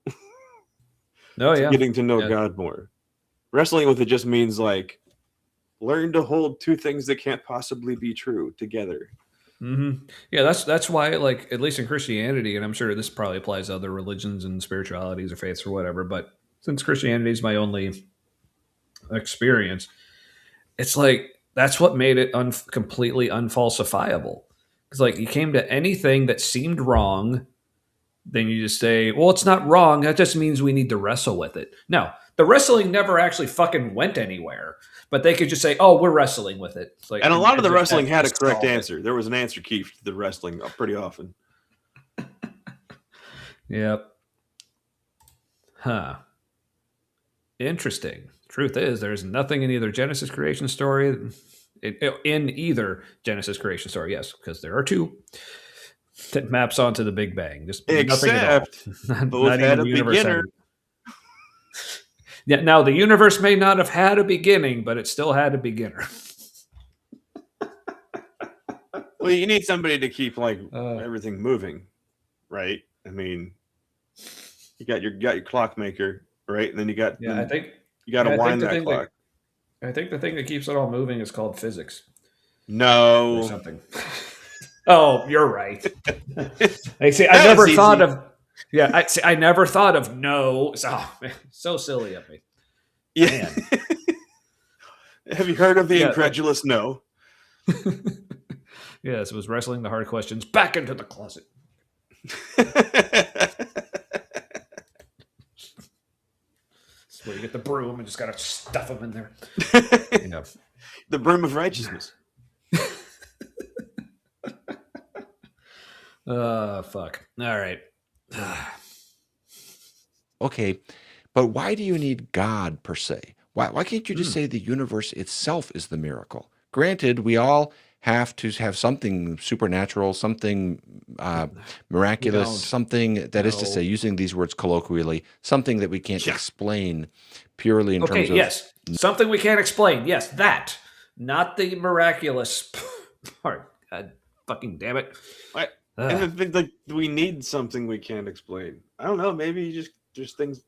Oh to yeah, getting to know yeah. God more. Wrestling with it just means like learn to hold two things that can't possibly be true together. Mm-hmm. Yeah, that's why, like, at least in Christianity, and I'm sure this probably applies to other religions and spiritualities or faiths or whatever, but since Christianity is my only experience, it's like that's what made it completely unfalsifiable. Because like you came to anything that seemed wrong, then you just say, "Well, it's not wrong. That just means we need to wrestle with it." No, the wrestling never actually fucking went anywhere. But they could just say, "Oh, we're wrestling with it." It's like, And a lot of the as if wrestling that had a just correct solved it. answer. There was an answer key to the wrestling pretty often. Yep. Huh. Interesting. Truth is, there's nothing in either Genesis creation story, in either Genesis creation story, yes, because there are two, that maps onto the Big Bang. Just nothing at all. Except both Not had even a the universe beginner. Yeah. Now the universe may not have had a beginning, but it still had a beginner. Well, you need somebody to keep like Uh, everything moving, right? I mean, you got your clockmaker, right? And then you got yeah, I think you got to yeah, I think wind the that thing clock. I think the thing that keeps it all moving is called physics or No, something. Oh, you're right. I see. I That never was thought easy. of. Yeah, I see. I never thought of no. Oh, man, so silly of me. yeah. Man. Have you heard of the Yeah, incredulous? No. Yes, it was wrestling the hard questions back into the closet. That's where you get the broom and just gotta stuff them in there. You know. The broom of righteousness. Fuck. All right. Okay, but why do you need God per se? Why can't you just say the universe itself is the miracle? Granted, we all have to have something supernatural, something miraculous, don't. something that is to No. say, using these words colloquially, something that we can't Yeah. explain purely in Okay, terms of yes. Something we can't explain. Yes, that. Not the miraculous part. God fucking damn it. And the thing, like, we need something we can't explain. I don't know. Maybe you just there's things.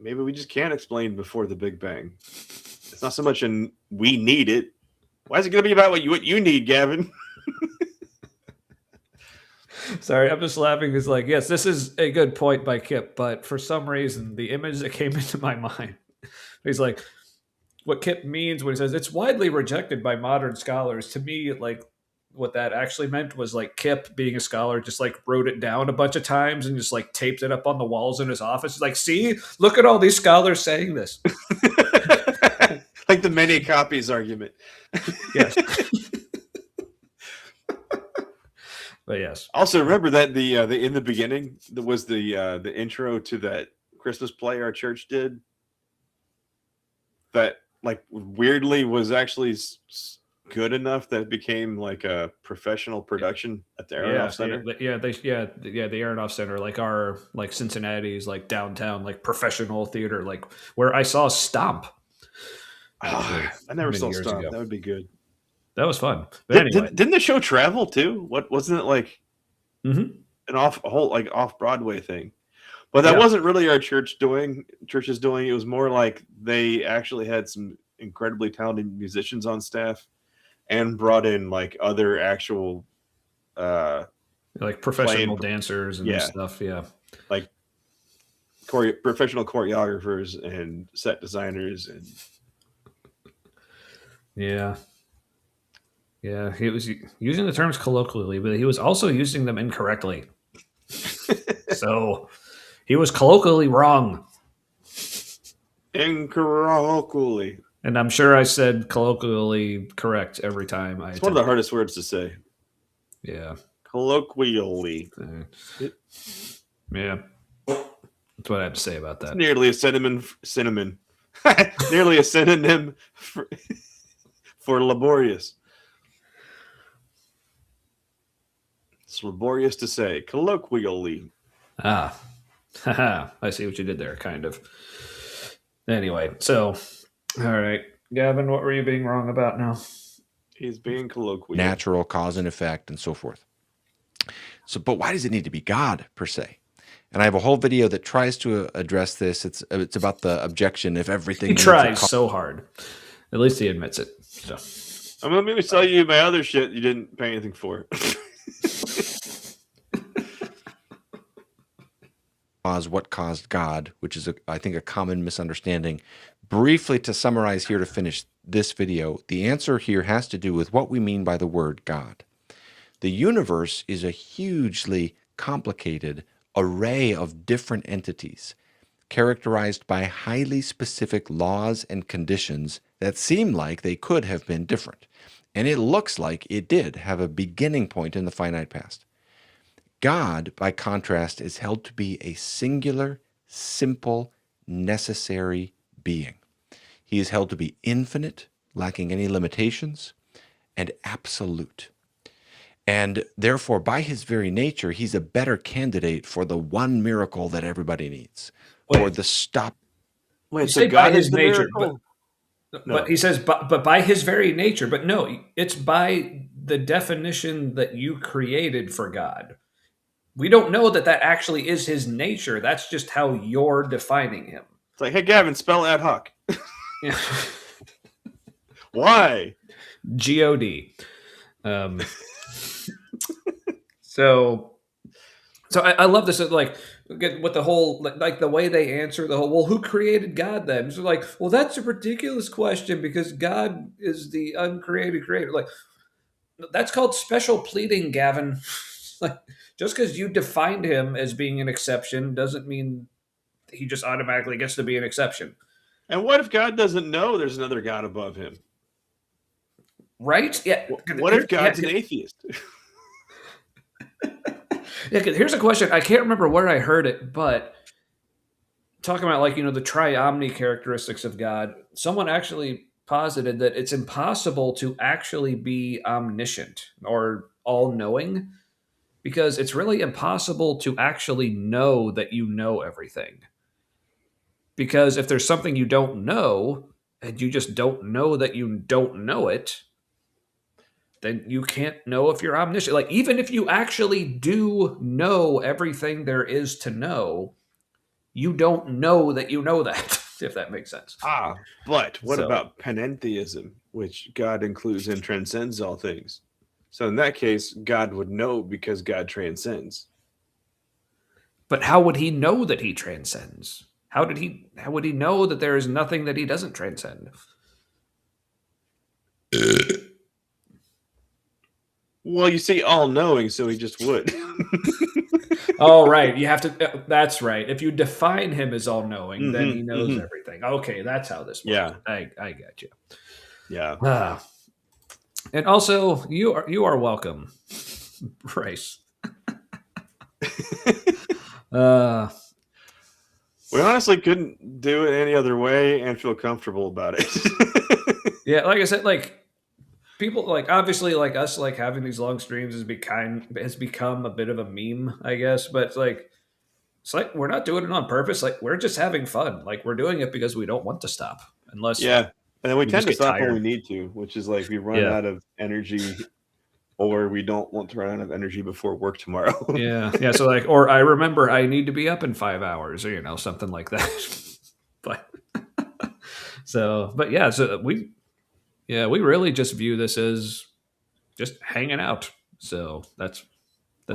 Maybe we just can't explain before the Big Bang. It's not so much an we need it. Why is it going to be about what you need, Gavin? Sorry, I'm just laughing because, like, yes, this is a good point by Kip, but for some reason, the image that came into my mind, he's like, what Kip means when he says it's widely rejected by modern scholars. To me, like, what that actually meant was like Kip, being a scholar, just like wrote it down a bunch of times and just like taped it up on the walls in his office. He's like, see, look at all these scholars saying this. Like the many copies argument. Yes. But yes. Also, remember that the in the beginning there was the intro to that Christmas play our church did. That like weirdly was actually good enough that it became like a professional production at the Aronoff Center. the Aronoff Center, like our like Cincinnati's like downtown like professional theater, like where I saw Stomp. I never many saw years Stomp. ago. That would be good. That was fun. But anyway, Didn't the show travel too? What wasn't it like Mhm. an off Broadway thing? But that Yeah. wasn't really our church's doing. It was more like they actually had some incredibly talented musicians on staff and brought in like other actual like professional playing- dancers and yeah. stuff. Yeah. like professional choreographers and set designers and Yeah. Yeah. He was using the terms colloquially, but he was also using them incorrectly. So he was colloquially wrong. incorrectly. And I'm sure I said colloquially correct every time I It's one of the hardest words to say. Yeah. Colloquially. Yeah. That's what I have to say about It's that. nearly a cinnamon. Nearly a synonym for laborious. It's laborious to say, colloquially. I see what you did there, kind of. Anyway, so, all right. Gavin, what were you being wrong about now? He's being colloquial. Natural cause and effect and so forth. So, but why does it need to be God per se? And I have a whole video that tries to address this. It's about the objection if everything. He tries so hard. At least he admits it. So. I'm going to tell you my other shit you didn't pay anything for. What caused God, which is, I think, a common misunderstanding. Briefly, to summarize here to finish this video, the answer here has to do with what we mean by the word God. The universe is a hugely complicated array of different entities, characterized by highly specific laws and conditions that seem like they could have been different. And it looks like it did have a beginning point in the finite past. God, by contrast, is held to be a singular, simple, necessary being. He is held to be infinite, lacking any limitations, and absolute. And therefore, by his very nature, he's a better candidate for the one miracle that everybody needs. Or the stop. Wait, so God is the nature, miracle? But he says, but by his very nature. But no, it's by the definition that you created for God. We don't know that actually is his nature. That's just how you're defining him. It's like, hey, Gavin, spell ad hoc. Why? G-O-D. So I love this. Like, with the whole, like the way they answer the whole, well, who created God then? So like, well, that's a ridiculous question because God is the uncreated creator. Like, that's called special pleading, Gavin. Like, just because you defined him as being an exception doesn't mean he just automatically gets to be an exception. And what if God doesn't know there's another God above him? Right? Yeah. What if God's an atheist? Yeah, here's a question. I can't remember where I heard it, but talking about, like, the triomni characteristics of God, someone actually posited that it's impossible to actually be omniscient or all-knowing, because it's really impossible to actually know that you know everything. Because if there's something you don't know, and you just don't know that you don't know it, then you can't know if you're omniscient. Like, even if you actually do know everything there is to know, you don't know that you know that, if that makes sense. But what about panentheism, which God includes and transcends all things? So in that case, God would know because God transcends. But how would he know that he transcends? How would he know that there is nothing that he doesn't transcend? Well, you see, all-knowing, so he just would. Oh, right. You have to. That's right. If you define him as all-knowing, then he knows everything. Okay, that's how this works. Yeah, I get you. Yeah. And also, you are welcome, Bryce. We honestly couldn't do it any other way and feel comfortable about it. Yeah, like I said, like, people, like, obviously, like us, like, having these long streams has become a bit of a meme, I guess. But it's like we're not doing it on purpose. Like, we're just having fun. Like, we're doing it because we don't want to stop, unless and then we tend to stop tired when we need to, which is like we run out of energy, or we don't want to run out of energy before work tomorrow. Yeah. So, like, or I remember I need to be up in 5 hours, or something like that. But so we really just view this as just hanging out. So that's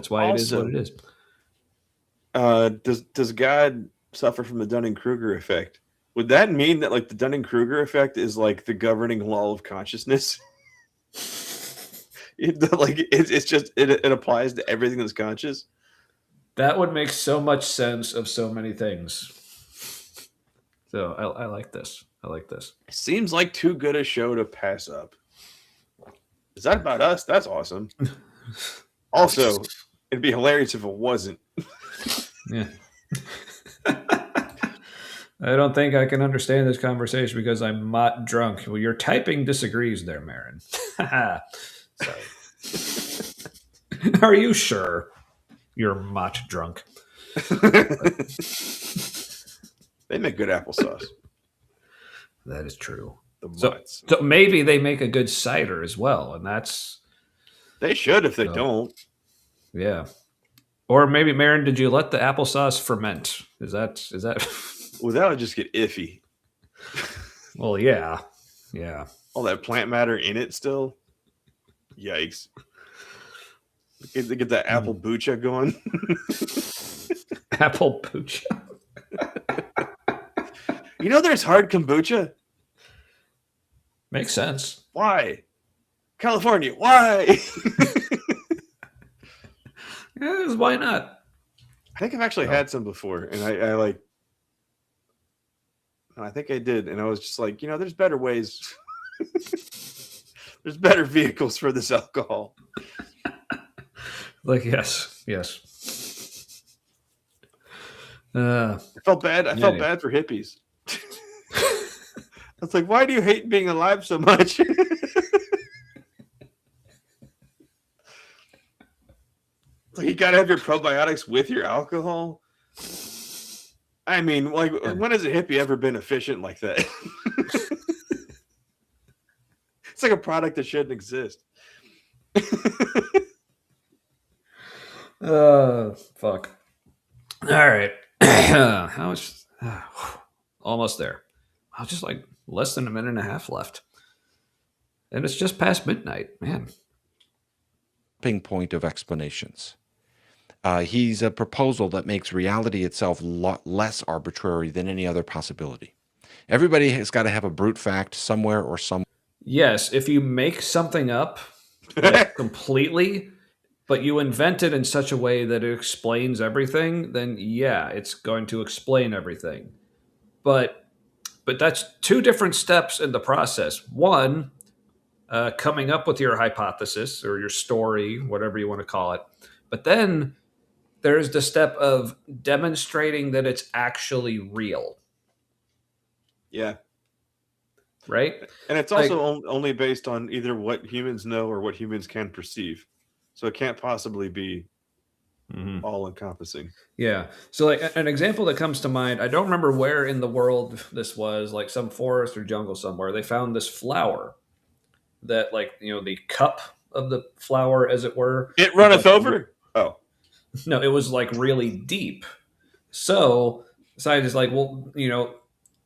why it is what it is. Does God suffer from the Dunning-Kruger effect? Would that mean that, like, the Dunning-Kruger effect is like the governing law of consciousness? It applies to everything that's conscious. That would make so much sense of so many things. So I like this. Seems like too good a show to pass up. Is that about us? That's awesome. Also, it'd be hilarious if it wasn't. Yeah. I don't think I can understand this conversation because I'm not drunk. Well, your typing disagrees there, Marin. Sorry. Are you sure you're not drunk? They make good applesauce. That is true. The So, mutts. so maybe they make a good cider as well, and that's They should if they don't. yeah. Or maybe, Marin, did you let the applesauce ferment? Is that? Well, that would just get iffy. Well, yeah. All that plant matter in it still. Yikes. Get that apple bucha going. Apple pooch. You know there's hard kombucha? Makes sense. Why? California, why? Yeah, why not? I think I've actually had some before, and I think I did, and I was just like, there's better ways. There's better vehicles for this alcohol. Like, yes. I felt bad. I felt bad for hippies. I was like, why do you hate being alive so much? Like, you gotta have your probiotics with your alcohol. I mean, like, when has a hippie ever been efficient like that? It's like a product that shouldn't exist. Fuck. All right. How much? Almost there. I was just like less than a minute and a half left. And it's just past midnight, man. Point of explanations. He's a proposal that makes reality itself less arbitrary than any other possibility. Everybody has got to have a brute fact somewhere or some. Yes, if you make something up like, completely, but you invent it in such a way that it explains everything, then yeah, it's going to explain everything. But that's two different steps in the process. One, coming up with your hypothesis or your story, whatever you want to call it. But then there's the step of demonstrating that it's actually real. Yeah. Right? And it's also only based on either what humans know or what humans can perceive. So it can't possibly be all encompassing. Yeah. So like an example that comes to mind, I don't remember where in the world this was, like some forest or jungle somewhere. They found this flower that the cup of the flower, as it were. It runneth over? Oh. No, it was like really deep. So scientists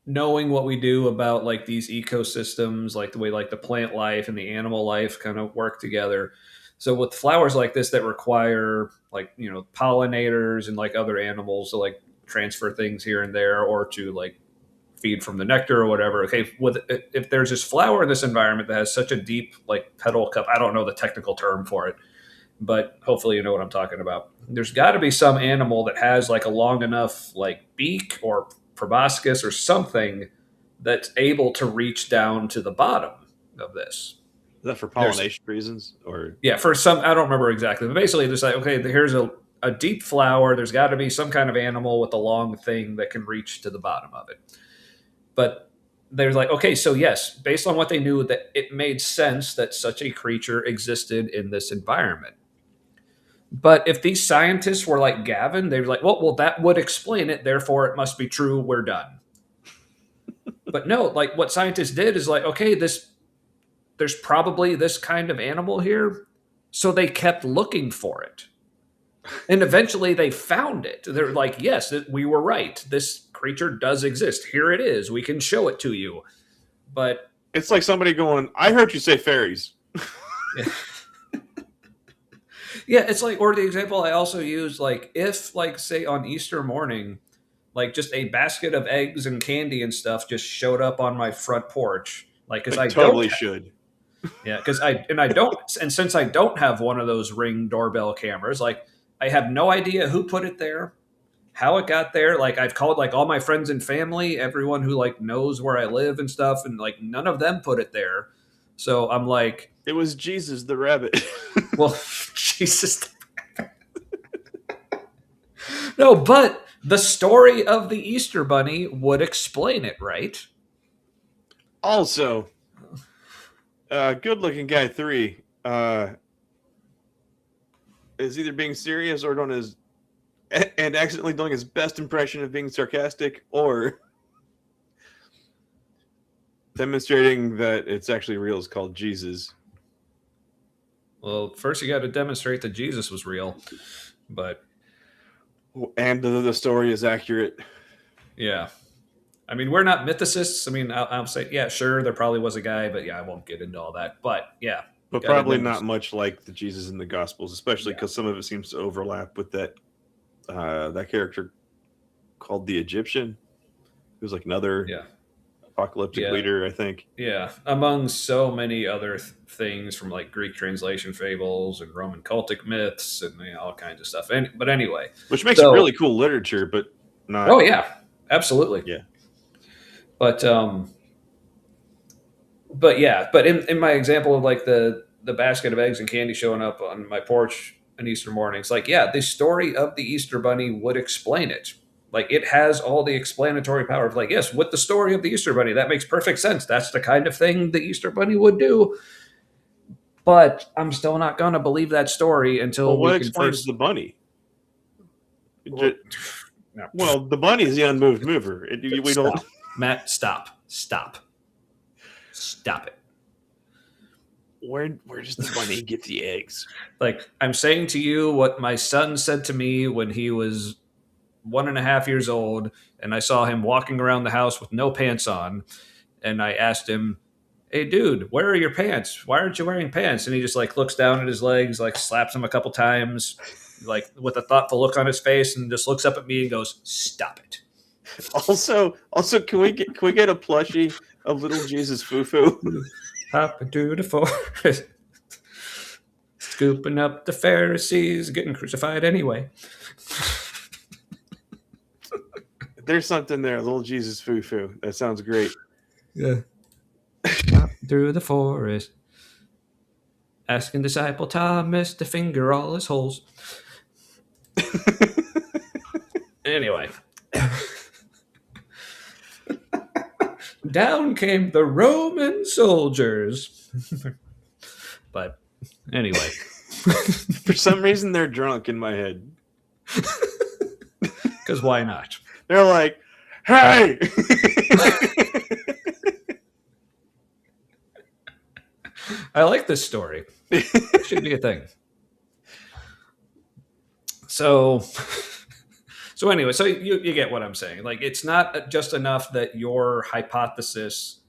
knowing what we do about like these ecosystems, like the way like the plant life and the animal life kind of work together. So with flowers like this that require pollinators and like other animals to like transfer things here and there or to like feed from the nectar or whatever. Okay, if there's this flower in this environment that has such a deep like petal cup, I don't know the technical term for it, but hopefully you know what I'm talking about. There's got to be some animal that has like a long enough like beak or proboscis or something that's able to reach down to the bottom of this. Is that for pollination reasons? Or yeah, for some, I don't remember exactly, but basically there's like, okay, here's a deep flower. There's got to be some kind of animal with a long thing that can reach to the bottom of it. But there's like, okay, so yes, based on what they knew, that it made sense that such a creature existed in this environment. But if these scientists were like Gavin, they were like, well, that would explain it. Therefore, it must be true. We're done. But no, like what scientists did is like, okay, there's probably this kind of animal here. So they kept looking for it. And eventually they found it. They're like, yes, we were right. This creature does exist. Here it is. We can show it to you. But it's like somebody going, I heard you say fairies. Yeah, it's like, or the example I also use, like if like say on Easter morning, like just a basket of eggs and candy and stuff just showed up on my front porch. Like, because I totally should. Yeah, because since I don't have one of those Ring doorbell cameras, like I have no idea who put it there, how it got there. Like I've called like all my friends and family, everyone who like knows where I live and stuff, and like none of them put it there. So I'm like, it was Jesus the rabbit. Well, Jesus. No, but the story of the Easter Bunny would explain it, right? Also, good-looking guy 3 is either being serious or doing his and accidentally doing his best impression of being sarcastic, or demonstrating that it's actually real. Is called Jesus. Well, first you got to demonstrate that Jesus was real, but And the story is accurate. yeah. I mean, we're not mythicists. I mean, I'll say, yeah, sure, there probably was a guy, but yeah, I won't get into all that. But yeah. But probably not much like the Jesus in the Gospels, especially because some of it seems to overlap with that character called the Egyptian. He was like another apocalyptic leader, I think. Yeah, among so many other things from like Greek translation fables and Roman cultic myths and all kinds of stuff. But anyway, which makes it really cool literature, but not. Oh yeah, absolutely. Yeah, but in my example of like the basket of eggs and candy showing up on my porch on Easter mornings, like the story of the Easter Bunny would explain it. Like it has all the explanatory power of like, yes, with the story of the Easter Bunny, that makes perfect sense. That's the kind of thing the Easter Bunny would do. But I'm still not going to believe that story until what explains the bunny? Well, the bunny is the unmoved mover. We don't. Matt, stop it. Where does the bunny get the eggs? Like, I'm saying to you what my son said to me when he was 1.5 years old, and I saw him walking around the house with no pants on, and I asked him, "Hey, dude, where are your pants? Why aren't you wearing pants?" And he just like looks down at his legs, like slaps him a couple times, like with a thoughtful look on his face, and just looks up at me and goes, "Stop it." Also, can we get a plushie of little Jesus Foo-Foo? Hop into the forest, scooping up the Pharisees, getting crucified anyway. There's something there, little Jesus Foo-Foo. That sounds great. Yeah. Hop through the forest, asking disciple Thomas to finger all his holes. Anyway. Down came the Roman soldiers. But anyway. For some reason, they're drunk in my head. Because why not? They're like, hey! I like this story. It should be a thing. So anyway, so you get what I'm saying. Like, it's not just enough that your hypothesis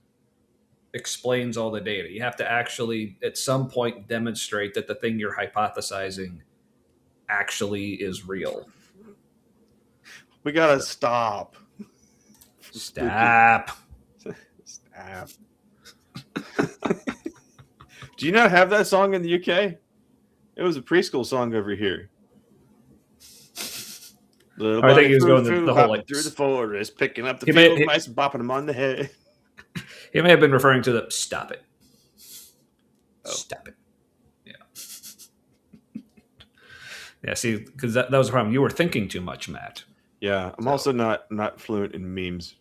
explains all the data. You have to actually, at some point, demonstrate that the thing you're hypothesizing actually is real. We gotta stop. Stop. Do you not have that song in the UK? It was a preschool song over here. I think he was going the whole like through the forest, picking up the field mice and bopping them on the head. He may have been referring to the "Stop it." Oh. Stop it. Yeah. Yeah. See, because that was the problem. You were thinking too much, Matt. Yeah, I'm also not fluent in memes.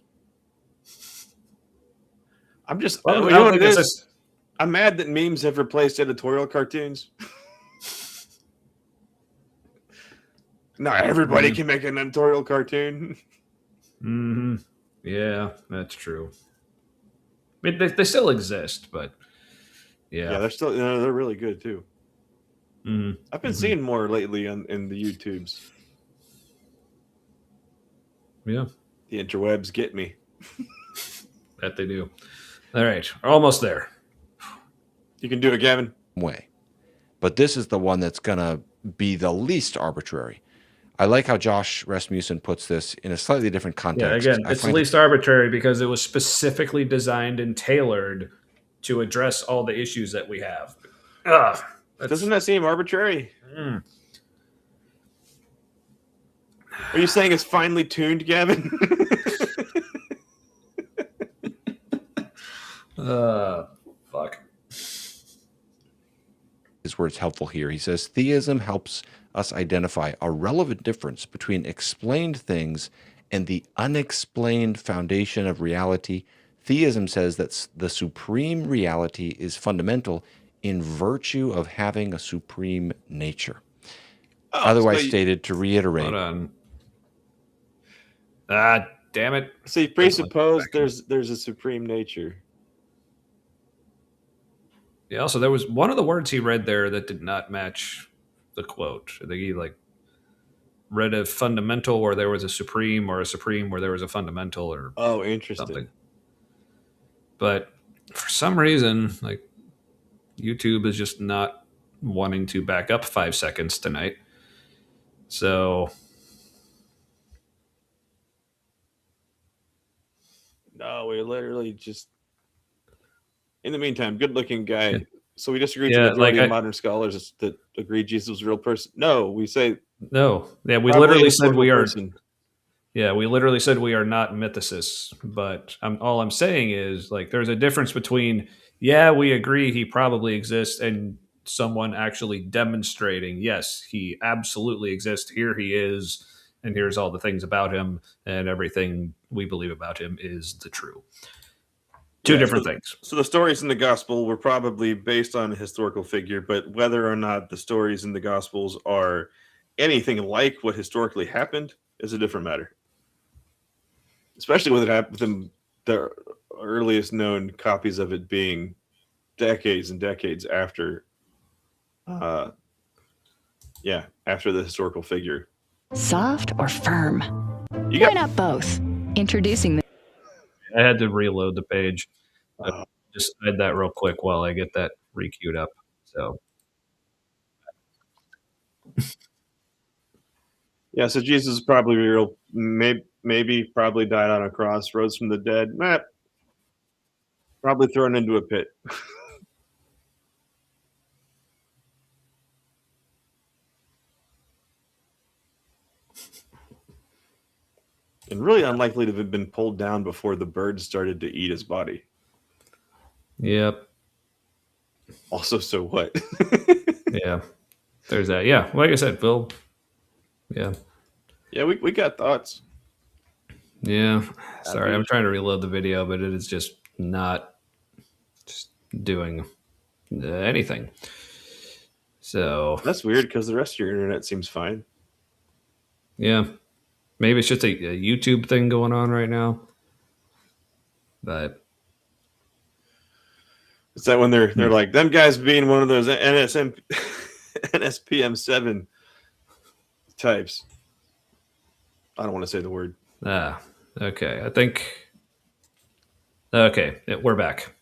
I'm just. Well, you know what it is? I'm mad that memes have replaced editorial cartoons. Not everybody can make an editorial cartoon. Mm-hmm. Yeah, that's true. I mean, they still exist, but yeah, they're really good too. Mm-hmm. I've been seeing more lately in the YouTubes. Yeah, the interwebs get me. That they do. All right, we're almost there. You can do it, Gavin. Way, but this is the one that's gonna be the least arbitrary. I like how Josh Rasmussen puts this in a slightly different context. Yeah, again, it's least arbitrary because it was specifically designed and tailored to address all the issues that we have. Doesn't that seem arbitrary? Mm. Are you saying it's finely tuned, Gavin? His word's helpful here. He says, theism helps us identify a relevant difference between explained things and the unexplained foundation of reality. Theism says that the supreme reality is fundamental in virtue of having a supreme nature. Otherwise stated, to reiterate. Hold on. Ah, damn it. So you presuppose there's a supreme nature. Yeah, also, there was one of the words he read there that did not match the quote. I think he read a fundamental where there was a supreme, or a supreme where there was a fundamental, or interesting. something. But for some reason, YouTube is just not wanting to back up 5 seconds tonight. So no, we literally just. In the meantime, good-looking guy. Yeah. So we disagree with the majority of modern scholars that agree Jesus was a real person. No, we say no. Yeah, we literally said we are. Yeah, we literally said we are not mythicists. But all I'm saying is, there's a difference between, we agree he probably exists, and someone actually demonstrating, yes, he absolutely exists. Here he is, and here's all the things about him, and everything we believe about him is the true. Two different things. So the stories in the gospel were probably based on a historical figure, but whether or not the stories in the gospels are anything like what historically happened is a different matter. Especially with it happened, the earliest known copies of it being decades and decades after, after the historical figure. Soft or firm? Why not both? Introducing the. I had to reload the page. Just hide that real quick while I get that re-queued up. So, so Jesus is probably real. Maybe probably died on a cross, rose from the dead. Probably thrown into a pit. And really unlikely to have been pulled down before the birds started to eat his body. Yep. Also, so what? Yeah. There's that. Yeah. Like I said, Phil. Yeah. Yeah, we got thoughts. Yeah. Sorry, I'm trying to reload the video, but it is just not doing anything. So that's weird because the rest of your internet seems fine. Yeah. Maybe it's just a YouTube thing going on right now. But it's that when they're like, them guys being one of those NSPM7 types. I don't want to say the word. Okay. I think. Okay. We're back.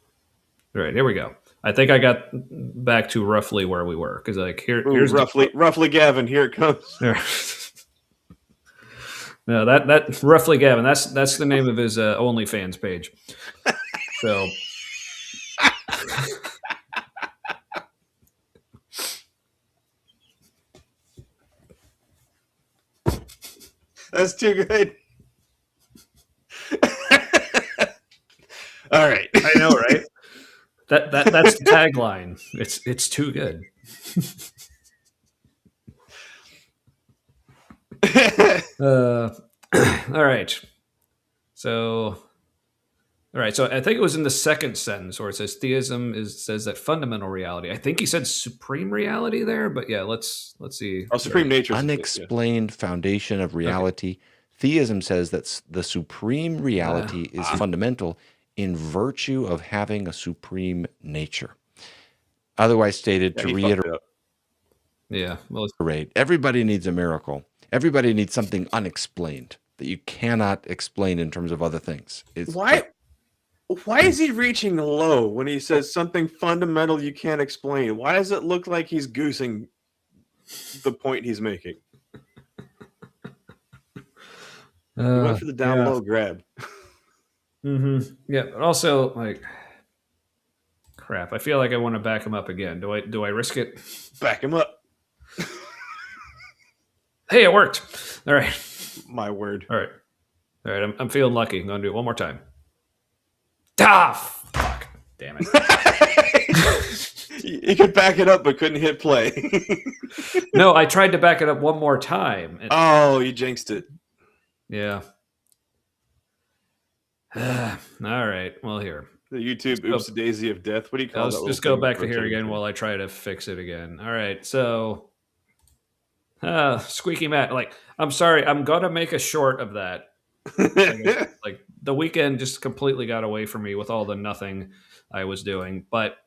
All right. Here we go. I think I got back to roughly where we were. Because here's roughly Gavin. Here it comes. No, that roughly Gavin. That's the name of his OnlyFans page. So. That's too good. All right. I know, right? That's the tagline. It's too good. All right. So I think it was in the second sentence where it says theism says that fundamental reality. I think he said supreme reality there, but yeah, let's see. Supreme nature. Unexplained foundation of reality. Okay. Theism says that the supreme reality is fundamental in virtue of having a supreme nature. Otherwise stated, to reiterate. Yeah. Well, everybody needs a miracle. Everybody needs something unexplained that you cannot explain in terms of other things. Why is he reaching low when he says something fundamental you can't explain? Why does it look like he's goosing the point he's making? He went for the down low grab. Mm-hmm. Yeah, but also crap. I feel like I want to back him up again. Do I risk it? Back him up. Hey, it worked. All right. My word. All right. I'm feeling lucky. I'm gonna do it one more time. Fuck. Damn it. You could back it up, but couldn't hit play. No, I tried to back it up one more time. Oh, you jinxed it. Yeah. All right. Well, here. The YouTube oops daisy of death. What do you call that? Let's just go back to here again while I try to fix it again. All right. So, Squeaky Matt, like, I'm sorry. I'm going to make a short of that. Like, the weekend just completely got away from me with all the nothing I was doing. But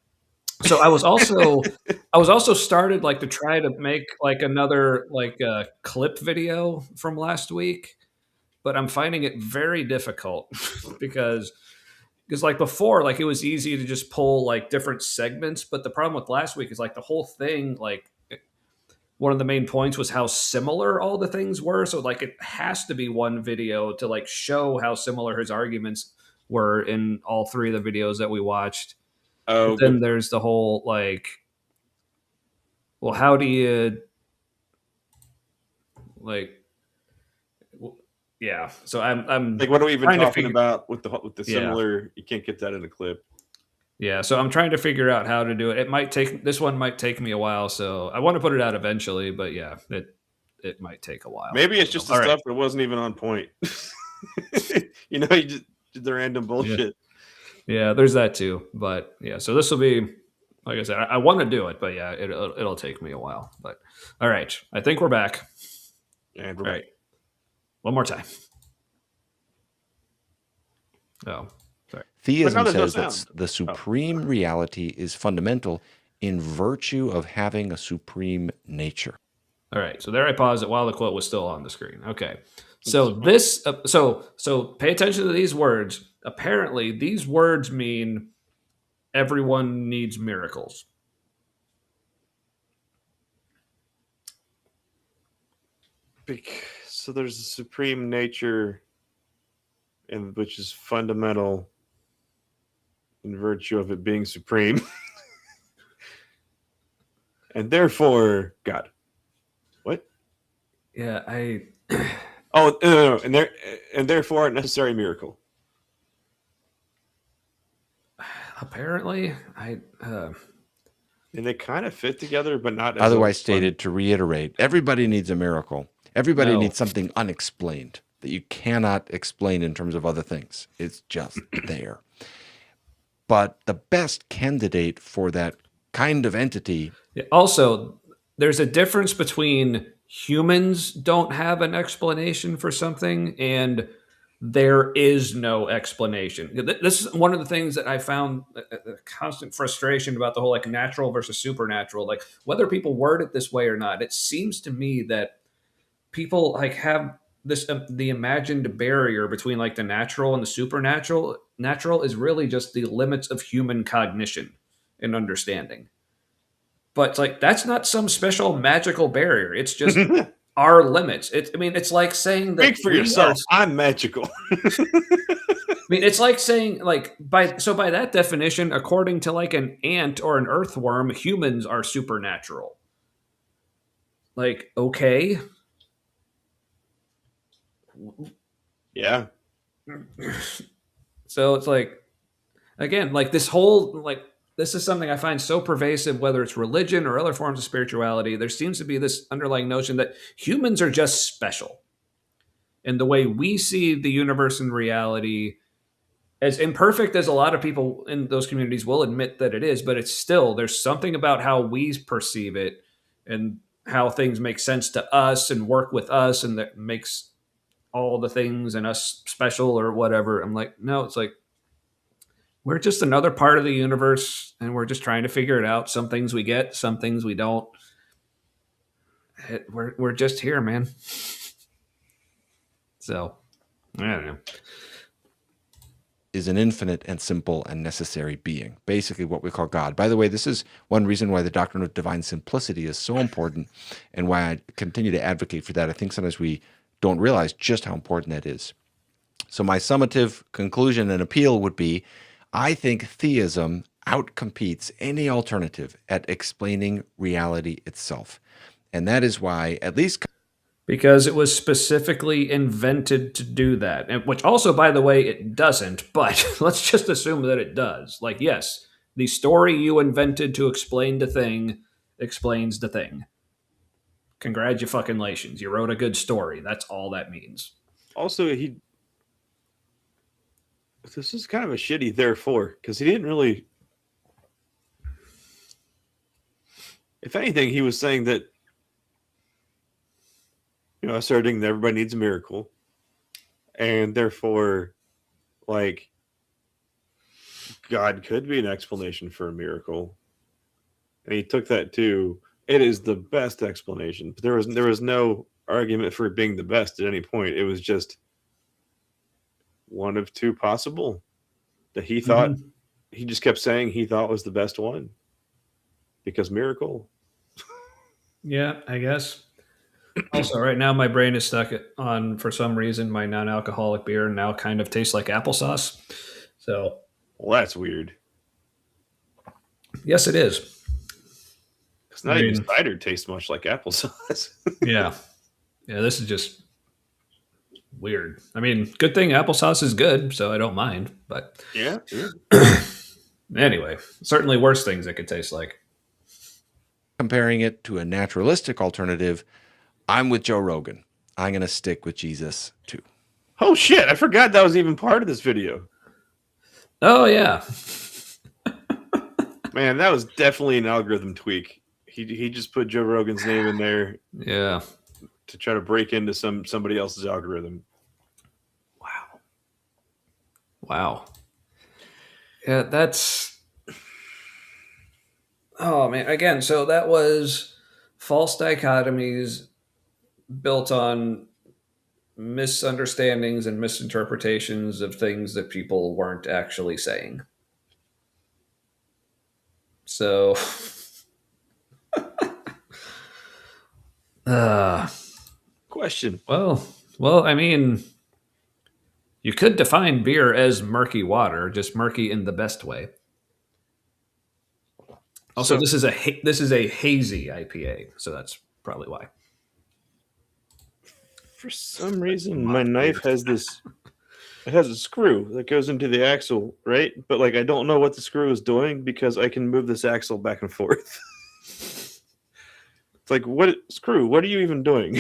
so I was also started like to try to make like another like clip video from last week, but I'm finding it very difficult because like before, like it was easy to just pull like different segments, but the problem with last week is like the whole thing, like one of the main points was how similar all the things were. So like it has to be one video to like show how similar his arguments were in all three of the videos that we watched. Oh, but then there's the whole like, well, how do you like? Yeah, so I'm like, what are we even trying to talking figure- about with the similar? You can't get that in a clip. Yeah, so I'm trying to figure out how to do it. This one might take me a while, so I want to put it out eventually. But yeah, it might take a while. Maybe it's just the All stuff right. that wasn't even on point. You know, you just did the random bullshit. Yeah, there's that too. But yeah, so this will be, like I said, I want to do it, but yeah, it'll take me a while. But all right, I think we're back. And All we're right, one more time. Oh, sorry. Theism there's no says that sound. the supreme reality is fundamental in virtue of having a supreme nature. All right, so there I paused it while the quote was still on the screen. Okay, so this, so pay attention to these words. Apparently, these words mean everyone needs miracles. So there's a supreme nature, and which is fundamental in virtue of it being supreme, and therefore God. What? Yeah, Oh, no, and therefore a necessary miracle. apparently, And they kind of fit together, but not. Otherwise stated, to reiterate, everybody needs a miracle. Everybody needs something unexplained that you cannot explain in terms of other things. It's just there. But the best candidate for that kind of entity. Also, there's a difference between humans don't have an explanation for something and there is no explanation. This is one of the things that I found a constant frustration about the whole like natural versus supernatural. Like whether people word it this way or not, it seems to me that people like have this the imagined barrier between like the natural and the supernatural. Natural is really just the limits of human cognition and understanding. But it's like that's not some special magical barrier. It's just our limits. It's like saying that speak for yourself. I'm magical. It's like saying like by that definition, according to like an ant or an earthworm, humans are supernatural. Like, okay. Yeah. So it's like, again, like this whole like this is something I find so pervasive, whether it's religion or other forms of spirituality. There seems to be this underlying notion that humans are just special. And the way we see the universe and reality, as imperfect as a lot of people in those communities will admit that it is, but it's still, there's something about how we perceive it and how things make sense to us and work with us and that makes all the things and us special or whatever. I'm like, no, it's like, we're just another part of the universe and we're just trying to figure it out. Some things we get, some things we don't. We're just here, man. So, I don't know. Is an infinite and simple and necessary being, basically what we call God. By the way, this is one reason why the doctrine of divine simplicity is so important and why I continue to advocate for that. I think sometimes we don't realize just how important that is. So my summative conclusion and appeal would be, I think theism outcompetes any alternative at explaining reality itself. And that is why, at least because it was specifically invented to do that, and which also, by the way, it doesn't, but let's just assume that it does. Like, yes, the story you invented to explain the thing explains the thing. Congratulations. You wrote a good story. That's all that means. Also, this is kind of a shitty therefore, because he didn't really. If anything, he was saying that, asserting that everybody needs a miracle, and therefore, like, God could be an explanation for a miracle. And he took that to, it is the best explanation. But there was no argument for it being the best at any point. It was just one of two possible that he thought, he just kept saying he thought was the best one. Because miracle. Yeah, I guess. Also, right now my brain is stuck on, for some reason, my non-alcoholic beer now kind of tastes like applesauce. So, well, that's weird. Yes, it is. It's not even cider tastes much like applesauce. Yeah, this is just weird. I mean, good thing applesauce is good, so I don't mind. But yeah. Anyway, certainly worse things it could taste like. Comparing it to a naturalistic alternative, I'm with Joe Rogan. I'm going to stick with Jesus too. Oh shit, I forgot that was even part of this video. Oh yeah. Man, that was definitely an algorithm tweak. He just put Joe Rogan's name in there. Yeah. To try to break into somebody else's algorithm. Wow. Yeah, that's... Oh, man. Again, so that was false dichotomies built on misunderstandings and misinterpretations of things that people weren't actually saying. So... Question. Well, I mean... You could define beer as murky water, just murky in the best way. Also, this is a hazy IPA, so that's probably why. For some reason, my knife has this. It has a screw that goes into the axle, right? But like, I don't know what the screw is doing because I can move this axle back and forth. It's like, what screw? What are you even doing?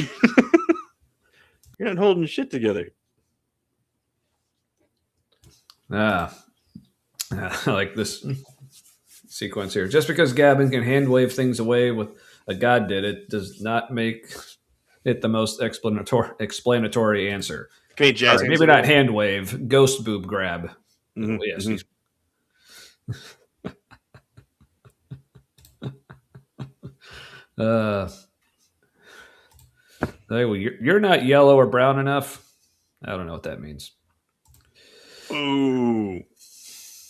You're not holding shit together. I like this sequence here. Just because Gavin can hand wave things away with a God did it does not make it the most explanatory answer. Okay, jazz. Maybe not hand wave, ghost boob grab. Mm-hmm. Yes. Well, you're not yellow or brown enough. I don't know what that means. Ooh,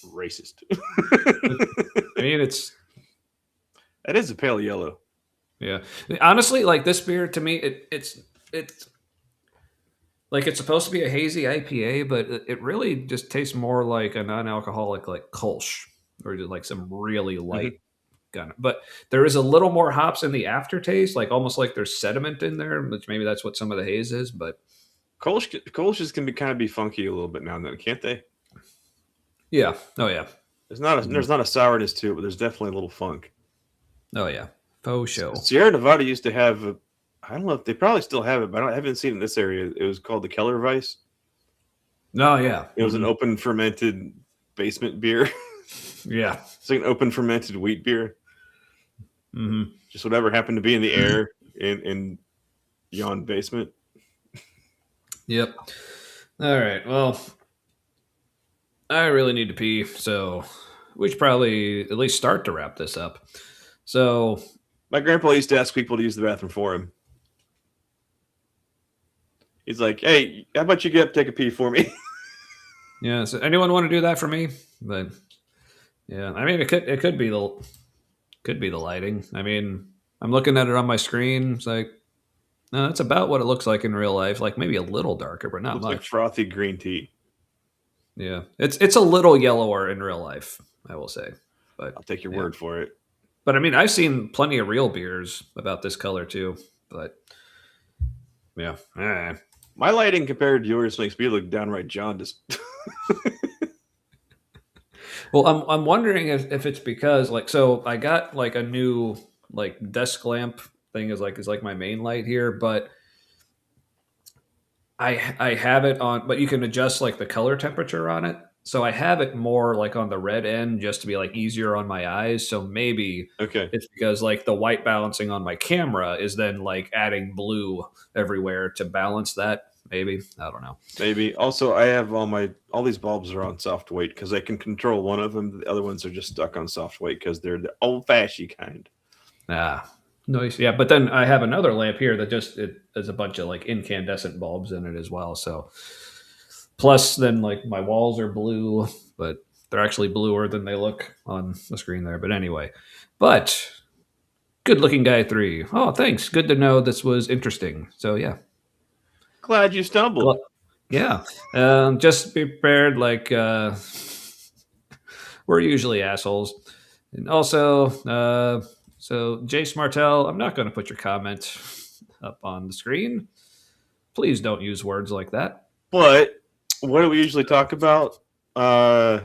racist. I mean, it is a pale yellow. Yeah, honestly, like this beer to me, it's like it's supposed to be a hazy IPA, but it really just tastes more like a non-alcoholic, like Kolsch, or like some really light gun. But there is a little more hops in the aftertaste, like almost like there's sediment in there, which maybe that's what some of the haze is. But Kolsch's can kind of be funky a little bit now and then, can't they? Yeah. Oh yeah. There's not a sourness to it, but there's definitely a little funk. Oh yeah. Faux show. Sierra Nevada used to have I don't know if they probably still have it, but I haven't seen it in this area. It was called the Keller Weiss. Oh yeah. It was an open fermented basement beer. Yeah. It's like an open fermented wheat beer. Mm-hmm. Just whatever happened to be in the air in yon basement. Yep. All right. Well, I really need to pee, so we should probably at least start to wrap this up. So, my grandpa used to ask people to use the bathroom for him. He's like, "Hey, how about you get up, take a pee for me?" Yeah. So, anyone want to do that for me? But yeah, I mean, it could be the lighting. I mean, I'm looking at it on my screen. It's like, no, that's about what it looks like in real life. Like maybe a little darker, but not looks much. like frothy green tea. Yeah, it's a little yellower in real life, I will say. But I'll take your word for it. But I mean, I've seen plenty of real beers about this color too. But yeah, my lighting compared to yours makes me look downright jaundiced. Well, I'm wondering if it's because like so I got like a new like desk lamp thing is like my main light here, but I have it on, but you can adjust like the color temperature on it. So I have it more like on the red end just to be like easier on my eyes. So maybe Okay. it's because like the white balancing on my camera is then like adding blue everywhere to balance that. Maybe I don't know. Maybe. Also, I have all these bulbs are on soft weight because I can control one of them. The other ones are just stuck on soft weight because they're the old-fashioned kind. Ah, nice. Yeah, but then I have another lamp here that just it there's a bunch of like incandescent bulbs in it as well. So plus then like my walls are blue, but they're actually bluer than they look on the screen there. But anyway, but good looking guy 3. Oh, thanks. Good to know this was interesting. So yeah. Glad you stumbled. Yeah. Just be prepared like we're usually assholes. And also so Jace Martell, I'm not going to put your comment up on the screen. Please don't use words like that. But what do we usually talk about? It's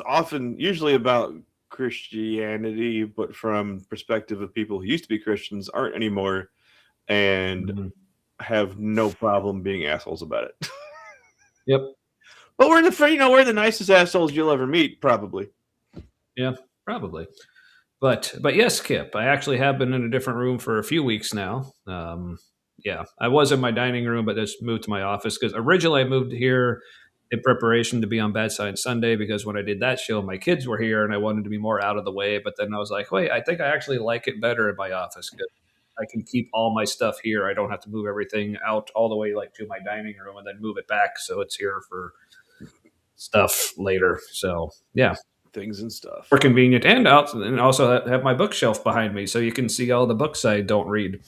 often usually about Christianity, but from perspective of people who used to be Christians, aren't anymore, and have no problem being assholes about it. Yep. But we're the nicest assholes you'll ever meet, probably. Yeah, probably. But yes, Kip, I actually have been in a different room for a few weeks now. Yeah, I was in my dining room, but just moved to my office because originally I moved here in preparation to be on Bad Science Sunday because when I did that show, my kids were here and I wanted to be more out of the way. But then I was like, wait, I think I actually like it better in my office because I can keep all my stuff here. I don't have to move everything out all the way like to my dining room and then move it back so it's here for stuff later. So yeah, Things and stuff. more convenient, and also have my bookshelf behind me so you can see all the books I don't read.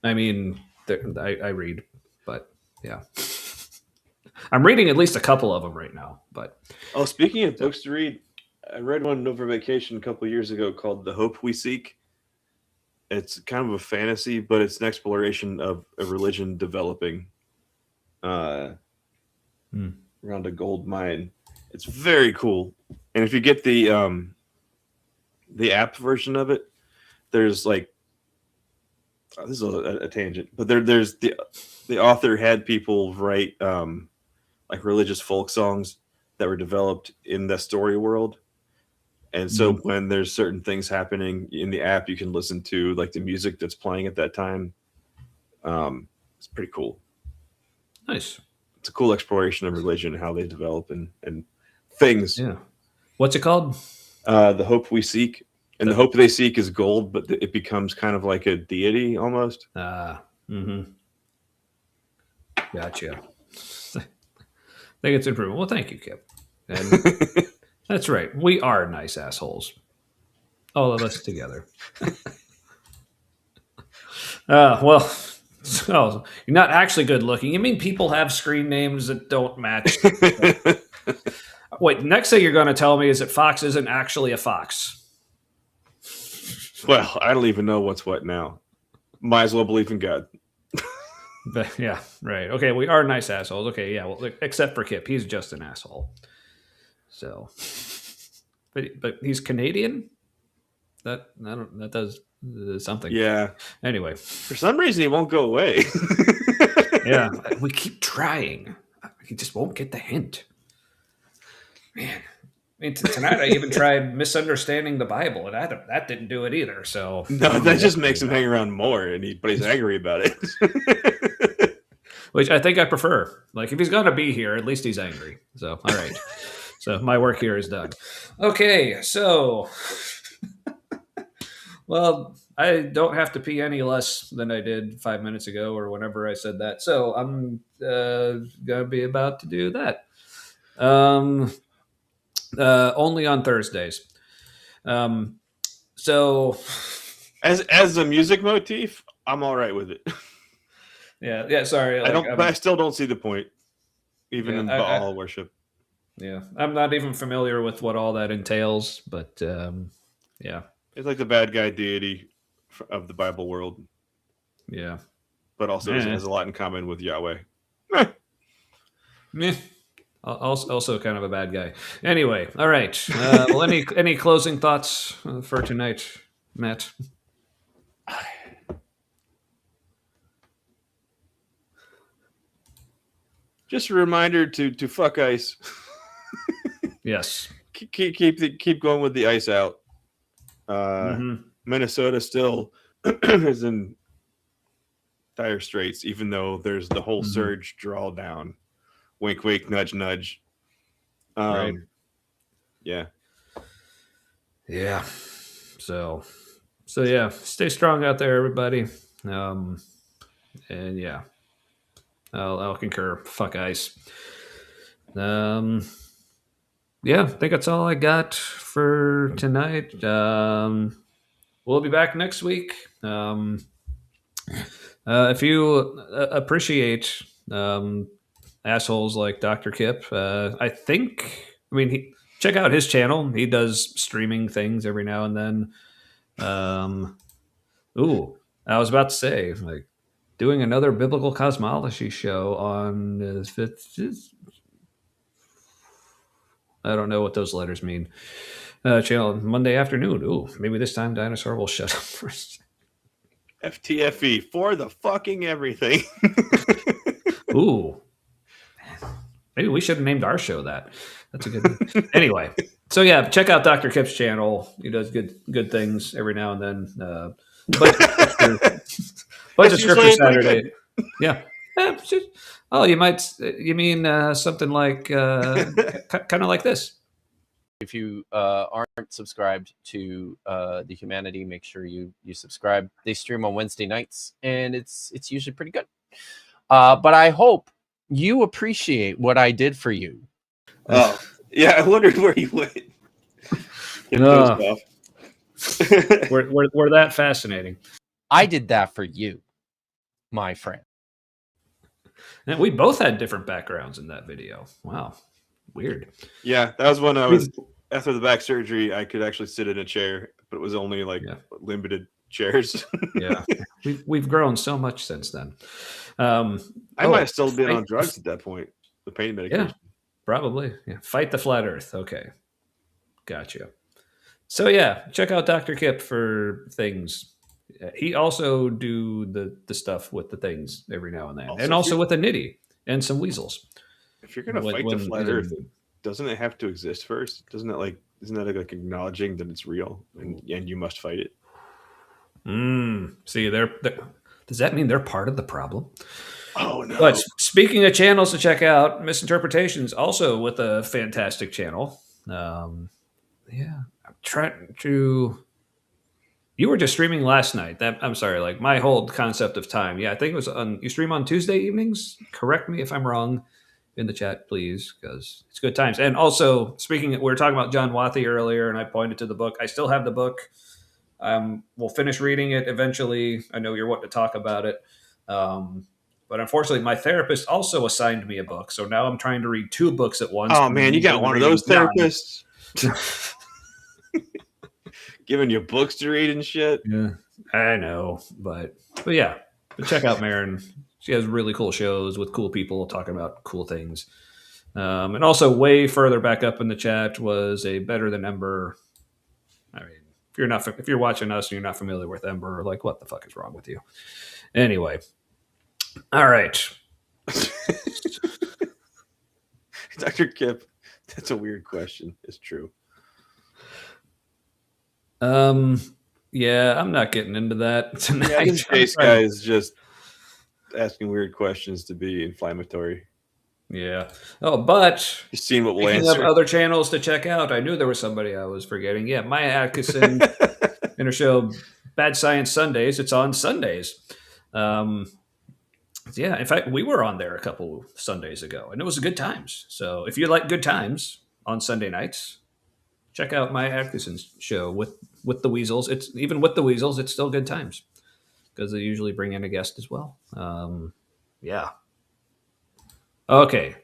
I mean, I read, but yeah, I'm reading at least a couple of them right now. But Oh, speaking of books to read, I read one over vacation a couple of years ago called "The Hope We Seek." It's kind of a fantasy, but it's an exploration of a religion developing around a gold mine. It's very cool, and if you get the app version of it, there's like this is a tangent, but there's the author had people write like religious folk songs that were developed in the story world. And so when there's certain things happening in the app, you can listen to like the music that's playing at that time. It's pretty cool. nice. It's a cool exploration of religion, how they develop and things. Yeah. What's it called? The hope we seek. And the hope they seek is gold, but it becomes kind of like a deity almost. Mm-hmm. Gotcha. I think it's improvement. Well, thank you, Kip. And that's right. We are nice assholes. All of us together. Well, so you're not actually good looking. You mean people have screen names that don't match? Wait, next thing you're going to tell me is that Fox isn't actually a fox. Well, I don't even know what's what now. Might as well believe in God. But, yeah, right. Okay, we are nice assholes. Okay, yeah, well, except for Kip. He's just an asshole. So, but he's Canadian? That does something. Yeah. Anyway. For some reason, he won't go away. Yeah, we keep trying. He just won't get the hint. Man. I mean, tonight I even tried misunderstanding the Bible, and that didn't do it either. So No, that just makes him hang around more, but he's angry about it. Which I think I prefer. Like, if he's going to be here, at least he's angry. So, all right. So my work here is done. Okay, so, well, I don't have to pee any less than I did 5 minutes ago or whenever I said that. So I'm going to be about to do that. Only on Thursdays. So as a music motif, I'm all right with it. Yeah. Sorry, but I still don't see the point, even in Baal worship. Yeah, I'm not even familiar with what all that entails, but yeah, it's like the bad guy deity of the Bible world. Yeah, but also has a lot in common with Yahweh. Meh. Also kind of a bad guy. Anyway, all right. Well, any closing thoughts for tonight, Matt? Just a reminder to fuck ice. Yes. Keep going with the ice out. Minnesota still is in dire straits, even though there's the whole surge drawdown. Wink, wink, nudge, nudge. Right. Yeah. Yeah. So yeah, stay strong out there, everybody. And yeah, I'll concur. Fuck ice. Yeah, I think that's all I got for tonight. We'll be back next week. If you appreciate assholes like Dr. Kip, check out his channel. He does streaming things every now and then. I was about to say, like, doing another biblical cosmology show on the 5th. I don't know what those letters mean. Channel Monday afternoon. Ooh, maybe this time Dinosaur will shut up first. FTFE for the fucking everything. Ooh. Maybe we should have named our show that. That's a good anyway. So yeah, check out Dr. Kip's channel. He does good things every now and then. Bunch of scripture Saturday. Yeah. Oh, you mean something like kind of like this. If you aren't subscribed to The Humanity, make sure you subscribe. They stream on Wednesday nights, and it's usually pretty good. But I hope you appreciate what I did for you. Oh, yeah, I wondered where you went. We're that fascinating. I did that for you, my friend. And we both had different backgrounds in that video. Wow. Weird. Yeah, that was when I was after the back surgery. I could actually sit in a chair, but it was only limited chairs. Yeah, we've grown so much since then. I might have still been on drugs at that point. The pain medication. Yeah, probably. Yeah. Fight the flat Earth. Okay, gotcha. So yeah, check out Dr. Kip for things. He also do the stuff with the things every now and then, and also with the nitty and some weasels. If you're gonna fight the flat Earth, doesn't it have to exist first? Isn't that like acknowledging that it's real and you must fight it? See, does that mean they're part of the problem? Oh no! But speaking of channels to check out, Misinterpretations also with a fantastic channel. Yeah, I'm trying to. You were just streaming last night. I'm sorry, like my whole concept of time. Yeah, I think it was you stream on Tuesday evenings. Correct me if I'm wrong in the chat, please, because it's good times. And also, we were talking about John Wathy earlier, and I pointed to the book. I still have the book. We'll finish reading it eventually. I know you're wanting to talk about it. But unfortunately, my therapist also assigned me a book. So now I'm trying to read 2 books at once. Oh, man, you got one of those therapists. Giving you books to read and shit. Yeah, I know. But yeah, check out Marin. She has really cool shows with cool people talking about cool things. And also way further back up in the chat was a Better Than Ember. I mean, if you're watching us and you're not familiar with Ember, like what the fuck is wrong with you? Anyway. All right. Dr. Kip, that's a weird question. It's true. Yeah, I'm not getting into that tonight. Yeah, this Chase guy is just asking weird questions to be inflammatory. Yeah. Oh, but you've seen what we'll speaking answer. Of other channels to check out, I knew there was somebody I was forgetting. Yeah, Maya Atkinson in her show Bad Science Sundays. It's on Sundays. Yeah, in fact, we were on there a couple Sundays ago, and it was good times. So if you like good times on Sunday nights, check out Maya Atkinson's show with the Weasels. It's even with the Weasels, it's still good times because they usually bring in a guest as well. Yeah. Okay.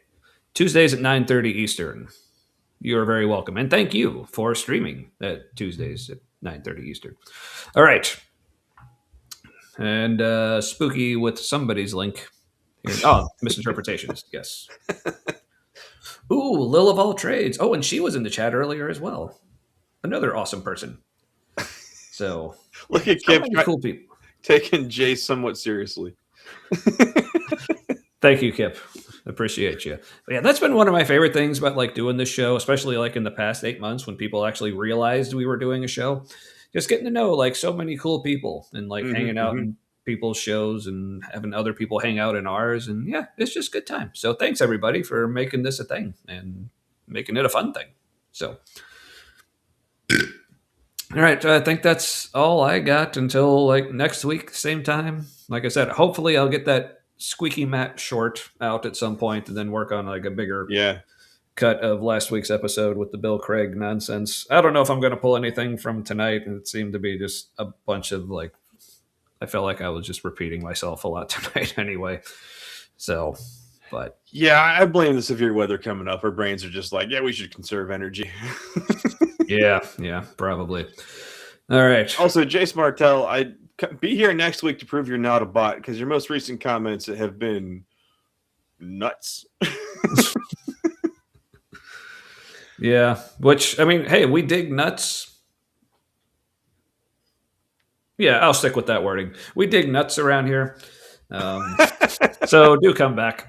Tuesdays at 9:30 Eastern. You are very welcome. And thank you for streaming at Tuesdays at 9:30 Eastern. All right. And Spooky with somebody's link. Here. Oh, Misinterpretations. Yes. Ooh, Lil of all trades. Oh, and she was in the chat earlier as well. Another awesome person. So Look at so Kip many cool people. taking Jay somewhat seriously. Thank you, Kip. Appreciate you. But yeah, that's been one of my favorite things about like doing this show, especially like in the past 8 months when people actually realized we were doing a show. Just getting to know like so many cool people and like hanging out in people's shows and having other people hang out in ours. And yeah, it's just good time. So thanks everybody for making this a thing and making it a fun thing. So all right, I think that's all I got until like next week, same time. Like I said, hopefully I'll get that Squeaky Matt short out at some point and then work on like a bigger cut of last week's episode with the Bill Craig nonsense. I don't know if I'm going to pull anything from tonight. It seemed to be just a bunch of like, I felt like I was just repeating myself a lot tonight anyway. So, but yeah, I blame the severe weather coming up. Our brains are just like, yeah, we should conserve energy. yeah, probably. All right. Also, Jace Martell, be here next week to prove you're not a bot because your most recent comments have been nuts. Yeah, which I mean, hey, we dig nuts. Yeah, I'll stick with that wording. We dig nuts around here. So do come back.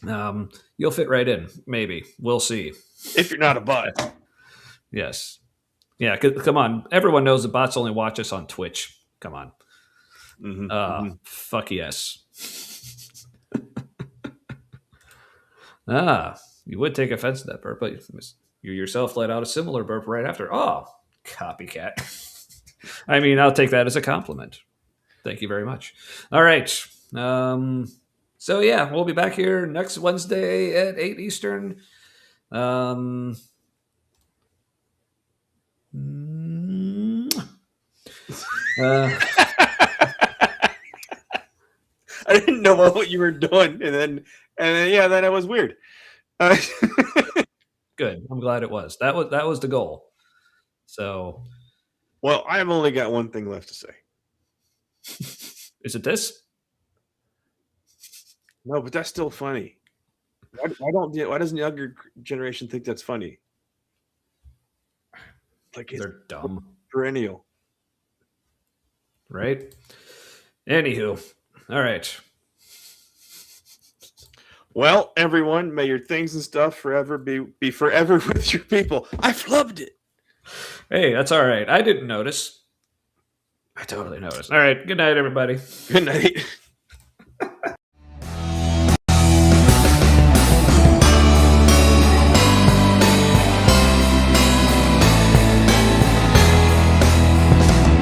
You'll fit right in, maybe. We'll see. If you're not a bot. Yes. Yeah, come on. Everyone knows the bots only watch us on Twitch. Come on. Fuck yes. You would take offense to that burp, but you yourself let out a similar burp right after. Oh, copycat. I mean, I'll take that as a compliment. Thank you very much. All right. So yeah, we'll be back here next Wednesday at 8 Eastern. I didn't know what you were doing, and then then it was weird. Good. I'm glad it was. That was the goal. So, well, I've only got one thing left to say. Is it this? No, but that's still funny. Why doesn't the younger generation think that's funny? Like they're dumb. Perennial. Right? Anywho. All right. Well, everyone, may your things and stuff forever be forever with your people. I flubbed it. Hey, that's all right. I didn't notice. I totally noticed. All right. Good night, everybody. Good night.